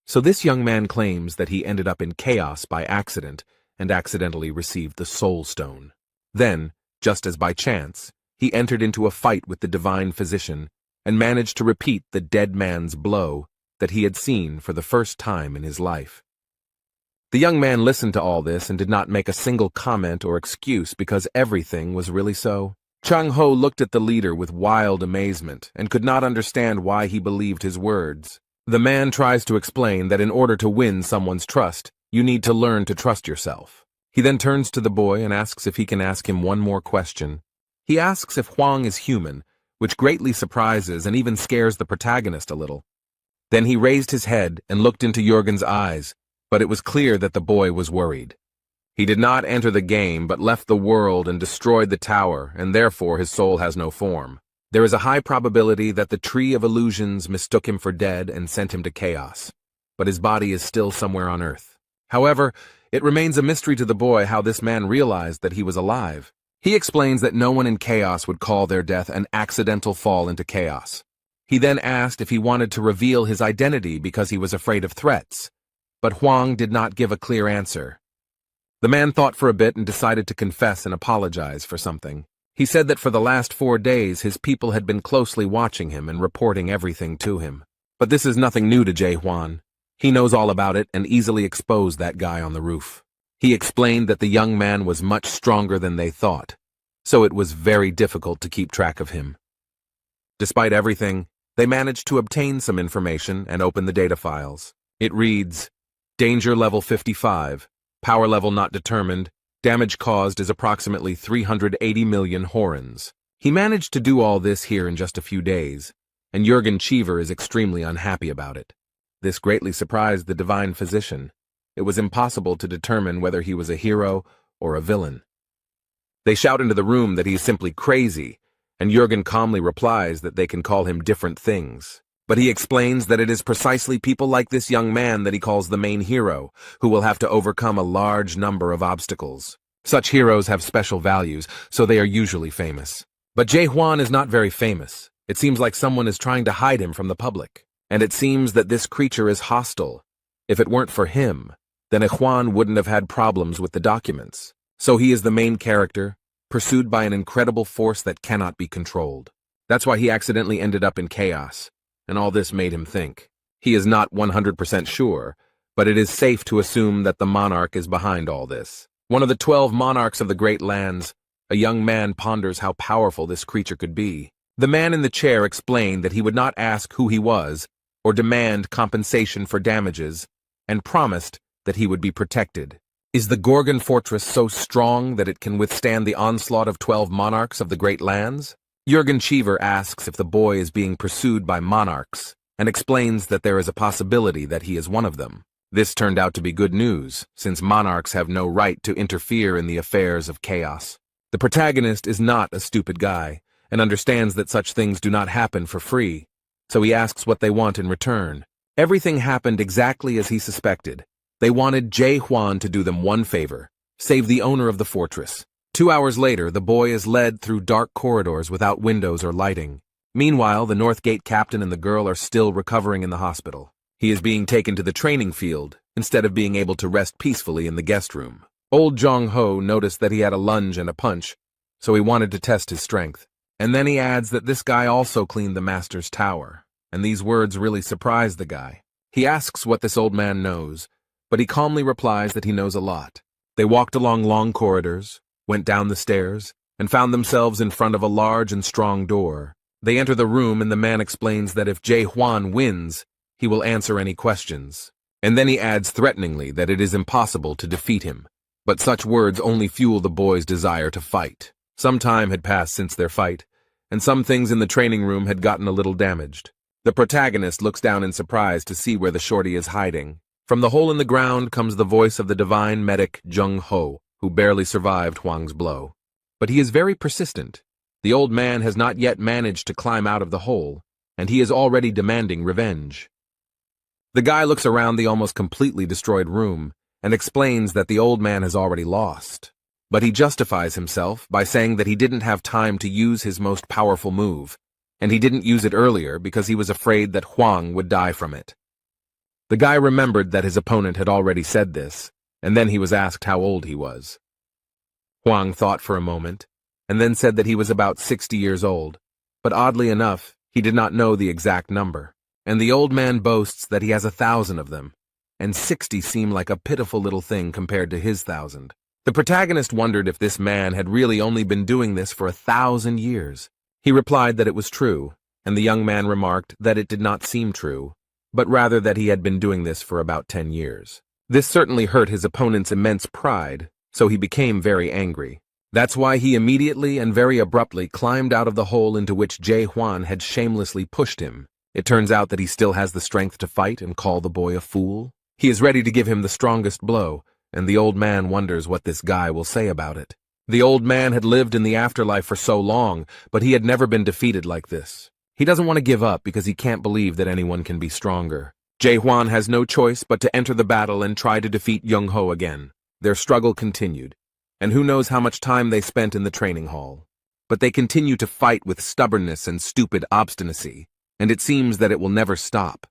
So this young man claims that he ended up in chaos by accident and accidentally received the Soul Stone. Then, just as by chance, he entered into a fight with the divine physician and managed to repeat the dead man's blow that he had seen for the first time in his life. The young man listened to all this and did not make a single comment or excuse because everything was really so. Chung Ho looked at the leader with wild amazement and could not understand why he believed his words. The man tries to explain that in order to win someone's trust, you need to learn to trust yourself. He then turns to the boy and asks if he can ask him one more question. He asks if Huang is human, which greatly surprises and even scares the protagonist a little. Then he raised his head and looked into Jurgen's eyes, but it was clear that the boy was worried. He did not enter the game but left the world and destroyed the tower, and therefore his soul has no form. There is a high probability that the Tree of Illusions mistook him for dead and sent him to chaos, but his body is still somewhere on Earth. However, it remains a mystery to the boy how this man realized that he was alive. He explains that no one in chaos would call their death an accidental fall into chaos. He then asked if he wanted to reveal his identity because he was afraid of threats, but Huang did not give a clear answer. The man thought for a bit and decided to confess and apologize for something. He said that for the last 4 days his people had been closely watching him and reporting everything to him. But this is nothing new to Jae Hwan. He knows all about it and easily exposed that guy on the roof. He explained that the young man was much stronger than they thought, so it was very difficult to keep track of him. Despite everything, they managed to obtain some information and open the data files. It reads, Danger level 55, power level not determined, damage caused is approximately 380 million horns. He managed to do all this here in just a few days, and Jurgen Cheever is extremely unhappy about it. This greatly surprised the divine physician. It was impossible to determine whether he was a hero or a villain. They shout into the room that he is simply crazy, and Jurgen calmly replies that they can call him different things. But he explains that it is precisely people like this young man that he calls the main hero, who will have to overcome a large number of obstacles. Such heroes have special values, so they are usually famous. But Jae Hwan is not very famous. It seems like someone is trying to hide him from the public. And it seems that this creature is hostile. If it weren't for him, then Hwan wouldn't have had problems with the documents. So he is the main character, pursued by an incredible force that cannot be controlled. That's why he accidentally ended up in chaos. And all this made him think. He is not 100% sure, but it is safe to assume that the monarch is behind all this. One of the 12 monarchs of the Great Lands, a young man ponders how powerful this creature could be. The man in the chair explained that he would not ask who he was or demand compensation for damages, and promised that he would be protected. Is the Gorgon fortress so strong that it can withstand the onslaught of 12 monarchs of the Great Lands? Jurgen Cheever asks if the boy is being pursued by monarchs, and explains that there is a possibility that he is one of them. This turned out to be good news, since monarchs have no right to interfere in the affairs of chaos. The protagonist is not a stupid guy, and understands that such things do not happen for free, so he asks what they want in return. Everything happened exactly as he suspected. They wanted Jae Hwan to do them one favor, save the owner of the fortress. 2 hours later, the boy is led through dark corridors without windows or lighting. Meanwhile, the North Gate captain and the girl are still recovering in the hospital. He is being taken to the training field, instead of being able to rest peacefully in the guest room. Old Jong Ho noticed that he had a lunge and a punch, so he wanted to test his strength. And then he adds that this guy also cleaned the master's tower, and these words really surprise the guy. He asks what this old man knows, but he calmly replies that he knows a lot. They walked along long corridors, went down the stairs, and found themselves in front of a large and strong door. They enter the room and the man explains that if Jae Hwan wins, he will answer any questions. And then he adds threateningly that it is impossible to defeat him. But such words only fuel the boy's desire to fight. Some time had passed since their fight, and some things in the training room had gotten a little damaged. The protagonist looks down in surprise to see where the shorty is hiding. From the hole in the ground comes the voice of the divine medic Jung Ho, who barely survived Huang's blow. But he is very persistent. The old man has not yet managed to climb out of the hole, and he is already demanding revenge. The guy looks around the almost completely destroyed room and explains that the old man has already lost. But he justifies himself by saying that he didn't have time to use his most powerful move, and he didn't use it earlier because he was afraid that Huang would die from it. The guy remembered that his opponent had already said this, and then he was asked how old he was. Huang thought for a moment, and then said that he was about 60 years old, but oddly enough, he did not know the exact number. And the old man boasts that he has 1,000 of them, and 60 seem like a pitiful little thing compared to his 1,000. The protagonist wondered if this man had really only been doing this for 1,000 years. He replied that it was true, and the young man remarked that it did not seem true, but rather that he had been doing this for about 10 years. This certainly hurt his opponent's immense pride, so he became very angry. That's why he immediately and very abruptly climbed out of the hole into which Jay Huan had shamelessly pushed him. It turns out that he still has the strength to fight and call the boy a fool. He is ready to give him the strongest blow, and the old man wonders what this guy will say about it. The old man had lived in the afterlife for so long, but he had never been defeated like this. He doesn't want to give up because he can't believe that anyone can be stronger. Jay Huan has no choice but to enter the battle and try to defeat Jung Ho again. Their struggle continued, and who knows how much time they spent in the training hall. But they continue to fight with stubbornness and stupid obstinacy, and it seems that it will never stop.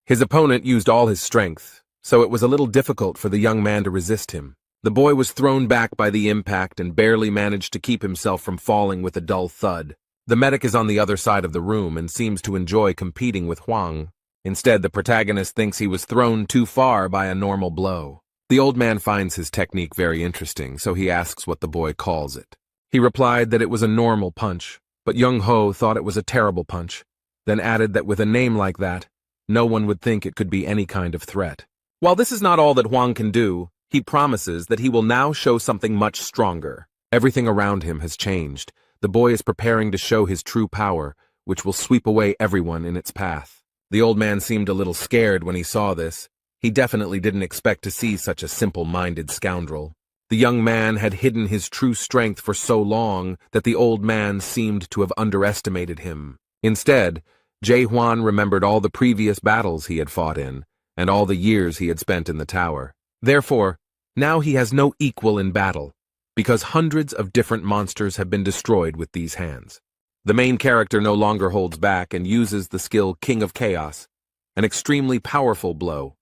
His opponent used all his strength, so it was a little difficult for the young man to resist him. The boy was thrown back by the impact and barely managed to keep himself from falling with a dull thud. The medic is on the other side of the room and seems to enjoy competing with Huang. Instead, the protagonist thinks he was thrown too far by a normal blow. The old man finds his technique very interesting, so he asks what the boy calls it. He replied that it was a normal punch, but Jung Ho thought it was a terrible punch, then added that with a name like that, no one would think it could be any kind of threat. While this is not all that Huang can do, he promises that he will now show something much stronger. Everything around him has changed. The boy is preparing to show his true power, which will sweep away everyone in its path. The old man seemed a little scared when he saw this. He definitely didn't expect to see such a simple-minded scoundrel. The young man had hidden his true strength for so long that the old man seemed to have underestimated him. Instead, Jay Huan remembered all the previous battles he had fought in, and all the years he had spent in the tower. Therefore, now he has no equal in battle, because hundreds of different monsters have been destroyed with these hands. The main character no longer holds back and uses the skill King of Chaos, an extremely powerful blow.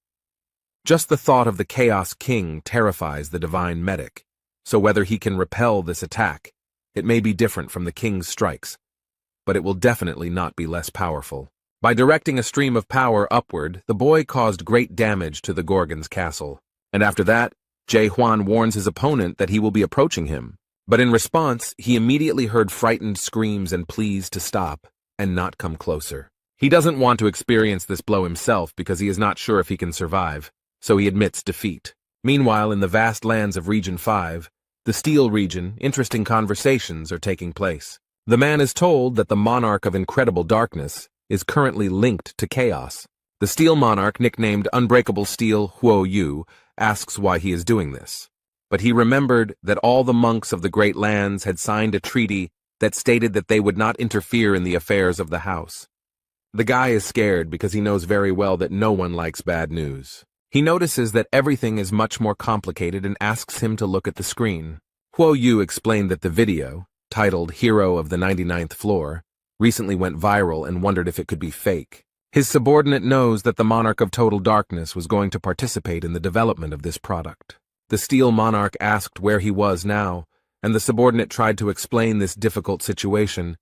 Just the thought of the Chaos King terrifies the divine medic, so whether he can repel this attack, it may be different from the king's strikes, but it will definitely not be less powerful. By directing a stream of power upward, the boy caused great damage to the Gorgon's castle, and after that, Jay Huan warns his opponent that he will be approaching him. But in response, he immediately heard frightened screams and pleas to stop and not come closer. He doesn't want to experience this blow himself because he is not sure if he can survive, so he admits defeat. Meanwhile, in the vast lands of Region 5, the Steel region, interesting conversations are taking place. The man is told that the Monarch of Incredible Darkness is currently linked to Chaos. The Steel Monarch, nicknamed Unbreakable Steel Huo Yu, asks why he is doing this. But he remembered that all the monks of the Great Lands had signed a treaty that stated that they would not interfere in the affairs of the house. The guy is scared because he knows very well that no one likes bad news. He notices that everything is much more complicated and asks him to look at the screen. Huo Yu explained that the video, titled Hero of the 99th Floor, recently went viral and wondered if it could be fake. His subordinate knows that the Monarch of Total Darkness was going to participate in the development of this product. The Steel Monarch asked where he was now, and the subordinate tried to explain this difficult situation,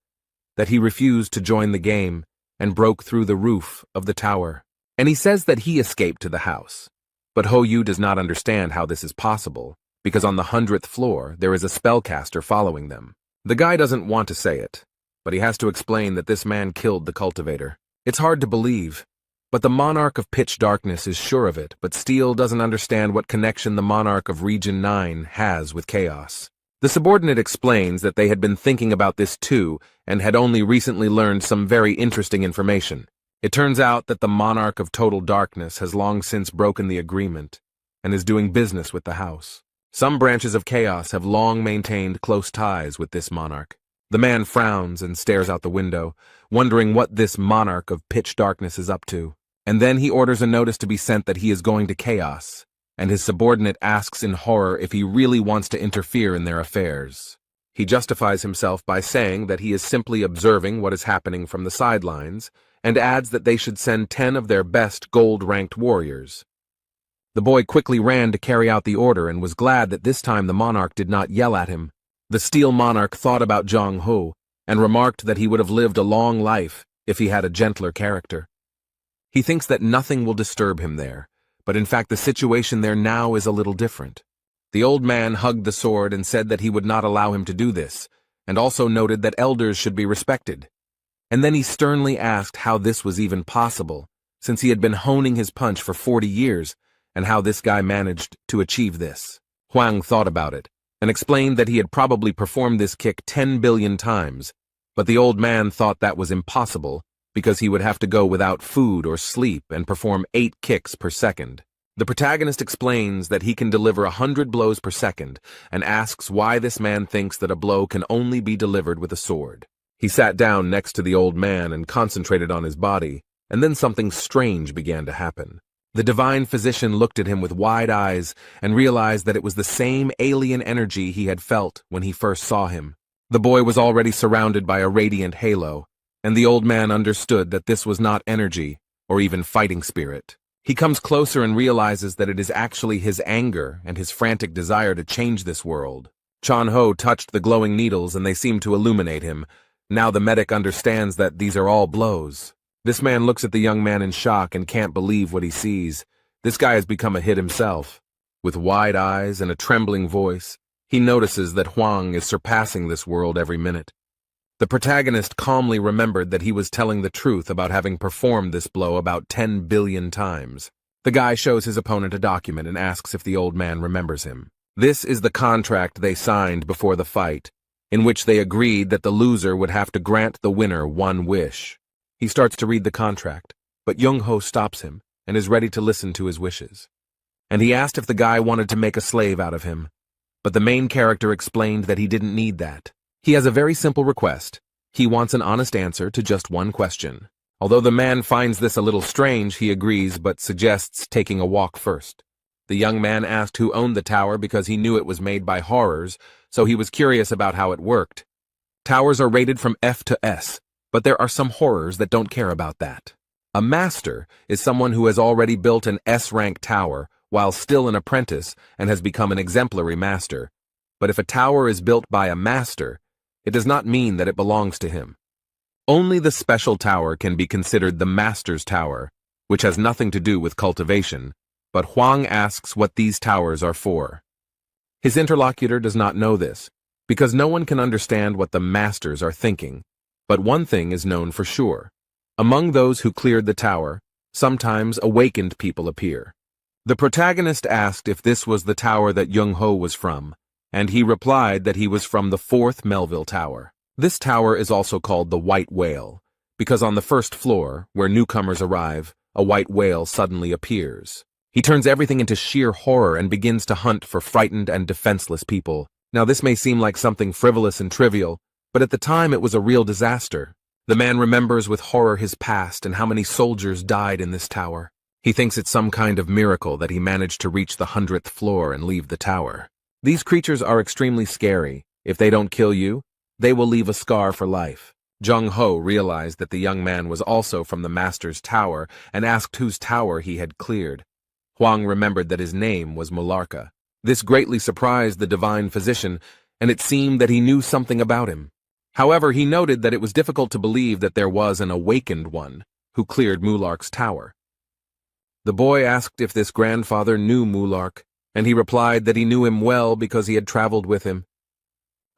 that he refused to join the game and broke through the roof of the tower. And he says that he escaped to the house. But Ho Yu does not understand how this is possible, because on the 100th floor there is a spellcaster following them. The guy doesn't want to say it, but he has to explain that this man killed the cultivator. It's hard to believe, But the monarch of pitch darkness is sure of it, but Steele doesn't understand what connection the monarch of Region 9 has with chaos. The subordinate explains that they had been thinking about this too and had only recently learned some very interesting information. It turns out that the monarch of total darkness has long since broken the agreement and is doing business with the house. Some branches of chaos have long maintained close ties with this monarch. The man frowns and stares out the window, wondering what this monarch of pitch darkness is up to. And then he orders a notice to be sent that he is going to chaos, and his subordinate asks in horror if he really wants to interfere in their affairs. He justifies himself by saying that he is simply observing what is happening from the sidelines, and adds that they should send 10 of their best gold-ranked warriors. The boy quickly ran to carry out the order and was glad that this time the monarch did not yell at him. The steel monarch thought about Jong-ho and remarked that he would have lived a long life if he had a gentler character. He thinks that nothing will disturb him there, but in fact the situation there now is a little different. The old man hugged the sword and said that he would not allow him to do this, and also noted that elders should be respected. And then he sternly asked how this was even possible, since he had been honing his punch for 40 years, and how this guy managed to achieve this. Huang thought about it, and explained that he had probably performed this kick 10 billion times, but the old man thought that was impossible, because he would have to go without food or sleep and perform 8 kicks per second. The protagonist explains that he can deliver 100 blows per second, and asks why this man thinks that a blow can only be delivered with a sword. He sat down next to the old man and concentrated on his body, and then something strange began to happen. The divine physician looked at him with wide eyes and realized that it was the same alien energy he had felt when he first saw him. The boy was already surrounded by a radiant halo, and the old man understood that this was not energy or even fighting spirit. He comes closer and realizes that it is actually his anger and his frantic desire to change this world. Chan-ho touched the glowing needles and they seemed to illuminate him. Now the medic understands that these are all blows. This man looks at the young man in shock and can't believe what he sees. This guy has become a hit himself. With wide eyes and a trembling voice, he notices that Huang is surpassing this world every minute. The protagonist calmly remembered that he was telling the truth about having performed this blow about 10 billion times. The guy shows his opponent a document and asks if the old man remembers him. This is the contract they signed before the fight, in which they agreed that the loser would have to grant the winner one wish. He starts to read the contract, but Jung-ho stops him and is ready to listen to his wishes. And he asked if the guy wanted to make a slave out of him, but the main character explained that he didn't need that. He has a very simple request. He wants an honest answer to just one question. Although the man finds this a little strange, he agrees but suggests taking a walk first. The young man asked who owned the tower because he knew it was made by horrors, so he was curious about how it worked. Towers are rated from F to S, but there are some horrors that don't care about that. A master is someone who has already built an S-rank tower while still an apprentice and has become an exemplary master. But if a tower is built by a master, it does not mean that it belongs to him. Only the special tower can be considered the master's tower, which has nothing to do with cultivation, but Huang asks what these towers are for. His interlocutor does not know this, because no one can understand what the masters are thinking, but one thing is known for sure. Among those who cleared the tower, sometimes awakened people appear. The protagonist asked if this was the tower that Jung-ho was from, and he replied that he was from the 4th Melville Tower. This tower is also called the White Whale, because on the first floor, where newcomers arrive, a white whale suddenly appears. He turns everything into sheer horror and begins to hunt for frightened and defenseless people. Now this may seem like something frivolous and trivial, but at the time it was a real disaster. The man remembers with horror his past and how many soldiers died in this tower. He thinks it's some kind of miracle that he managed to reach the 100th floor and leave the tower. These creatures are extremely scary. If they don't kill you, they will leave a scar for life. Jung-ho realized that the young man was also from the master's tower and asked whose tower he had cleared. Huang remembered that his name was Mularka. This greatly surprised the divine physician, and it seemed that he knew something about him. However, he noted that it was difficult to believe that there was an awakened one who cleared Mulark's tower. The boy asked if this grandfather knew Mulark, and he replied that he knew him well because he had traveled with him.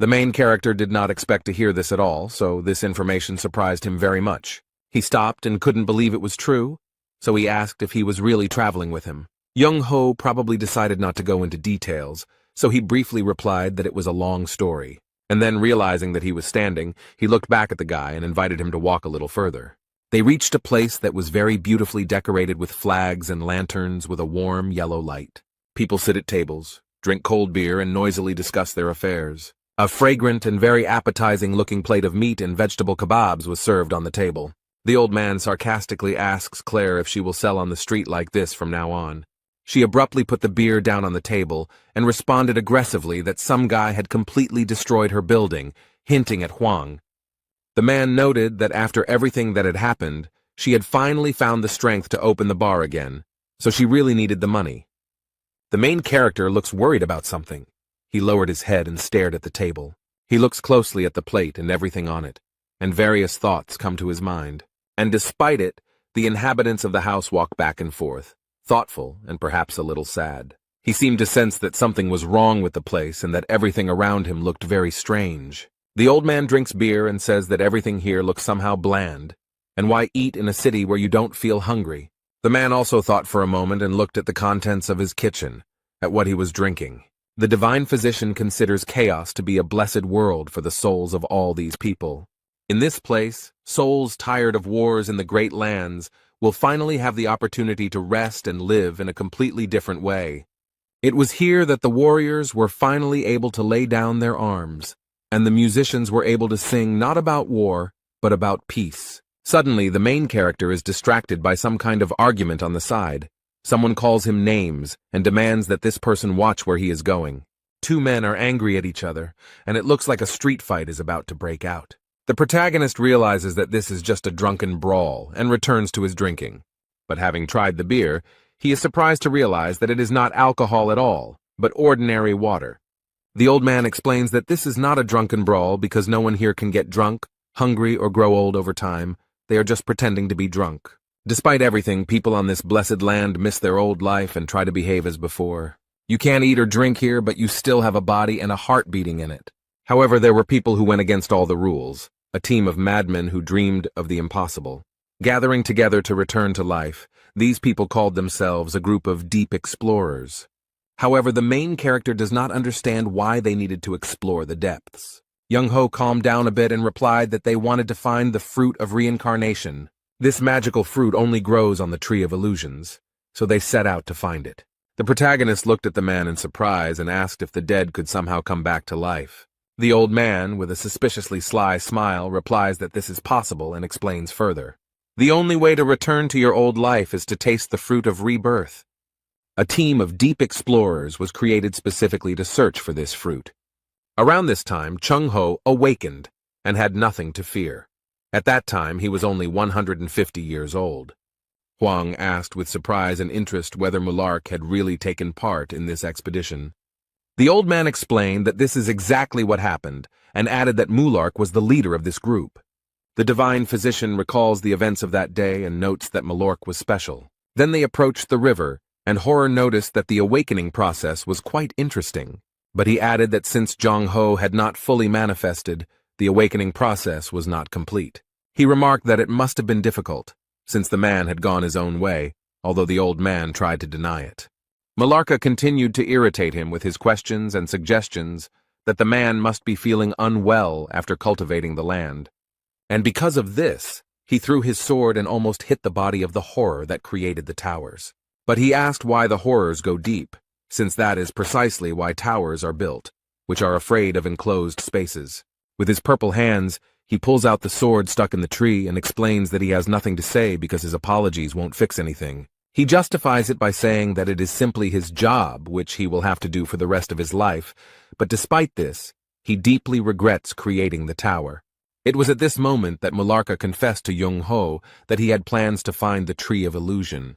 The main character did not expect to hear this at all, so this information surprised him very much. He stopped and couldn't believe it was true, so he asked if he was really traveling with him. Young-ho probably decided not to go into details, so he briefly replied that it was a long story. And then, realizing that he was standing, he looked back at the guy and invited him to walk a little further. They reached a place that was very beautifully decorated with flags and lanterns with a warm yellow light. People sit at tables, drink cold beer, and noisily discuss their affairs. A fragrant and very appetizing-looking plate of meat and vegetable kebabs was served on the table. The old man sarcastically asks Claire if she will sell on the street like this from now on. She abruptly put the beer down on the table and responded aggressively that some guy had completely destroyed her building, hinting at Huang. The man noted that after everything that had happened, she had finally found the strength to open the bar again, so she really needed the money. The main character looks worried about something. He lowered his head and stared at the table. He looks closely at the plate and everything on it, and various thoughts come to his mind. And despite it, the inhabitants of the house walk back and forth, thoughtful and perhaps a little sad. He seemed to sense that something was wrong with the place and that everything around him looked very strange. The old man drinks beer and says that everything here looks somehow bland, and why eat in a city where you don't feel hungry? The man also thought for a moment and looked at the contents of his kitchen, at what he was drinking. The divine physician considers chaos to be a blessed world for the souls of all these people. In this place, souls tired of wars in the great lands will finally have the opportunity to rest and live in a completely different way. It was here that the warriors were finally able to lay down their arms, and the musicians were able to sing not about war, but about peace. Suddenly, the main character is distracted by some kind of argument on the side. Someone calls him names and demands that this person watch where he is going. Two men are angry at each other, and it looks like a street fight is about to break out. The protagonist realizes that this is just a drunken brawl and returns to his drinking. But having tried the beer, he is surprised to realize that it is not alcohol at all, but ordinary water. The old man explains that this is not a drunken brawl because no one here can get drunk, hungry, or grow old over time. They are just pretending to be drunk. Despite everything, people on this blessed land miss their old life and try to behave as before. You can't eat or drink here, but you still have a body and a heart beating in it. However, there were people who went against all the rules, a team of madmen who dreamed of the impossible. Gathering together to return to life, these people called themselves a group of deep explorers. However, the main character does not understand why they needed to explore the depths. Young-ho calmed down a bit and replied that they wanted to find the fruit of reincarnation. This magical fruit only grows on the Tree of Illusions, so they set out to find it. The protagonist looked at the man in surprise and asked if the dead could somehow come back to life. The old man, with a suspiciously sly smile, replies that this is possible and explains further. The only way to return to your old life is to taste the fruit of rebirth. A team of deep explorers was created specifically to search for this fruit. Around this time, Chung-ho awakened and had nothing to fear. At that time, he was only 150 years old. Huang asked with surprise and interest whether Mulark had really taken part in this expedition. The old man explained that this is exactly what happened, and added that Mulark was the leader of this group. The divine physician recalls the events of that day and notes that Mulark was special. Then they approached the river, and Horror noticed that the awakening process was quite interesting. But he added that since Jong-ho had not fully manifested, the awakening process was not complete. He remarked that it must have been difficult, since the man had gone his own way, although the old man tried to deny it. Mularka continued to irritate him with his questions and suggestions that the man must be feeling unwell after cultivating the land. And because of this, he threw his sword and almost hit the body of the horror that created the towers. But he asked why the horrors go deep, since that is precisely why towers are built, which are afraid of enclosed spaces. With his purple hands, he pulls out the sword stuck in the tree and explains that he has nothing to say because his apologies won't fix anything. He justifies it by saying that it is simply his job, which he will have to do for the rest of his life, but despite this, he deeply regrets creating the tower. It was at this moment that Mularka confessed to Young-ho that he had plans to find the Tree of Illusion.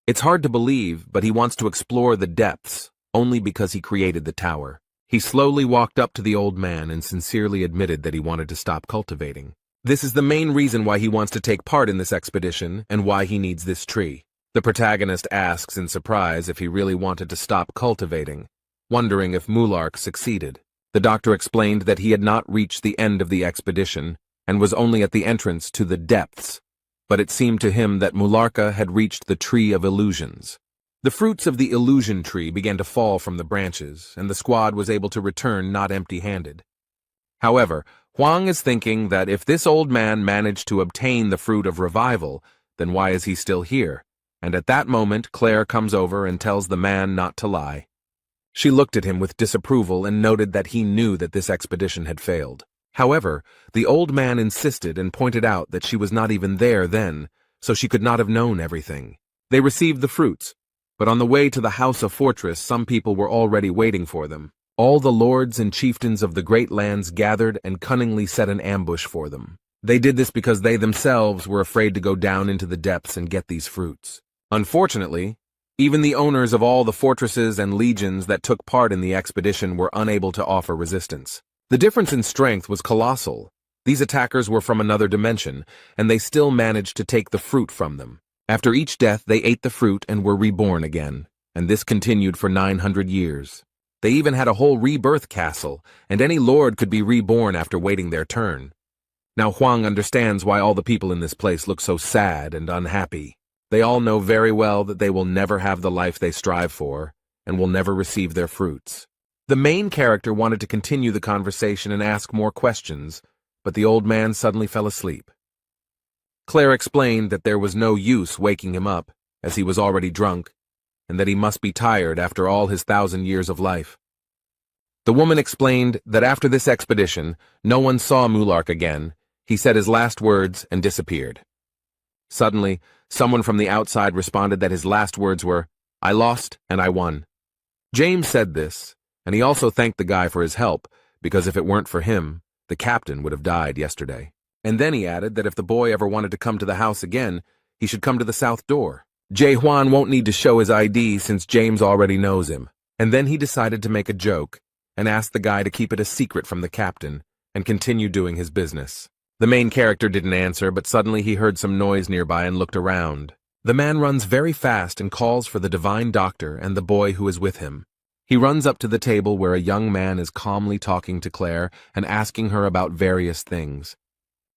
It's hard to believe, but he wants to explore the depths, only because he created the tower. He slowly walked up to the old man and sincerely admitted that he wanted to stop cultivating. This is the main reason why he wants to take part in this expedition and why he needs this tree. The protagonist asks in surprise if he really wanted to stop cultivating, wondering if Mulark succeeded. The doctor explained that he had not reached the end of the expedition and was only at the entrance to the depths. but it seemed to him that Mularka had reached the Tree of Illusions. The fruits of the illusion tree began to fall from the branches, and the squad was able to return not empty-handed. However, Huang is thinking that if this old man managed to obtain the fruit of revival, then why is he still here? And at that moment, Claire comes over and tells the man not to lie. She looked at him with disapproval and noted that he knew that this expedition had failed. However, the old man insisted and pointed out that she was not even there then, so she could not have known everything. They received the fruits, but on the way to the house of fortress, some people were already waiting for them. All the lords and chieftains of the great lands gathered and cunningly set an ambush for them. They did this because they themselves were afraid to go down into the depths and get these fruits. Unfortunately, even the owners of all the fortresses and legions that took part in the expedition were unable to offer resistance. The difference in strength was colossal. These attackers were from another dimension, and they still managed to take the fruit from them. After each death, they ate the fruit and were reborn again, and this continued for 900 years. They even had a whole rebirth castle, and any lord could be reborn after waiting their turn. Now Huang understands why all the people in this place look so sad and unhappy. They all know very well that they will never have the life they strive for, and will never receive their fruits. The main character wanted to continue the conversation and ask more questions, but the old man suddenly fell asleep. Claire explained that there was no use waking him up, as he was already drunk, and that he must be tired after all his 1,000 years of life. The woman explained that after this expedition, no one saw Mulark again. He said his last words and disappeared. Suddenly, someone from the outside responded that his last words were, "I lost and I won." James said this, and he also thanked the guy for his help, because if it weren't for him, the captain would have died yesterday. And then he added that if the boy ever wanted to come to the house again, he should come to the south door. Jae-hwan won't need to show his ID since James already knows him. And then he decided to make a joke and asked the guy to keep it a secret from the captain and continue doing his business. The main character didn't answer, but suddenly he heard some noise nearby and looked around. The man runs very fast and calls for the divine doctor and the boy who is with him. He runs up to the table where a young man is calmly talking to Claire and asking her about various things.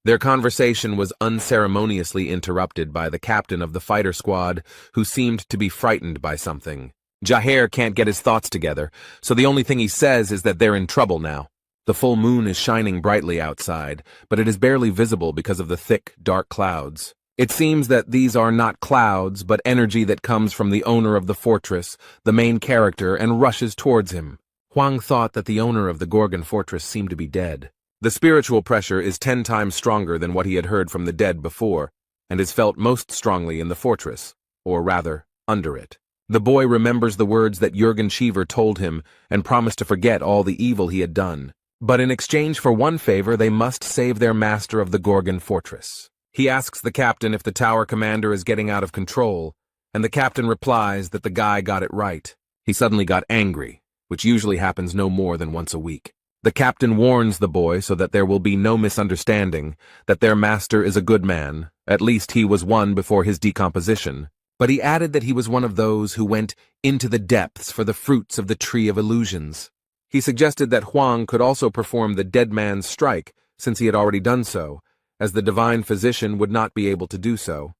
Their conversation was unceremoniously interrupted by the captain of the fighter squad, who seemed to be frightened by something. Jaher can't get his thoughts together, so the only thing he says is that they're in trouble now. The full moon is shining brightly outside, but it is barely visible because of the thick, dark clouds. It seems that these are not clouds, but energy that comes from the owner of the fortress, the main character, and rushes towards him. Huang thought that the owner of the Gorgon fortress seemed to be dead. The spiritual pressure is 10 times stronger than what he had heard from the dead before, and is felt most strongly in the fortress, or rather, under it. The boy remembers the words that Jürgen Cheever told him and promised to forget all the evil he had done. But in exchange for one favor, they must save their master of the Gorgon fortress. He asks the captain if the tower commander is getting out of control, and the captain replies that the guy got it right. He suddenly got angry, which usually happens no more than once a week. The captain warns the boy so that there will be no misunderstanding, that their master is a good man, at least he was one before his decomposition, but he added that he was one of those who went into the depths for the fruits of the Tree of Illusions. He suggested that Huang could also perform the dead man's strike, since he had already done so, as the divine physician would not be able to do so.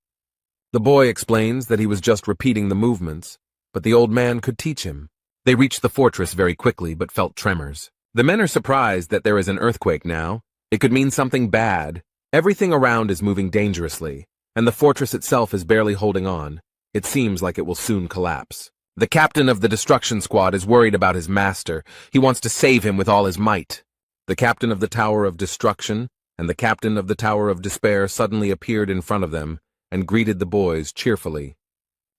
The boy explains that he was just repeating the movements, but the old man could teach him. They reached the fortress very quickly, but felt tremors. The men are surprised that there is an earthquake now. It could mean something bad. Everything around is moving dangerously, and the fortress itself is barely holding on. It seems like it will soon collapse. The captain of the destruction squad is worried about his master. He wants to save him with all his might. The captain of the Tower of Destruction and the captain of the Tower of Despair suddenly appeared in front of them and greeted the boys cheerfully.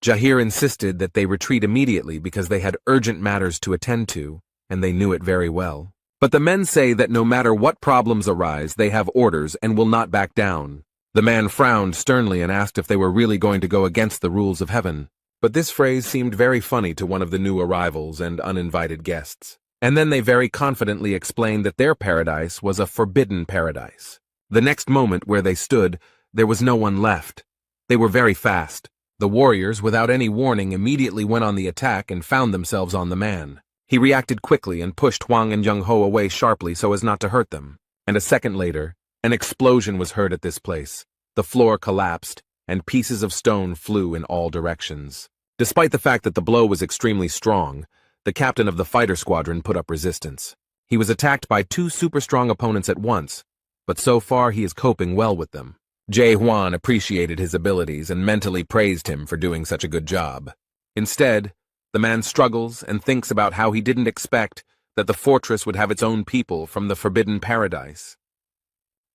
Jahir insisted that they retreat immediately because they had urgent matters to attend to, and they knew it very well. But the men say that no matter what problems arise, they have orders and will not back down. The man frowned sternly and asked if they were really going to go against the rules of heaven. But this phrase seemed very funny to one of the new arrivals and uninvited guests. And then they very confidently explained that their paradise was a forbidden paradise. The next moment where they stood, there was no one left. They were very fast. The warriors, without any warning, immediately went on the attack and found themselves on the man. He reacted quickly and pushed Huang and Jung-ho away sharply so as not to hurt them. And a second later, an explosion was heard at this place. The floor collapsed, and pieces of stone flew in all directions. Despite the fact that the blow was extremely strong, the captain of the fighter squadron put up resistance. He was attacked by two super strong opponents at once, but so far he is coping well with them. Jae-hwan appreciated his abilities and mentally praised him for doing such a good job. Instead, the man struggles and thinks about how he didn't expect that the fortress would have its own people from the Forbidden Paradise.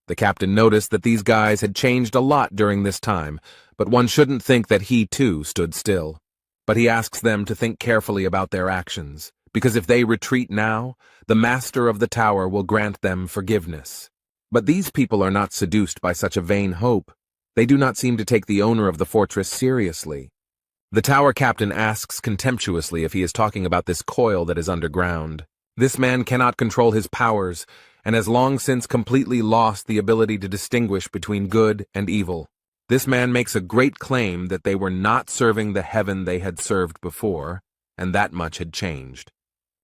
The captain noticed that these guys had changed a lot during this time, but one shouldn't think that he too stood still. But he asks them to think carefully about their actions, because if they retreat now, the master of the tower will grant them forgiveness. But these people are not seduced by such a vain hope. They do not seem to take the owner of the fortress seriously. The tower captain asks contemptuously if he is talking about this coil that is underground. This man cannot control his powers, and has long since completely lost the ability to distinguish between good and evil. This man makes a great claim that they were not serving the heaven they had served before, and that much had changed.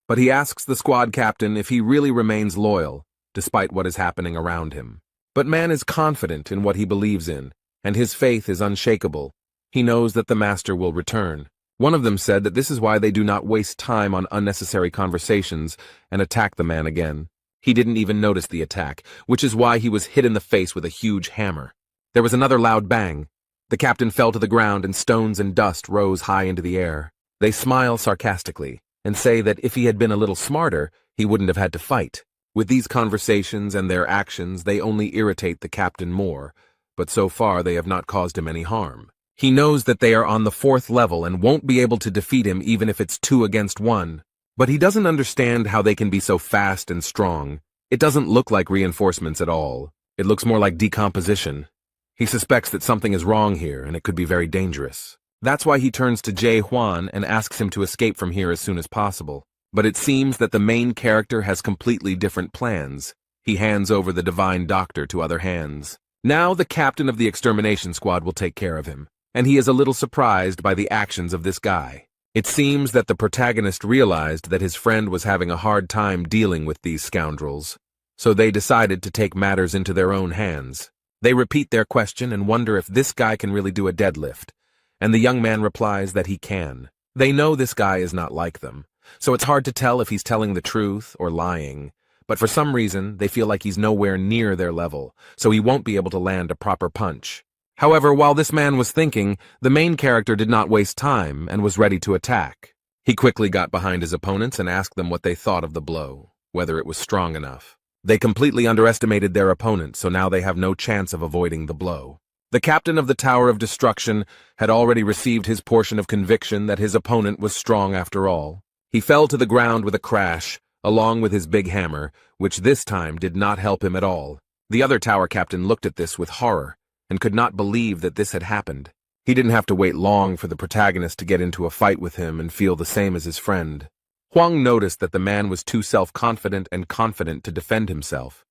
But he asks the squad captain if he really remains loyal, despite what is happening around him. But man is confident in what he believes in, and his faith is unshakable. He knows that the master will return. One of them said that this is why they do not waste time on unnecessary conversations and attack the man again. He didn't even notice the attack, which is why he was hit in the face with a huge hammer. There was another loud bang. The captain fell to the ground and stones and dust rose high into the air. They smile sarcastically and say that if he had been a little smarter, he wouldn't have had to fight. With these conversations and their actions, they only irritate the captain more, but so far they have not caused him any harm. He knows that they are on the 4th level and won't be able to defeat him even if it's 2 against 1. But he doesn't understand how they can be so fast and strong. It doesn't look like reinforcements at all. It looks more like decomposition. He suspects that something is wrong here and it could be very dangerous. That's why he turns to Jae-hwan and asks him to escape from here as soon as possible. But it seems that the main character has completely different plans. He hands over the divine doctor to other hands. Now the captain of the extermination squad will take care of him, and he is a little surprised by the actions of this guy. It seems that the protagonist realized that his friend was having a hard time dealing with these scoundrels, so they decided to take matters into their own hands. They repeat their question and wonder if this guy can really do a deadlift, and the young man replies that he can. They know this guy is not like them, so it's hard to tell if he's telling the truth or lying, but for some reason they feel like he's nowhere near their level, so he won't be able to land a proper punch. However, while this man was thinking, the main character did not waste time and was ready to attack. He quickly got behind his opponents and asked them what they thought of the blow, whether it was strong enough. They completely underestimated their opponent, so now they have no chance of avoiding the blow. The captain of the Tower of Destruction had already received his portion of conviction that his opponent was strong after all. He fell to the ground with a crash, along with his big hammer, which this time did not help him at all. The other tower captain looked at this with horror, and could not believe that this had happened. He didn't have to wait long for the protagonist to get into a fight with him and feel the same as his friend. Hwang noticed that the man was too self-confident and confident to defend himself.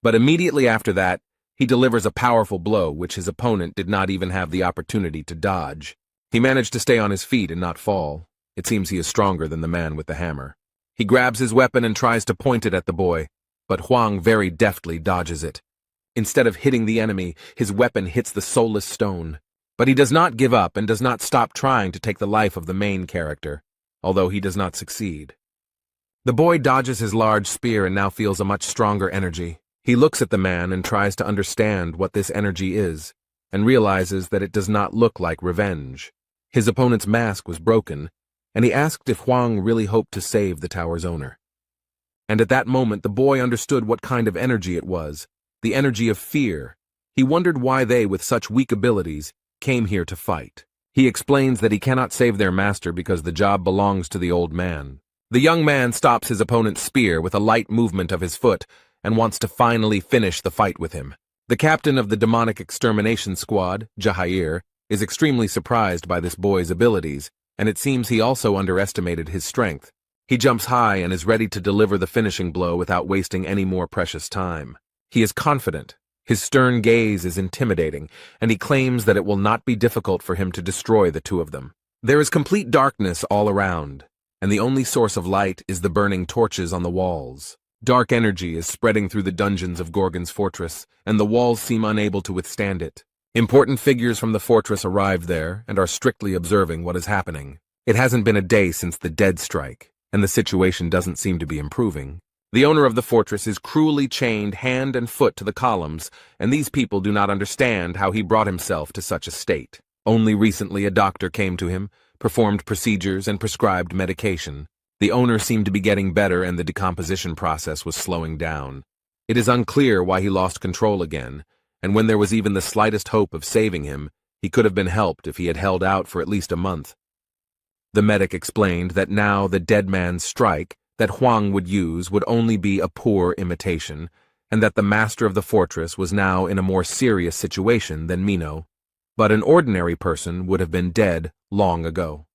But immediately after that, he delivers a powerful blow which his opponent did not even have the opportunity to dodge. He managed to stay on his feet and not fall. It seems he is stronger than the man with the hammer. He grabs his weapon and tries to point it at the boy, but Hwang very deftly dodges it. Instead of hitting the enemy, his weapon hits the soulless stone. But he does not give up and does not stop trying to take the life of the main character, although he does not succeed. The boy dodges his large spear and now feels a much stronger energy. He looks at the man and tries to understand what this energy is, and realizes that it does not look like revenge. His opponent's mask was broken, and he asked if Hwang really hoped to save the tower's owner. And at that moment the boy understood what kind of energy it was, the energy of fear. He wondered why they, with such weak abilities, came here to fight. He explains that he cannot save their master because the job belongs to the old man. The young man stops his opponent's spear with a light movement of his foot and wants to finally finish the fight with him. The captain of the demonic extermination squad, Jahair, is extremely surprised by this boy's abilities, and it seems he also underestimated his strength. He jumps high and is ready to deliver the finishing blow without wasting any more precious time. He is confident. His stern gaze is intimidating, and he claims that it will not be difficult for him to destroy the two of them. There is complete darkness all around, and the only source of light is the burning torches on the walls. Dark energy is spreading through the dungeons of Gorgon's fortress, and the walls seem unable to withstand it. Important figures from the fortress arrived there and are strictly observing what is happening. It hasn't been a day since the dead strike, and the situation doesn't seem to be improving. The owner of the fortress is cruelly chained hand and foot to the columns, and these people do not understand how he brought himself to such a state. Only recently a doctor came to him, performed procedures, and prescribed medication. The owner seemed to be getting better and the decomposition process was slowing down. It is unclear why he lost control again, and when there was even the slightest hope of saving him, he could have been helped if he had held out for at least a month. The medic explained that now the dead man's strike that Huang would use would only be a poor imitation, and that the master of the fortress was now in a more serious situation than Mino. But an ordinary person would have been dead long ago.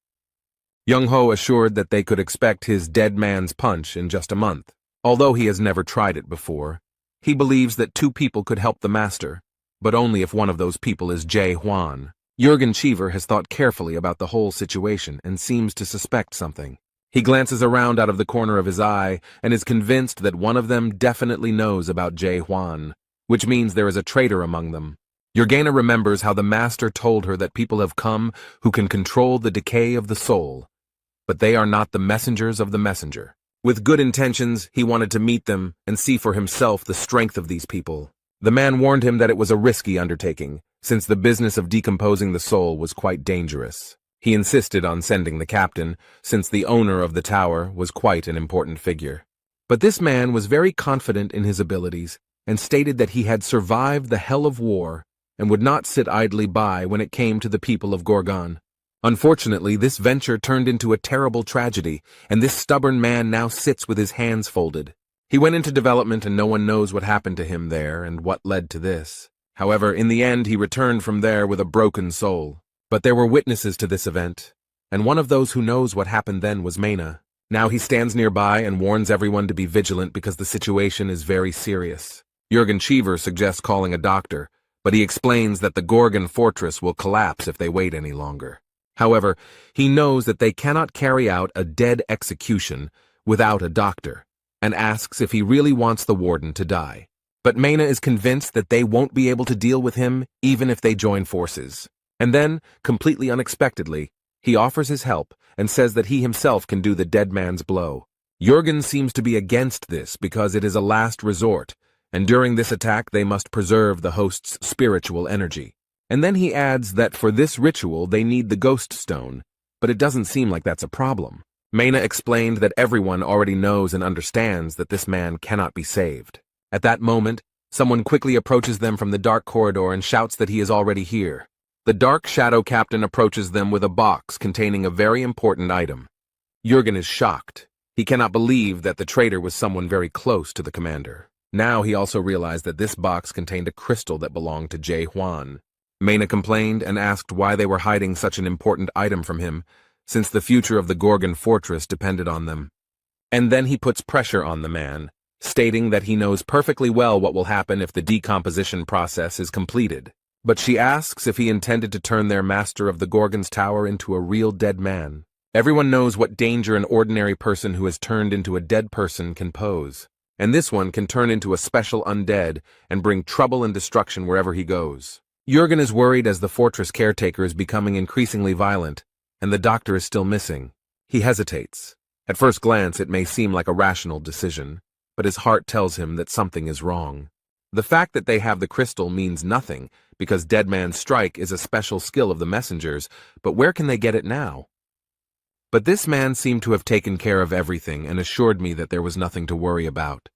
Young-ho assured that they could expect his dead man's punch in just a month. Although he has never tried it before, he believes that 2 people could help the master, but only if one of those people is Jae Hwan. Jurgen Cheever has thought carefully about the whole situation and seems to suspect something. He glances around out of the corner of his eye and is convinced that one of them definitely knows about Jae Hwan, which means there is a traitor among them. Jurgena remembers how the master told her that people have come who can control the decay of the soul, but they are not the messengers of the messenger. With good intentions, he wanted to meet them and see for himself the strength of these people. The man warned him that it was a risky undertaking, since the business of decomposing the soul was quite dangerous. He insisted on sending the captain, since the owner of the tower was quite an important figure. But this man was very confident in his abilities, and stated that he had survived the hell of war, and would not sit idly by when it came to the people of Gorgon. Unfortunately, this venture turned into a terrible tragedy, and this stubborn man now sits with his hands folded. He went into development and no one knows what happened to him there and what led to this. However, in the end he returned from there with a broken soul. But there were witnesses to this event, and one of those who knows what happened then was Mena. Now he stands nearby and warns everyone to be vigilant because the situation is very serious. Jurgen Cheever suggests calling a doctor, but he explains that the Gorgon fortress will collapse if they wait any longer. However, he knows that they cannot carry out a dead execution without a doctor, and asks if he really wants the warden to die. But Mena is convinced that they won't be able to deal with him even if they join forces. And then, completely unexpectedly, he offers his help and says that he himself can do the dead man's blow. Jurgen seems to be against this because it is a last resort, and during this attack they must preserve the host's spiritual energy. And then he adds that for this ritual they need the ghost stone, but it doesn't seem like that's a problem. Mena explained that everyone already knows and understands that this man cannot be saved. At that moment, someone quickly approaches them from the dark corridor and shouts that he is already here. The dark shadow captain approaches them with a box containing a very important item. Jurgen is shocked. He cannot believe that the traitor was someone very close to the commander. Now he also realized that this box contained a crystal that belonged to Jae Hwan. Mena complained and asked why they were hiding such an important item from him, since the future of the Gorgon fortress depended on them. And then he puts pressure on the man, stating that he knows perfectly well what will happen if the decomposition process is completed. But she asks if he intended to turn their master of the Gorgon's tower into a real dead man. Everyone knows what danger an ordinary person who has turned into a dead person can pose, and this one can turn into a special undead and bring trouble and destruction wherever he goes. Jurgen is worried as the fortress caretaker is becoming increasingly violent, and the doctor is still missing. He hesitates. At first glance, it may seem like a rational decision, but his heart tells him that something is wrong. The fact that they have the crystal means nothing, because Dead Man's Strike is a special skill of the messengers, but where can they get it now? But this man seemed to have taken care of everything and assured me that there was nothing to worry about.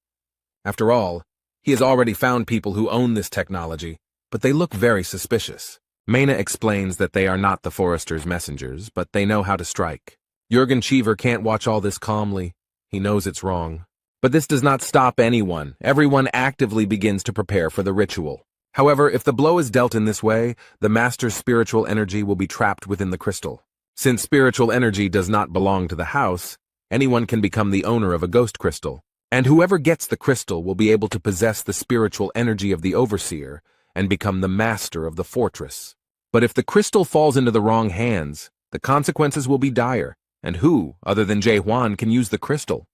After all, he has already found people who own this technology, but they look very suspicious. Mena explains that they are not the Forester's messengers, but they know how to strike. Jurgen Cheever can't watch all this calmly. He knows it's wrong. But this does not stop anyone. Everyone actively begins to prepare for the ritual. However, if the blow is dealt in this way, the master's spiritual energy will be trapped within the crystal. Since spiritual energy does not belong to the house, anyone can become the owner of a ghost crystal, and whoever gets the crystal will be able to possess the spiritual energy of the overseer and become the master of the fortress. But if the crystal falls into the wrong hands, the consequences will be dire, and who, other than Jae Hwan, can use the crystal?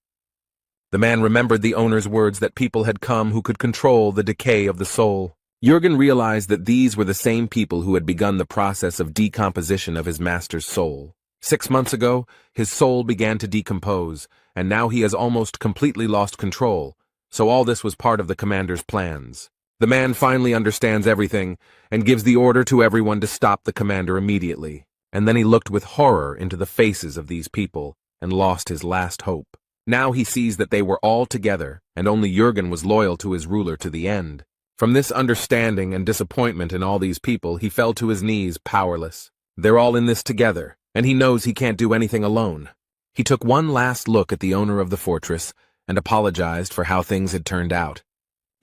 The man remembered the owner's words that people had come who could control the decay of the soul. Jurgen realized that these were the same people who had begun the process of decomposition of his master's soul. 6 months ago, his soul began to decompose, and now he has almost completely lost control, so all this was part of the commander's plans. The man finally understands everything and gives the order to everyone to stop the commander immediately, and then he looked with horror into the faces of these people and lost his last hope. Now he sees that they were all together, and only Jurgen was loyal to his ruler to the end. From this understanding and disappointment in all these people, he fell to his knees, powerless. They're all in this together, and he knows he can't do anything alone. He took one last look at the owner of the fortress and apologized for how things had turned out.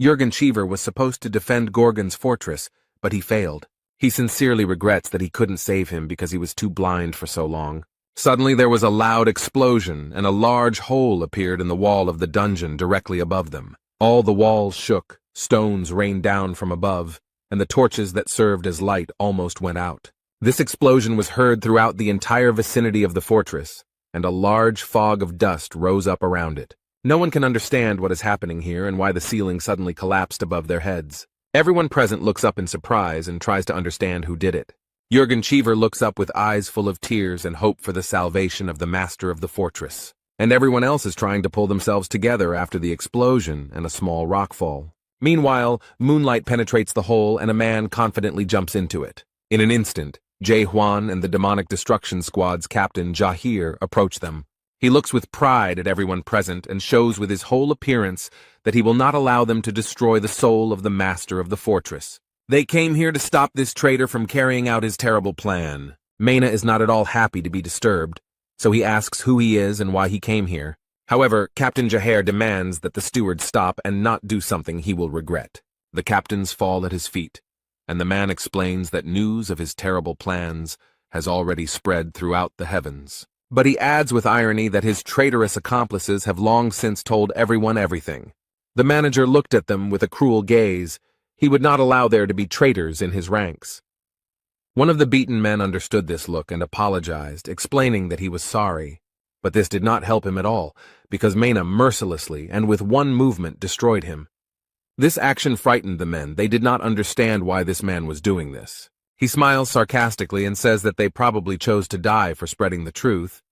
Jurgen Cheever was supposed to defend Gorgon's fortress, but he failed. He sincerely regrets that he couldn't save him because he was too blind for so long. Suddenly there was a loud explosion, and a large hole appeared in the wall of the dungeon directly above them. All the walls shook, stones rained down from above, and the torches that served as light almost went out. This explosion was heard throughout the entire vicinity of the fortress, and a large fog of dust rose up around it. No one can understand what is happening here and why the ceiling suddenly collapsed above their heads. Everyone present looks up in surprise and tries to understand who did it. Jurgen Cheever looks up with eyes full of tears and hope for the salvation of the master of the fortress. And everyone else is trying to pull themselves together after the explosion and a small rockfall. Meanwhile, moonlight penetrates the hole and a man confidently jumps into it. In an instant, Jae Hwan and the demonic destruction squad's captain Jahir approach them. He looks with pride at everyone present and shows with his whole appearance that he will not allow them to destroy the soul of the master of the fortress. They came here to stop this traitor from carrying out his terrible plan. Mena is not at all happy to be disturbed, so he asks who he is and why he came here. However, Captain Jahir demands that the steward stop and not do something he will regret. The captains fall at his feet, and the man explains that news of his terrible plans has already spread throughout the heavens. But he adds with irony that his traitorous accomplices have long since told everyone everything. The manager looked at them with a cruel gaze. He would not allow there to be traitors in his ranks. One of the beaten men understood this look and apologized, explaining that he was sorry. But this did not help him at all, because Mena mercilessly and with one movement destroyed him. This action frightened the men. They did not understand why this man was doing this. He smiles sarcastically and says that they probably chose to die for spreading the truth,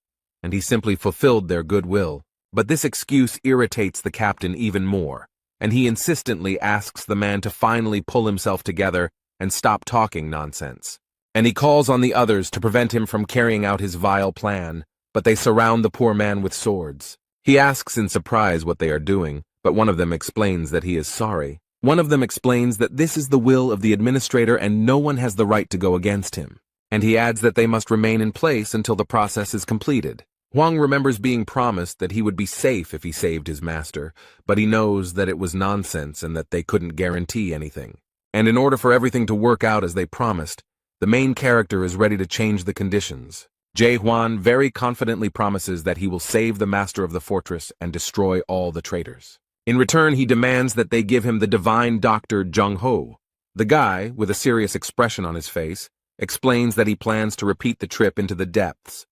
and he simply fulfilled their goodwill. But this excuse irritates the captain even more, and he insistently asks the man to finally pull himself together and stop talking nonsense. And he calls on the others to prevent him from carrying out his vile plan, but they surround the poor man with swords. He asks in surprise what they are doing, but one of them explains that he is sorry. One of them explains that this is the will of the administrator and no one has the right to go against him. And he adds that they must remain in place until the process is completed. Huang remembers being promised that he would be safe if he saved his master, but he knows that it was nonsense and that they couldn't guarantee anything. And in order for everything to work out as they promised, the main character is ready to change the conditions. Jae Hwan very confidently promises that he will save the master of the fortress and destroy all the traitors. In return, he demands that they give him the divine doctor Jung Ho. The guy, with a serious expression on his face, explains that he plans to repeat the trip into the depths.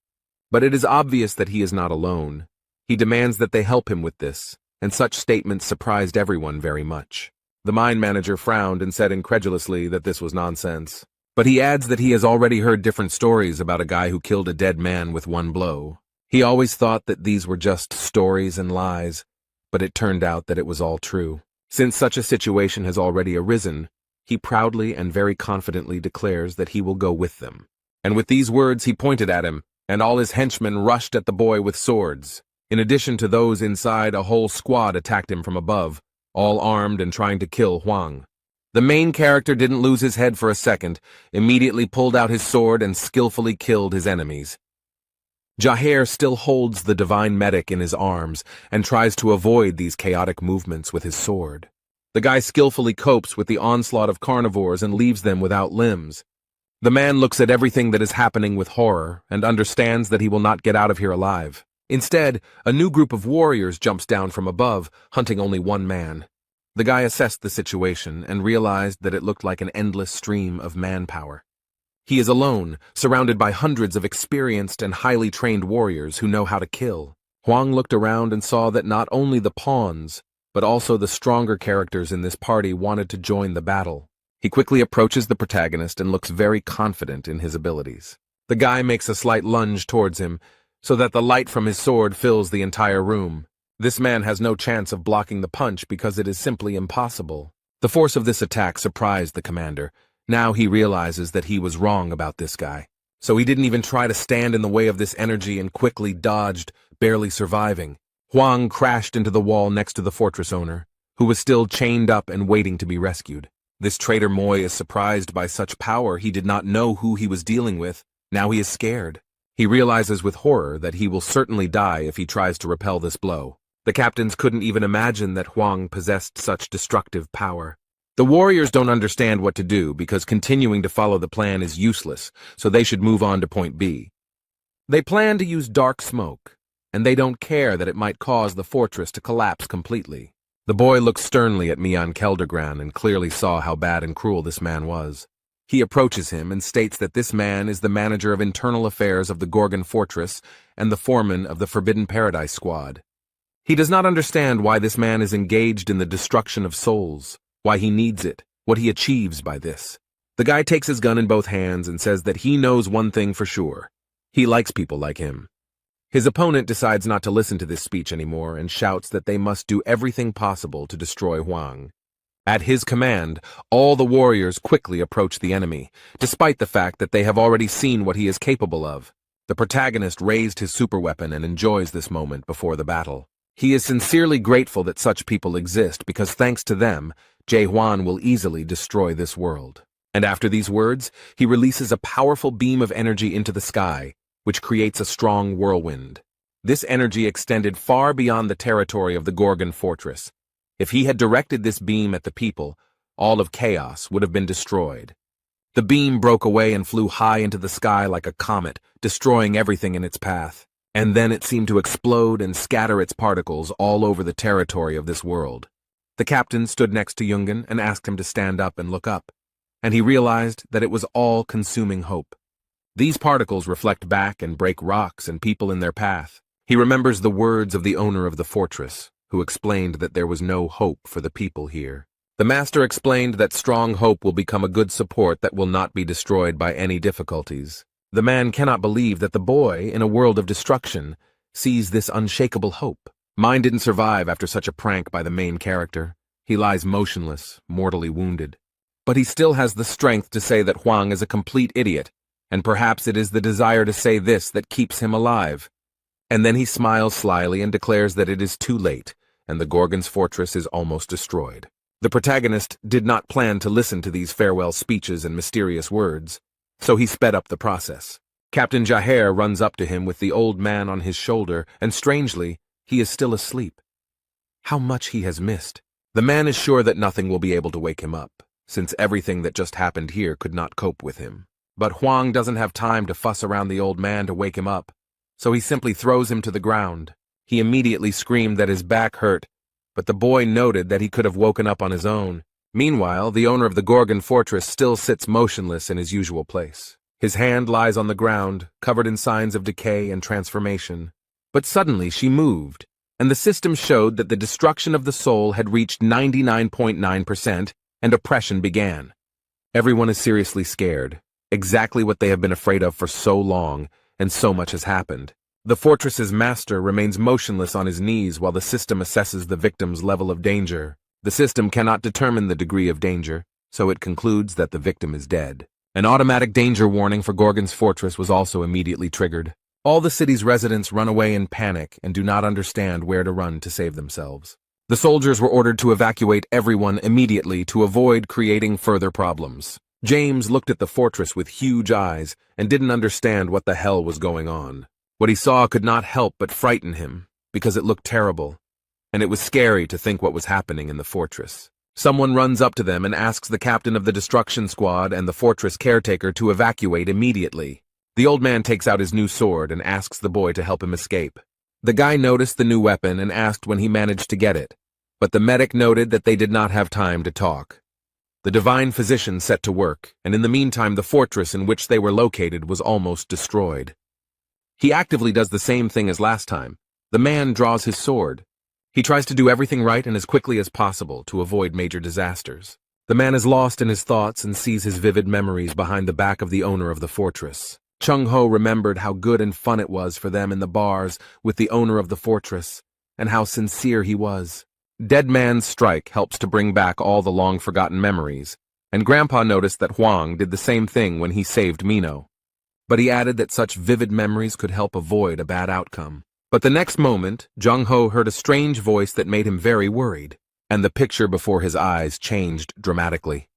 But it is obvious that he is not alone. He demands that they help him with this, and such statements surprised everyone very much. The mine manager frowned and said incredulously that this was nonsense. But he adds that he has already heard different stories about a guy who killed a dead man with one blow. He always thought that these were just stories and lies, but it turned out that it was all true. Since such a situation has already arisen, he proudly and very confidently declares that he will go with them. And with these words he pointed at him, and all his henchmen rushed at the boy with swords. In addition to those inside, a whole squad attacked him from above, all armed and trying to kill Huang. The main character didn't lose his head for a second, immediately pulled out his sword and skillfully killed his enemies. Jahir still holds the divine medic in his arms and tries to avoid these chaotic movements with his sword. The guy skillfully copes with the onslaught of carnivores and leaves them without limbs. The man looks at everything that is happening with horror and understands that he will not get out of here alive. Instead, a new group of warriors jumps down from above, hunting only one man. The guy assessed the situation and realized that it looked like an endless stream of manpower. He is alone, surrounded by hundreds of experienced and highly trained warriors who know how to kill. Huang looked around and saw that not only the pawns, but also the stronger characters in this party wanted to join the battle. He quickly approaches the protagonist and looks very confident in his abilities. The guy makes a slight lunge towards him, so that the light from his sword fills the entire room. This man has no chance of blocking the punch because it is simply impossible. The force of this attack surprised the commander. Now he realizes that he was wrong about this guy. So he didn't even try to stand in the way of this energy and quickly dodged, barely surviving. Huang crashed into the wall next to the fortress owner, who was still chained up and waiting to be rescued. This traitor Moy is surprised by such power. He did not know who he was dealing with. Now he is scared. He realizes with horror that he will certainly die if he tries to repel this blow. The captains couldn't even imagine that Huang possessed such destructive power. The warriors don't understand what to do because continuing to follow the plan is useless, so they should move on to point B. They plan to use dark smoke, and they don't care that it might cause the fortress to collapse completely. The boy looked sternly at Mian Keldergran and clearly saw how bad and cruel this man was. He approaches him and states that this man is the manager of internal affairs of the Gorgon fortress and the foreman of the Forbidden Paradise squad. He does not understand why this man is engaged in the destruction of souls, why he needs it, what he achieves by this. The guy takes his gun in both hands and says that he knows one thing for sure. He likes people like him. His opponent decides not to listen to this speech anymore and shouts that they must do everything possible to destroy Huang. At his command, all the warriors quickly approach the enemy, despite the fact that they have already seen what he is capable of. The protagonist raised his superweapon and enjoys this moment before the battle. He is sincerely grateful that such people exist because thanks to them, Jie Huan will easily destroy this world. And after these words, he releases a powerful beam of energy into the sky, which creates a strong whirlwind. This energy extended far beyond the territory of the Gorgon fortress. If he had directed this beam at the people, all of chaos would have been destroyed. The beam broke away and flew high into the sky like a comet, destroying everything in its path. And then it seemed to explode and scatter its particles all over the territory of this world. The captain stood next to Yungen and asked him to stand up and look up, and he realized that it was all-consuming hope. These particles reflect back and break rocks and people in their path. He remembers the words of the owner of the fortress, who explained that there was no hope for the people here. The master explained that strong hope will become a good support that will not be destroyed by any difficulties. The man cannot believe that the boy, in a world of destruction, sees this unshakable hope. Mine didn't survive after such a prank by the main character. He lies motionless, mortally wounded. But he still has the strength to say that Huang is a complete idiot, and perhaps it is the desire to say this that keeps him alive. And then he smiles slyly and declares that it is too late, and the Gorgon's fortress is almost destroyed. The protagonist did not plan to listen to these farewell speeches and mysterious words, so he sped up the process. Captain Jaher runs up to him with the old man on his shoulder, and strangely, he is still asleep. How much he has missed. The man is sure that nothing will be able to wake him up, since everything that just happened here could not cope with him. But Huang doesn't have time to fuss around the old man to wake him up, so he simply throws him to the ground. He immediately screamed that his back hurt, but the boy noted that he could have woken up on his own. Meanwhile, the owner of the Gorgon fortress still sits motionless in his usual place. His hand lies on the ground, covered in signs of decay and transformation. But suddenly she moved, and the system showed that the destruction of the soul had reached 99.9%, and oppression began. Everyone is seriously scared, exactly what they have been afraid of for so long, and so much has happened. The fortress's master remains motionless on his knees while the system assesses the victim's level of danger. The system cannot determine the degree of danger, so it concludes that the victim is dead. An automatic danger warning for Gorgon's fortress was also immediately triggered. All the city's residents run away in panic and do not understand where to run to save themselves. The soldiers were ordered to evacuate everyone immediately to avoid creating further problems. James looked at the fortress with huge eyes and didn't understand what the hell was going on. What he saw could not help but frighten him, because it looked terrible, and it was scary to think what was happening in the fortress. Someone runs up to them and asks the captain of the destruction squad and the fortress caretaker to evacuate immediately. The old man takes out his new sword and asks the boy to help him escape. The guy noticed the new weapon and asked when he managed to get it, but the medic noted that they did not have time to talk. The divine physician set to work, and in the meantime the fortress in which they were located was almost destroyed. He actively does the same thing as last time. The man draws his sword. He tries to do everything right and as quickly as possible to avoid major disasters. The man is lost in his thoughts and sees his vivid memories behind the back of the owner of the fortress. Chung-ho remembered how good and fun it was for them in the bars with the owner of the fortress, and how sincere he was. Dead Man's Strike helps to bring back all the long-forgotten memories, and Grandpa noticed that Hwang did the same thing when he saved Mino. But he added that such vivid memories could help avoid a bad outcome. But the next moment, Jung-ho heard a strange voice that made him very worried, and the picture before his eyes changed dramatically.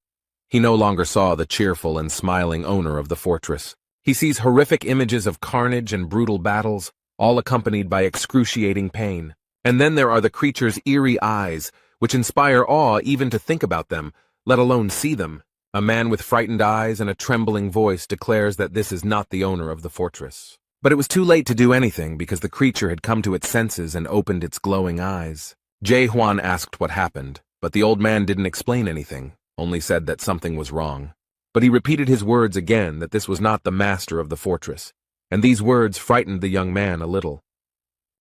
He no longer saw the cheerful and smiling owner of the fortress. He sees horrific images of carnage and brutal battles, all accompanied by excruciating pain. And then there are the creature's eerie eyes, which inspire awe even to think about them, let alone see them. A man with frightened eyes and a trembling voice declares that this is not the owner of the fortress. But it was too late to do anything because the creature had come to its senses and opened its glowing eyes. Jae-hwan asked what happened, but the old man didn't explain anything, only said that something was wrong. But he repeated his words again that this was not the master of the fortress, and these words frightened the young man a little.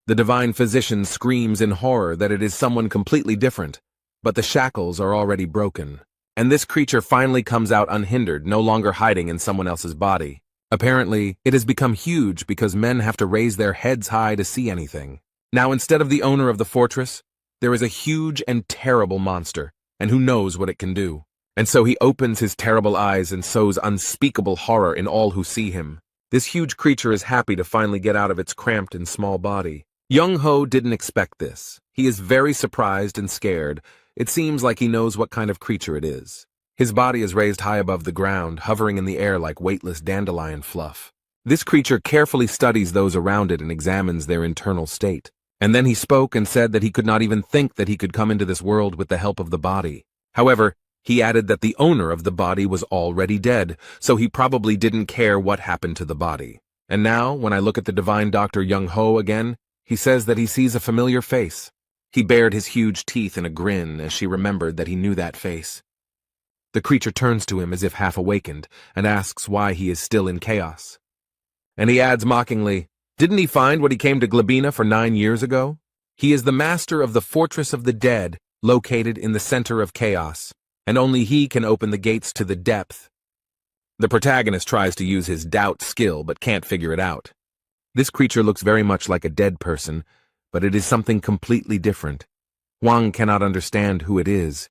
The divine physician screams in horror that it is someone completely different, but the shackles are already broken, and this creature finally comes out unhindered, no longer hiding in someone else's body. Apparently, it has become huge because men have to raise their heads high to see anything. Now, instead of the owner of the fortress, there is a huge and terrible monster, and who knows what it can do. And so he opens his terrible eyes and sows unspeakable horror in all who see him. This huge creature is happy to finally get out of its cramped and small body. Jung-ho didn't expect this. He is very surprised and scared. It seems like he knows what kind of creature it is. His body is raised high above the ground, hovering in the air like weightless dandelion fluff. This creature carefully studies those around it and examines their internal state. And then he spoke and said that he could not even think that he could come into this world with the help of the body. However, he added that the owner of the body was already dead, so he probably didn't care what happened to the body. And now, when I look at the divine Dr. Jung-ho again, he says that he sees a familiar face. He bared his huge teeth in a grin as she remembered that he knew that face. The creature turns to him as if half awakened and asks why he is still in chaos. And he adds mockingly, "Didn't he find what he came to Glebina for 9 years ago? He is the master of the Fortress of the Dead, located in the center of chaos, and only he can open the gates to the depth." The protagonist tries to use his doubt skill but can't figure it out. This creature looks very much like a dead person, but it is something completely different. Hwang cannot understand who it is.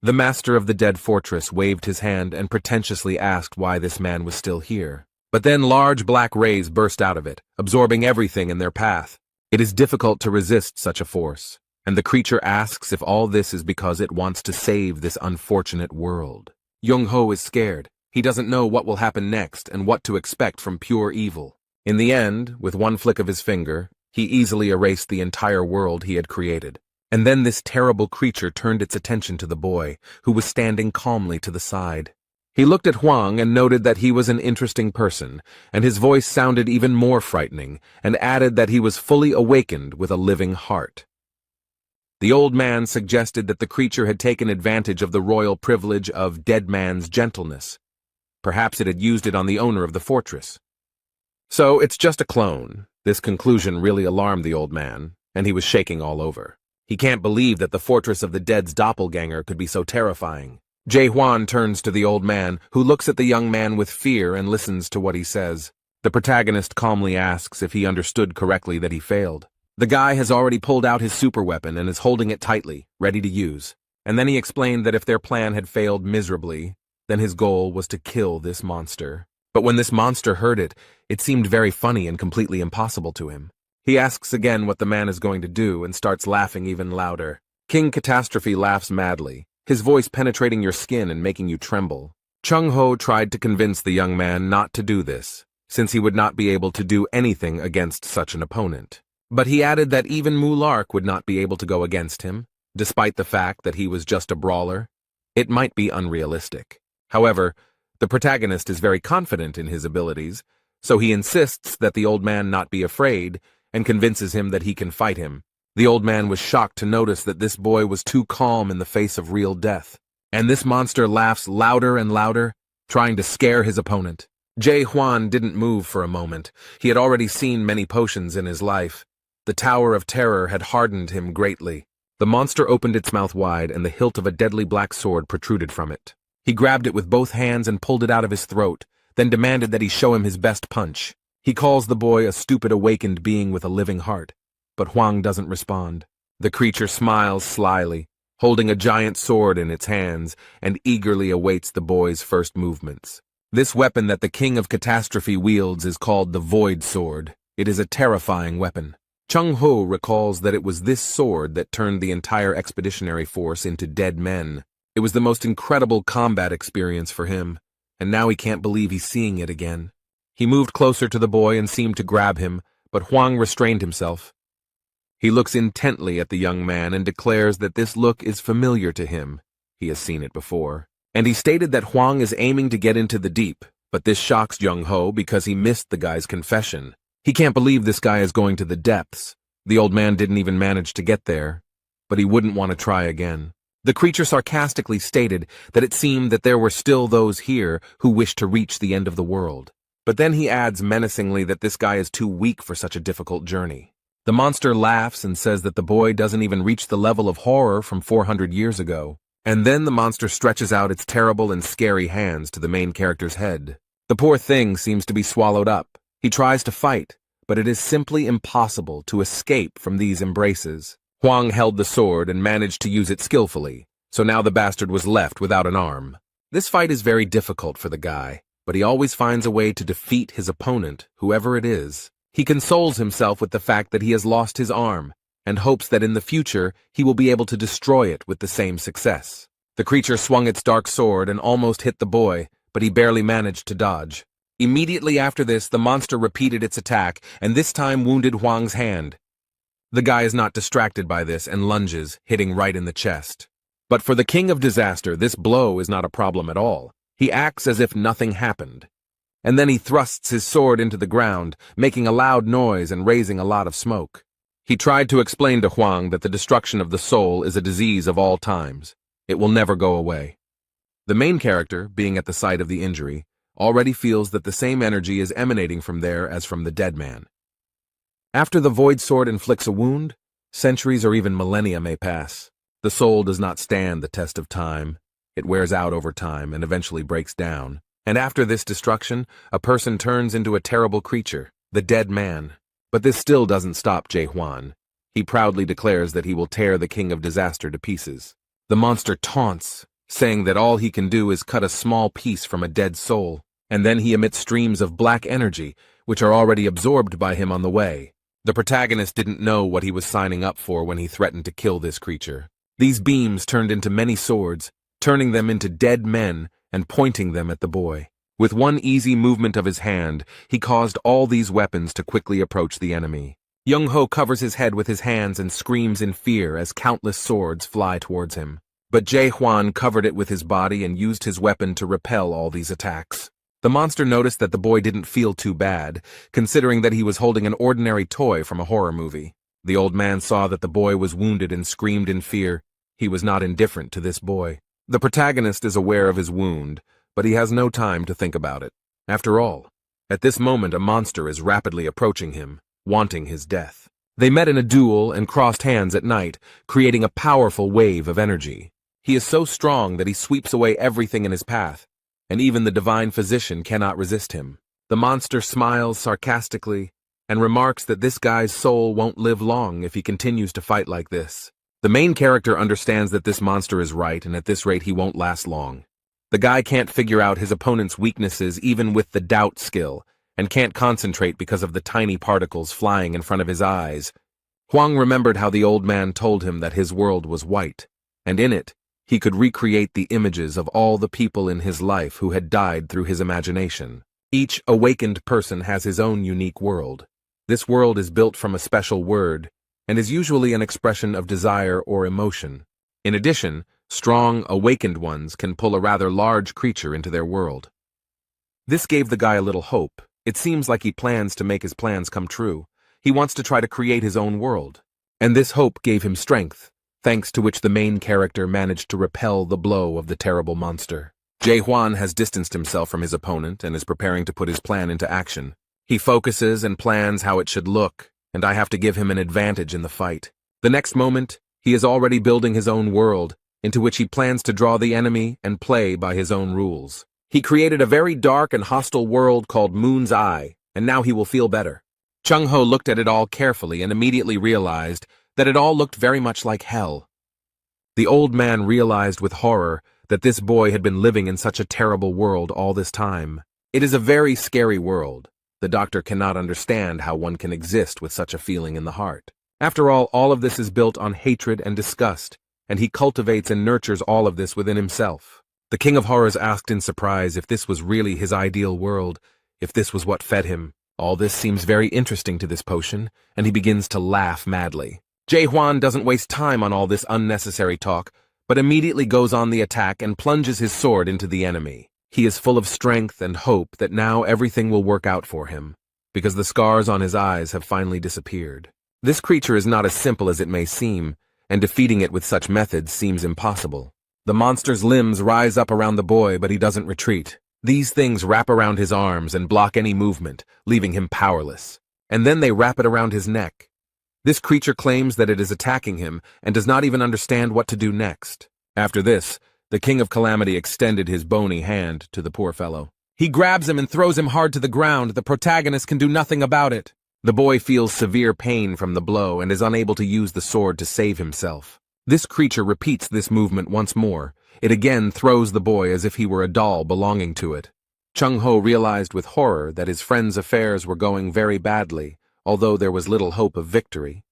The master of the dead fortress waved his hand and pretentiously asked why this man was still here. But then large black rays burst out of it, absorbing everything in their path. It is difficult to resist such a force, and the creature asks if all this is because it wants to save this unfortunate world. Jung-ho is scared. He doesn't know what will happen next and what to expect from pure evil. In the end, with one flick of his finger, he easily erased the entire world he had created. And then this terrible creature turned its attention to the boy, who was standing calmly to the side. He looked at Hwang and noted that he was an interesting person, and his voice sounded even more frightening, and added that he was fully awakened with a living heart. The old man suggested that the creature had taken advantage of the royal privilege of dead man's gentleness. Perhaps it had used it on the owner of the fortress. So it's just a clone. This conclusion really alarmed the old man, and he was shaking all over. He can't believe that the Fortress of the Dead's doppelganger could be so terrifying. Jae-hwan turns to the old man, who looks at the young man with fear and listens to what he says. The protagonist calmly asks if he understood correctly that he failed. The guy has already pulled out his superweapon and is holding it tightly, ready to use. And then he explained that if their plan had failed miserably, then his goal was to kill this monster. But when this monster heard it, it seemed very funny and completely impossible to him. He asks again what the man is going to do and starts laughing even louder. King Catastrophe laughs madly, his voice penetrating your skin and making you tremble. Chung-ho tried to convince the young man not to do this, since he would not be able to do anything against such an opponent. But he added that even Mulark would not be able to go against him, despite the fact that he was just a brawler. It might be unrealistic. However, the protagonist is very confident in his abilities, so he insists that the old man not be afraid and convinces him that he can fight him. The old man was shocked to notice that this boy was too calm in the face of real death. And this monster laughs louder and louder, trying to scare his opponent. Jae-hwan didn't move for a moment. He had already seen many potions in his life. The Tower of Terror had hardened him greatly. The monster opened its mouth wide and the hilt of a deadly black sword protruded from it. He grabbed it with both hands and pulled it out of his throat, then demanded that he show him his best punch. He calls the boy a stupid awakened being with a living heart, but Huang doesn't respond. The creature smiles slyly, holding a giant sword in its hands, and eagerly awaits the boy's first movements. This weapon that the King of Catastrophe wields is called the Void Sword. It is a terrifying weapon. Chung Ho recalls that it was this sword that turned the entire expeditionary force into dead men. It was the most incredible combat experience for him, and now he can't believe he's seeing it again. He moved closer to the boy and seemed to grab him, but Huang restrained himself. He looks intently at the young man and declares that this look is familiar to him. He has seen it before. And he stated that Huang is aiming to get into the deep, but this shocks Jung Ho because he missed the guy's confession. He can't believe this guy is going to the depths. The old man didn't even manage to get there, but he wouldn't want to try again. The creature sarcastically stated that it seemed that there were still those here who wished to reach the end of the world. But then he adds menacingly that this guy is too weak for such a difficult journey. The monster laughs and says that the boy doesn't even reach the level of horror from 400 years ago. And then the monster stretches out its terrible and scary hands to the main character's head. The poor thing seems to be swallowed up. He tries to fight, but it is simply impossible to escape from these embraces. Huang held the sword and managed to use it skillfully, so now the bastard was left without an arm. This fight is very difficult for the guy, but he always finds a way to defeat his opponent, whoever it is. He consoles himself with the fact that he has lost his arm, and hopes that in the future he will be able to destroy it with the same success. The creature swung its dark sword and almost hit the boy, but he barely managed to dodge. Immediately after this, the monster repeated its attack, and this time wounded Huang's hand. The guy is not distracted by this and lunges, hitting right in the chest. But for the King of Disaster, this blow is not a problem at all. He acts as if nothing happened. And then he thrusts his sword into the ground, making a loud noise and raising a lot of smoke. He tried to explain to Huang that the destruction of the soul is a disease of all times. It will never go away. The main character, being at the site of the injury, already feels that the same energy is emanating from there as from the dead man. After the Void Sword inflicts a wound, centuries or even millennia may pass. The soul does not stand the test of time. It wears out over time and eventually breaks down. And after this destruction, a person turns into a terrible creature, the dead man. But this still doesn't stop Jae Hwan. He proudly declares that he will tear the King of Disaster to pieces. The monster taunts, saying that all he can do is cut a small piece from a dead soul, and then he emits streams of black energy, which are already absorbed by him on the way. The protagonist didn't know what he was signing up for when he threatened to kill this creature. These beams turned into many swords, turning them into dead men and pointing them at the boy. With one easy movement of his hand, he caused all these weapons to quickly approach the enemy. Young Ho covers his head with his hands and screams in fear as countless swords fly towards him. But Jae Hwan covered it with his body and used his weapon to repel all these attacks. The monster noticed that the boy didn't feel too bad, considering that he was holding an ordinary toy from a horror movie. The old man saw that the boy was wounded and screamed in fear. He was not indifferent to this boy. The protagonist is aware of his wound, but he has no time to think about it. After all, at this moment a monster is rapidly approaching him, wanting his death. They met in a duel and crossed hands at night, creating a powerful wave of energy. He is so strong that he sweeps away everything in his path, and even the divine physician cannot resist him. The monster smiles sarcastically and remarks that this guy's soul won't live long if he continues to fight like this. The main character understands that this monster is right, and at this rate he won't last long. The guy can't figure out his opponent's weaknesses even with the doubt skill, and can't concentrate because of the tiny particles flying in front of his eyes. Huang remembered how the old man told him that his world was white, and in it, he could recreate the images of all the people in his life who had died through his imagination. Each awakened person has his own unique world. This world is built from a special word, and is usually an expression of desire or emotion. In addition, strong, awakened ones can pull a rather large creature into their world. This gave the guy a little hope. It seems like he plans to make his plans come true. He wants to try to create his own world. And this hope gave him strength, thanks to which the main character managed to repel the blow of the terrible monster. Jae Hwan has distanced himself from his opponent and is preparing to put his plan into action. He focuses and plans how it should look, and I have to give him an advantage in the fight. The next moment, He is already building his own world, into which he plans to draw the enemy and play by his own rules. He created a very dark and hostile world called Moon's Eye, and now he will feel better. Chung-ho looked at it all carefully and immediately realized that it all looked very much like hell. The old man realized with horror that this boy had been living in such a terrible world all this time. It is a very scary world. The doctor cannot understand how one can exist with such a feeling in the heart. After all of this is built on hatred and disgust, and he cultivates and nurtures all of this within himself. The King of Horrors asked in surprise if this was really his ideal world, if this was what fed him. All this seems very interesting to this potion, and he begins to laugh madly. Jae-hwan doesn't waste time on all this unnecessary talk, but immediately goes on the attack and plunges his sword into the enemy. He is full of strength and hope that now everything will work out for him, because the scars on his eyes have finally disappeared. This creature is not as simple as it may seem, and defeating it with such methods seems impossible. The monster's limbs rise up around the boy, but he doesn't retreat. These things wrap around his arms and block any movement, leaving him powerless. And then they wrap it around his neck. This creature claims that it is attacking him and does not even understand what to do next. After this, the King of Calamity extended his bony hand to the poor fellow. He grabs him and throws him hard to the ground. The protagonist can do nothing about it. The boy feels severe pain from the blow and is unable to use the sword to save himself. This creature repeats this movement once more. It again throws the boy as if he were a doll belonging to it. Chung-ho realized with horror that his friend's affairs were going very badly, although there was little hope of victory.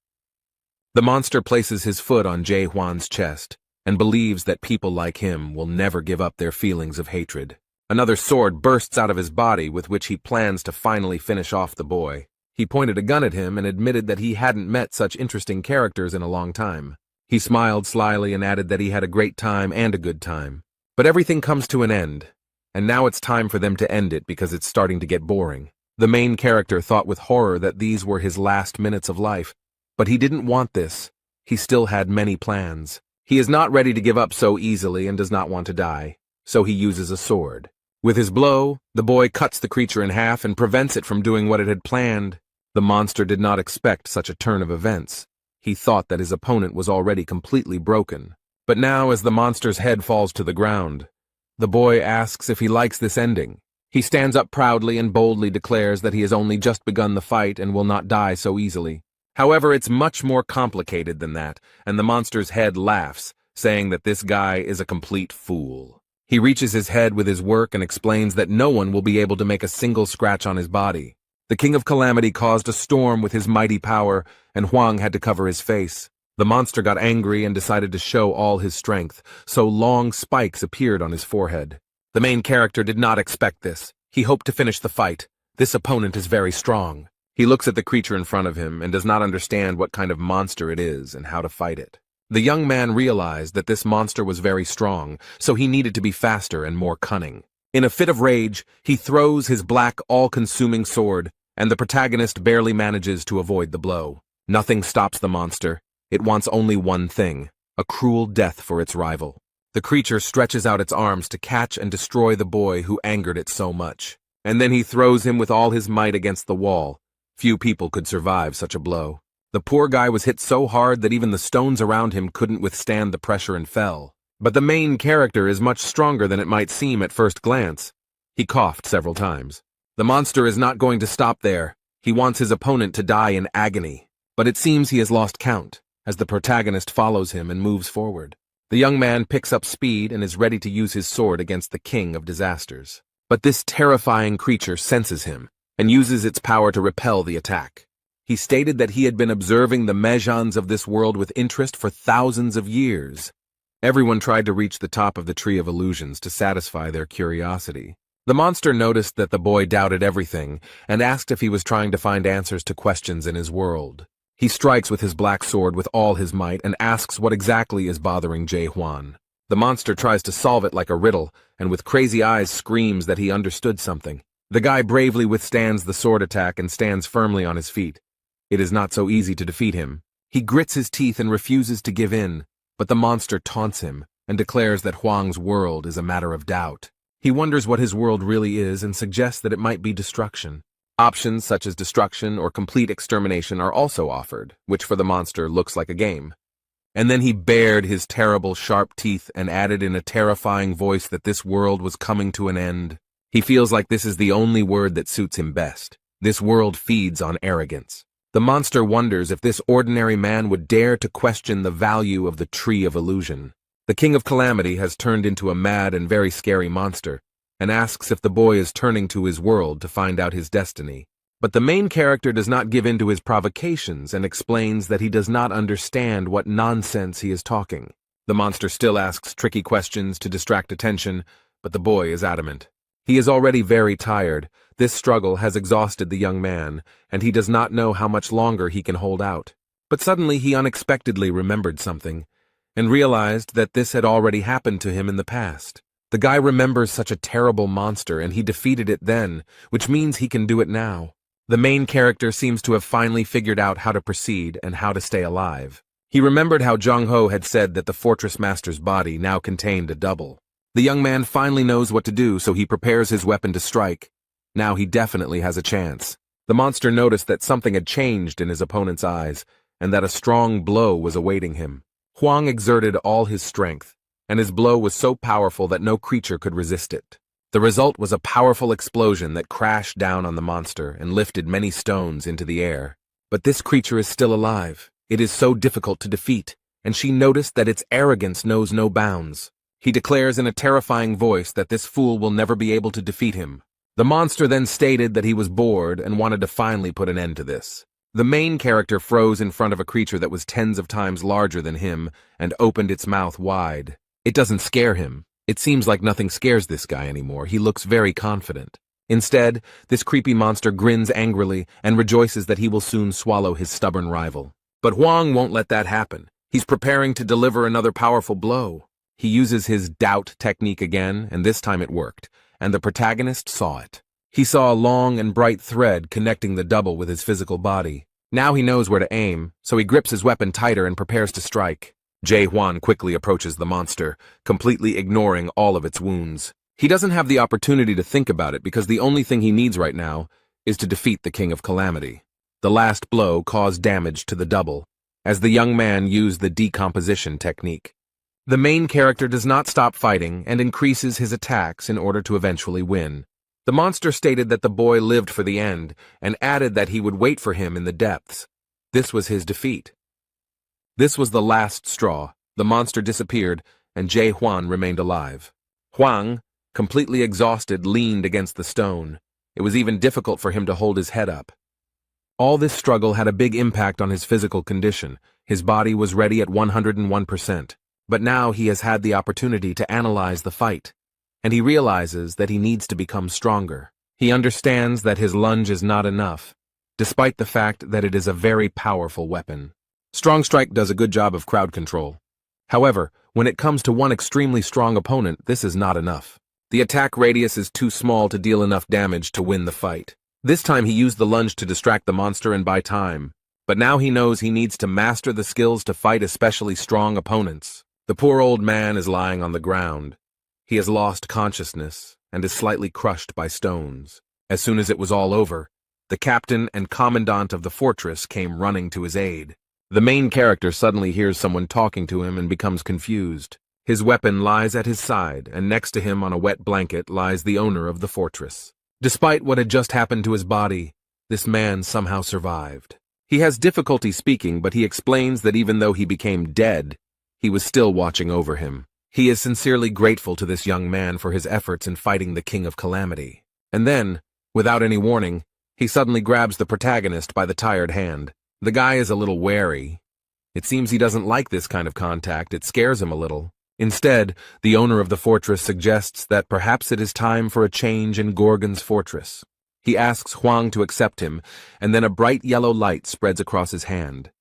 The monster places his foot on Jae-hwan's chest and believes that people like him will never give up their feelings of hatred. Another sword bursts out of his body with which he plans to finally finish off the boy. He pointed a gun at him and admitted that he hadn't met such interesting characters in a long time. He smiled slyly and added that he had a great time and a good time. But everything comes to an end, and now it's time for them to end it because it's starting to get boring. The main character thought with horror that these were his last minutes of life, but he didn't want this. He still had many plans. He is not ready to give up so easily and does not want to die, so he uses a sword. With his blow, the boy cuts the creature in half and prevents it from doing what it had planned. The monster did not expect such a turn of events. He thought that his opponent was already completely broken. But now, as the monster's head falls to the ground, the boy asks if he likes this ending. He stands up proudly and boldly declares that he has only just begun the fight and will not die so easily. However, it's much more complicated than that, and the monster's head laughs, saying that this guy is a complete fool. He reaches his head with his work and explains that no one will be able to make a single scratch on his body. The King of Calamity caused a storm with his mighty power, and Hwang had to cover his face. The monster got angry and decided to show all his strength, so long spikes appeared on his forehead. The main character did not expect this. He hoped to finish the fight. This opponent is very strong. He looks at the creature in front of him and does not understand what kind of monster it is and how to fight it. The young man realized that this monster was very strong, so he needed to be faster and more cunning. In a fit of rage, he throws his black, all-consuming sword, and the protagonist barely manages to avoid the blow. Nothing stops the monster. It wants only one thing: a cruel death for its rival. The creature stretches out its arms to catch and destroy the boy who angered it so much. And then he throws him with all his might against the wall. Few people could survive such a blow. The poor guy was hit so hard that even the stones around him couldn't withstand the pressure and fell. But the main character is much stronger than it might seem at first glance. He coughed several times. The monster is not going to stop there. He wants his opponent to die in agony. But it seems he has lost count, as the protagonist follows him and moves forward. The young man picks up speed and is ready to use his sword against the king of disasters. But this terrifying creature senses him and uses its power to repel the attack. He stated that he had been observing the Mejans of this world with interest for thousands of years. Everyone tried to reach the top of the Tree of Illusions to satisfy their curiosity. The monster noticed that the boy doubted everything and asked if he was trying to find answers to questions in his world. He strikes with his black sword with all his might and asks what exactly is bothering Jae-hwan. The monster tries to solve it like a riddle and with crazy eyes screams that he understood something. The guy bravely withstands the sword attack and stands firmly on his feet. It is not so easy to defeat him. He grits his teeth and refuses to give in, but the monster taunts him and declares that Hwang's world is a matter of doubt. He wonders what his world really is and suggests that it might be destruction. Options such as destruction or complete extermination are also offered, which for the monster looks like a game. And then he bared his terrible, sharp teeth and added in a terrifying voice that this world was coming to an end. He feels like this is the only word that suits him best. This world feeds on arrogance. The monster wonders if this ordinary man would dare to question the value of the Tree of Illusion. The King of Calamity has turned into a mad and very scary monster, and asks if the boy is turning to his world to find out his destiny. But the main character does not give in to his provocations and explains that he does not understand what nonsense he is talking. The monster still asks tricky questions to distract attention, but the boy is adamant. He is already very tired. This struggle has exhausted the young man, and he does not know how much longer he can hold out. But suddenly he unexpectedly remembered something, and realized that this had already happened to him in the past. The guy remembers such a terrible monster, and he defeated it then, which means he can do it now. The main character seems to have finally figured out how to proceed and how to stay alive. He remembered how Jong-ho had said that the fortress master's body now contained a double. The young man finally knows what to do, so he prepares his weapon to strike. Now he definitely has a chance. The monster noticed that something had changed in his opponent's eyes, and that a strong blow was awaiting him. Hwang exerted all his strength, and his blow was so powerful that no creature could resist it. The result was a powerful explosion that crashed down on the monster and lifted many stones into the air. But this creature is still alive. It is so difficult to defeat, and she noticed that its arrogance knows no bounds. He declares in a terrifying voice that this fool will never be able to defeat him. The monster then stated that he was bored and wanted to finally put an end to this. The main character froze in front of a creature that was tens of times larger than him and opened its mouth wide. It doesn't scare him. It seems like nothing scares this guy anymore. He looks very confident. Instead, this creepy monster grins angrily and rejoices that he will soon swallow his stubborn rival. But Hwang won't let that happen. He's preparing to deliver another powerful blow. He uses his doubt technique again, and this time it worked, and the protagonist saw it. He saw a long and bright thread connecting the double with his physical body. Now he knows where to aim, so he grips his weapon tighter and prepares to strike. Jae-hwan quickly approaches the monster, completely ignoring all of its wounds. He doesn't have the opportunity to think about it because the only thing he needs right now is to defeat the King of Calamity. The last blow caused damage to the double, as the young man used the decomposition technique. The main character does not stop fighting and increases his attacks in order to eventually win. The monster stated that the boy lived for the end and added that he would wait for him in the depths. This was his defeat. This was the last straw. The monster disappeared and Jae-hwan remained alive. Hwang, completely exhausted, leaned against the stone. It was even difficult for him to hold his head up. All this struggle had a big impact on his physical condition. His body was ready at 101%. But now he has had the opportunity to analyze the fight, and he realizes that he needs to become stronger. He understands that his lunge is not enough, despite the fact that it is a very powerful weapon. Strong Strike does a good job of crowd control. However, when it comes to one extremely strong opponent, this is not enough. The attack radius is too small to deal enough damage to win the fight. This time he used the lunge to distract the monster and buy time, but now he knows he needs to master the skills to fight especially strong opponents. The poor old man is lying on the ground. He has lost consciousness and is slightly crushed by stones. As soon as it was all over, the captain and commandant of the fortress came running to his aid. The main character suddenly hears someone talking to him and becomes confused. His weapon lies at his side, and next to him on a wet blanket lies the owner of the fortress. Despite what had just happened to his body, this man somehow survived. He has difficulty speaking, but he explains that even though he became dead, he was still watching over him. He is sincerely grateful to this young man for his efforts in fighting the King of Calamity. And then, without any warning, he suddenly grabs the protagonist by the tired hand. The guy is a little wary. It seems he doesn't like this kind of contact. It scares him a little. Instead, the owner of the fortress suggests that perhaps it is time for a change in Gorgon's fortress. He asks Hwang to accept him, and then a bright yellow light spreads across his hand.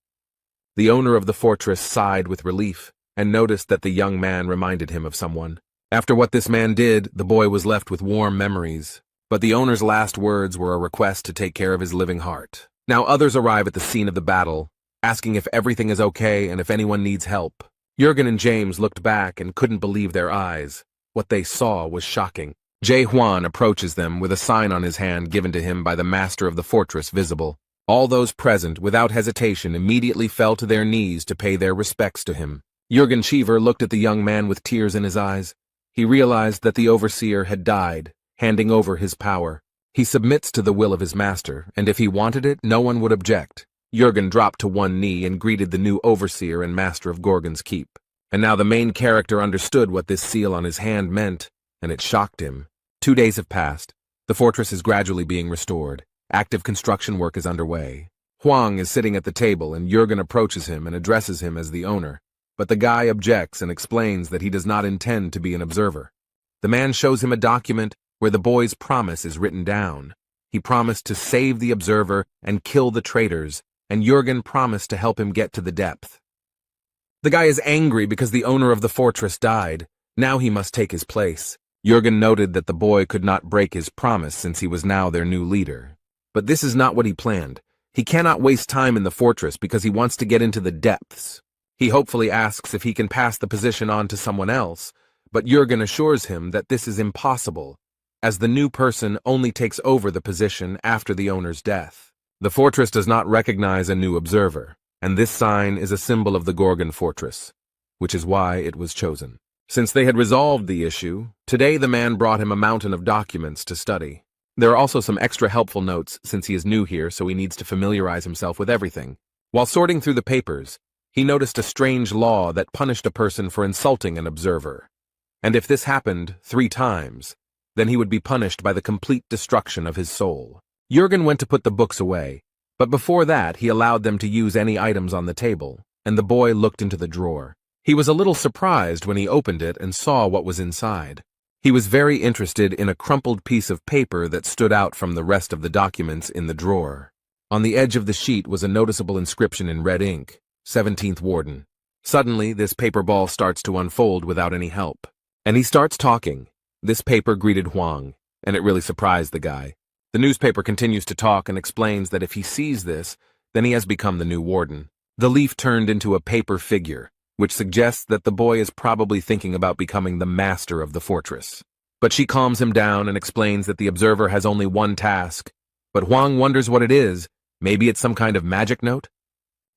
The owner of the fortress sighed with relief and noticed that the young man reminded him of someone. After what this man did, the boy was left with warm memories, but the owner's last words were a request to take care of his living heart. Now others arrive at the scene of the battle, asking if everything is okay and if anyone needs help. Jurgen and James looked back and couldn't believe their eyes. What they saw was shocking. Jae-hwan approaches them with a sign on his hand given to him by the master of the fortress visible. All those present, without hesitation, immediately fell to their knees to pay their respects to him. Jürgen Cheever looked at the young man with tears in his eyes. He realized that the overseer had died, handing over his power. He submits to the will of his master, and if he wanted it, no one would object. Jürgen dropped to one knee and greeted the new overseer and master of Gorgon's keep. And now the main character understood what this seal on his hand meant, and it shocked him. 2 days have passed. The fortress is gradually being restored. Active construction work is underway. Huang is sitting at the table, and Jürgen approaches him and addresses him as the owner. But the guy objects and explains that he does not intend to be an observer. The man shows him a document where the boy's promise is written down. He promised to save the observer and kill the traitors, and Jürgen promised to help him get to the depth. The guy is angry because the owner of the fortress died. Now he must take his place. Jürgen noted that the boy could not break his promise since he was now their new leader. But this is not what he planned. He cannot waste time in the fortress because he wants to get into the depths. He hopefully asks if he can pass the position on to someone else, but Jürgen assures him that this is impossible, as the new person only takes over the position after the owner's death. The fortress does not recognize a new observer, and this sign is a symbol of the Gorgon fortress, which is why it was chosen. Since they had resolved the issue, today the man brought him a mountain of documents to study. There are also some extra helpful notes since he is new here, so he needs to familiarize himself with everything. While sorting through the papers, he noticed a strange law that punished a person for insulting an observer. And if this happened 3 times, then he would be punished by the complete destruction of his soul. Jürgen went to put the books away, but before that he allowed them to use any items on the table, and the boy looked into the drawer. He was a little surprised when he opened it and saw what was inside. He was very interested in a crumpled piece of paper that stood out from the rest of the documents in the drawer. On the edge of the sheet was a noticeable inscription in red ink, 17th Warden. Suddenly, this paper ball starts to unfold without any help. And he starts talking. This paper greeted Huang, and it really surprised the guy. The newspaper continues to talk and explains that if he sees this, then he has become the new warden. The leaf turned into a paper figure, which suggests that the boy is probably thinking about becoming the master of the fortress. But she calms him down and explains that the observer has only one task. But Huang wonders what it is. Maybe it's some kind of magic note?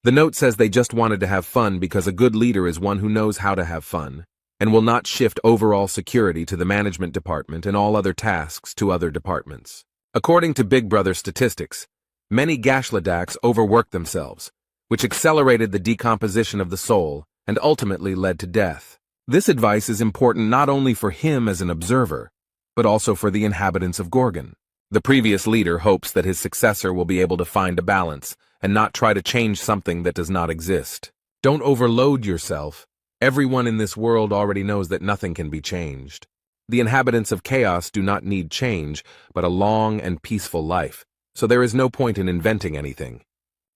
The note says they just wanted to have fun because a good leader is one who knows how to have fun, and will not shift overall security to the management department and all other tasks to other departments. According to Big Brother statistics, many Gashladaks overworked themselves, which accelerated the decomposition of the soul and ultimately led to death. This advice is important not only for him as an observer, but also for the inhabitants of Gorgon. The previous leader hopes that his successor will be able to find a balance and not try to change something that does not exist. Don't overload yourself. Everyone in this world already knows that nothing can be changed. The inhabitants of chaos do not need change, but a long and peaceful life, so there is no point in inventing anything.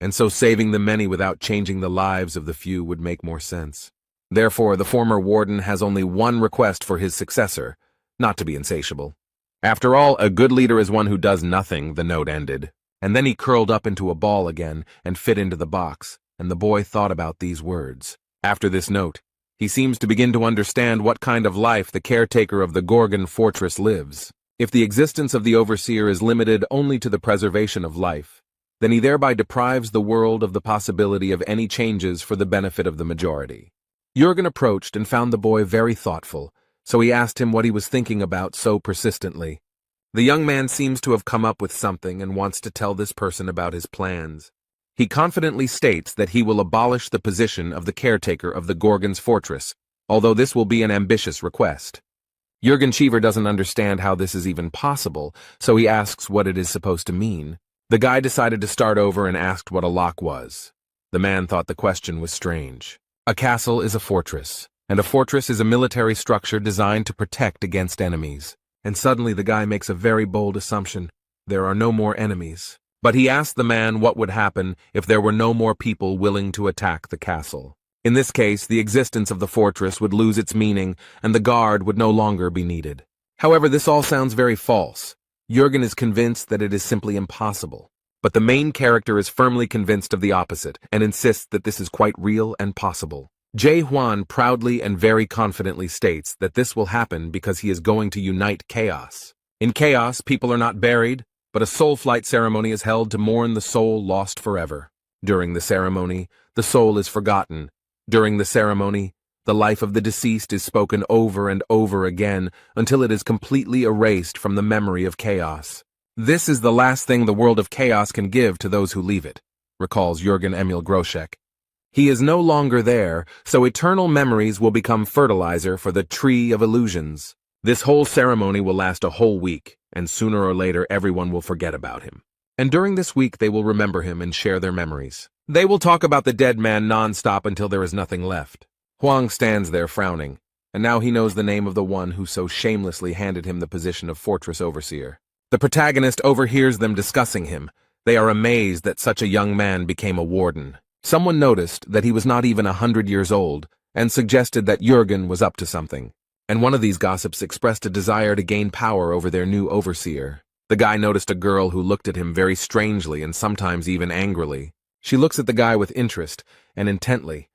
And so saving the many without changing the lives of the few would make more sense. Therefore, the former warden has only one request for his successor, not to be insatiable. After all, a good leader is one who does nothing, the note ended. And then he curled up into a ball again and fit into the box, and the boy thought about these words. After this note, he seems to begin to understand what kind of life the caretaker of the Gorgon fortress lives. If the existence of the overseer is limited only to the preservation of life, then he thereby deprives the world of the possibility of any changes for the benefit of the majority. Jürgen approached and found the boy very thoughtful, so he asked him what he was thinking about so persistently. The young man seems to have come up with something and wants to tell this person about his plans. He confidently states that he will abolish the position of the caretaker of the Gorgon's fortress, although this will be an ambitious request. Jürgen Cheever doesn't understand how this is even possible, so he asks what it is supposed to mean. The guy decided to start over and asked what a lock was. The man thought the question was strange. A castle is a fortress, and a fortress is a military structure designed to protect against enemies. And suddenly the guy makes a very bold assumption. There are no more enemies. But he asked the man what would happen if there were no more people willing to attack the castle. In this case, the existence of the fortress would lose its meaning, and the guard would no longer be needed. However, this all sounds very false. Jürgen is convinced that it is simply impossible. But the main character is firmly convinced of the opposite, and insists that this is quite real and possible. Jae Hwan proudly and very confidently states that this will happen because he is going to unite chaos. In chaos, people are not buried, but a soul flight ceremony is held to mourn the soul lost forever. During the ceremony, the soul is forgotten. During the ceremony, the life of the deceased is spoken over and over again until it is completely erased from the memory of chaos. This is the last thing the world of chaos can give to those who leave it, recalls Jürgen Emil Groschek. He is no longer there, so eternal memories will become fertilizer for the tree of illusions. This whole ceremony will last a whole week, and sooner or later everyone will forget about him. And during this week they will remember him and share their memories. They will talk about the dead man non-stop until there is nothing left. Huang stands there frowning, and now he knows the name of the one who so shamelessly handed him the position of fortress overseer. The protagonist overhears them discussing him. They are amazed that such a young man became a warden. Someone noticed that he was not even 100 years old, and suggested that Jürgen was up to something. And one of these gossips expressed a desire to gain power over their new overseer. The guy noticed a girl who looked at him very strangely and sometimes even angrily. She looks at the guy with interest and intently,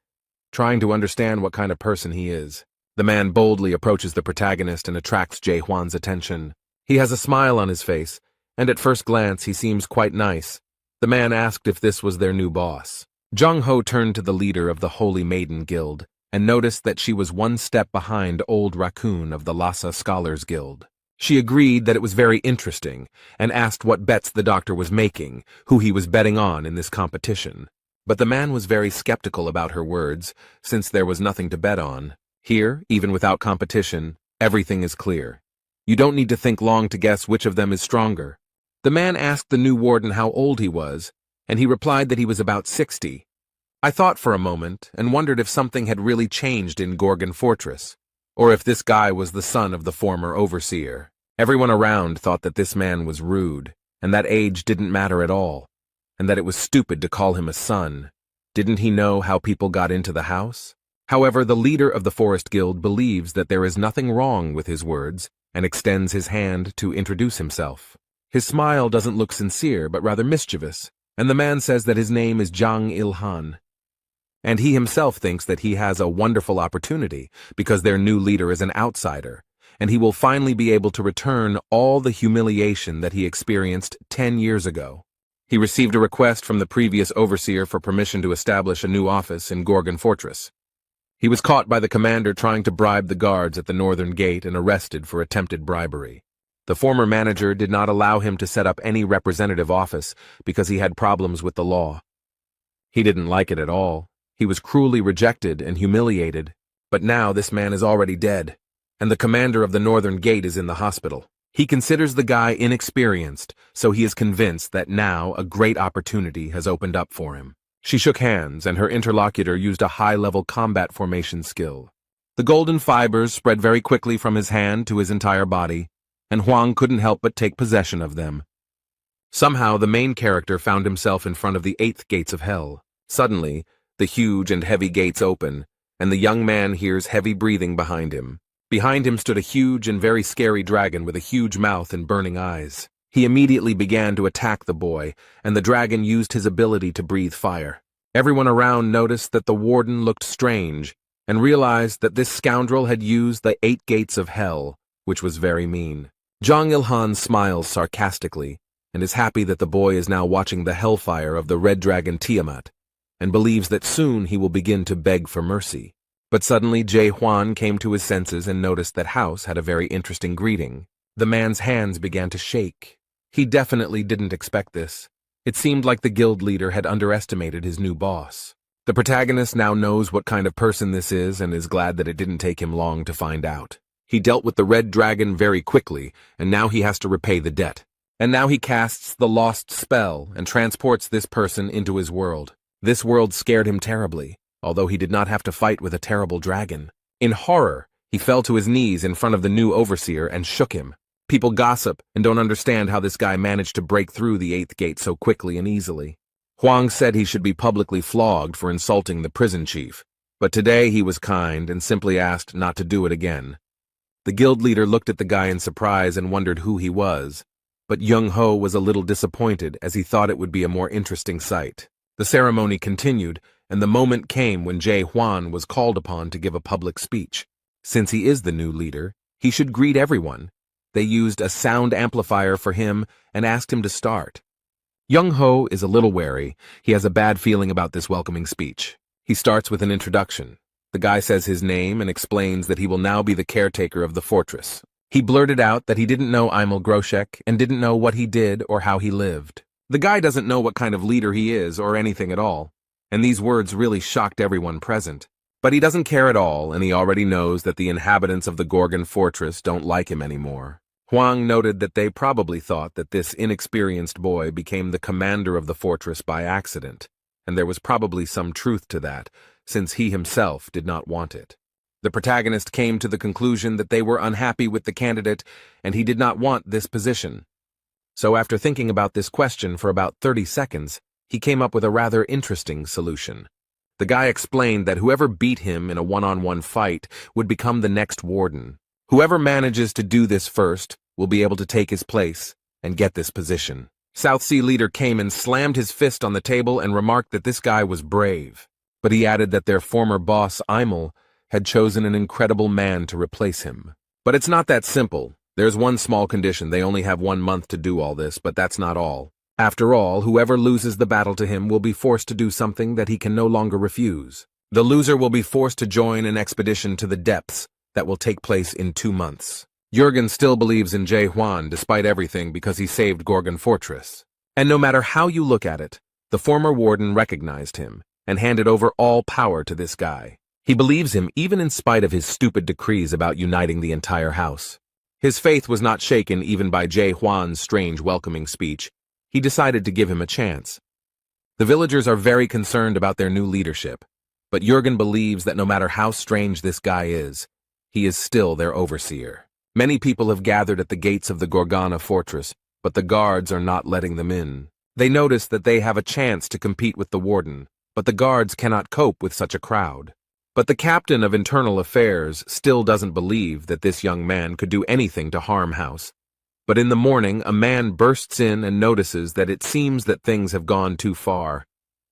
trying to understand what kind of person he is. The man boldly approaches the protagonist and attracts Jae Hwan's attention. He has a smile on his face, and at first glance he seems quite nice. The man asked if this was their new boss. Jung Ho turned to the leader of the Holy Maiden Guild and noticed that she was one step behind Old Raccoon of the Lhasa Scholars Guild. She agreed that it was very interesting and asked what bets the doctor was making, who he was betting on in this competition. But the man was very skeptical about her words, since there was nothing to bet on. Here, even without competition, everything is clear. You don't need to think long to guess which of them is stronger. The man asked the new warden how old he was, and he replied that he was about 60. I thought for a moment and wondered if something had really changed in Gorgon Fortress, or if this guy was the son of the former overseer. Everyone around thought that this man was rude, and that age didn't matter at all, and that it was stupid to call him a son. Didn't he know how people got into the house? However, the leader of the Forest Guild believes that there is nothing wrong with his words and extends his hand to introduce himself. His smile doesn't look sincere, but rather mischievous, and the man says that his name is Jang Il-han. And he himself thinks that he has a wonderful opportunity because their new leader is an outsider, and he will finally be able to return all the humiliation that he experienced 10 years ago. He received a request from the previous overseer for permission to establish a new office in Gorgon Fortress. He was caught by the commander trying to bribe the guards at the northern gate and arrested for attempted bribery. The former manager did not allow him to set up any representative office because he had problems with the law. He didn't like it at all. He was cruelly rejected and humiliated, but now this man is already dead, and the commander of the northern gate is in the hospital. He considers the guy inexperienced, so he is convinced that now a great opportunity has opened up for him. She shook hands, and her interlocutor used a high-level combat formation skill. The golden fibers spread very quickly from his hand to his entire body, and Huang couldn't help but take possession of them. Somehow the main character found himself in front of the 8th gates of hell. Suddenly, the huge and heavy gates open, and the young man hears heavy breathing behind him. Behind him stood a huge and very scary dragon with a huge mouth and burning eyes. He immediately began to attack the boy, and the dragon used his ability to breathe fire. Everyone around noticed that the warden looked strange, and realized that this scoundrel had used the 8 gates of hell, which was very mean. Jang Il-han smiles sarcastically, and is happy that the boy is now watching the hellfire of the red dragon Tiamat, and believes that soon he will begin to beg for mercy. But suddenly Jae Hwan came to his senses and noticed that House had a very interesting greeting. The man's hands began to shake. He definitely didn't expect this. It seemed like the guild leader had underestimated his new boss. The protagonist now knows what kind of person this is and is glad that it didn't take him long to find out. He dealt with the red dragon very quickly, and now he has to repay the debt. And now he casts the lost spell and transports this person into his world. This world scared him terribly, although he did not have to fight with a terrible dragon. In horror, he fell to his knees in front of the new overseer and shook him. People gossip and don't understand how this guy managed to break through the 8th gate so quickly and easily. Huang said he should be publicly flogged for insulting the prison chief, but today he was kind and simply asked not to do it again. The guild leader looked at the guy in surprise and wondered who he was, but Jung Ho was a little disappointed as he thought it would be a more interesting sight. The ceremony continued, and the moment came when Jae Hwan was called upon to give a public speech. Since he is the new leader, he should greet everyone, They used a sound amplifier for him and asked him to start. Young-ho is a little wary. He has a bad feeling about this welcoming speech. He starts with an introduction. The guy says his name and explains that he will now be the caretaker of the fortress. He blurted out that he didn't know Imel Groshek and didn't know what he did or how he lived. The guy doesn't know what kind of leader he is or anything at all, and these words really shocked everyone present. But he doesn't care at all, and he already knows that the inhabitants of the Gorgon fortress don't like him anymore. Hwang noted that they probably thought that this inexperienced boy became the commander of the fortress by accident, and there was probably some truth to that, since he himself did not want it. The protagonist came to the conclusion that they were unhappy with the candidate, and he did not want this position. So after thinking about this question for about 30 seconds, he came up with a rather interesting solution. The guy explained that whoever beat him in a one-on-one fight would become the next warden. Whoever manages to do this first will be able to take his place and get this position. South Sea leader came and slammed his fist on the table and remarked that this guy was brave. But he added that their former boss, Imel, had chosen an incredible man to replace him. But it's not that simple. There's one small condition. They only have 1 month to do all this, but that's not all. After all, whoever loses the battle to him will be forced to do something that he can no longer refuse. The loser will be forced to join an expedition to the depths that will take place in 2 months. Jurgen still believes in Jae Hwan despite everything because he saved Gorgon Fortress. And no matter how you look at it, the former warden recognized him and handed over all power to this guy. He believes him even in spite of his stupid decrees about uniting the entire house. His faith was not shaken even by Jae Hwan's strange welcoming speech. He decided to give him a chance. The villagers are very concerned about their new leadership, but Jurgen believes that no matter how strange this guy is, he is still their overseer. Many people have gathered at the gates of the Gorgana fortress, but the guards are not letting them in. They notice that they have a chance to compete with the warden, but the guards cannot cope with such a crowd. But the captain of internal affairs still doesn't believe that this young man could do anything to harm House. But in the morning, a man bursts in and notices that it seems that things have gone too far.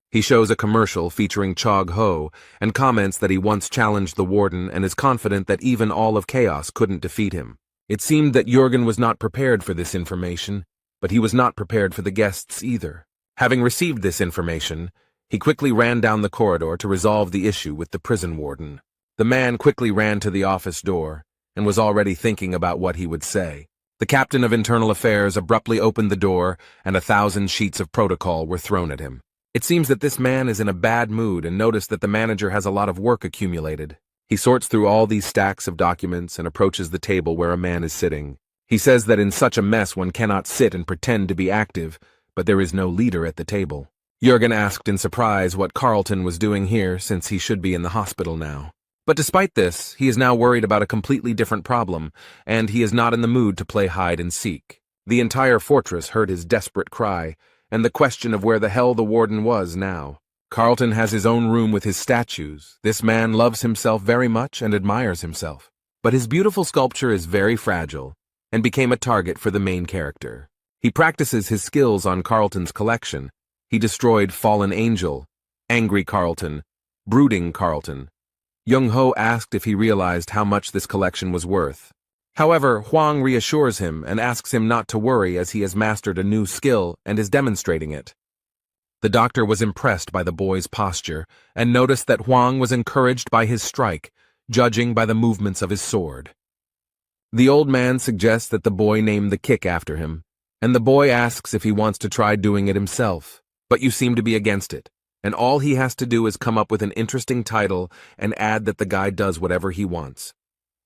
He shows a commercial featuring Chog Ho and comments that he once challenged the warden and is confident that even all of Chaos couldn't defeat him. It seemed that Jurgen was not prepared for this information, but he was not prepared for the guests either. Having received this information, he quickly ran down the corridor to resolve the issue with the prison warden. The man quickly ran to the office door and was already thinking about what he would say. The captain of internal affairs abruptly opened the door and 1,000 sheets of protocol were thrown at him. It seems that this man is in a bad mood and noticed that the manager has a lot of work accumulated. He sorts through all these stacks of documents and approaches the table where a man is sitting. He says that in such a mess one cannot sit and pretend to be active, but there is no leader at the table. Jurgen asked in surprise what Carlton was doing here since he should be in the hospital now. But despite this, he is now worried about a completely different problem, and he is not in the mood to play hide and seek. The entire fortress heard his desperate cry, and the question of where the hell the warden was now. Carlton has his own room with his statues. This man loves himself very much and admires himself. But his beautiful sculpture is very fragile, and became a target for the main character. He practices his skills on Carlton's collection. He destroyed Fallen Angel, Angry Carlton, Brooding Carlton. Young-ho asked if he realized how much this collection was worth. However, Hwang reassures him and asks him not to worry as he has mastered a new skill and is demonstrating it. The doctor was impressed by the boy's posture and noticed that Hwang was encouraged by his strike, judging by the movements of his sword. The old man suggests that the boy name the kick after him, and the boy asks if he wants to try doing it himself. But you seem to be against it, and all he has to do is come up with an interesting title and add that the guy does whatever he wants.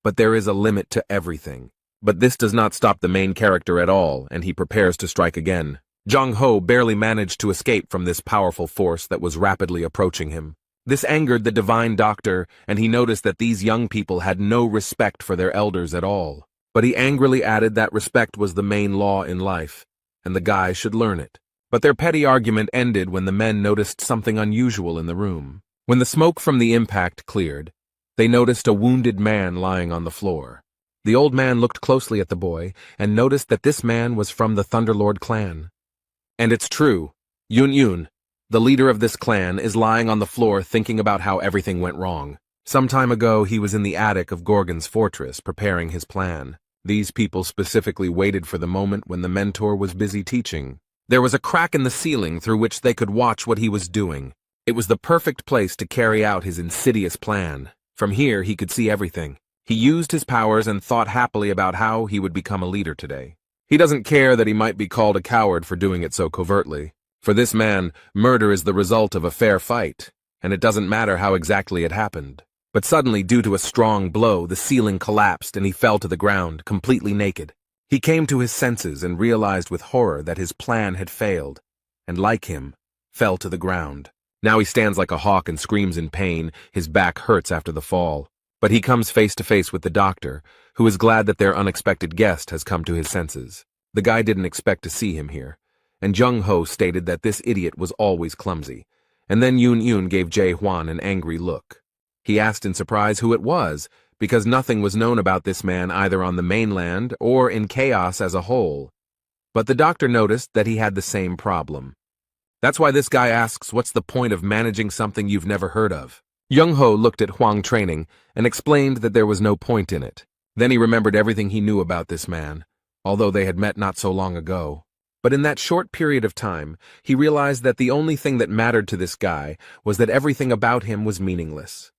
But there is a limit to everything. But this does not stop the main character at all, and he prepares to strike again. Jong-ho barely managed to escape from this powerful force that was rapidly approaching him. This angered the divine doctor, and he noticed that these young people had no respect for their elders at all. But he angrily added that respect was the main law in life, and the guy should learn it. But their petty argument ended when the men noticed something unusual in the room. When the smoke from the impact cleared, they noticed a wounded man lying on the floor. The old man looked closely at the boy and noticed that this man was from the Thunderlord clan. And it's true. Yun, the leader of this clan, is lying on the floor thinking about how everything went wrong. Some time ago, he was in the attic of Gorgon's fortress preparing his plan. These people specifically waited for the moment when the mentor was busy teaching. There was a crack in the ceiling through which they could watch what he was doing. It was the perfect place to carry out his insidious plan. From here, he could see everything. He used his powers and thought happily about how he would become a leader today. He doesn't care that he might be called a coward for doing it so covertly. For this man, murder is the result of a fair fight, and it doesn't matter how exactly it happened. But suddenly, due to a strong blow, the ceiling collapsed and he fell to the ground, completely naked. He came to his senses and realized with horror that his plan had failed, and like him, fell to the ground. Now he stands like a hawk and screams in pain. His back hurts after the fall. But he comes face to face with the doctor, who is glad that their unexpected guest has come to his senses. The guy didn't expect to see him here, and Jung-ho stated that this idiot was always clumsy. And then Yoon gave Jae-hwan an angry look. He asked in surprise who it was, because nothing was known about this man either on the mainland or in chaos as a whole. But the doctor noticed that he had the same problem. That's why this guy asks, what's the point of managing something you've never heard of? Jung-ho looked at Hwang training and explained that there was no point in it. Then he remembered everything he knew about this man, although they had met not so long ago. But in that short period of time, he realized that the only thing that mattered to this guy was that everything about him was meaningless.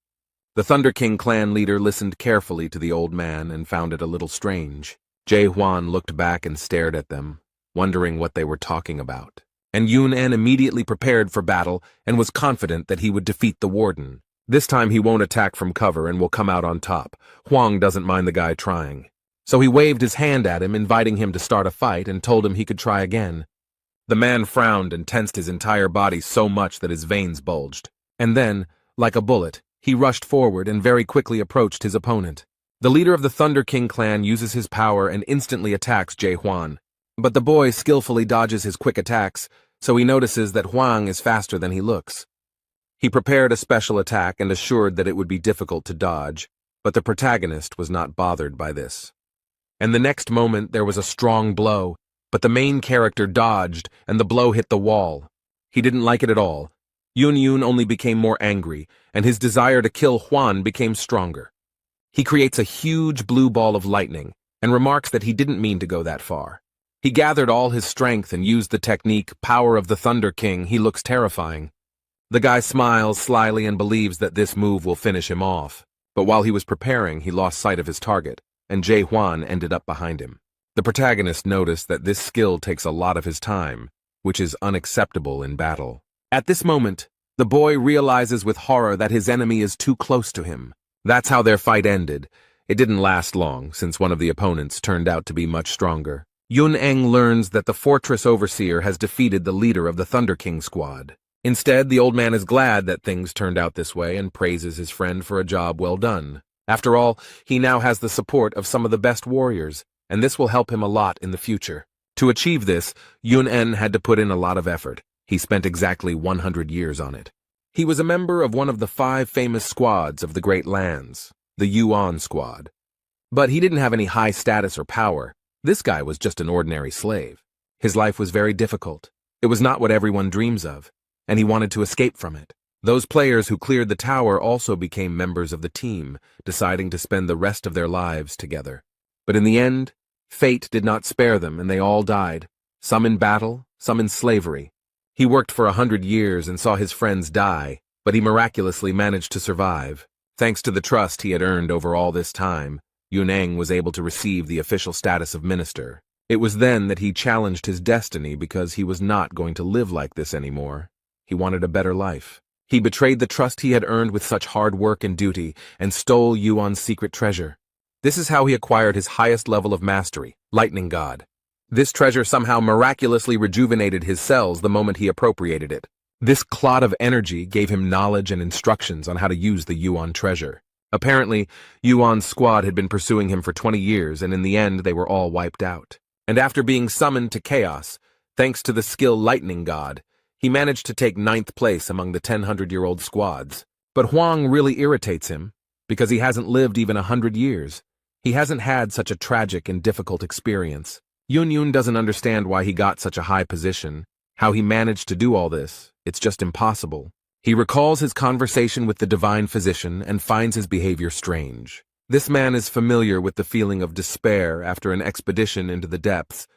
The Thunder King clan leader listened carefully to the old man and found it a little strange. Jae-hwan looked back and stared at them, wondering what they were talking about. And Yoon-en immediately prepared for battle and was confident that he would defeat the warden. This time he won't attack from cover and will come out on top. Hwang doesn't mind the guy trying. So he waved his hand at him, inviting him to start a fight, and told him he could try again. The man frowned and tensed his entire body so much that his veins bulged. And then, like a bullet, he rushed forward and very quickly approached his opponent. The leader of the Thunder King clan uses his power and instantly attacks Jae-hwan. But the boy skillfully dodges his quick attacks, so he notices that Hwang is faster than he looks. He prepared a special attack and assured that it would be difficult to dodge, but the protagonist was not bothered by this. And the next moment there was a strong blow, but the main character dodged and the blow hit the wall. He didn't like it at all. Yoon only became more angry, and his desire to kill Hwan became stronger. He creates a huge blue ball of lightning and remarks that he didn't mean to go that far. He gathered all his strength and used the technique, Power of the Thunder King. He looks terrifying. The guy smiles slyly and believes that this move will finish him off. But while he was preparing, he lost sight of his target, and Jae-hwan ended up behind him. The protagonist noticed that this skill takes a lot of his time, which is unacceptable in battle. At this moment, the boy realizes with horror that his enemy is too close to him. That's how their fight ended. It didn't last long, since one of the opponents turned out to be much stronger. Yoon learns that the fortress overseer has defeated the leader of the Thunder King squad. Instead, the old man is glad that things turned out this way and praises his friend for a job well done. After all, he now has the support of some of the best warriors, and this will help him a lot in the future. To achieve this, Yoon had to put in a lot of effort. He spent exactly 100 years on it. He was a member of one of the 5 famous squads of the Great Lands, the Yuan squad. But he didn't have any high status or power. This guy was just an ordinary slave. His life was very difficult. It was not what everyone dreams of, and he wanted to escape from it. Those players who cleared the tower also became members of the team, deciding to spend the rest of their lives together. But in the end, fate did not spare them, and they all died, some in battle, some in slavery. He worked for 100 years and saw his friends die, but he miraculously managed to survive. Thanks to the trust he had earned over all this time, Yoon was able to receive the official status of minister. It was then that he challenged his destiny because he was not going to live like this anymore. He wanted a better life. He betrayed the trust he had earned with such hard work and duty and stole Yuan's secret treasure. This is how he acquired his highest level of mastery, Lightning God. This treasure somehow miraculously rejuvenated his cells the moment he appropriated it. This clot of energy gave him knowledge and instructions on how to use the Yuan treasure. Apparently, Yuan's squad had been pursuing him for 20 years, and in the end they were all wiped out. And after being summoned to chaos, thanks to the skill Lightning God, he managed to take 9th place among the 1,000-year-old squads. But Hwang really irritates him, because he hasn't lived even 100 years. He hasn't had such a tragic and difficult experience. Yoon doesn't understand why he got such a high position, how he managed to do all this. It's just impossible. He recalls his conversation with the divine physician and finds his behavior strange. This man is familiar with the feeling of despair after an expedition into the depths,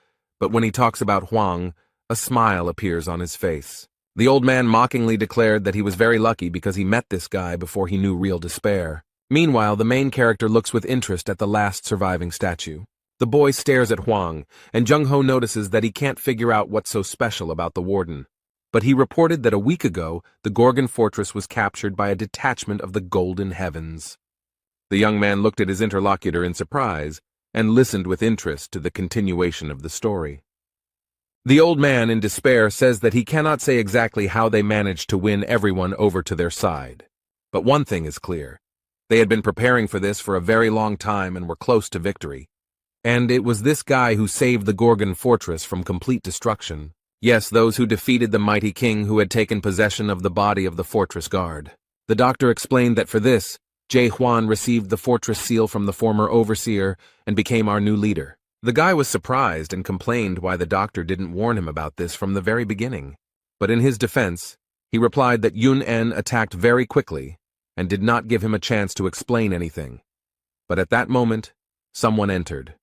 but when he talks about Huang, a smile appears on his face. The old man mockingly declared that he was very lucky because he met this guy before he knew real despair. Meanwhile, the main character looks with interest at the last surviving statue. The boy stares at Huang, and Jung-ho notices that he can't figure out what's so special about the warden. But he reported that a week ago, the Gorgon fortress was captured by a detachment of the Golden Heavens. The young man looked at his interlocutor in surprise and listened with interest to the continuation of the story. The old man, in despair, says that he cannot say exactly how they managed to win everyone over to their side. But one thing is clear. They had been preparing for this for a very long time and were close to victory. And it was this guy who saved the Gorgon fortress from complete destruction. Yes, those who defeated the mighty king who had taken possession of the body of the fortress guard. The doctor explained that for this, Jae Hwan received the fortress seal from the former overseer and became our new leader. The guy was surprised and complained why the doctor didn't warn him about this from the very beginning. But in his defense, he replied that Yun-en attacked very quickly and did not give him a chance to explain anything. But at that moment, someone entered.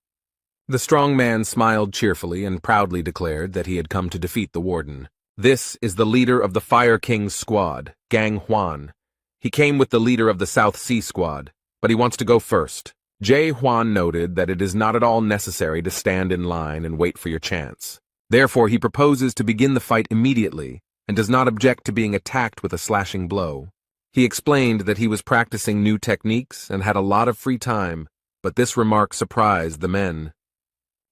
The strong man smiled cheerfully and proudly declared that he had come to defeat the warden. This is the leader of the Fire King's squad, Gang Hwan. He came with the leader of the South Sea squad, but he wants to go first. Jae Hwan noted that it is not at all necessary to stand in line and wait for your chance. Therefore, he proposes to begin the fight immediately and does not object to being attacked with a slashing blow. He explained that he was practicing new techniques and had a lot of free time, but this remark surprised the men.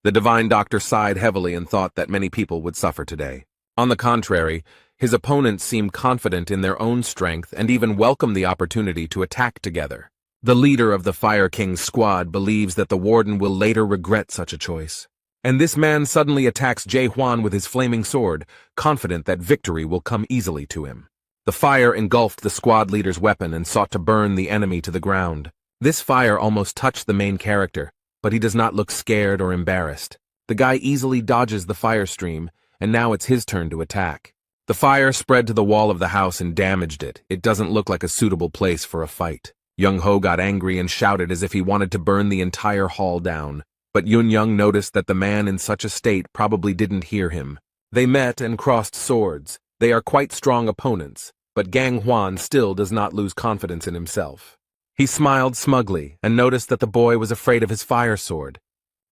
The divine doctor sighed heavily and thought that many people would suffer today. On the contrary, his opponents seemed confident in their own strength and even welcomed the opportunity to attack together. The leader of the Fire King's squad believes that the warden will later regret such a choice. And this man suddenly attacks Jae Hwan with his flaming sword, confident that victory will come easily to him. The fire engulfed the squad leader's weapon and sought to burn the enemy to the ground. This fire almost touched the main character, but he does not look scared or embarrassed. The guy easily dodges the fire stream, and now it's his turn to attack. The fire spread to the wall of the house and damaged it. It doesn't look like a suitable place for a fight. Young-ho got angry and shouted as if he wanted to burn the entire hall down. But Yun-young noticed that the man in such a state probably didn't hear him. They met and crossed swords. They are quite strong opponents, but Gang Hwan still does not lose confidence in himself. He smiled smugly and noticed that the boy was afraid of his fire sword.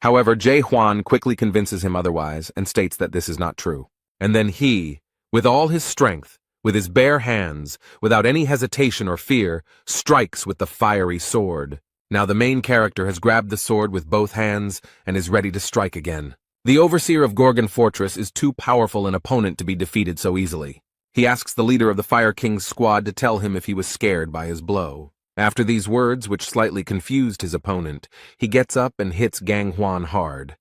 However, Jae Hwan quickly convinces him otherwise and states that this is not true. And then he, with all his strength, with his bare hands, without any hesitation or fear, strikes with the fiery sword. Now the main character has grabbed the sword with both hands and is ready to strike again. The overseer of Gorgon Fortress is too powerful an opponent to be defeated so easily. He asks the leader of the Fire King's squad to tell him if he was scared by his blow. After these words, which slightly confused his opponent, he gets up and hits Gang Hwan hard.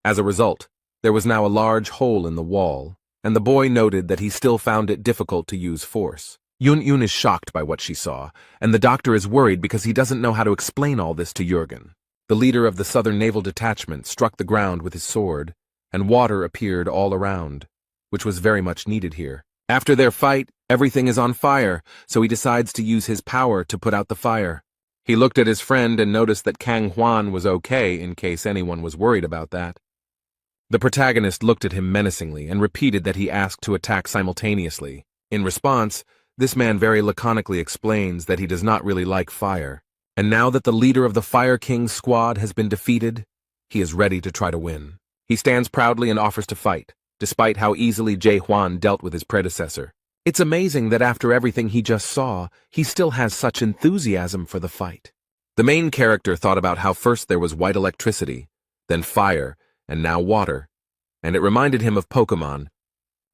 As a result, there was now a large hole in the wall, and the boy noted that he still found it difficult to use force. Yun-yun is shocked by what she saw, and the doctor is worried because he doesn't know how to explain all this to Jurgen. The leader of the Southern Naval Detachment struck the ground with his sword, and water appeared all around, which was very much needed here. After their fight, everything is on fire, so he decides to use his power to put out the fire. He looked at his friend and noticed that Kang Hwan was okay in case anyone was worried about that. The protagonist looked at him menacingly and repeated that he asked to attack simultaneously. In response, this man very laconically explains that he does not really like fire. And now that the leader of the Fire King's squad has been defeated, he is ready to try to win. He stands proudly and offers to fight, despite how easily Jae Hwan dealt with his predecessor. It's amazing that after everything he just saw, he still has such enthusiasm for the fight. The main character thought about how first there was white electricity, then fire, and now water, and it reminded him of Pokemon.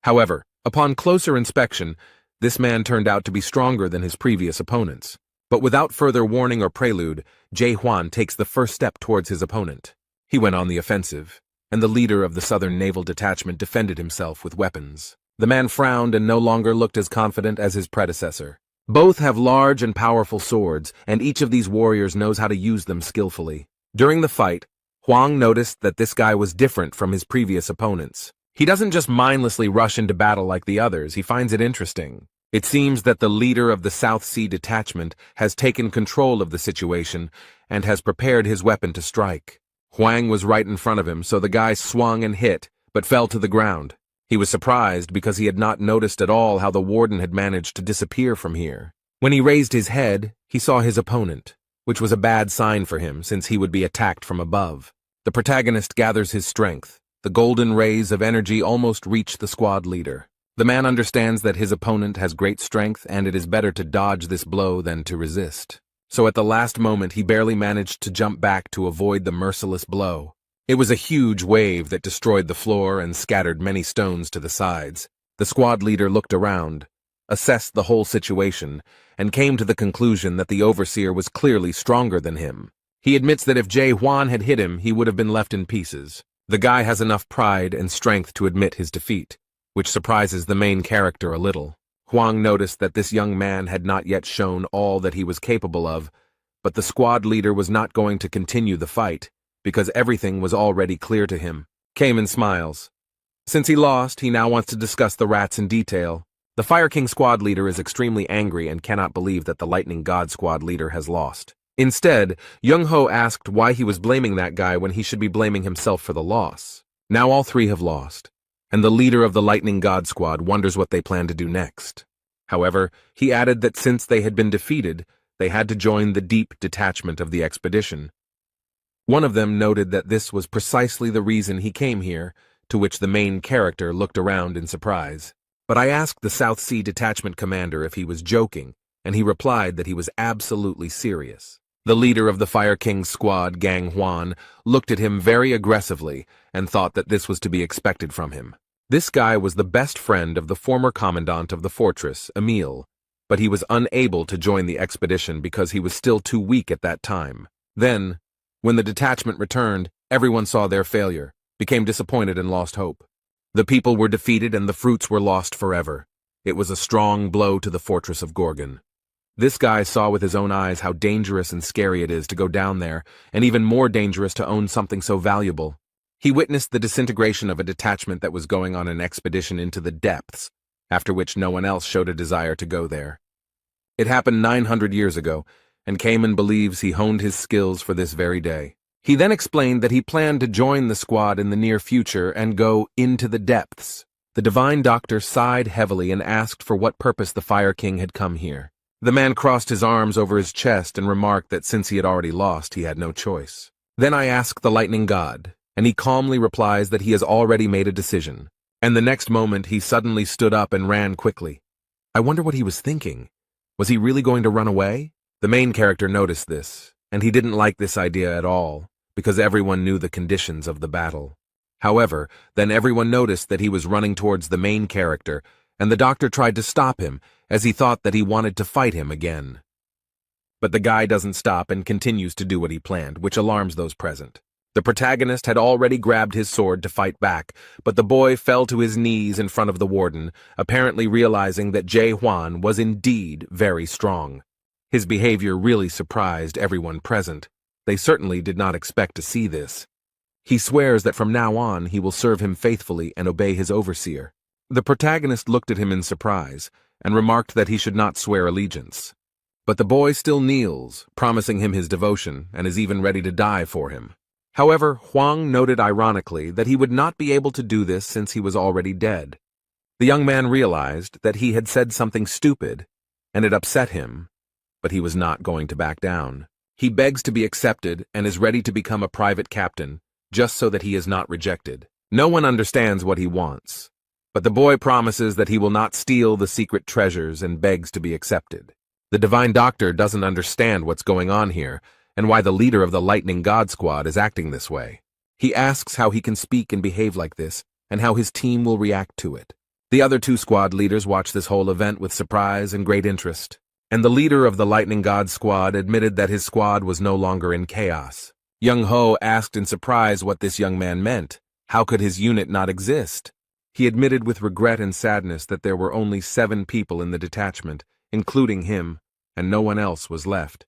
However, upon closer inspection, this man turned out to be stronger than his previous opponents. But without further warning or prelude, Jae Hwan takes the first step towards his opponent. He went on the offensive, and the leader of the Southern Naval Detachment defended himself with weapons. The man frowned and no longer looked as confident as his predecessor. Both have large and powerful swords, and each of these warriors knows how to use them skillfully. During the fight, Huang noticed that this guy was different from his previous opponents. He doesn't just mindlessly rush into battle like the others, he finds it interesting. It seems that the leader of the South Sea detachment has taken control of the situation and has prepared his weapon to strike. Huang was right in front of him, so the guy swung and hit, but fell to the ground. He was surprised because he had not noticed at all how the warden had managed to disappear from here. When he raised his head, he saw his opponent, which was a bad sign for him since he would be attacked from above. The protagonist gathers his strength. The golden rays of energy almost reach the squad leader. The man understands that his opponent has great strength and it is better to dodge this blow than to resist. So at the last moment he barely managed to jump back to avoid the merciless blow. It was a huge wave that destroyed the floor and scattered many stones to the sides. The squad leader looked around, assessed the whole situation, and came to the conclusion that the overseer was clearly stronger than him. He admits that if Jae-hwan had hit him, he would have been left in pieces. The guy has enough pride and strength to admit his defeat, which surprises the main character a little. Huang noticed that this young man had not yet shown all that he was capable of, but the squad leader was not going to continue the fight, because everything was already clear to him. Cayman smiles. Since he lost, he now wants to discuss the rats in detail. The Fire King squad leader is extremely angry and cannot believe that the Lightning God squad leader has lost. Instead, Young-ho asked why he was blaming that guy when he should be blaming himself for the loss. Now all three have lost, and the leader of the Lightning God squad wonders what they plan to do next. However, he added that since they had been defeated, they had to join the deep detachment of the expedition. One of them noted that this was precisely the reason he came here, to which the main character looked around in surprise. But I asked the South Sea detachment commander if he was joking, and he replied that he was absolutely serious. The leader of the Fire King's squad, Gang Hwan, looked at him very aggressively and thought that this was to be expected from him. This guy was the best friend of the former commandant of the fortress, Emil, but he was unable to join the expedition because he was still too weak at that time. Then, when the detachment returned, everyone saw their failure, became disappointed and lost hope. The people were defeated and the fruits were lost forever. It was a strong blow to the fortress of Gorgon. This guy saw with his own eyes how dangerous and scary it is to go down there, and even more dangerous to own something so valuable. He witnessed the disintegration of a detachment that was going on an expedition into the depths, after which no one else showed a desire to go there. It happened 900 years ago, and Cayman believes he honed his skills for this very day. He then explained that he planned to join the squad in the near future and go into the depths. The divine doctor sighed heavily and asked for what purpose the Fire King had come here. The man crossed his arms over his chest and remarked that since he had already lost, he had no choice. Then I asked the Lightning God, and he calmly replies that he has already made a decision. And the next moment, he suddenly stood up and ran quickly. I wonder what he was thinking. Was he really going to run away? The main character noticed this, and he didn't like this idea at all, because everyone knew the conditions of the battle. However, then everyone noticed that he was running towards the main character, and the doctor tried to stop him, as he thought that he wanted to fight him again. But the guy doesn't stop and continues to do what he planned, which alarms those present. The protagonist had already grabbed his sword to fight back, but the boy fell to his knees in front of the warden, apparently realizing that Jae-hwan was indeed very strong. His behavior really surprised everyone present. They certainly did not expect to see this. He swears that from now on he will serve him faithfully and obey his overseer. The protagonist looked at him in surprise and remarked that he should not swear allegiance. But the boy still kneels, promising him his devotion, and is even ready to die for him. However, Huang noted ironically that he would not be able to do this since he was already dead. The young man realized that he had said something stupid, and it upset him, but he was not going to back down. He begs to be accepted and is ready to become a private captain, just so that he is not rejected. No one understands what he wants, but the boy promises that he will not steal the secret treasures and begs to be accepted. The divine doctor doesn't understand what's going on here and why the leader of the Lightning God squad is acting this way. He asks how he can speak and behave like this and how his team will react to it. The other two squad leaders watch this whole event with surprise and great interest, and the leader of the Lightning God squad admitted that his squad was no longer in chaos. Young-ho asked in surprise what this young man meant. How could his unit not exist? He admitted with regret and sadness that there were only 7 people in the detachment, including him, and no one else was left.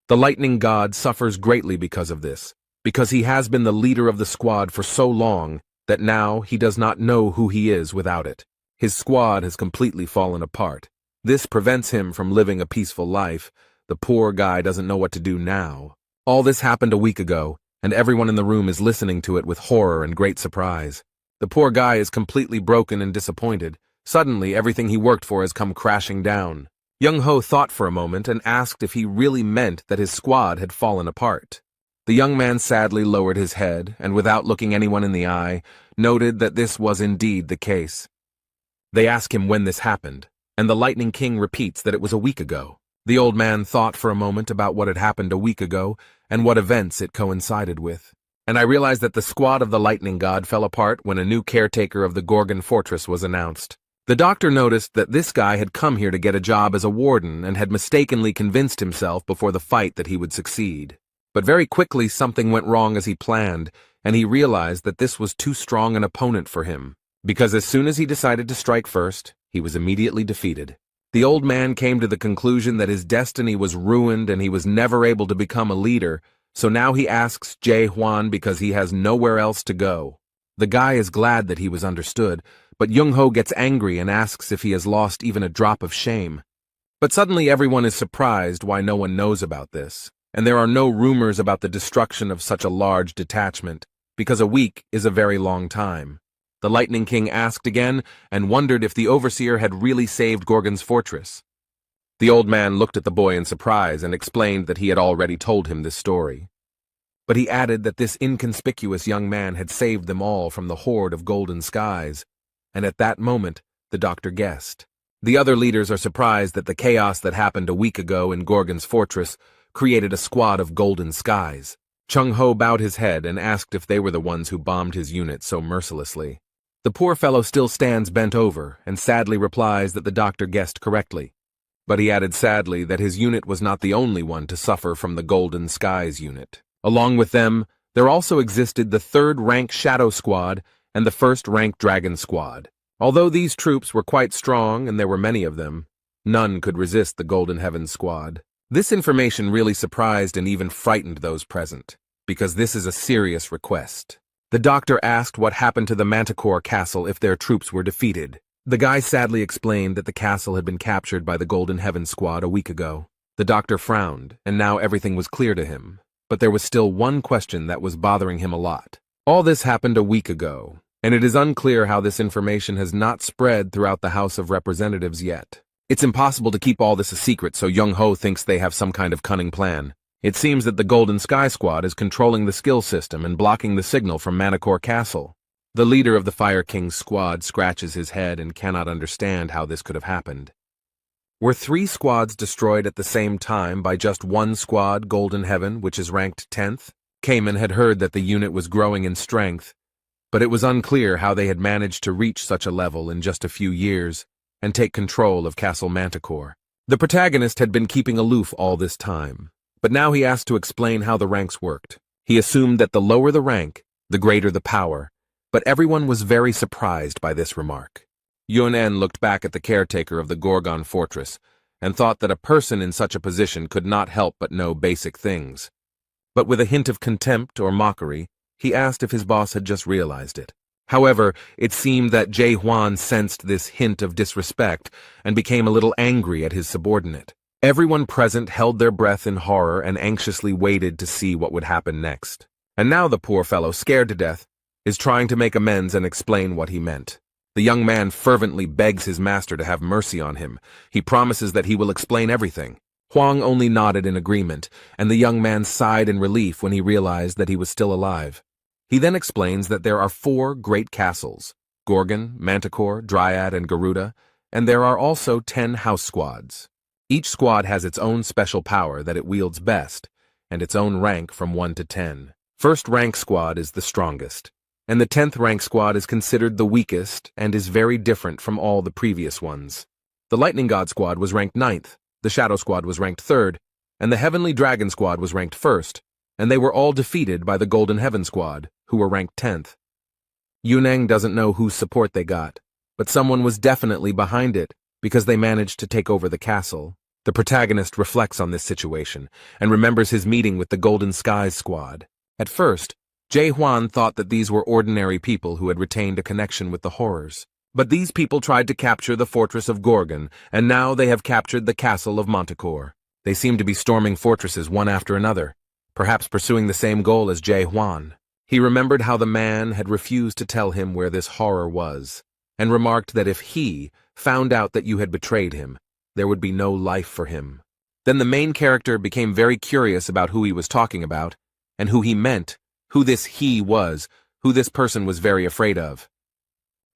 The Lightning God suffers greatly because of this, because he has been the leader of the squad for so long that now he does not know who he is without it. His squad has completely fallen apart, This prevents him from living a peaceful life. The poor guy doesn't know what to do now. All this happened a week ago, and everyone in the room is listening to it with horror and great surprise. The poor guy is completely broken and disappointed. Suddenly, everything he worked for has come crashing down. Young-ho thought for a moment and asked if he really meant that his squad had fallen apart. The young man sadly lowered his head and, without looking anyone in the eye, noted that this was indeed the case. They ask him when this happened, and the Lightning King repeats that it was a week ago. The old man thought for a moment about what had happened a week ago and what events it coincided with. And I realized that the squad of the Lightning God fell apart when a new caretaker of the Gorgon fortress was announced. The doctor noticed that this guy had come here to get a job as a warden and had mistakenly convinced himself before the fight that he would succeed. But very quickly something went wrong as he planned, and he realized that this was too strong an opponent for him, because as soon as he decided to strike first, he was immediately defeated. The old man came to the conclusion that his destiny was ruined and he was never able to become a leader, so now he asks Jae-hwan because he has nowhere else to go. The guy is glad that he was understood, but Young-ho gets angry and asks if he has lost even a drop of shame. But suddenly everyone is surprised why no one knows about this, and there are no rumors about the destruction of such a large detachment, because a week is a very long time. The Lightning King asked again and wondered if the overseer had really saved Gorgon's fortress. The old man looked at the boy in surprise and explained that he had already told him this story. But he added that this inconspicuous young man had saved them all from the horde of golden skies, and at that moment the doctor guessed. The other leaders are surprised that the chaos that happened a week ago in Gorgon's fortress created a squad of golden skies. Chung-ho bowed his head and asked if they were the ones who bombed his unit so mercilessly. The poor fellow still stands bent over and sadly replies that the doctor guessed correctly. But he added sadly that his unit was not the only one to suffer from the Golden Skies unit. Along with them, there also existed the 3rd rank Shadow Squad and the 1st rank Dragon Squad. Although these troops were quite strong and there were many of them, none could resist the Golden Heaven Squad. This information really surprised and even frightened those present, because this is a serious request. The doctor asked what happened to the Manticore castle if their troops were defeated. The guy sadly explained that the castle had been captured by the Golden Heaven Squad a week ago. The doctor frowned, and now everything was clear to him. But there was still one question that was bothering him a lot. All this happened a week ago, and it is unclear how this information has not spread throughout the House of Representatives yet. It's impossible to keep all this a secret, so Young-ho thinks they have some kind of cunning plan. It seems that the Golden Sky Squad is controlling the skill system and blocking the signal from Manticore Castle. The leader of the Fire King's squad scratches his head and cannot understand how this could have happened. Were 3 squads destroyed at the same time by just one squad, Golden Heaven, which is ranked 10th? Cayman had heard that the unit was growing in strength, but it was unclear how they had managed to reach such a level in just a few years and take control of Castle Manticore. The protagonist had been keeping aloof all this time, but now he asked to explain how the ranks worked. He assumed that the lower the rank, the greater the power, but everyone was very surprised by this remark. Yun-en looked back at the caretaker of the Gorgon fortress and thought that a person in such a position could not help but know basic things. But with a hint of contempt or mockery, he asked if his boss had just realized it. However, it seemed that Jae-hwan sensed this hint of disrespect and became a little angry at his subordinate. Everyone present held their breath in horror and anxiously waited to see what would happen next. And now the poor fellow, scared to death, is trying to make amends and explain what he meant. The young man fervently begs his master to have mercy on him. He promises that he will explain everything. Hwang only nodded in agreement, and the young man sighed in relief when he realized that he was still alive. He then explains that there are 4 great castles, Gorgon, Manticore, Dryad, and Garuda, and there are also 10 house squads. Each squad has its own special power that it wields best, and its own rank from 1 to 10. First rank squad is the strongest, and the 10th rank squad is considered the weakest and is very different from all the previous ones. The Lightning God squad was ranked 9th, the Shadow squad was ranked 3rd, and the Heavenly Dragon squad was ranked 1st, and they were all defeated by the Golden Heaven squad, who were ranked 10th. Yuneng doesn't know whose support they got, but someone was definitely behind it because they managed to take over the castle. The protagonist reflects on this situation and remembers his meeting with the Golden Skies squad. At first, Jae-hwan thought that these were ordinary people who had retained a connection with the horrors. But these people tried to capture the fortress of Gorgon, and now they have captured the castle of Manticore. They seem to be storming fortresses one after another, perhaps pursuing the same goal as Jae-hwan. He remembered how the man had refused to tell him where this horror was, and remarked that if he found out that you had betrayed him, there would be no life for him. Then the main character became very curious about who he was talking about, and who he meant, who this he was, who this person was very afraid of.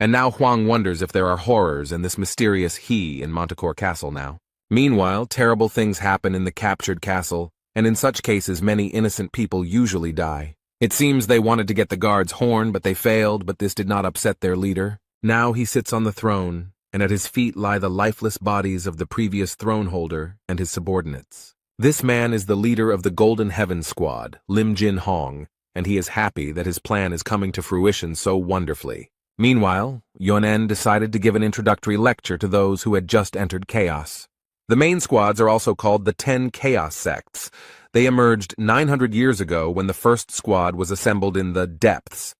And now Huang wonders if there are horrors in this mysterious he in Manticore Castle now. Meanwhile, terrible things happen in the captured castle, and in such cases many innocent people usually die. It seems they wanted to get the guard's horn, but they failed, but this did not upset their leader. Now he sits on the throne, and at his feet lie the lifeless bodies of the previous throne holder and his subordinates. This man is the leader of the Golden Heaven Squad, Lim Jin Hong, and he is happy that his plan is coming to fruition so wonderfully. Meanwhile, Yonen decided to give an introductory lecture to those who had just entered chaos. The main squads are also called the 10 Chaos Sects. They emerged 900 years ago when the first squad was assembled in the Depths.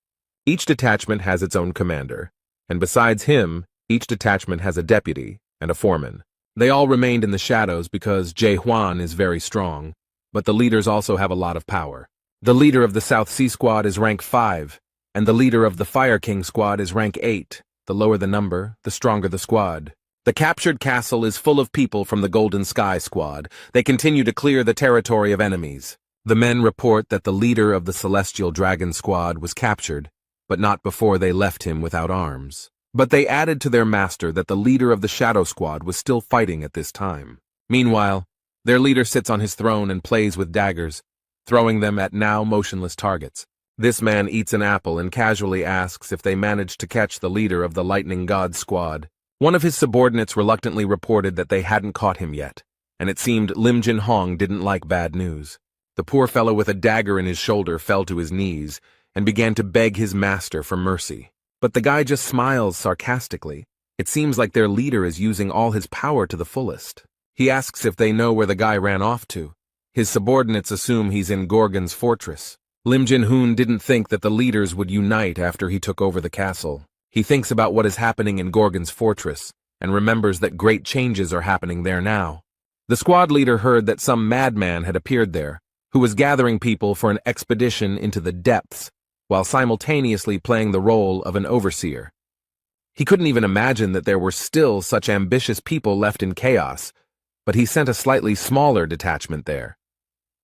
Each detachment has its own commander, and besides him, each detachment has a deputy and a foreman. They all remained in the shadows because Jae-hwan is very strong, but the leaders also have a lot of power. The leader of the South Sea Squad is rank 5, and the leader of the Fire King Squad is rank 8. The lower the number, the stronger the squad. The captured castle is full of people from the Golden Sky Squad. They continue to clear the territory of enemies. The men report that the leader of the Celestial Dragon Squad was captured, but not before they left him without arms. But they added to their master that the leader of the Shadow Squad was still fighting at this time. Meanwhile, their leader sits on his throne and plays with daggers, throwing them at now motionless targets. This man eats an apple and casually asks if they managed to catch the leader of the Lightning God Squad. One of his subordinates reluctantly reported that they hadn't caught him yet, and it seemed Lim Jin Hong didn't like bad news. The poor fellow with a dagger in his shoulder fell to his knees and began to beg his master for mercy. But the guy just smiles sarcastically. It seems like their leader is using all his power to the fullest. He asks if they know where the guy ran off to. His subordinates assume he's in Gorgon's fortress. Lim Jin Hoon didn't think that the leaders would unite after he took over the castle. He thinks about what is happening in Gorgon's fortress, and remembers that great changes are happening there now. The squad leader heard that some madman had appeared there, who was gathering people for an expedition into the depths, while simultaneously playing the role of an overseer. He couldn't even imagine that there were still such ambitious people left in chaos, but he sent a slightly smaller detachment there.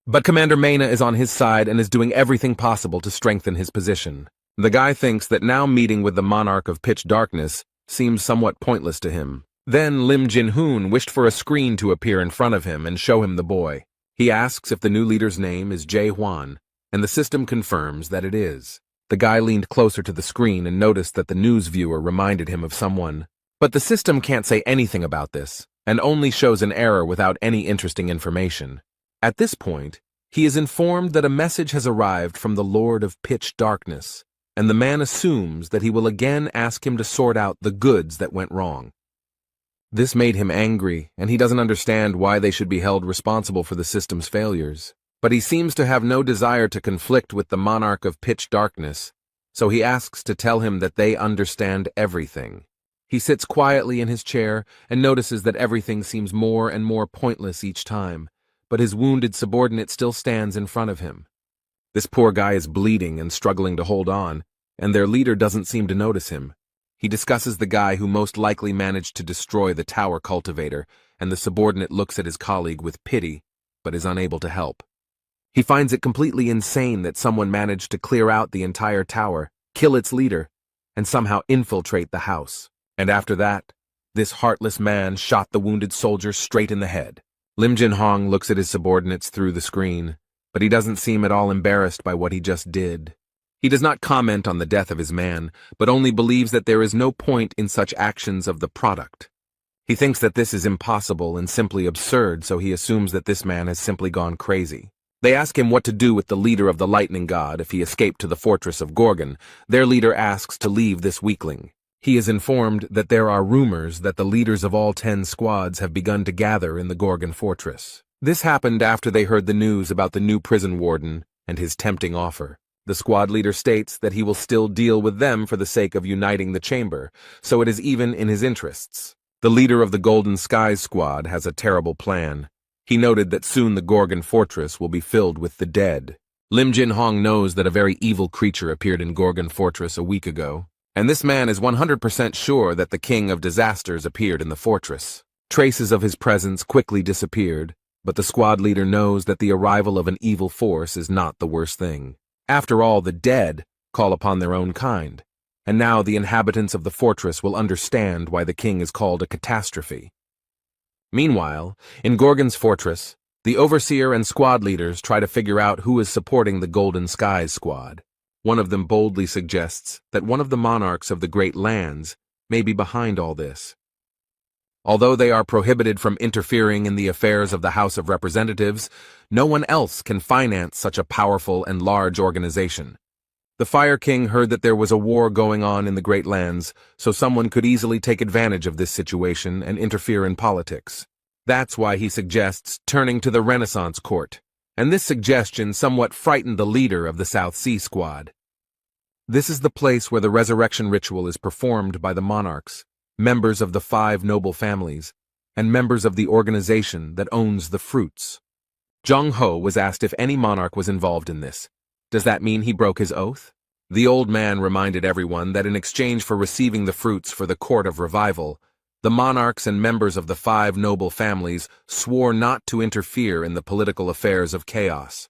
But Commander Mena is on his side and is doing everything possible to strengthen his position. The guy thinks that now meeting with the monarch of pitch darkness seems somewhat pointless to him. Then Lim Jin Hoon wished for a screen to appear in front of him and show him the boy. He asks if the new leader's name is Jae-hwan, and the system confirms that it is. The guy leaned closer to the screen and noticed that the news viewer reminded him of someone. But the system can't say anything about this, and only shows an error without any interesting information. At this point, he is informed that a message has arrived from the Lord of Pitch Darkness, and the man assumes that he will again ask him to sort out the goods that went wrong. This made him angry, and he doesn't understand why they should be held responsible for the system's failures. But he seems to have no desire to conflict with the monarch of pitch darkness, so he asks to tell him that they understand everything. He sits quietly in his chair and notices that everything seems more and more pointless each time, but his wounded subordinate still stands in front of him. This poor guy is bleeding and struggling to hold on, and their leader doesn't seem to notice him. He discusses the guy who most likely managed to destroy the tower cultivator, and the subordinate looks at his colleague with pity, but is unable to help. He finds it completely insane that someone managed to clear out the entire tower, kill its leader, and somehow infiltrate the house. And after that, this heartless man shot the wounded soldier straight in the head. Lim Jin Hong looks at his subordinates through the screen, but he doesn't seem at all embarrassed by what he just did. He does not comment on the death of his man, but only believes that there is no point in such actions of the product. He thinks that this is impossible and simply absurd, so he assumes that this man has simply gone crazy. They ask him what to do with the leader of the lightning god if he escaped to the fortress of Gorgon. Their leader asks to leave this weakling. He is informed that there are rumors that the leaders of all 10 squads have begun to gather in the Gorgon fortress. This happened after they heard the news about the new prison warden and his tempting offer. The squad leader states that he will still deal with them for the sake of uniting the chamber, so it is even in his interests. The leader of the Golden Skies squad has a terrible plan. He noted that soon the Gorgon fortress will be filled with the dead. Lim Jin Hong knows that a very evil creature appeared in Gorgon fortress a week ago, and this man is 100% sure that the King of Disasters appeared in the fortress. Traces of his presence quickly disappeared, but the squad leader knows that the arrival of an evil force is not the worst thing. After all, the dead call upon their own kind, and now the inhabitants of the fortress will understand why the king is called a catastrophe. Meanwhile, in Gorgon's fortress, the overseer and squad leaders try to figure out who is supporting the Golden Skies squad. One of them boldly suggests that one of the monarchs of the Great Lands may be behind all this. Although they are prohibited from interfering in the affairs of the House of Representatives, no one else can finance such a powerful and large organization. The Fire King heard that there was a war going on in the Great Lands, so someone could easily take advantage of this situation and interfere in politics. That's why he suggests turning to the Renaissance Court, and this suggestion somewhat frightened the leader of the South Sea Squad. This is the place where the resurrection ritual is performed by the monarchs, members of the 5 noble families, and members of the organization that owns the fruits. Zhang Ho was asked if any monarch was involved in this. Does that mean he broke his oath? The old man reminded everyone that in exchange for receiving the fruits for the Court of Revival, the monarchs and members of the 5 noble families swore not to interfere in the political affairs of chaos.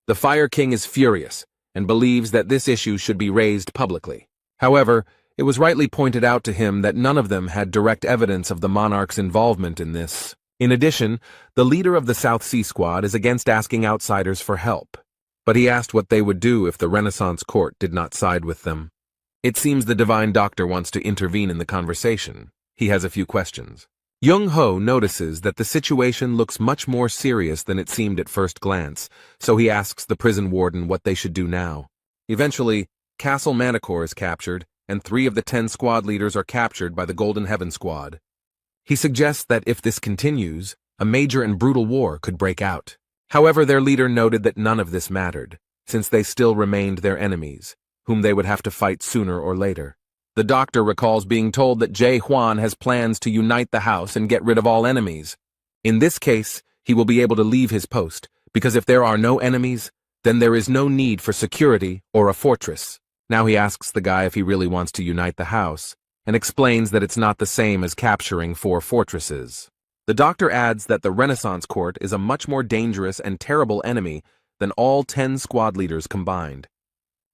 The Fire King is furious and believes that this issue should be raised publicly. However, it was rightly pointed out to him that none of them had direct evidence of the monarch's involvement in this. In addition, the leader of the South Sea Squad is against asking outsiders for help, but he asked what they would do if the Renaissance Court did not side with them. It seems the Divine Doctor wants to intervene in the conversation. He has a few questions. Young Ho notices that the situation looks much more serious than it seemed at first glance, so he asks the prison warden what they should do now. Eventually, Castle Manticore is captured, and 3 of the 10 squad leaders are captured by the Golden Heaven Squad. He suggests that if this continues, a major and brutal war could break out. However, their leader noted that none of this mattered, since they still remained their enemies, whom they would have to fight sooner or later. The doctor recalls being told that Jay Huan has plans to unite the house and get rid of all enemies. In this case, he will be able to leave his post, because if there are no enemies, then there is no need for security or a fortress. Now he asks the guy if he really wants to unite the house, and explains that it's not the same as capturing 4 fortresses. The doctor adds that the Renaissance Court is a much more dangerous and terrible enemy than all 10 squad leaders combined.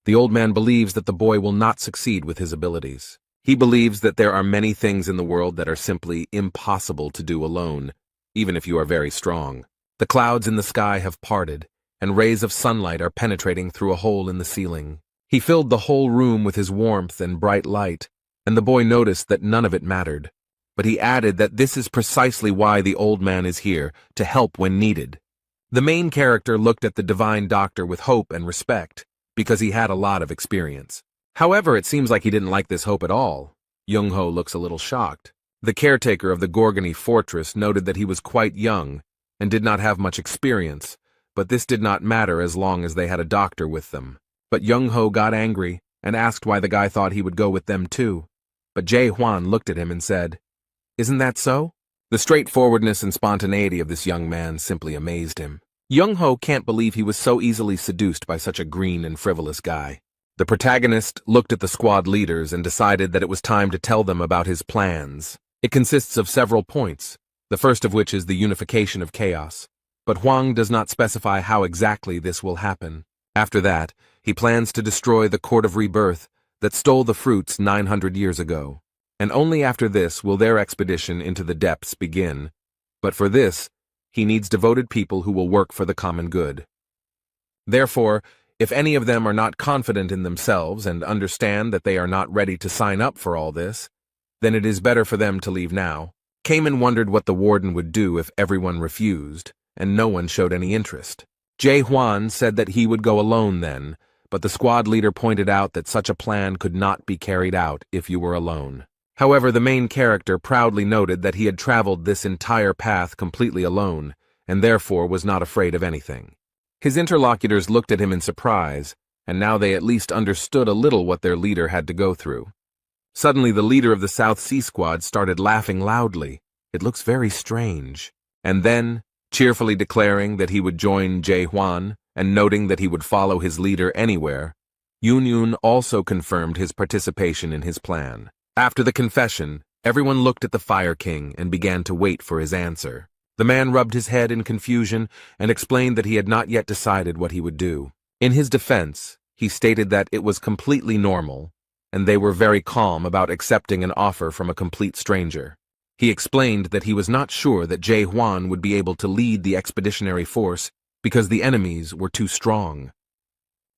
The old man believes that the boy will not succeed with his abilities. He believes that there are many things in the world that are simply impossible to do alone, even if you are very strong. The clouds in the sky have parted, and rays of sunlight are penetrating through a hole in the ceiling. He filled the whole room with his warmth and bright light, and the boy noticed that none of it mattered. But he added that this is precisely why the old man is here, to help when needed. The main character looked at the Divine Doctor with hope and respect, because he had a lot of experience. However, it seems like he didn't like this hope at all. Young Ho looks a little shocked. The caretaker of the Gorgony fortress noted that he was quite young and did not have much experience, but this did not matter as long as they had a doctor with them. But Young Ho got angry and asked why the guy thought he would go with them too. But Jay Huan looked at him and said, "Isn't that so?" The straightforwardness and spontaneity of this young man simply amazed him. Young Ho can't believe he was so easily seduced by such a green and frivolous guy. The protagonist looked at the squad leaders and decided that it was time to tell them about his plans. It consists of several points, the first of which is the unification of chaos. But Huang does not specify how exactly this will happen. After that, he plans to destroy the Court of Rebirth that stole the fruits 900 years ago. And only after this will their expedition into the depths begin. But for this, he needs devoted people who will work for the common good. Therefore, if any of them are not confident in themselves and understand that they are not ready to sign up for all this, then it is better for them to leave now. Cayman wondered what the warden would do if everyone refused, and no one showed any interest. Jay Huan said that he would go alone then, but the squad leader pointed out that such a plan could not be carried out if you were alone. However, the main character proudly noted that he had traveled this entire path completely alone, and therefore was not afraid of anything. His interlocutors looked at him in surprise, and now they at least understood a little what their leader had to go through. Suddenly, the leader of the South Sea Squad started laughing loudly. It looks very strange. And then, cheerfully declaring that he would join Jae-hwan and noting that he would follow his leader anywhere, Yoon also confirmed his participation in his plan. After the confession, everyone looked at the Fire King and began to wait for his answer. The man rubbed his head in confusion and explained that he had not yet decided what he would do. In his defense, he stated that it was completely normal, and they were very calm about accepting an offer from a complete stranger. He explained that he was not sure that Jae-hwan would be able to lead the expeditionary force because the enemies were too strong.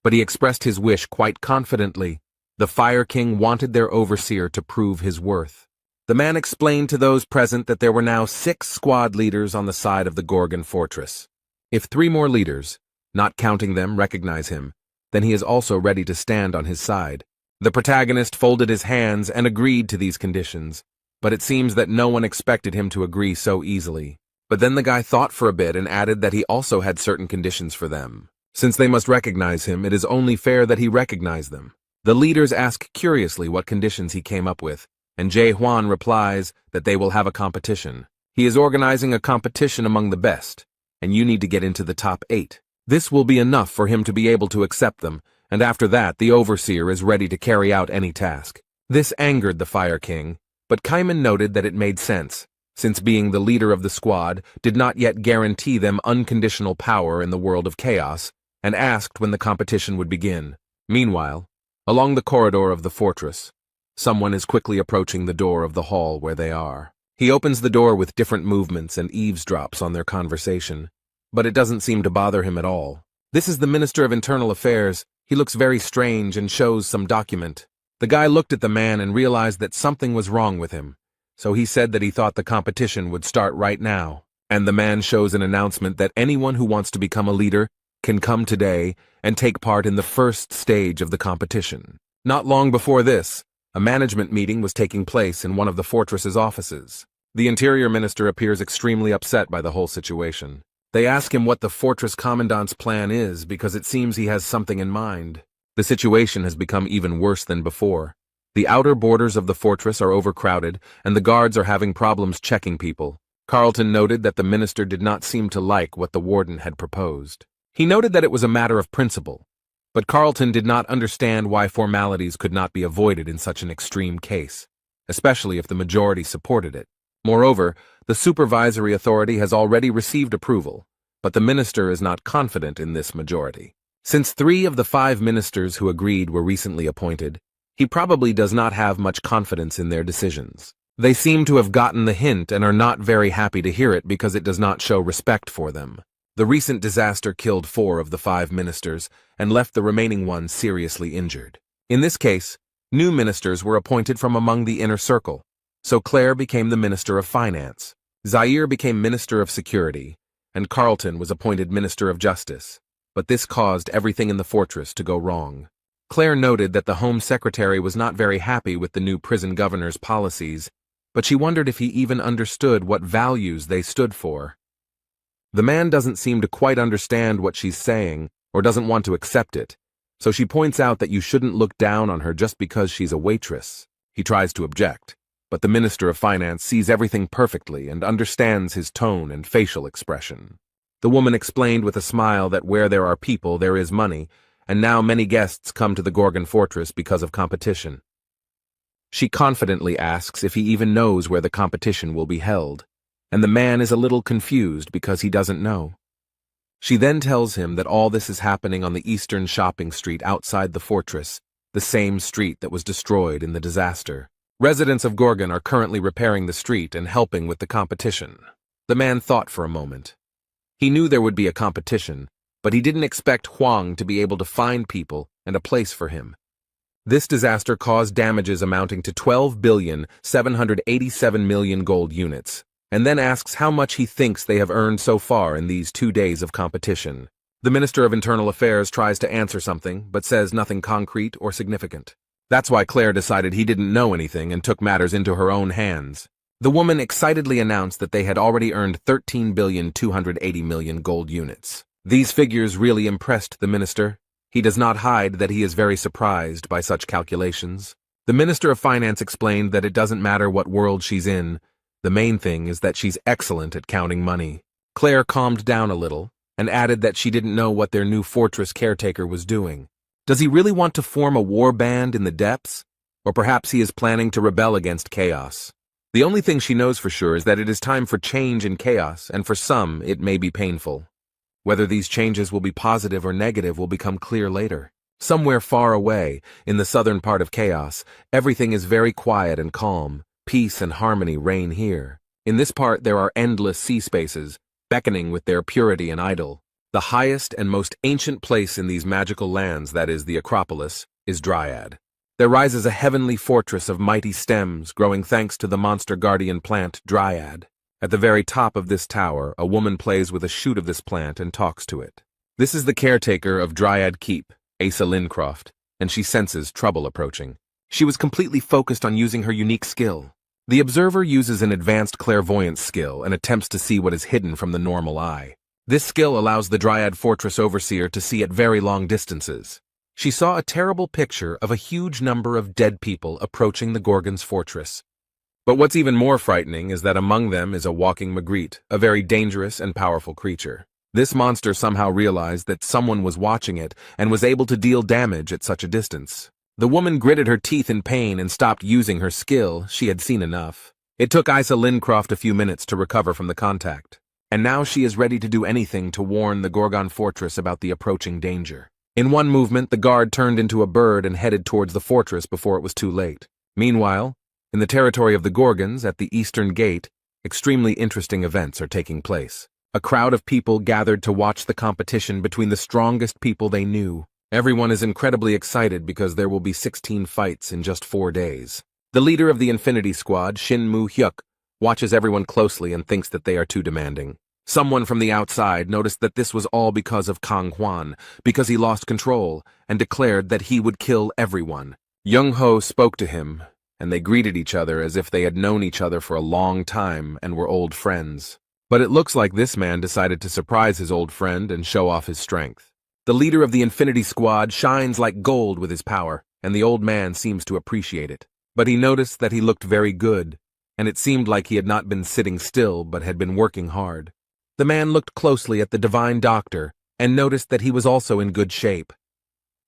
But he expressed his wish quite confidently. The Fire King wanted their overseer to prove his worth. The man explained to those present that there were now 6 squad leaders on the side of the Gorgon fortress. If 3 more leaders, not counting them, recognize him, then he is also ready to stand on his side. The protagonist folded his hands and agreed to these conditions, but it seems that no one expected him to agree so easily. But then the guy thought for a bit and added that he also had certain conditions for them. Since they must recognize him, it is only fair that he recognize them. The leaders ask curiously what conditions he came up with, and Jae-hwan replies that they will have a competition. He is organizing a competition among the best, and you need to get into the top 8. This will be enough for him to be able to accept them, and after that the overseer is ready to carry out any task. This angered the Fire King, but Kaiman noted that it made sense, since being the leader of the squad did not yet guarantee them unconditional power in the world of chaos, and asked when the competition would begin. Meanwhile, along the corridor of the fortress, someone is quickly approaching the door of the hall where they are. He opens the door with different movements and eavesdrops on their conversation, but it doesn't seem to bother him at all. This is the Minister of Internal Affairs. He looks very strange and shows some document. The guy looked at the man and realized that something was wrong with him, so he said that he thought the competition would start right now. And the man shows an announcement that anyone who wants to become a leader can come today and take part in the first stage of the competition. Not long before this, a management meeting was taking place in one of the fortress's offices. The Interior Minister appears extremely upset by the whole situation. They ask him what the fortress commandant's plan is because it seems he has something in mind. The situation has become even worse than before. The outer borders of the fortress are overcrowded, and the guards are having problems checking people. Carlton noted that the minister did not seem to like what the warden had proposed. He noted that it was a matter of principle, but Carlton did not understand why formalities could not be avoided in such an extreme case, especially if the majority supported it. Moreover, the supervisory authority has already received approval, but the minister is not confident in this majority. Since 3 of the 5 ministers who agreed were recently appointed, he probably does not have much confidence in their decisions. They seem to have gotten the hint and are not very happy to hear it because it does not show respect for them. The recent disaster killed 4 of the 5 ministers and left the remaining ones seriously injured. In this case, new ministers were appointed from among the inner circle, so Claire became the Minister of Finance, Zaire became Minister of Security, and Carlton was appointed Minister of Justice. But this caused everything in the fortress to go wrong. Claire noted that the Home Secretary was not very happy with the new prison governor's policies, but she wondered if he even understood what values they stood for. The man doesn't seem to quite understand what she's saying, or doesn't want to accept it, so she points out that you shouldn't look down on her just because she's a waitress. He tries to object, but the Minister of Finance sees everything perfectly and understands his tone and facial expression. The woman explained with a smile that where there are people, there is money, and now many guests come to the Gorgon fortress because of competition. She confidently asks if he even knows where the competition will be held, and the man is a little confused because he doesn't know. She then tells him that all this is happening on the eastern shopping street outside the fortress, the same street that was destroyed in the disaster. Residents of Gorgon are currently repairing the street and helping with the competition. The man thought for a moment. He knew there would be a competition, but he didn't expect Huang to be able to find people and a place for him. This disaster caused damages amounting to 12,787,000,000 gold units, and then asks how much he thinks they have earned so far in these 2 days of competition. The Minister of Internal Affairs tries to answer something, but says nothing concrete or significant. That's why Claire decided he didn't know anything and took matters into her own hands. The woman excitedly announced that they had already earned 13,280,000,000 gold units. These figures really impressed the minister, He does not hide that he is very surprised by such calculations. The Minister of Finance explained that it doesn't matter what world she's in, the main thing is that she's excellent at counting money. Claire calmed down a little and added that she didn't know what their new fortress caretaker was doing. Does he really want to form a war band in the depths? Or perhaps he is planning to rebel against chaos? The only thing she knows for sure is that it is time for change in chaos, and for some, it may be painful. Whether these changes will be positive or negative will become clear later. Somewhere far away, in the southern part of chaos, everything is very quiet and calm. Peace and harmony reign here. In this part there are endless sea spaces, beckoning with their purity and idol. The highest and most ancient place in these magical lands, that is the Acropolis, is Dryad. There rises a heavenly fortress of mighty stems, growing thanks to the monster guardian plant Dryad. At the very top of this tower, a woman plays with a shoot of this plant and talks to it. This is the caretaker of Dryad Keep, Asa Lincroft, and she senses trouble approaching. She was completely focused on using her unique skill. The observer uses an advanced clairvoyance skill and attempts to see what is hidden from the normal eye. This skill allows the Dryad Fortress Overseer to see at very long distances. She saw a terrible picture of a huge number of dead people approaching the Gorgon's fortress. But what's even more frightening is that among them is a walking Magritte, a very dangerous and powerful creature. This monster somehow realized that someone was watching it and was able to deal damage at such a distance. The woman gritted her teeth in pain and stopped using her skill. She had seen enough. It took Asa Lincroft a few minutes to recover from the contact, and now she is ready to do anything to warn the Gorgon fortress about the approaching danger. In one movement, the guard turned into a bird and headed towards the fortress before it was too late. Meanwhile, in the territory of the Gorgons, at the eastern gate, extremely interesting events are taking place. A crowd of people gathered to watch the competition between the strongest people they knew. Everyone is incredibly excited because there will be 16 fights in just 4 days. The leader of the Infinity Squad, Shin Moo-hyuk, watches everyone closely and thinks that they are too demanding. Someone from the outside noticed that this was all because of Kang Hwan, because he lost control, and declared that he would kill everyone. Young-ho spoke to him, and they greeted each other as if they had known each other for a long time and were old friends. But it looks like this man decided to surprise his old friend and show off his strength. The leader of the Infinity Squad shines like gold with his power, and the old man seems to appreciate it. But he noticed that he looked very good, and it seemed like he had not been sitting still but had been working hard. The man looked closely at the divine doctor and noticed that he was also in good shape.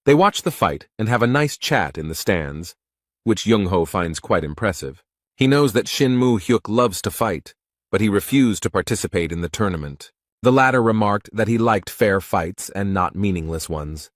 They watch the fight and have a nice chat in the stands, which Young-ho finds quite impressive. He knows that Shin Moo-hyuk loves to fight, but he refused to participate in the tournament. The latter remarked that he liked fair fights and not meaningless ones.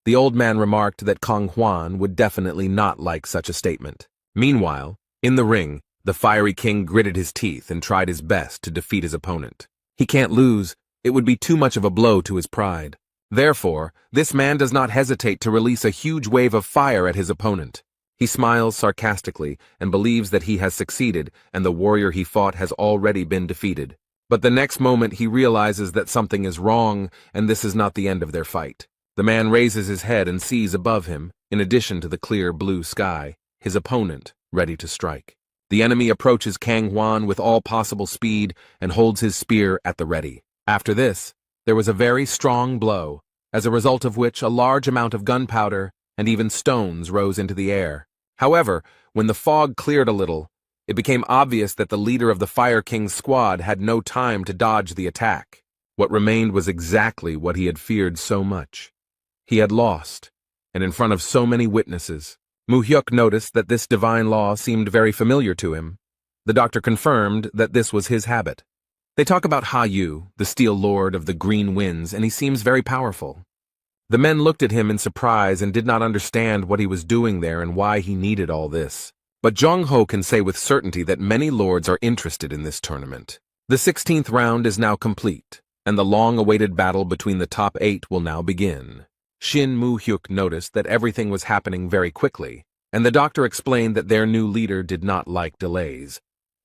The old man remarked that Kang Hwan would definitely not like such a statement. Meanwhile, in the ring, the fiery king gritted his teeth and tried his best to defeat his opponent. He can't lose. It would be too much of a blow to his pride. Therefore, this man does not hesitate to release a huge wave of fire at his opponent. He smiles sarcastically and believes that he has succeeded and the warrior he fought has already been defeated. But the next moment he realizes that something is wrong and this is not the end of their fight. The man raises his head and sees above him, in addition to the clear blue sky, his opponent ready to strike. The enemy approaches Kang Hwan with all possible speed and holds his spear at the ready. After this, there was a very strong blow, as a result of which a large amount of gunpowder and even stones rose into the air. However, when the fog cleared a little, it became obvious that the leader of the Fire King's squad had no time to dodge the attack. What remained was exactly what he had feared so much. He had lost, and in front of so many witnesses. Moo-hyuk noticed that this divine law seemed very familiar to him. The doctor confirmed that this was his habit. They talk about Ha-yu, the Steel Lord of the Green Winds, and he seems very powerful. The men looked at him in surprise and did not understand what he was doing there and why he needed all this. But Jong-ho can say with certainty that many lords are interested in this tournament. The 16th round is now complete, and the long-awaited battle between the top 8 will now begin. Shin Moo-hyuk noticed that everything was happening very quickly, and the doctor explained that their new leader did not like delays.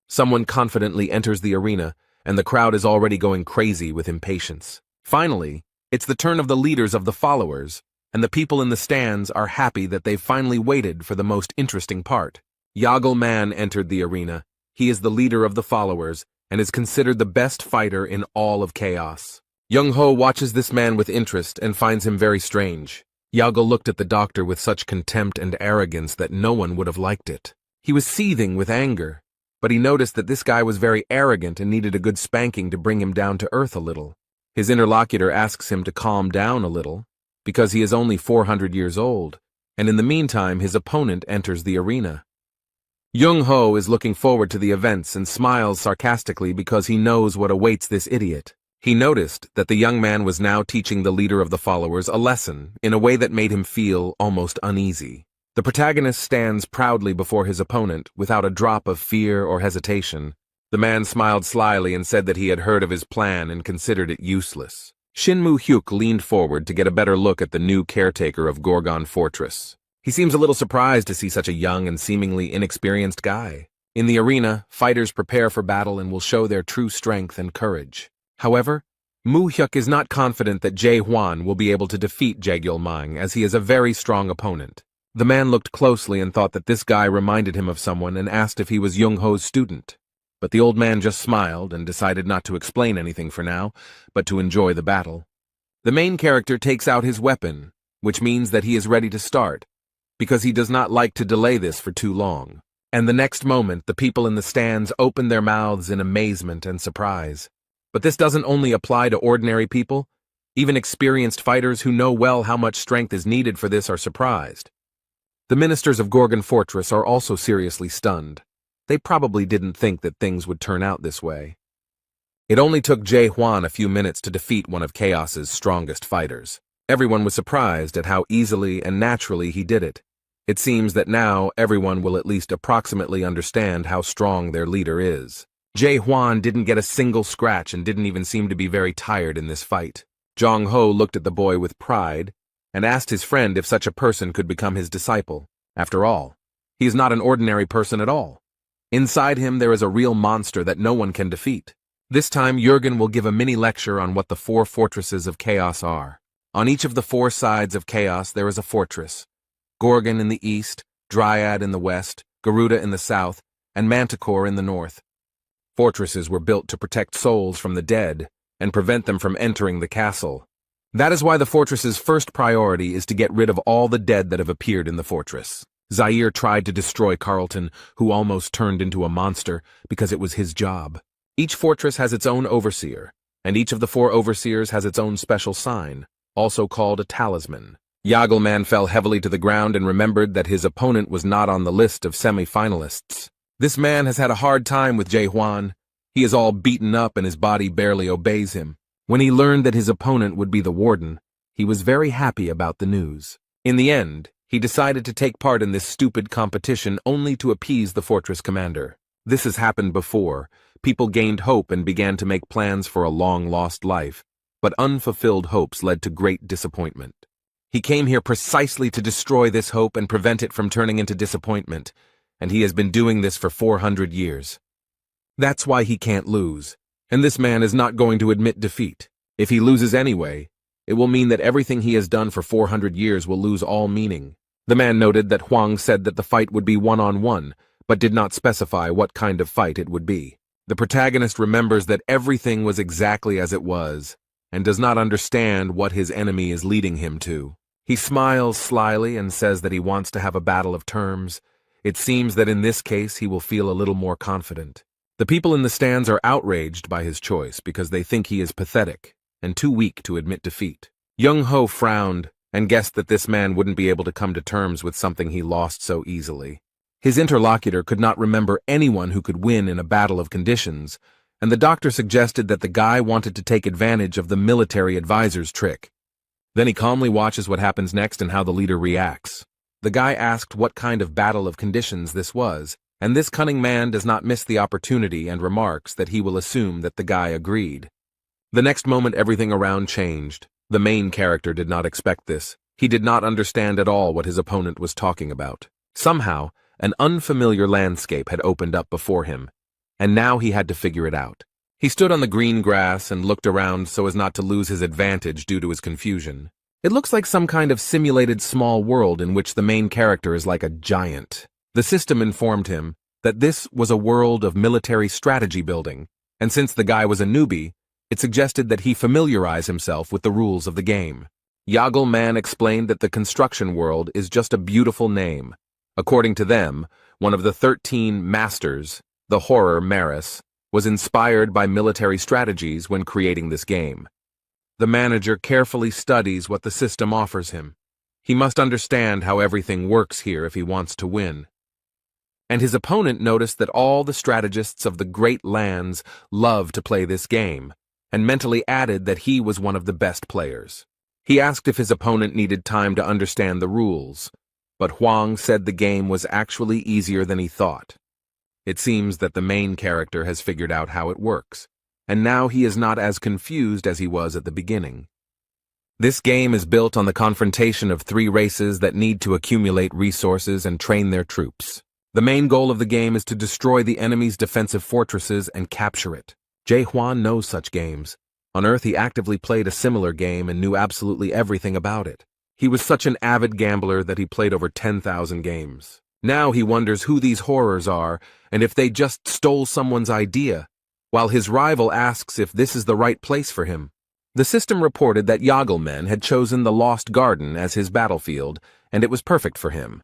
Someone confidently enters the arena, and the crowd is already going crazy with impatience. Finally, it's the turn of the leaders of the followers, and the people in the stands are happy that they've finally waited for the most interesting part. Yagello Man entered the arena. He is the leader of the followers, and is considered the best fighter in all of Chaos. Young-ho watches this man with interest and finds him very strange. Yago looked at the doctor with such contempt and arrogance that no one would have liked it. He was seething with anger, but he noticed that this guy was very arrogant and needed a good spanking to bring him down to earth a little. His interlocutor asks him to calm down a little, because he is only 400 years old, and in the meantime his opponent enters the arena. Young-ho is looking forward to the events and smiles sarcastically because he knows what awaits this idiot. He noticed that the young man was now teaching the leader of the followers a lesson in a way that made him feel almost uneasy. The protagonist stands proudly before his opponent without a drop of fear or hesitation. The man smiled slyly and said that he had heard of his plan and considered it useless. Shinmu Hyuk leaned forward to get a better look at the new caretaker of Gorgon Fortress. He seems a little surprised to see such a young and seemingly inexperienced guy. In the arena, fighters prepare for battle and will show their true strength and courage. However, Mu Hyuk is not confident that Jae Hwan will be able to defeat Jaegyul Mang, as he is a very strong opponent. The man looked closely and thought that this guy reminded him of someone and asked if he was Young-ho's student. But the old man just smiled and decided not to explain anything for now, but to enjoy the battle. The main character takes out his weapon, which means that he is ready to start, because he does not like to delay this for too long. And the next moment, the people in the stands open their mouths in amazement and surprise. But this doesn't only apply to ordinary people. Even experienced fighters who know well how much strength is needed for this are surprised. The ministers of Gorgon Fortress are also seriously stunned. They probably didn't think that things would turn out this way. It only took Jae Hwan a few minutes to defeat one of Chaos's strongest fighters. Everyone was surprised at how easily and naturally he did it. It seems that now everyone will at least approximately understand how strong their leader is. Jae Hwan didn't get a single scratch and didn't even seem to be very tired in this fight. Jong-ho looked at the boy with pride and asked his friend if such a person could become his disciple. After all, he is not an ordinary person at all. Inside him there is a real monster that no one can defeat. This time Jurgen will give a mini lecture on what the 4 fortresses of Chaos are. On each of the 4 sides of Chaos there is a fortress. Gorgon in the east, Dryad in the west, Garuda in the south, and Manticore in the north. Fortresses were built to protect souls from the dead and prevent them from entering the castle. That is why the fortress's first priority is to get rid of all the dead that have appeared in the fortress. Zaire tried to destroy Carlton, who almost turned into a monster, because it was his job. Each fortress has its own overseer, and each of the 4 overseers has its own special sign, also called a talisman. Yagelman fell heavily to the ground and remembered that his opponent was not on the list of semi-finalists. This man has had a hard time with Jae Hwan. He is all beaten up and his body barely obeys him. When he learned that his opponent would be the warden, he was very happy about the news. In the end, he decided to take part in this stupid competition only to appease the fortress commander. This has happened before. People gained hope and began to make plans for a long-lost life, but unfulfilled hopes led to great disappointment. He came here precisely to destroy this hope and prevent it from turning into disappointment, and he has been doing this for 400 years. That's why he can't lose. And this man is not going to admit defeat. If he loses anyway, it will mean that everything he has done for 400 years will lose all meaning. The man noted that Huang said that the fight would be one-on-one, but did not specify what kind of fight it would be. The protagonist remembers that everything was exactly as it was, and does not understand what his enemy is leading him to. He smiles slyly and says that he wants to have a battle of terms. It seems that in this case he will feel a little more confident. The people in the stands are outraged by his choice because they think he is pathetic and too weak to admit defeat. Young-ho frowned and guessed that this man wouldn't be able to come to terms with something he lost so easily. His interlocutor could not remember anyone who could win in a battle of conditions, and the doctor suggested that the guy wanted to take advantage of the military advisor's trick. Then he calmly watches what happens next and how the leader reacts. The guy asked what kind of battle of conditions this was, and this cunning man does not miss the opportunity and remarks that he will assume that the guy agreed. The next moment everything around changed. The main character did not expect this. He did not understand at all what his opponent was talking about. Somehow, an unfamiliar landscape had opened up before him, and now he had to figure it out. He stood on the green grass and looked around so as not to lose his advantage due to his confusion. It looks like some kind of simulated small world in which the main character is like a giant. The system informed him that this was a world of military strategy building, and since the guy was a newbie, it suggested that he familiarize himself with the rules of the game. Yagelman explained that the construction world is just a beautiful name. According to them, one of the 13 masters, the horror Maris, was inspired by military strategies when creating this game. The manager carefully studies what the system offers him. He must understand how everything works here if he wants to win. And his opponent noticed that all the strategists of the Great Lands love to play this game, and mentally added that he was one of the best players. He asked if his opponent needed time to understand the rules, but Huang said the game was actually easier than he thought. It seems that the main character has figured out how it works, and now he is not as confused as he was at the beginning. This game is built on the confrontation of 3 races that need to accumulate resources and train their troops. The main goal of the game is to destroy the enemy's defensive fortresses and capture it. Jae Hwan knows such games. On Earth, he actively played a similar game and knew absolutely everything about it. He was such an avid gambler that he played over 10,000 games. Now he wonders who these horrors are and if they just stole someone's idea, while his rival asks if this is the right place for him. The system reported that Yagelman had chosen the Lost Garden as his battlefield, and it was perfect for him.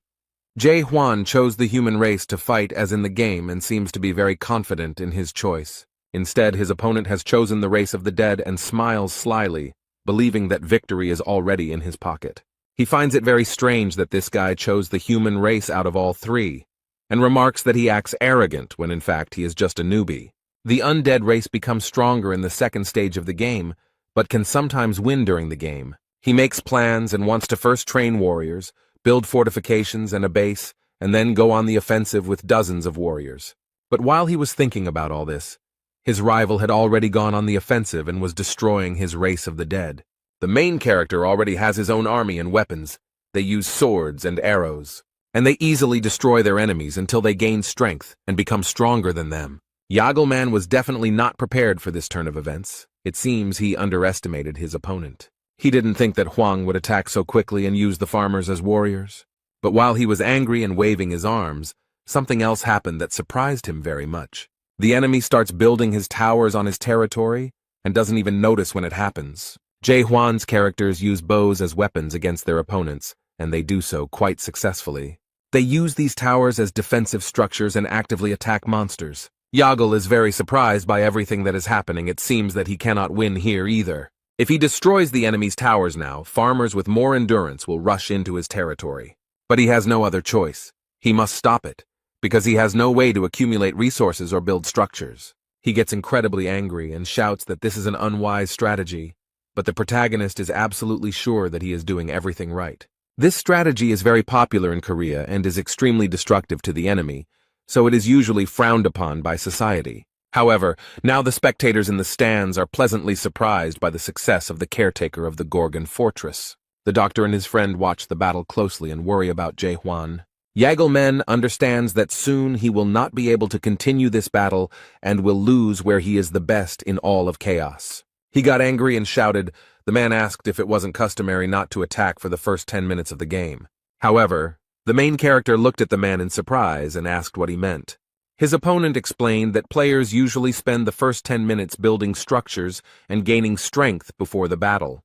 Jae Hwan chose the human race to fight as in the game and seems to be very confident in his choice. Instead, his opponent has chosen the race of the dead and smiles slyly, believing that victory is already in his pocket. He finds it very strange that this guy chose the human race out of all 3, and remarks that he acts arrogant when in fact he is just a newbie. The undead race becomes stronger in the second stage of the game, but can sometimes win during the game. He makes plans and wants to first train warriors, build fortifications and a base, and then go on the offensive with dozens of warriors. But while he was thinking about all this, his rival had already gone on the offensive and was destroying his race of the dead. The main character already has his own army and weapons. They use swords and arrows, and they easily destroy their enemies until they gain strength and become stronger than them. Yagelman was definitely not prepared for this turn of events. It seems he underestimated his opponent. He didn't think that Huang would attack so quickly and use the farmers as warriors. But while he was angry and waving his arms, something else happened that surprised him very much. The enemy starts building his towers on his territory and doesn't even notice when it happens. Jae Hwan's characters use bows as weapons against their opponents, and they do so quite successfully. They use these towers as defensive structures and actively attack monsters. Yagel is very surprised by everything that is happening. It seems that he cannot win here either. If he destroys the enemy's towers now, farmers with more endurance will rush into his territory. But he has no other choice. He must stop it, because he has no way to accumulate resources or build structures. He gets incredibly angry and shouts that this is an unwise strategy, but the protagonist is absolutely sure that he is doing everything right. This strategy is very popular in Korea and is extremely destructive to the enemy, so it is usually frowned upon by society. However, now the spectators in the stands are pleasantly surprised by the success of the caretaker of the Gorgon fortress. The doctor and his friend watch the battle closely and worry about Jae Hwan. Yagelman understands that soon he will not be able to continue this battle and will lose where he is the best in all of chaos. He got angry and shouted. The man asked if it wasn't customary not to attack for the first 10 minutes of the game. However, the main character looked at the man in surprise and asked what he meant. His opponent explained that players usually spend the first 10 minutes building structures and gaining strength before the battle.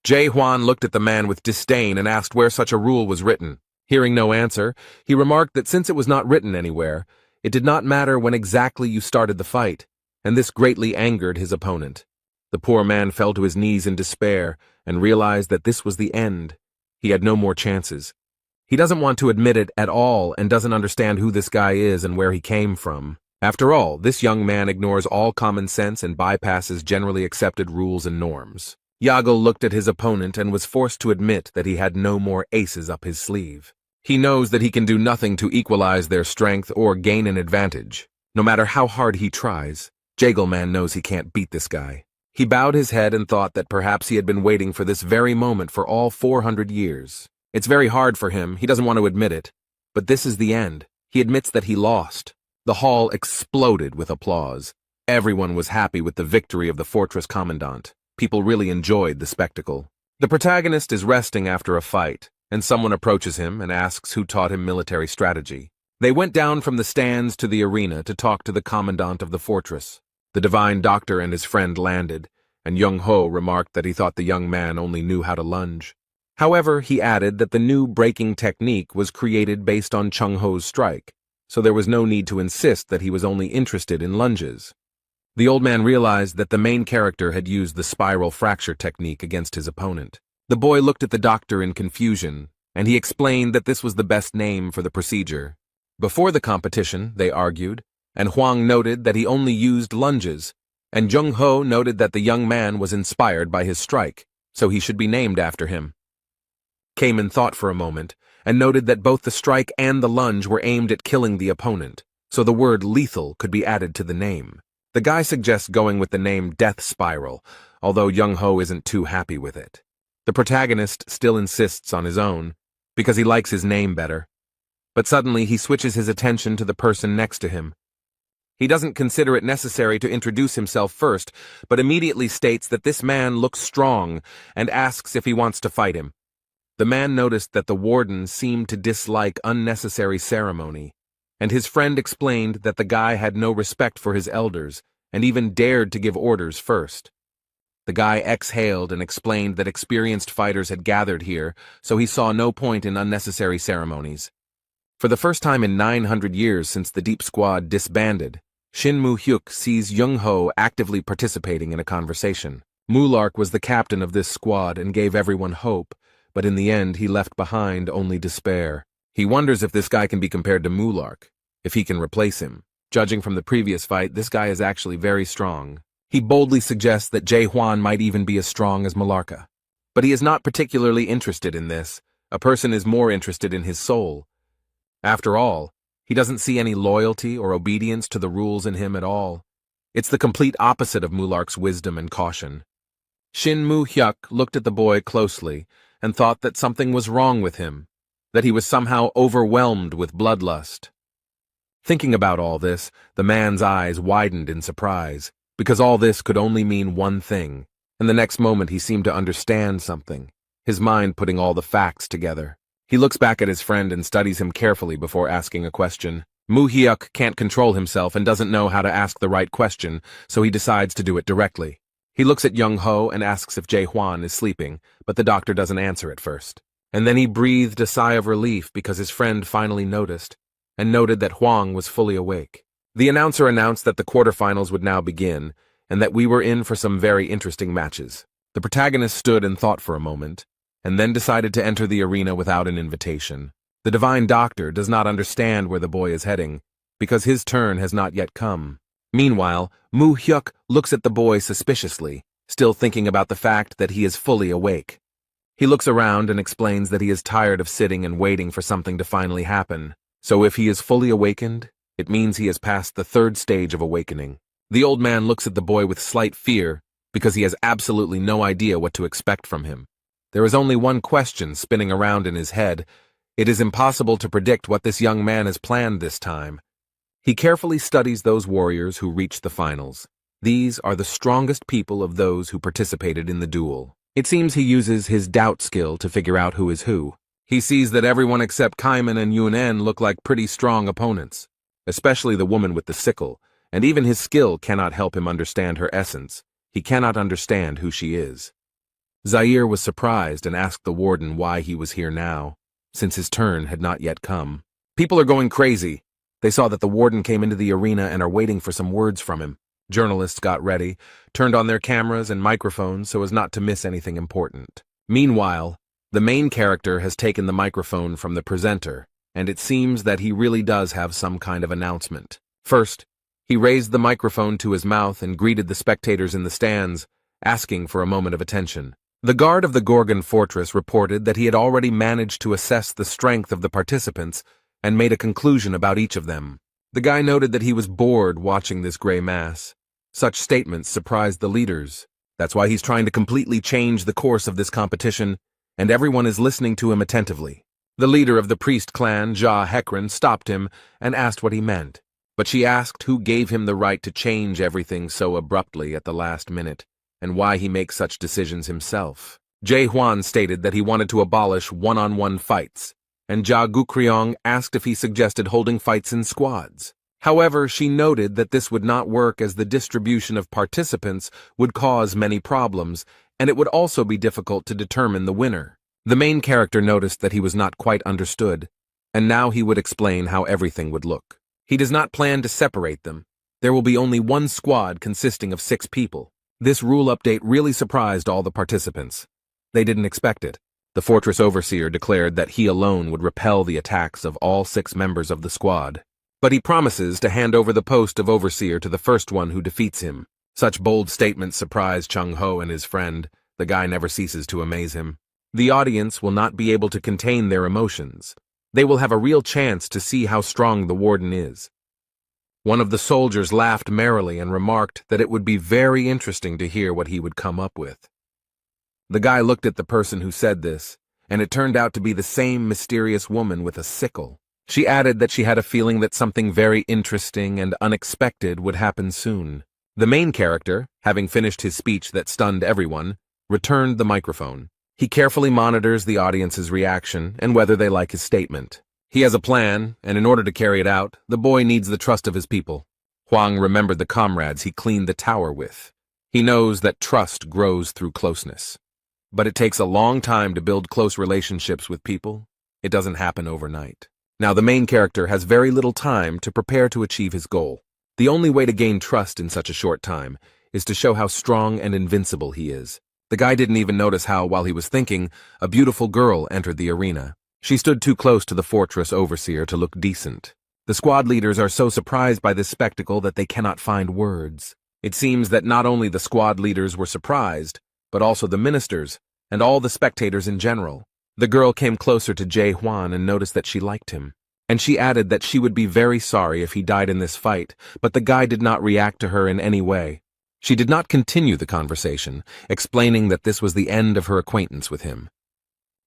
Jae Hwan looked at the man with disdain and asked where such a rule was written. Hearing no answer, he remarked that since it was not written anywhere, it did not matter when exactly you started the fight, and this greatly angered his opponent. The poor man fell to his knees in despair and realized that this was the end. He had no more chances. He doesn't want to admit it at all and doesn't understand who this guy is and where he came from. After all, this young man ignores all common sense and bypasses generally accepted rules and norms. Yagel looked at his opponent and was forced to admit that he had no more aces up his sleeve. He knows that he can do nothing to equalize their strength or gain an advantage. No matter how hard he tries, Jagelman knows he can't beat this guy. He bowed his head and thought that perhaps he had been waiting for this very moment for all 400 years. It's very hard for him, he doesn't want to admit it. But this is the end. He admits that he lost. The hall exploded with applause. Everyone was happy with the victory of the fortress commandant. People really enjoyed the spectacle. The protagonist is resting after a fight, and someone approaches him and asks who taught him military strategy. They went down from the stands to the arena to talk to the commandant of the fortress. The divine doctor and his friend landed, and Young-ho remarked that he thought the young man only knew how to lunge. However, he added that the new breaking technique was created based on Chung-ho's strike, so there was no need to insist that he was only interested in lunges. The old man realized that the main character had used the spiral fracture technique against his opponent. The boy looked at the doctor in confusion, and he explained that this was the best name for the procedure. Before the competition, they argued, and Huang noted that he only used lunges, and Jung-ho noted that the young man was inspired by his strike, so he should be named after him. Kamen thought for a moment, and noted that both the strike and the lunge were aimed at killing the opponent, so the word lethal could be added to the name. The guy suggests going with the name Death Spiral, although Young-ho isn't too happy with it. The protagonist still insists on his own, because he likes his name better. But suddenly he switches his attention to the person next to him. He doesn't consider it necessary to introduce himself first, but immediately states that this man looks strong and asks if he wants to fight him. The man noticed that the warden seemed to dislike unnecessary ceremony, and his friend explained that the guy had no respect for his elders and even dared to give orders first. The guy exhaled and explained that experienced fighters had gathered here, so he saw no point in unnecessary ceremonies. For the first time in 900 years since the Deep Squad disbanded, Shin Moo-hyuk sees Young-ho actively participating in a conversation. Mulark was the captain of this squad and gave everyone hope, but in the end he left behind only despair. He wonders if this guy can be compared to Mulark, if he can replace him. Judging from the previous fight, this guy is actually very strong. He boldly suggests that Jae-hwan might even be as strong as Malarka. But he is not particularly interested in this. A person is more interested in his soul. After all, he doesn't see any loyalty or obedience to the rules in him at all. It's the complete opposite of Mulark's wisdom and caution. Shin Moo-hyuk looked at the boy closely and thought that something was wrong with him, that he was somehow overwhelmed with bloodlust. Thinking about all this, the man's eyes widened in surprise, because all this could only mean one thing, and the next moment he seemed to understand something, his mind putting all the facts together. He looks back at his friend and studies him carefully before asking a question. Moo-hyuk can't control himself and doesn't know how to ask the right question, so he decides to do it directly. He looks at Young-ho and asks if Jae-hwan is sleeping, but the doctor doesn't answer at first. And then he breathed a sigh of relief because his friend finally noticed, and noted that Hwang was fully awake. The announcer announced that the quarterfinals would now begin, and that we were in for some very interesting matches. The protagonist stood and thought for a moment, and then decided to enter the arena without an invitation. The divine doctor does not understand where the boy is heading, because his turn has not yet come. Meanwhile, Moo-hyuk looks at the boy suspiciously, still thinking about the fact that he is fully awake. He looks around and explains that he is tired of sitting and waiting for something to finally happen. So if he is fully awakened, it means he has passed the third stage of awakening. The old man looks at the boy with slight fear, because he has absolutely no idea what to expect from him. There is only one question spinning around in his head. It is impossible to predict what this young man has planned this time. He carefully studies those warriors who reached the finals. These are the strongest people of those who participated in the duel. It seems he uses his doubt skill to figure out who is who. He sees that everyone except Kaiman and Yunen look like pretty strong opponents, especially the woman with the sickle, and even his skill cannot help him understand her essence. He cannot understand who she is. Zaire was surprised and asked the warden why he was here now, since his turn had not yet come. People are going crazy. They saw that the warden came into the arena and are waiting for some words from him. Journalists got ready, turned on their cameras and microphones so as not to miss anything important. Meanwhile, the main character has taken the microphone from the presenter, and it seems that he really does have some kind of announcement. First, he raised the microphone to his mouth and greeted the spectators in the stands, asking for a moment of attention. The guard of the Gorgon fortress reported that he had already managed to assess the strength of the participants and made a conclusion about each of them. The guy noted that he was bored watching this gray mass. Such statements surprised the leaders. That's why he's trying to completely change the course of this competition, and everyone is listening to him attentively. The leader of the priest clan, Ja Hekran, stopped him and asked what he meant, but she asked who gave him the right to change everything so abruptly at the last minute, and why he makes such decisions himself. Jae-hwan stated that he wanted to abolish one-on-one fights, and Ja Gukryong asked if he suggested holding fights in squads. However, she noted that this would not work as the distribution of participants would cause many problems, and it would also be difficult to determine the winner. The main character noticed that he was not quite understood, and now he would explain how everything would look. He does not plan to separate them. There will be only one squad consisting of 6 people. This rule update really surprised all the participants. They didn't expect it. The fortress overseer declared that he alone would repel the attacks of all 6 members of the squad. But he promises to hand over the post of overseer to the first one who defeats him. Such bold statements surprise Chung-ho and his friend. The guy never ceases to amaze him. The audience will not be able to contain their emotions. They will have a real chance to see how strong the warden is. One of the soldiers laughed merrily and remarked that it would be very interesting to hear what he would come up with. The guy looked at the person who said this, and it turned out to be the same mysterious woman with a sickle. She added that she had a feeling that something very interesting and unexpected would happen soon. The main character, having finished his speech that stunned everyone, returned the microphone. He carefully monitors the audience's reaction and whether they like his statement. He has a plan, and in order to carry it out, the boy needs the trust of his people. Hwang remembered the comrades he cleaned the tower with. He knows that trust grows through closeness. But it takes a long time to build close relationships with people. It doesn't happen overnight. Now, the main character has very little time to prepare to achieve his goal. The only way to gain trust in such a short time is to show how strong and invincible he is. The guy didn't even notice how, while he was thinking, a beautiful girl entered the arena. She stood too close to the fortress overseer to look decent. The squad leaders are so surprised by this spectacle that they cannot find words. It seems that not only the squad leaders were surprised, but also the ministers and all the spectators in general. The girl came closer to Jae-hwan and noticed that she liked him. And she added that she would be very sorry if he died in this fight, but the guy did not react to her in any way. She did not continue the conversation, explaining that this was the end of her acquaintance with him.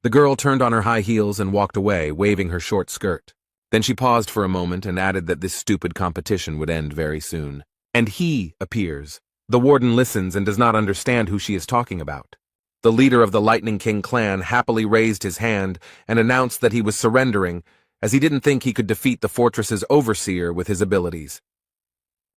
The girl turned on her high heels and walked away, waving her short skirt. Then she paused for a moment and added that this stupid competition would end very soon. And he appears. The warden listens and does not understand who she is talking about. The leader of the Lightning King clan happily raised his hand and announced that he was surrendering, as he didn't think he could defeat the fortress's overseer with his abilities.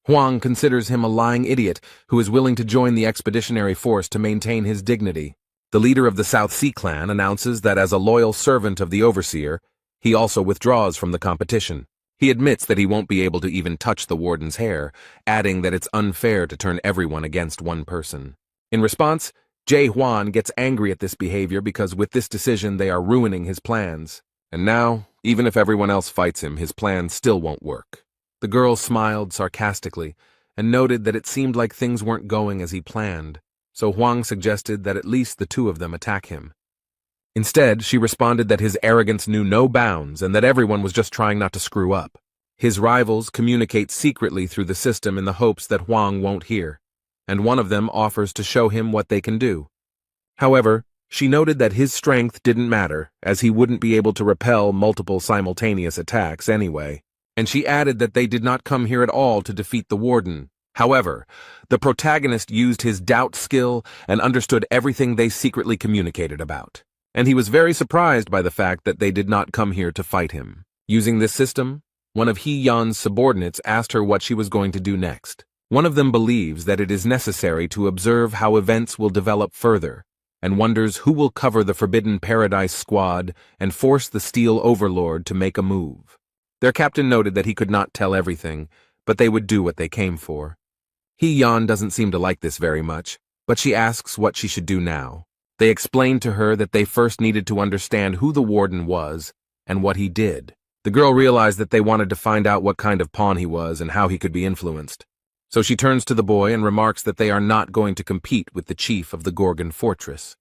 Hwang considers him a lying idiot who is willing to join the expeditionary force to maintain his dignity. The leader of the South Sea clan announces that as a loyal servant of the overseer, he also withdraws from the competition. He admits that he won't be able to even touch the warden's hair, adding that it's unfair to turn everyone against one person. In response, Jae-hwan gets angry at this behavior because with this decision they are ruining his plans. And now, even if everyone else fights him, his plan still won't work. The girl smiled sarcastically and noted that it seemed like things weren't going as he planned, so Hwang suggested that at least the 2 of them attack him. Instead, she responded that his arrogance knew no bounds and that everyone was just trying not to screw up. His rivals communicate secretly through the system in the hopes that Hwang won't hear, and one of them offers to show him what they can do. However, she noted that his strength didn't matter, as he wouldn't be able to repel multiple simultaneous attacks anyway, and she added that they did not come here at all to defeat the warden. However, the protagonist used his doubt skill and understood everything they secretly communicated about, and he was very surprised by the fact that they did not come here to fight him. Using this system, one of Hee-yeon's subordinates asked her what she was going to do next. One of them believes that it is necessary to observe how events will develop further, and wonders who will cover the Forbidden Paradise squad and force the Steel Overlord to make a move. Their captain noted that he could not tell everything, but they would do what they came for. Hee-yeon doesn't seem to like this very much, but she asks what she should do now. They explained to her that they first needed to understand who the warden was and what he did. The girl realized that they wanted to find out what kind of pawn he was and how he could be influenced. So she turns to the boy and remarks that they are not going to compete with the chief of the Gorgon fortress.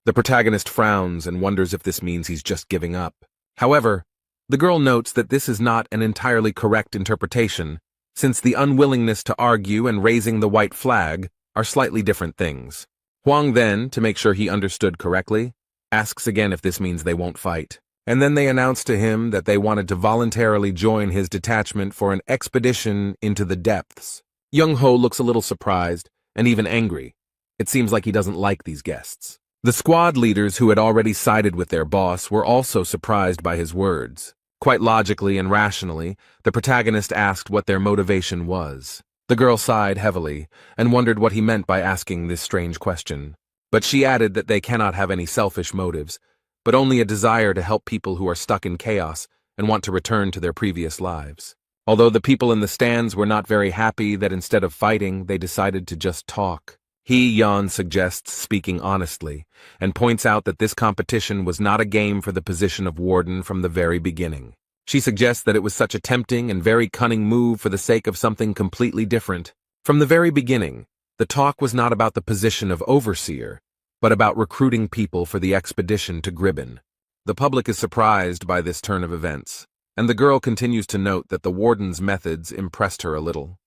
The protagonist frowns and wonders if this means he's just giving up. However, the girl notes that this is not an entirely correct interpretation, since the unwillingness to argue and raising the white flag are slightly different things. Hwang then, to make sure he understood correctly, asks again if this means they won't fight. And then they announce to him that they wanted to voluntarily join his detachment for an expedition into the depths. Young-ho looks a little surprised and even angry. It seems like he doesn't like these guests. The squad leaders who had already sided with their boss were also surprised by his words. Quite logically and rationally, the protagonist asked what their motivation was. The girl sighed heavily and wondered what he meant by asking this strange question. But she added that they cannot have any selfish motives, but only a desire to help people who are stuck in chaos and want to return to their previous lives. Although the people in the stands were not very happy that instead of fighting, they decided to just talk. Yan suggests speaking honestly, and points out that this competition was not a game for the position of warden from the very beginning. She suggests that it was such a tempting and very cunning move for the sake of something completely different. From the very beginning, the talk was not about the position of overseer, but about recruiting people for the expedition to Gribbon. The public is surprised by this turn of events, and the girl continues to note that the warden's methods impressed her a little.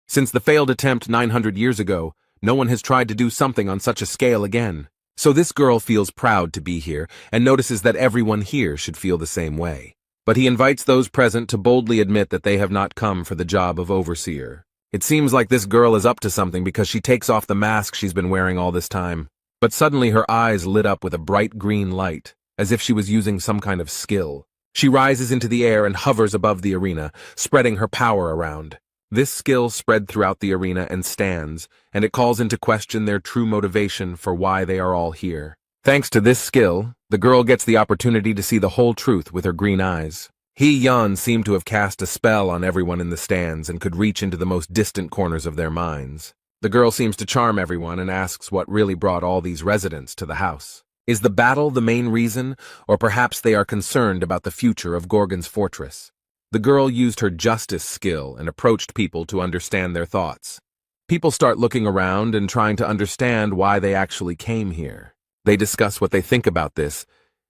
Since the failed attempt 900 years ago, no one has tried to do something on such a scale again. So this girl feels proud to be here and notices that everyone here should feel the same way. But he invites those present to boldly admit that they have not come for the job of overseer. It seems like this girl is up to something because she takes off the mask she's been wearing all this time. But suddenly her eyes lit up with a bright green light, as if she was using some kind of skill. She rises into the air and hovers above the arena, spreading her power around. This skill spread throughout the arena and stands, and it calls into question their true motivation for why they are all here. Thanks to this skill, the girl gets the opportunity to see the whole truth with her green eyes. Yan seemed to have cast a spell on everyone in the stands and could reach into the most distant corners of their minds. The girl seems to charm everyone and asks what really brought all these residents to the house. Is the battle the main reason, or perhaps they are concerned about the future of Gorgon's fortress? The girl used her justice skill and approached people to understand their thoughts. People start looking around and trying to understand why they actually came here. They discuss what they think about this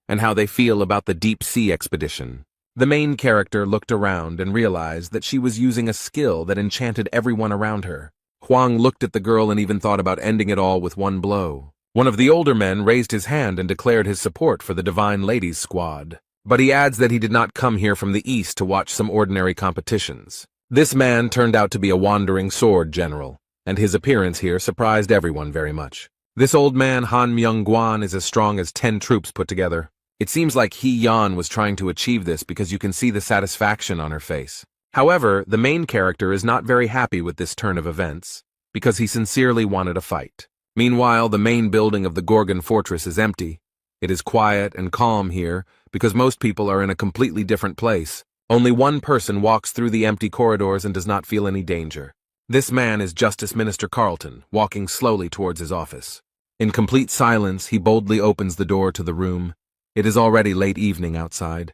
and how they feel about the deep sea expedition. The main character looked around and realized that she was using a skill that enchanted everyone around her. Huang looked at the girl and even thought about ending it all with one blow. One of the older men raised his hand and declared his support for the Divine Ladies Squad. But he adds that he did not come here from the east to watch some ordinary competitions. This man turned out to be a wandering sword general, and his appearance here surprised everyone very much. This old man, Han Myung-gwan, is as strong as 10 troops put together. It seems like Yan was trying to achieve this because you can see the satisfaction on her face. However, the main character is not very happy with this turn of events, because he sincerely wanted a fight. Meanwhile, the main building of the Gorgon fortress is empty. It is quiet and calm here, because most people are in a completely different place. Only one person walks through the empty corridors and does not feel any danger. This man is Justice Minister Carlton, walking slowly towards his office. In complete silence, he boldly opens the door to the room. It is already late evening outside.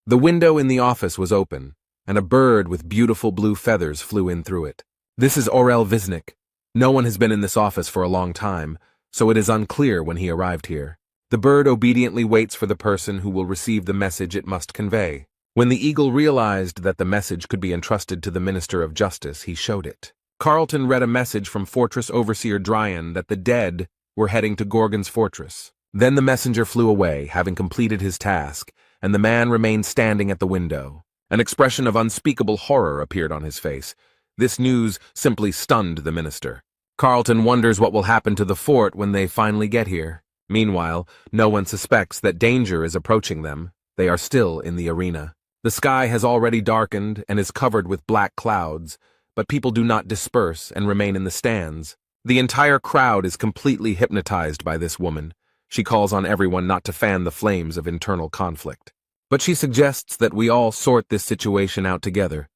The window in the office was open, and a bird with beautiful blue feathers flew in through it. This is Orel Visnik. No one has been in this office for a long time, so it is unclear when he arrived here. The bird obediently waits for the person who will receive the message it must convey. When the eagle realized that the message could be entrusted to the Minister of Justice, he showed it. Carlton read a message from Fortress Overseer Dryan that the dead were heading to Gorgon's fortress. Then the messenger flew away, having completed his task, and the man remained standing at the window. An expression of unspeakable horror appeared on his face. This news simply stunned the minister. Carlton wonders what will happen to the fort when they finally get here. Meanwhile, no one suspects that danger is approaching them. They are still in the arena. The sky has already darkened and is covered with black clouds, but people do not disperse and remain in the stands. The entire crowd is completely hypnotized by this woman. She calls on everyone not to fan the flames of internal conflict. But she suggests that we all sort this situation out together.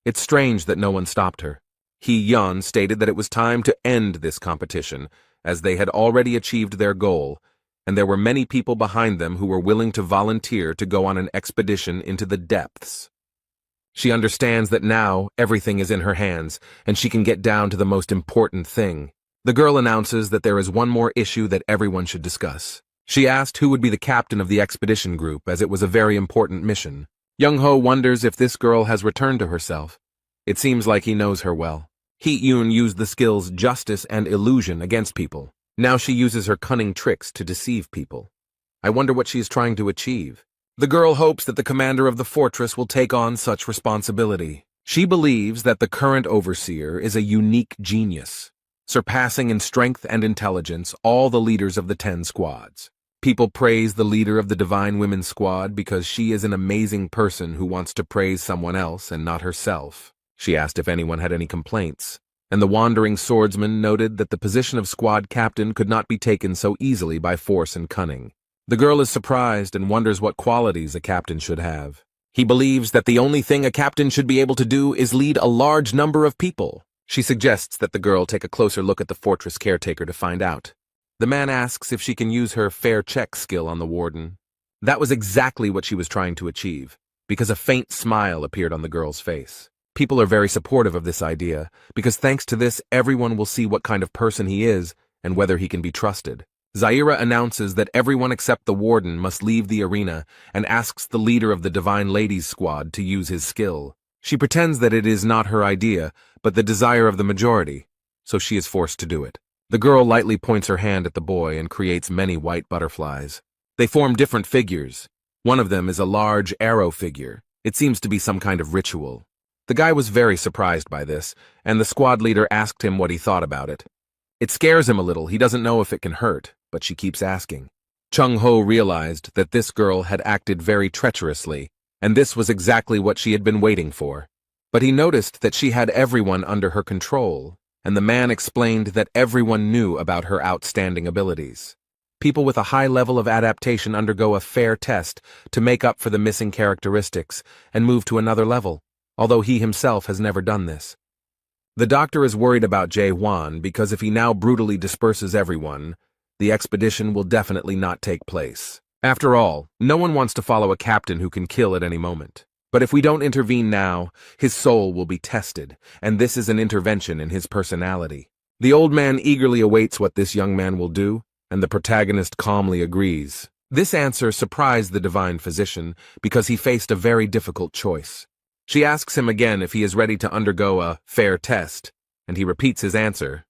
It's strange that no one stopped her. Yan stated that it was time to end this competition, as they had already achieved their goal, and there were many people behind them who were willing to volunteer to go on an expedition into the depths. She understands that now everything is in her hands, and she can get down to the most important thing. The girl announces that there is one more issue that everyone should discuss. She asked who would be the captain of the expedition group, as it was a very important mission. Young-ho wonders if this girl has returned to herself. It seems like he knows her well. Hee-yoon used the skills justice and illusion against people. Now she uses her cunning tricks to deceive people. I wonder what she is trying to achieve. The girl hopes that the commander of the fortress will take on such responsibility. She believes that the current overseer is a unique genius, surpassing in strength and intelligence all the leaders of the 10 squads. People praise the leader of the Divine Women's Squad because she is an amazing person who wants to praise someone else and not herself. She asked if anyone had any complaints, and the wandering swordsman noted that the position of squad captain could not be taken so easily by force and cunning. The girl is surprised and wonders what qualities a captain should have. He believes that the only thing a captain should be able to do is lead a large number of people. She suggests that the girl take a closer look at the fortress caretaker to find out. The man asks if she can use her fair check skill on the warden. That was exactly what she was trying to achieve, because a faint smile appeared on the girl's face. People are very supportive of this idea, because thanks to this, everyone will see what kind of person he is and whether he can be trusted. Zaira announces that everyone except the warden must leave the arena and asks the leader of the Divine Ladies Squad to use his skill. She pretends that it is not her idea, but the desire of the majority, so she is forced to do it. The girl lightly points her hand at the boy and creates many white butterflies. They form different figures. One of them is a large arrow figure. It seems to be some kind of ritual. The guy was very surprised by this, and the squad leader asked him what he thought about it. It scares him a little. He doesn't know if it can hurt, but she keeps asking. Chung-ho realized that this girl had acted very treacherously, and this was exactly what she had been waiting for. But he noticed that she had everyone under her control, and the man explained that everyone knew about her outstanding abilities. People with a high level of adaptation undergo a fair test to make up for the missing characteristics and move to another level, although he himself has never done this. The doctor is worried about Jae-hwan because if he now brutally disperses everyone, the expedition will definitely not take place. After all, no one wants to follow a captain who can kill at any moment. But if we don't intervene now, his soul will be tested, and this is an intervention in his personality. The old man eagerly awaits what this young man will do, and the protagonist calmly agrees. This answer surprised the divine physician because he faced a very difficult choice. She asks him again if he is ready to undergo a fair test, and he repeats his answer.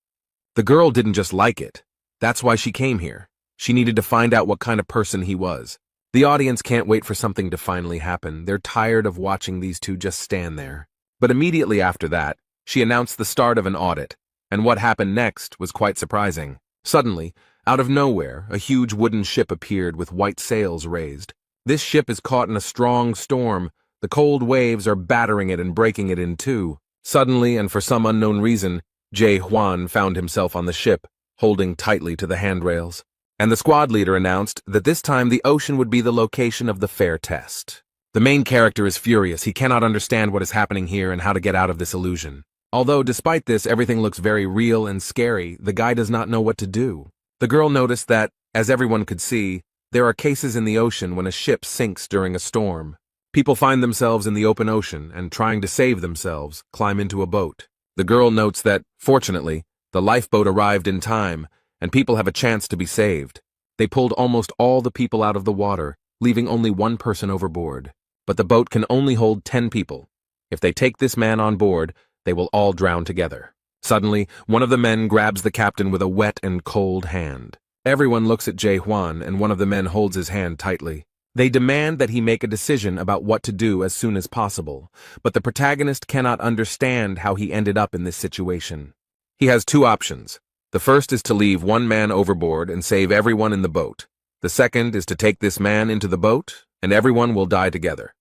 The girl didn't just like it. That's why she came here. She needed to find out what kind of person he was. The audience can't wait for something to finally happen. They're tired of watching these two just stand there. But immediately after that, she announced the start of an audit, and what happened next was quite surprising. Suddenly, out of nowhere, a huge wooden ship appeared with white sails raised. This ship is caught in a strong storm. The cold waves are battering it and breaking it in two. Suddenly, and for some unknown reason, Jae-hwan found himself on the ship, holding tightly to the handrails. And the squad leader announced that this time the ocean would be the location of the fair test. The main character is furious. He cannot understand what is happening here and how to get out of this illusion. Although, despite this, everything looks very real and scary, the guy does not know what to do. The girl noticed that, as everyone could see, there are cases in the ocean when a ship sinks during a storm. People find themselves in the open ocean and, trying to save themselves, climb into a boat. The girl notes that, fortunately, the lifeboat arrived in time, and people have a chance to be saved. They pulled almost all the people out of the water, leaving only one person overboard. But the boat can only hold 10 people. If they take this man on board, they will all drown together. Suddenly, one of the men grabs the captain with a wet and cold hand. Everyone looks at Jae-hwan, and one of the men holds his hand tightly. They demand that he make a decision about what to do as soon as possible, but the protagonist cannot understand how he ended up in this situation. He has two options. The first is to leave one man overboard and save everyone in the boat. The second is to take this man into the boat, and everyone will die together.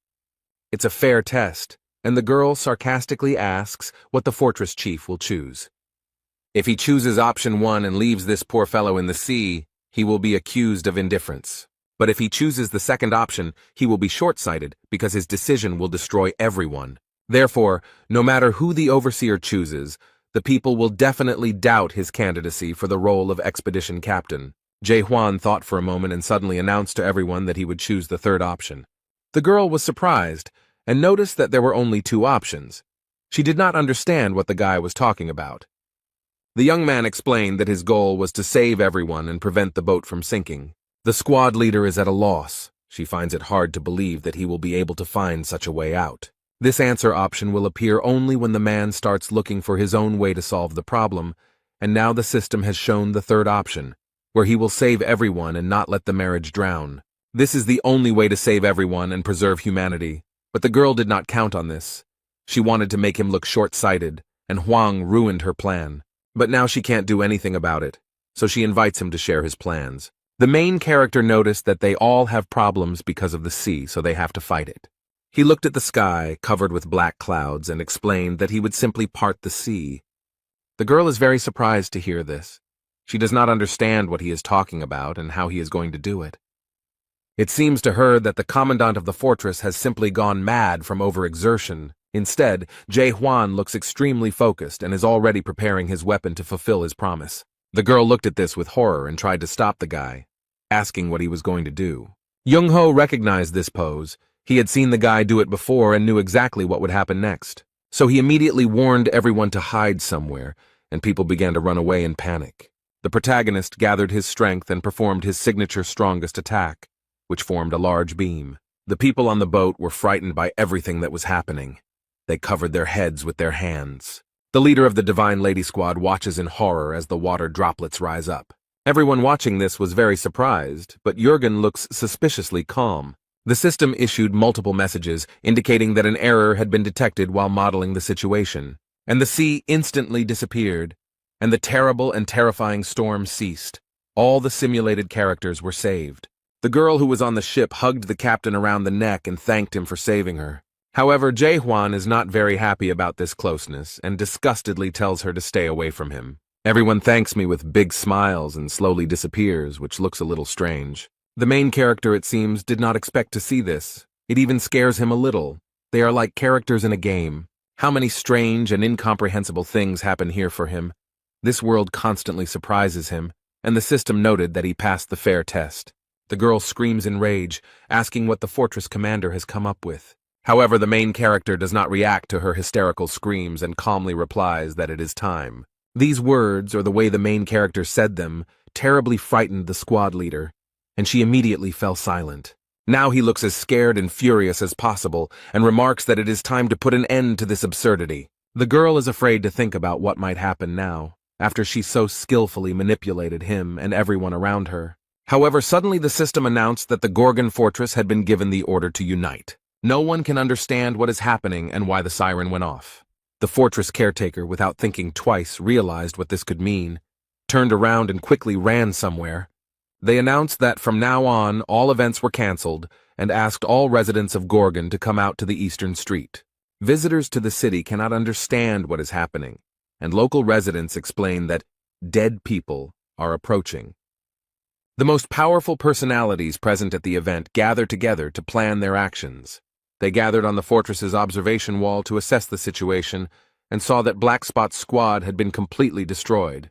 It's a fair test, and the girl sarcastically asks what the fortress chief will choose. If he chooses option 1 and leaves this poor fellow in the sea, he will be accused of indifference. But if he chooses the second option, he will be short-sighted because his decision will destroy everyone. Therefore, no matter who the overseer chooses, the people will definitely doubt his candidacy for the role of expedition captain. Jae-hwan thought for a moment and suddenly announced to everyone that he would choose the third option. The girl was surprised and noticed that there were only 2 options. She did not understand what the guy was talking about. The young man explained that his goal was to save everyone and prevent the boat from sinking. The squad leader is at a loss. She finds it hard to believe that he will be able to find such a way out. This answer option will appear only when the man starts looking for his own way to solve the problem, and now the system has shown the third option, where he will save everyone and not let the marriage drown. This is the only way to save everyone and preserve humanity, but the girl did not count on this. She wanted to make him look short-sighted, and Hwang ruined her plan. But now she can't do anything about it, so she invites him to share his plans. The main character noticed that they all have problems because of the sea, so they have to fight it. He looked at the sky, covered with black clouds, and explained that he would simply part the sea. The girl is very surprised to hear this. She does not understand what he is talking about and how he is going to do it. It seems to her that the commandant of the fortress has simply gone mad from overexertion. Instead, Jae Hwan looks extremely focused and is already preparing his weapon to fulfill his promise. The girl looked at this with horror and tried to stop the guy, asking what he was going to do. Young-ho recognized this pose. He had seen the guy do it before and knew exactly what would happen next. So he immediately warned everyone to hide somewhere, and people began to run away in panic. The protagonist gathered his strength and performed his signature strongest attack, which formed a large beam. The people on the boat were frightened by everything that was happening. They covered their heads with their hands. The leader of the Divine Lady Squad watches in horror as the water droplets rise up. Everyone watching this was very surprised, but Jurgen looks suspiciously calm. The system issued multiple messages indicating that an error had been detected while modeling the situation, and the sea instantly disappeared, and the terrible and terrifying storm ceased. All the simulated characters were saved. The girl who was on the ship hugged the captain around the neck and thanked him for saving her. However, Jae Hwan is not very happy about this closeness and disgustedly tells her to stay away from him. Everyone thanks me with big smiles and slowly disappears, which looks a little strange. The main character, it seems, did not expect to see this. It even scares him a little. They are like characters in a game. How many strange and incomprehensible things happen here for him. This world constantly surprises him, and the system noted that he passed the fair test. The girl screams in rage, asking what the fortress commander has come up with. However, the main character does not react to her hysterical screams and calmly replies that it is time. These words, or the way the main character said them, terribly frightened the squad leader, and she immediately fell silent. Now he looks as scared and furious as possible and remarks that it is time to put an end to this absurdity. The girl is afraid to think about what might happen now, after she so skillfully manipulated him and everyone around her. However, suddenly the system announced that the Gorgon fortress had been given the order to unite. No one can understand what is happening and why the siren went off. The fortress caretaker, without thinking twice, realized what this could mean, turned around and quickly ran somewhere. They announced that from now on, all events were canceled and asked all residents of Gorgon to come out to the eastern street. Visitors to the city cannot understand what is happening, and local residents explain that dead people are approaching. The most powerful personalities present at the event gather together to plan their actions. They gathered on the fortress's observation wall to assess the situation and saw that Black Spot's squad had been completely destroyed.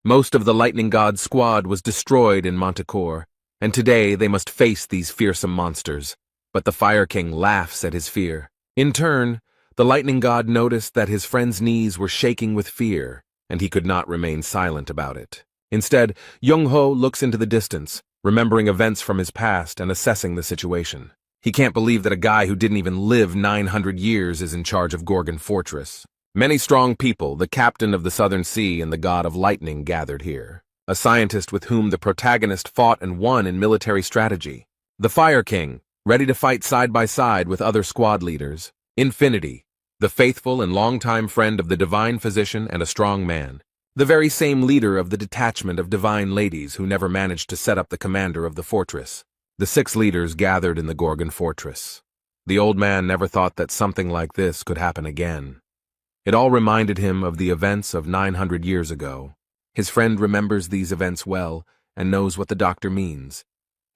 Most of the Lightning God's squad was destroyed in Manticore, and today they must face these fearsome monsters. But the Fire King laughs at his fear. In turn, the Lightning God noticed that his friend's knees were shaking with fear, and he could not remain silent about it. Instead, Young-ho looks into the distance, remembering events from his past and assessing the situation. He can't believe that a guy who didn't even live 900 years is in charge of Gorgon Fortress. Many strong people, the captain of the Southern Sea and the god of lightning, gathered here. A scientist with whom the protagonist fought and won in military strategy. The Fire King, ready to fight side by side with other squad leaders. Infinity, the faithful and longtime friend of the divine physician and a strong man. The very same leader of the detachment of divine ladies who never managed to set up the commander of the fortress. The 6 leaders gathered in the Gorgon fortress. The old man never thought that something like this could happen again. It all reminded him of the events of 900 years ago. His friend remembers these events well and knows what the doctor means.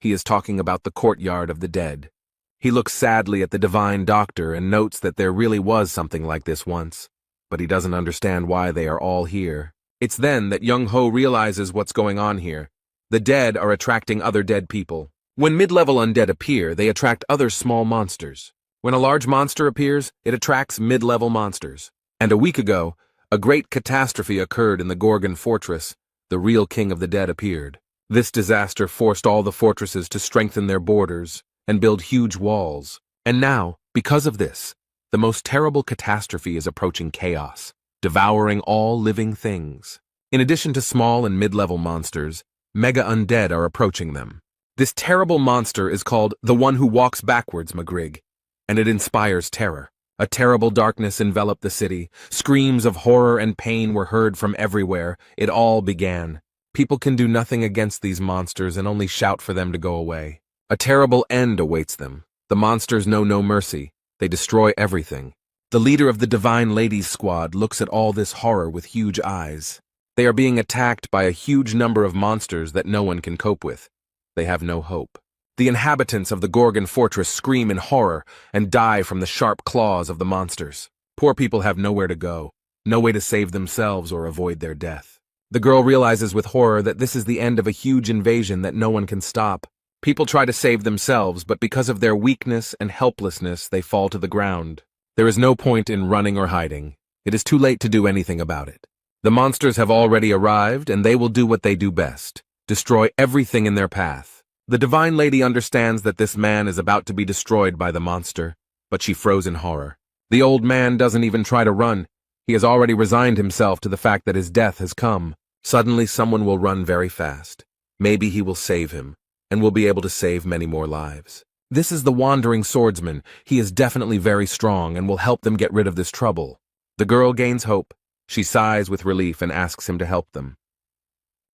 He is talking about the courtyard of the dead. He looks sadly at the divine doctor and notes that there really was something like this once, but he doesn't understand why they are all here. It's then that Young-ho realizes what's going on here. The dead are attracting other dead people. When mid-level undead appear, they attract other small monsters. When a large monster appears, it attracts mid-level monsters. And a week ago, a great catastrophe occurred in the Gorgon fortress. The real king of the dead appeared. This disaster forced all the fortresses to strengthen their borders and build huge walls. And now, because of this, the most terrible catastrophe is approaching chaos, devouring all living things. In addition to small and mid-level monsters, mega undead are approaching them. This terrible monster is called the One Who Walks Backwards, Magrig, and it inspires terror. A terrible darkness enveloped the city. Screams of horror and pain were heard from everywhere. It all began. People can do nothing against these monsters and only shout for them to go away. A terrible end awaits them. The monsters know no mercy. They destroy everything. The leader of the Divine Ladies Squad looks at all this horror with huge eyes. They are being attacked by a huge number of monsters that no one can cope with. They have no hope. The inhabitants of the Gorgon fortress scream in horror and die from the sharp claws of the monsters. Poor people have nowhere to go, no way to save themselves or avoid their death. The girl realizes with horror that this is the end of a huge invasion that no one can stop. People try to save themselves, but because of their weakness and helplessness, they fall to the ground. There is no point in running or hiding. It is too late to do anything about it. The monsters have already arrived, and they will do what they do best: destroy everything in their path. The Divine Lady understands that this man is about to be destroyed by the monster, but she froze in horror. The old man doesn't even try to run. He has already resigned himself to the fact that his death has come. Suddenly someone will run very fast. Maybe he will save him, and will be able to save many more lives. This is the wandering swordsman. He is definitely very strong and will help them get rid of this trouble. The girl gains hope. She sighs with relief and asks him to help them.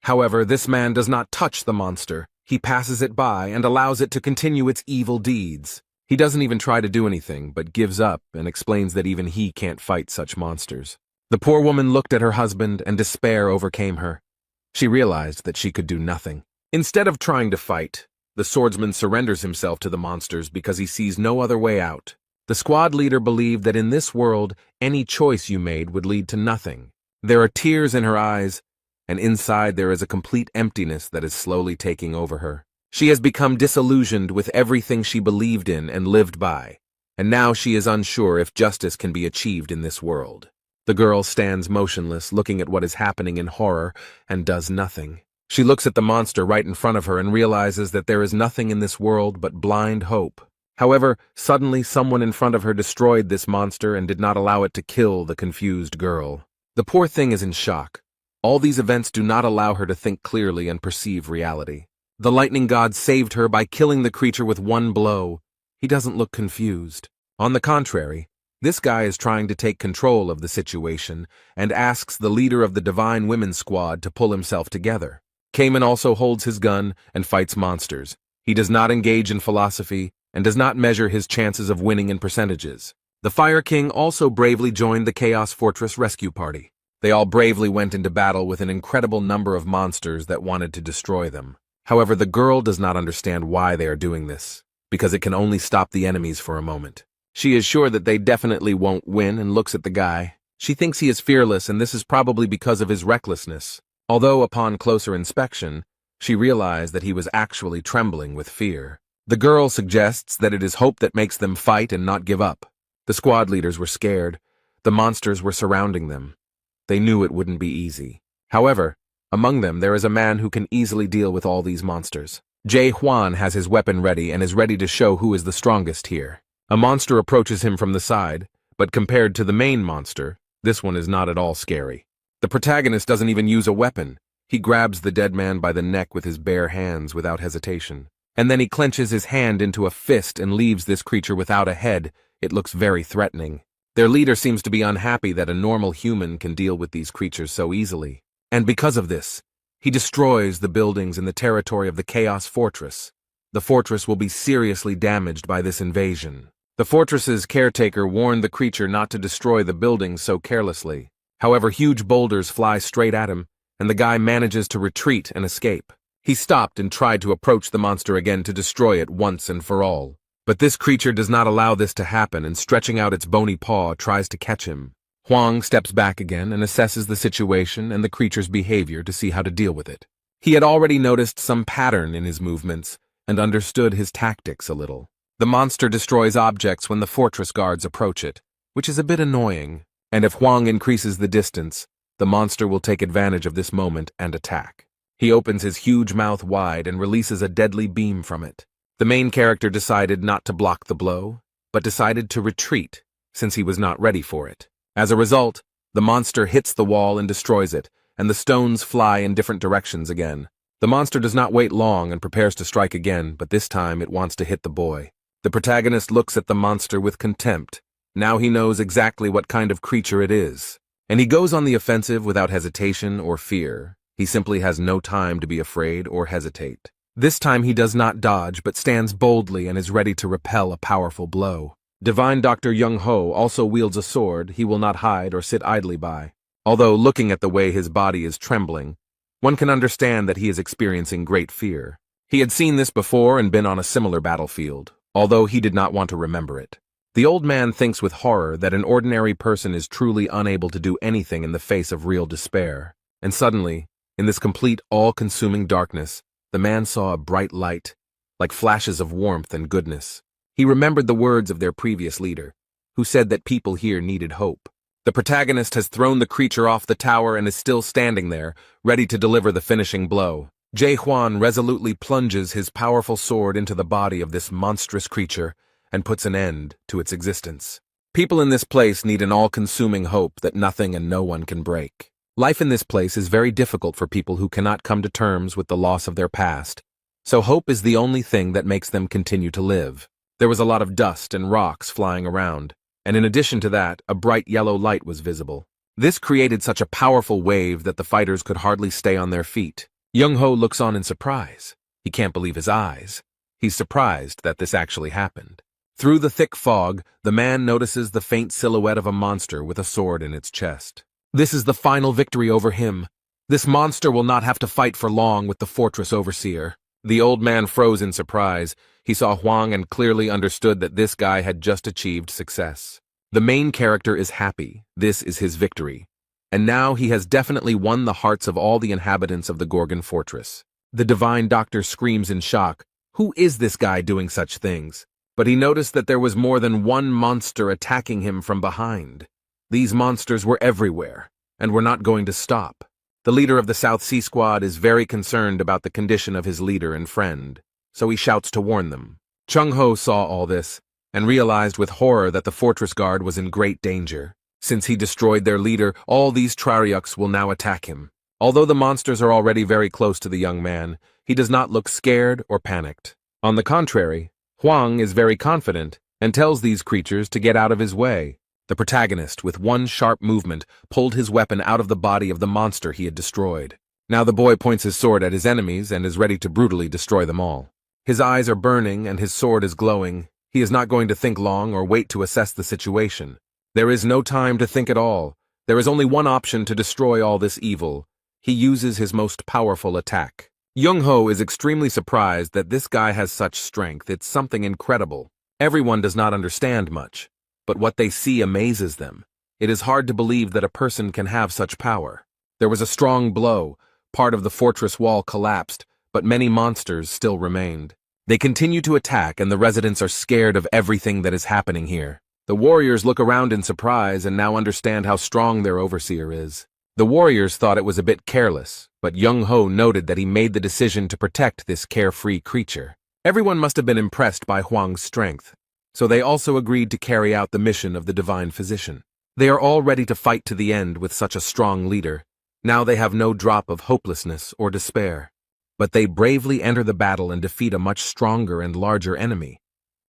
However, this man does not touch the monster. He passes it by and allows it to continue its evil deeds. He doesn't even try to do anything, but gives up and explains that even he can't fight such monsters. The poor woman looked at her husband and despair overcame her. She realized that she could do nothing. Instead of trying to fight, the swordsman surrenders himself to the monsters because he sees no other way out. The squad leader believed that in this world, any choice you made would lead to nothing. There are tears in her eyes, and inside there is a complete emptiness that is slowly taking over her. She has become disillusioned with everything she believed in and lived by, and now she is unsure if justice can be achieved in this world. The girl stands motionless, looking at what is happening in horror, and does nothing. She looks at the monster right in front of her and realizes that there is nothing in this world but blind hope. However, suddenly someone in front of her destroyed this monster and did not allow it to kill the confused girl. The poor thing is in shock. All these events do not allow her to think clearly and perceive reality. The lightning god saved her by killing the creature with one blow. He doesn't look confused. On the contrary, this guy is trying to take control of the situation and asks the leader of the Divine Women's Squad to pull himself together. Cayman also holds his gun and fights monsters. He does not engage in philosophy and does not measure his chances of winning in percentages. The Fire King also bravely joined the Chaos Fortress rescue party. They all bravely went into battle with an incredible number of monsters that wanted to destroy them. However, the girl does not understand why they are doing this, because it can only stop the enemies for a moment. She is sure that they definitely won't win and looks at the guy. She thinks he is fearless, and this is probably because of his recklessness. Although upon closer inspection, she realized that he was actually trembling with fear. The girl suggests that it is hope that makes them fight and not give up. The squad leaders were scared. The monsters were surrounding them. They knew it wouldn't be easy. However, among them there is a man who can easily deal with all these monsters. Jae Hwan has his weapon ready and is ready to show who is the strongest here. A monster approaches him from the side, but compared to the main monster, this one is not at all scary. The protagonist doesn't even use a weapon. He grabs the dead man by the neck with his bare hands without hesitation. And then he clenches his hand into a fist and leaves this creature without a head. It looks very threatening. Their leader seems to be unhappy that a normal human can deal with these creatures so easily. And because of this, he destroys the buildings in the territory of the Chaos Fortress. The fortress will be seriously damaged by this invasion. The fortress's caretaker warned the creature not to destroy the buildings so carelessly. However, huge boulders fly straight at him, and the guy manages to retreat and escape. He stopped and tried to approach the monster again to destroy it once and for all. But this creature does not allow this to happen and stretching out its bony paw tries to catch him. Huang steps back again and assesses the situation and the creature's behavior to see how to deal with it. He had already noticed some pattern in his movements and understood his tactics a little. The monster destroys objects when the fortress guards approach it, which is a bit annoying, and if Huang increases the distance, the monster will take advantage of this moment and attack. He opens his huge mouth wide and releases a deadly beam from it. The main character decided not to block the blow, but decided to retreat, since he was not ready for it. As a result, the monster hits the wall and destroys it, and the stones fly in different directions again. The monster does not wait long and prepares to strike again, but this time it wants to hit the boy. The protagonist looks at the monster with contempt. Now he knows exactly what kind of creature it is, and he goes on the offensive without hesitation or fear. He simply has no time to be afraid or hesitate. This time he does not dodge, but stands boldly and is ready to repel a powerful blow. Divine Dr. Young-ho also wields a sword he will not hide or sit idly by. Although looking at the way his body is trembling, one can understand that he is experiencing great fear. He had seen this before and been on a similar battlefield, although he did not want to remember it. The old man thinks with horror that an ordinary person is truly unable to do anything in the face of real despair. And suddenly, in this complete, all-consuming darkness, the man saw a bright light, like flashes of warmth and goodness. He remembered the words of their previous leader, who said that people here needed hope. The protagonist has thrown the creature off the tower and is still standing there, ready to deliver the finishing blow. Jae Hwan resolutely plunges his powerful sword into the body of this monstrous creature and puts an end to its existence. People in this place need an all-consuming hope that nothing and no one can break. Life in this place is very difficult for people who cannot come to terms with the loss of their past, so hope is the only thing that makes them continue to live. There was a lot of dust and rocks flying around, and in addition to that, a bright yellow light was visible. This created such a powerful wave that the fighters could hardly stay on their feet. Young-ho looks on in surprise. He can't believe his eyes. He's surprised that this actually happened. Through the thick fog, the man notices the faint silhouette of a monster with a sword in its chest. This is the final victory over him. This monster will not have to fight for long with the fortress overseer. The old man froze in surprise. He saw Huang and clearly understood that this guy had just achieved success. The main character is happy. This is his victory. And now he has definitely won the hearts of all the inhabitants of the Gorgon fortress. The divine doctor screams in shock. Who is this guy doing such things? But he noticed that there was more than one monster attacking him from behind. These monsters were everywhere, and were not going to stop. The leader of the South Sea Squad is very concerned about the condition of his leader and friend, so he shouts to warn them. Chung-ho saw all this, and realized with horror that the fortress guard was in great danger. Since he destroyed their leader, all these Traryuks will now attack him. Although the monsters are already very close to the young man, he does not look scared or panicked. On the contrary, Huang is very confident and tells these creatures to get out of his way. The protagonist, with one sharp movement, pulled his weapon out of the body of the monster he had destroyed. Now the boy points his sword at his enemies and is ready to brutally destroy them all. His eyes are burning and his sword is glowing. He is not going to think long or wait to assess the situation. There is no time to think at all. There is only one option to destroy all this evil. He uses his most powerful attack. Young-ho is extremely surprised that this guy has such strength. It's something incredible. Everyone does not understand much, but what they see amazes them. It is hard to believe that a person can have such power. There was a strong blow. Part of the fortress wall collapsed, but many monsters still remained. They continue to attack, and the residents are scared of everything that is happening here. The warriors look around in surprise and now understand how strong their overseer is. The warriors thought it was a bit careless, but Young-ho noted that he made the decision to protect this carefree creature. Everyone must have been impressed by Huang's strength, so they also agreed to carry out the mission of the divine physician. They are all ready to fight to the end with such a strong leader. Now they have no drop of hopelessness or despair. But they bravely enter the battle and defeat a much stronger and larger enemy.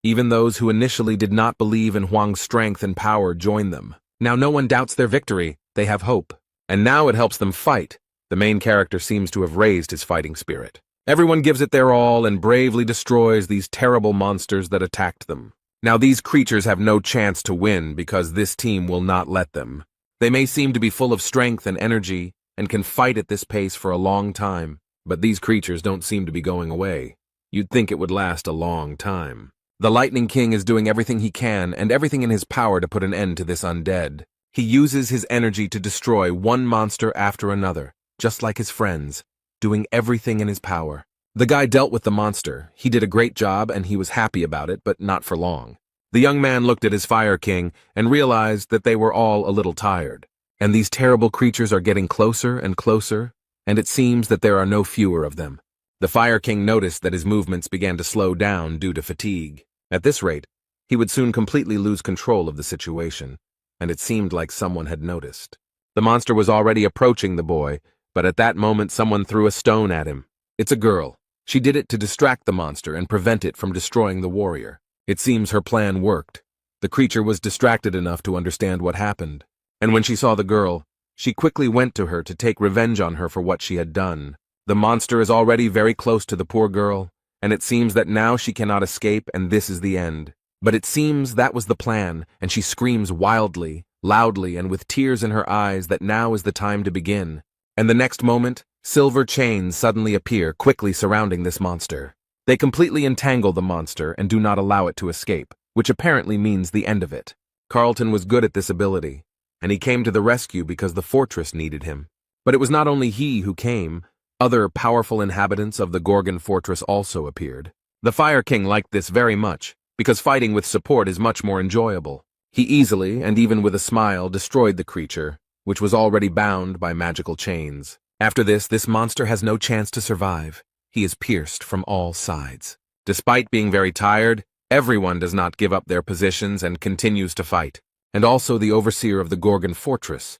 Even those who initially did not believe in Huang's strength and power join them. Now no one doubts their victory. They have hope. And now it helps them fight. The main character seems to have raised his fighting spirit. Everyone gives it their all and bravely destroys these terrible monsters that attacked them. Now these creatures have no chance to win because this team will not let them. They may seem to be full of strength and energy and can fight at this pace for a long time, but these creatures don't seem to be going away. You'd think it would last a long time. The Lightning King is doing everything he can and everything in his power to put an end to this undead. He uses his energy to destroy one monster after another, just like his friends, doing everything in his power. The guy dealt with the monster. He did a great job and he was happy about it, but not for long. The young man looked at his Fire King and realized that they were all a little tired. And these terrible creatures are getting closer and closer, and it seems that there are no fewer of them. The Fire King noticed that his movements began to slow down due to fatigue. At this rate, he would soon completely lose control of the situation, and it seemed like someone had noticed. The monster was already approaching the boy, but at that moment someone threw a stone at him. It's a girl. She did it to distract the monster and prevent it from destroying the warrior. It seems her plan worked. The creature was distracted enough to understand what happened, and when she saw the girl, She quickly went to her to take revenge on her for what she had done. The monster is already very close to the poor girl, and it seems that now she cannot escape and this is the end. But it seems that was the plan, and she screams wildly, loudly, and with tears in her eyes that now is the time to begin. And the next moment, silver chains suddenly appear, quickly surrounding this monster. They completely entangle the monster and do not allow it to escape, which apparently means the end of it. Carlton was good at this ability, and he came to the rescue because the fortress needed him. But it was not only he who came. Other powerful inhabitants of the Gorgon fortress also appeared. The Fire King liked this very much, because fighting with support is much more enjoyable. He easily, and even with a smile, destroyed the creature, which was already bound by magical chains. After this monster has no chance to survive. He is pierced from all sides. Despite being very tired, everyone does not give up their positions and continues to fight. And also the overseer of the Gorgon fortress,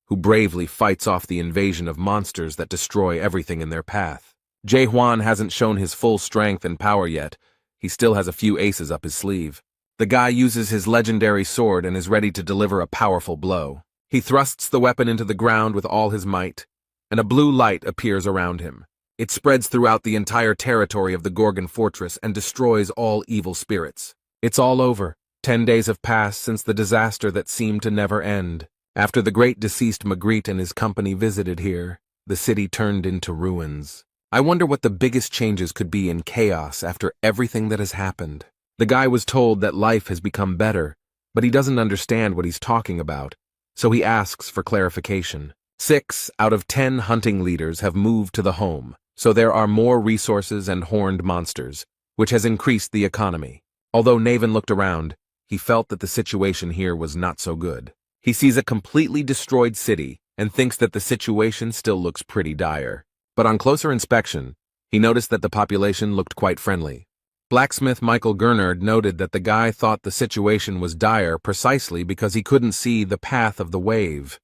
who bravely fights off the invasion of monsters that destroy everything in their path. Jae-hwan hasn't shown his full strength and power yet. He still has a few aces up his sleeve. The guy uses his legendary sword and is ready to deliver a powerful blow. He thrusts the weapon into the ground with all his might, and a blue light appears around him. It spreads throughout the entire territory of the Gorgon fortress and destroys all evil spirits. It's all over. 10 days have passed since the disaster that seemed to never end. After the great deceased Magritte and his company visited here, the city turned into ruins. I wonder what the biggest changes could be in chaos after everything that has happened. The guy was told that life has become better, but he doesn't understand what he's talking about, so he asks for clarification. 6 out of 10 hunting leaders have moved to the home, so there are more resources and horned monsters, which has increased the economy. Although Naven looked around, he felt that the situation here was not so good. He sees a completely destroyed city and thinks that the situation still looks pretty dire. But on closer inspection, he noticed that the population looked quite friendly. Blacksmith Michael Gernard noted that the guy thought the situation was dire precisely because he couldn't see the path of the wave.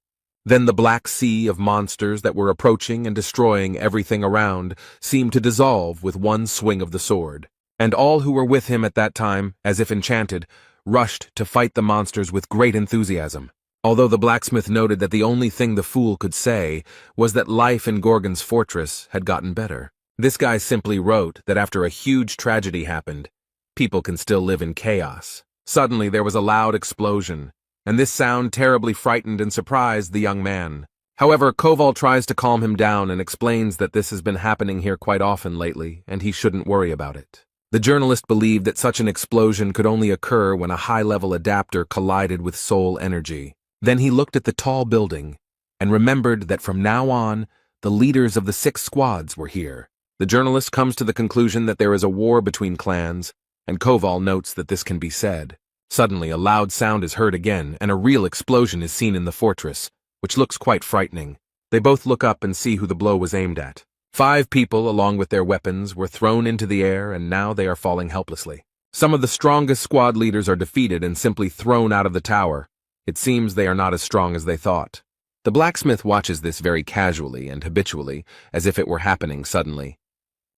Then the black sea of monsters that were approaching and destroying everything around seemed to dissolve with one swing of the sword. And all who were with him at that time, as if enchanted, rushed to fight the monsters with great enthusiasm. Although the blacksmith noted that the only thing the fool could say was that life in Gorgon's fortress had gotten better. This guy simply wrote that after a huge tragedy happened, people can still live in chaos. Suddenly there was a loud explosion, and this sound terribly frightened and surprised the young man. However, Koval tries to calm him down and explains that this has been happening here quite often lately, and he shouldn't worry about it. The journalist believed that such an explosion could only occur when a high-level adapter collided with soul energy. Then he looked at the tall building and remembered that from now on, the leaders of the 6 squads were here. The journalist comes to the conclusion that there is a war between clans, and Koval notes that this can be said. Suddenly, a loud sound is heard again, and a real explosion is seen in the fortress, which looks quite frightening. They both look up and see who the blow was aimed at. 5 people, along with their weapons, were thrown into the air, and now they are falling helplessly. Some of the strongest squad leaders are defeated and simply thrown out of the tower. It seems they are not as strong as they thought. The blacksmith watches this very casually and habitually, as if it were happening suddenly.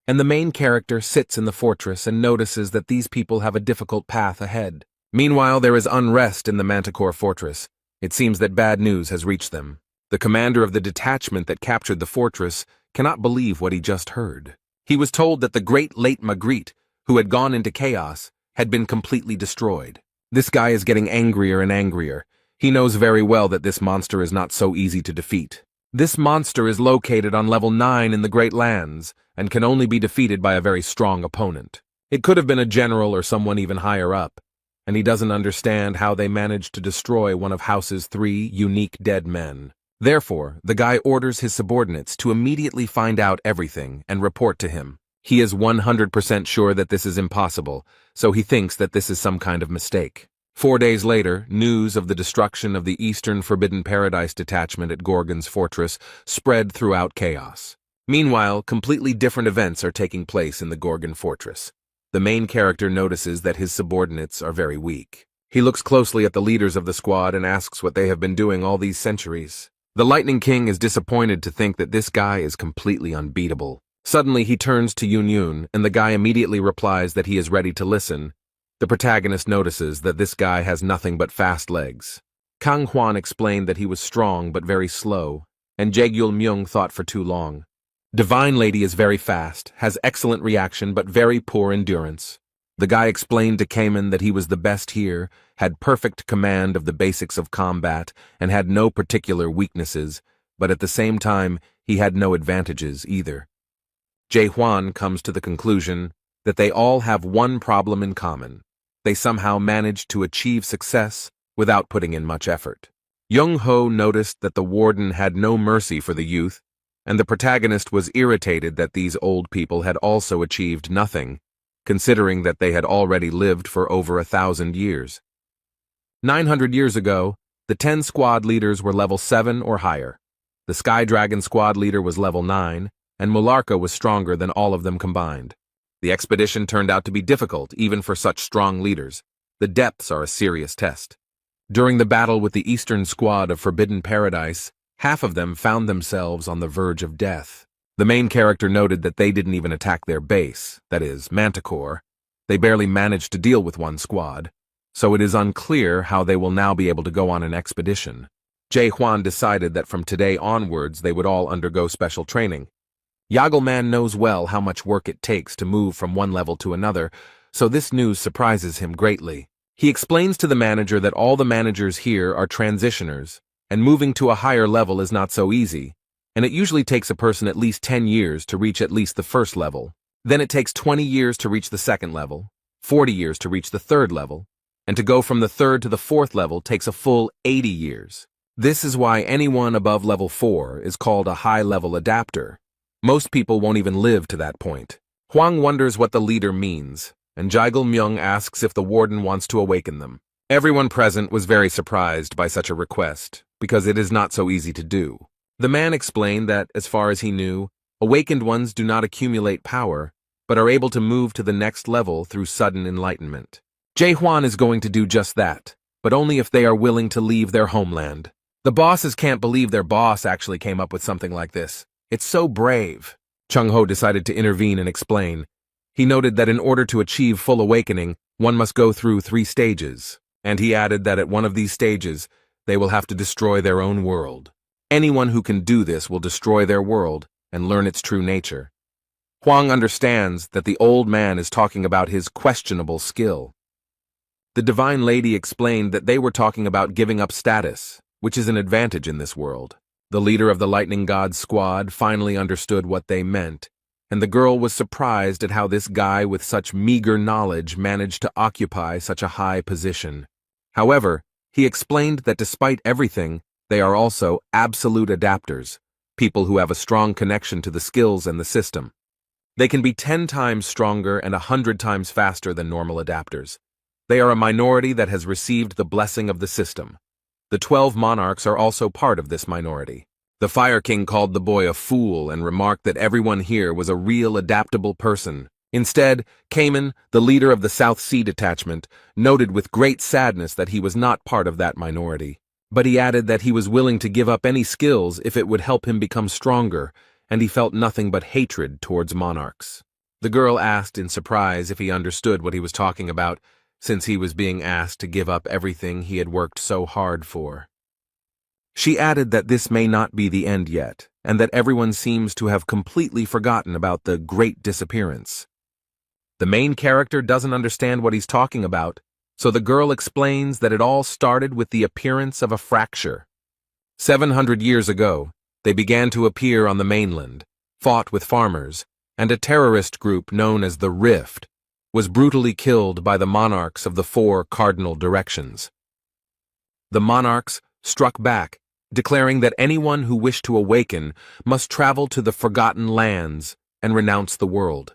And the main character sits in the fortress and notices that these people have a difficult path ahead. Meanwhile, there is unrest in the Manticore fortress. It seems that bad news has reached them. The commander of the detachment that captured the fortress cannot believe what he just heard. He was told that the great late Magritte, who had gone into chaos, had been completely destroyed. This guy is getting angrier and angrier. He knows very well that this monster is not so easy to defeat. This monster is located on level 9 in the Great Lands, and can only be defeated by a very strong opponent. It could have been a general or someone even higher up, and he doesn't understand how they managed to destroy one of House's 3 unique dead men. Therefore, the guy orders his subordinates to immediately find out everything and report to him. He is 100% sure that this is impossible, so he thinks that this is some kind of mistake. 4 days later, news of the destruction of the Eastern Forbidden Paradise detachment at Gorgon's fortress spread throughout chaos. Meanwhile, completely different events are taking place in the Gorgon fortress. The main character notices that his subordinates are very weak. He looks closely at the leaders of the squad and asks what they have been doing all these centuries. The Lightning King is disappointed to think that this guy is completely unbeatable. Suddenly, he turns to Yun, and the guy immediately replies that he is ready to listen. The protagonist notices that this guy has nothing but fast legs. Kang Hwan explained that he was strong but very slow, and Jaegyul Myung thought for too long. Divine Lady is very fast, has excellent reaction but very poor endurance. The guy explained to Cayman that he was the best here, had perfect command of the basics of combat, and had no particular weaknesses, but at the same time, he had no advantages either. Jae Hwan comes to the conclusion that they all have one problem in common. They somehow managed to achieve success without putting in much effort. Young Ho noticed that the warden had no mercy for the youth, and the protagonist was irritated that these old people had also achieved nothing, considering that they had already lived for over 1,000 years. 900 years ago, the 10 squad leaders were level 7 or higher. The Sky Dragon squad leader was level 9, and Mularka was stronger than all of them combined. The expedition turned out to be difficult, even for such strong leaders. The depths are a serious test. During the battle with the Eastern Squad of Forbidden Paradise, half of them found themselves on the verge of death. The main character noted that they didn't even attack their base, that is, Manticore. They barely managed to deal with one squad, so it is unclear how they will now be able to go on an expedition. Jae Hwan decided that from today onwards they would all undergo special training. Yagelman knows well how much work it takes to move from one level to another, so this news surprises him greatly. He explains to the manager that all the managers here are transitioners, and moving to a higher level is not so easy, and it usually takes a person at least 10 years to reach at least the first level. Then it takes 20 years to reach the second level, 40 years to reach the third level, and to go from the third to the fourth level takes a full 80 years. This is why anyone above level 4 is called a high-level adapter. Most people won't even live to that point. Hwang wonders what the leader means, and Jaegyul Myung asks if the warden wants to awaken them. Everyone present was very surprised by such a request, because it is not so easy to do. The man explained that, as far as he knew, awakened ones do not accumulate power, but are able to move to the next level through sudden enlightenment. Jae Hwan is going to do just that, but only if they are willing to leave their homeland. The bosses can't believe their boss actually came up with something like this. It's so brave. Chung Ho decided to intervene and explain. He noted that in order to achieve full awakening, one must go through 3 stages, and he added that at one of these stages, they will have to destroy their own world. Anyone who can do this will destroy their world and learn its true nature. Hwang understands that the old man is talking about his questionable skill. The Divine Lady explained that they were talking about giving up status, which is an advantage in this world. The leader of the Lightning God's squad finally understood what they meant, and the girl was surprised at how this guy with such meager knowledge managed to occupy such a high position. However, he explained that despite everything, they are also absolute adapters, people who have a strong connection to the skills and the system. They can be 10 times stronger and 100 times faster than normal adapters. They are a minority that has received the blessing of the system. The 12 monarchs are also part of this minority. The Fire King called the boy a fool and remarked that everyone here was a real adaptable person. Instead, Cayman, the leader of the South Sea detachment, noted with great sadness that he was not part of that minority. But he added that he was willing to give up any skills if it would help him become stronger, and he felt nothing but hatred towards monarchs. The girl asked in surprise if he understood what he was talking about, since he was being asked to give up everything he had worked so hard for. She added that this may not be the end yet, and that everyone seems to have completely forgotten about the Great Disappearance. The main character doesn't understand what he's talking about, so the girl explains that it all started with the appearance of a fracture. 700 years ago, they began to appear on the mainland, fought with farmers, and a terrorist group known as the Rift was brutally killed by the monarchs of the 4 cardinal directions. The monarchs struck back, declaring that anyone who wished to awaken must travel to the Forgotten Lands and renounce the world.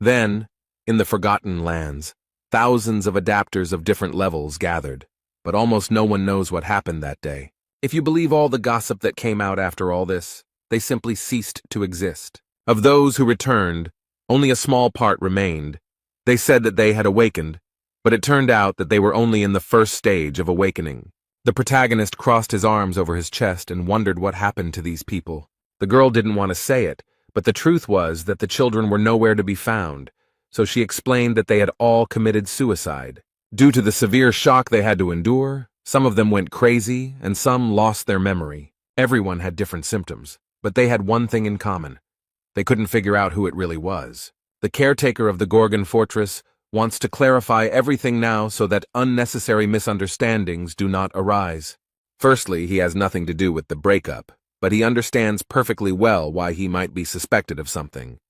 Then, in the Forgotten Lands, thousands of adapters of different levels gathered, but almost no one knows what happened that day. If you believe all the gossip that came out after all this, they simply ceased to exist. Of those who returned, only a small part remained. They said that they had awakened, but it turned out that they were only in the first stage of awakening. The protagonist crossed his arms over his chest and wondered what happened to these people. The girl didn't want to say it, but the truth was that the children were nowhere to be found, so she explained that they had all committed suicide. Due to the severe shock they had to endure, Some of them went crazy, and some lost their memory. Everyone had different symptoms, but they had one thing in common. They couldn't figure out who it really was. The caretaker of the Gorgon fortress wants to clarify everything now so that unnecessary misunderstandings do not arise. Firstly, he has nothing to do with the breakup, but he understands perfectly well why he might be suspected of something.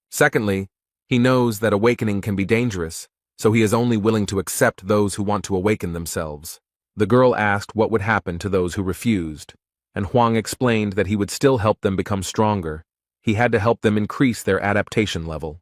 Secondly, he knows that awakening can be dangerous, so he is only willing to accept those who want to awaken themselves. The girl asked what would happen to those who refused, and Huang explained that he would still help them become stronger. He had to help them increase their adaptation level.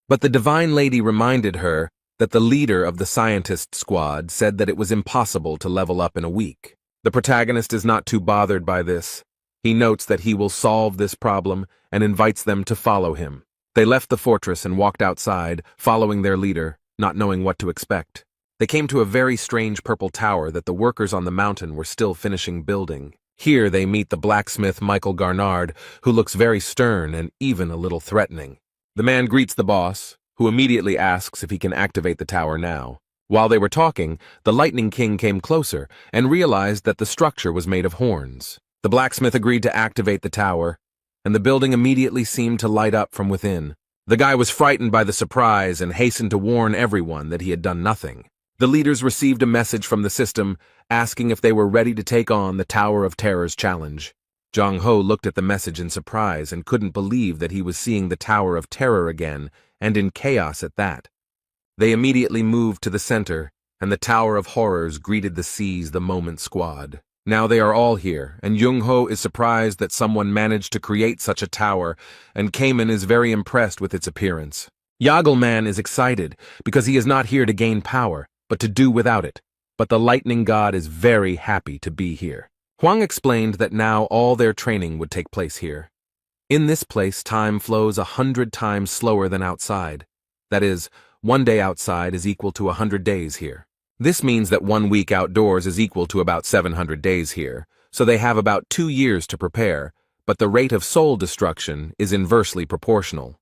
But the Divine Lady reminded her that the leader of the scientist squad said that it was impossible to level up in a week. The protagonist is not too bothered by this. He notes that he will solve this problem and invites them to follow him. They left the fortress and walked outside, following their leader, not knowing what to expect. They came to a very strange purple tower that the workers on the mountain were still finishing building. Here they meet the blacksmith Michael Garnard, who looks very stern and even a little threatening. The man greets the boss, who immediately asks if he can activate the tower now. While they were talking, the Lightning King came closer and realized that the structure was made of horns. The blacksmith agreed to activate the tower, and the building immediately seemed to light up from within. The guy was frightened by the surprise and hastened to warn everyone that he had done nothing. The leaders received a message from the system asking if they were ready to take on the Tower of Terror's challenge. Zhang Ho looked at the message in surprise and couldn't believe that he was seeing the Tower of Terror again, and in chaos at that. They immediately moved to the center, and the Tower of Horrors greeted the Seize the Moment squad. Now they are all here, and Jung Ho is surprised that someone managed to create such a tower, and Kamen is very impressed with its appearance. Yagelman is excited because he is not here to gain power, but to do without it. But the lightning god is very happy to be here. Huang explained that now all their training would take place here. In this place, time flows 100 times slower than outside. That is, 1 day outside is equal to 100 days here. This means that 1 week outdoors is equal to about 700 days here, so they have about 2 years to prepare, but the rate of soul destruction is inversely proportional.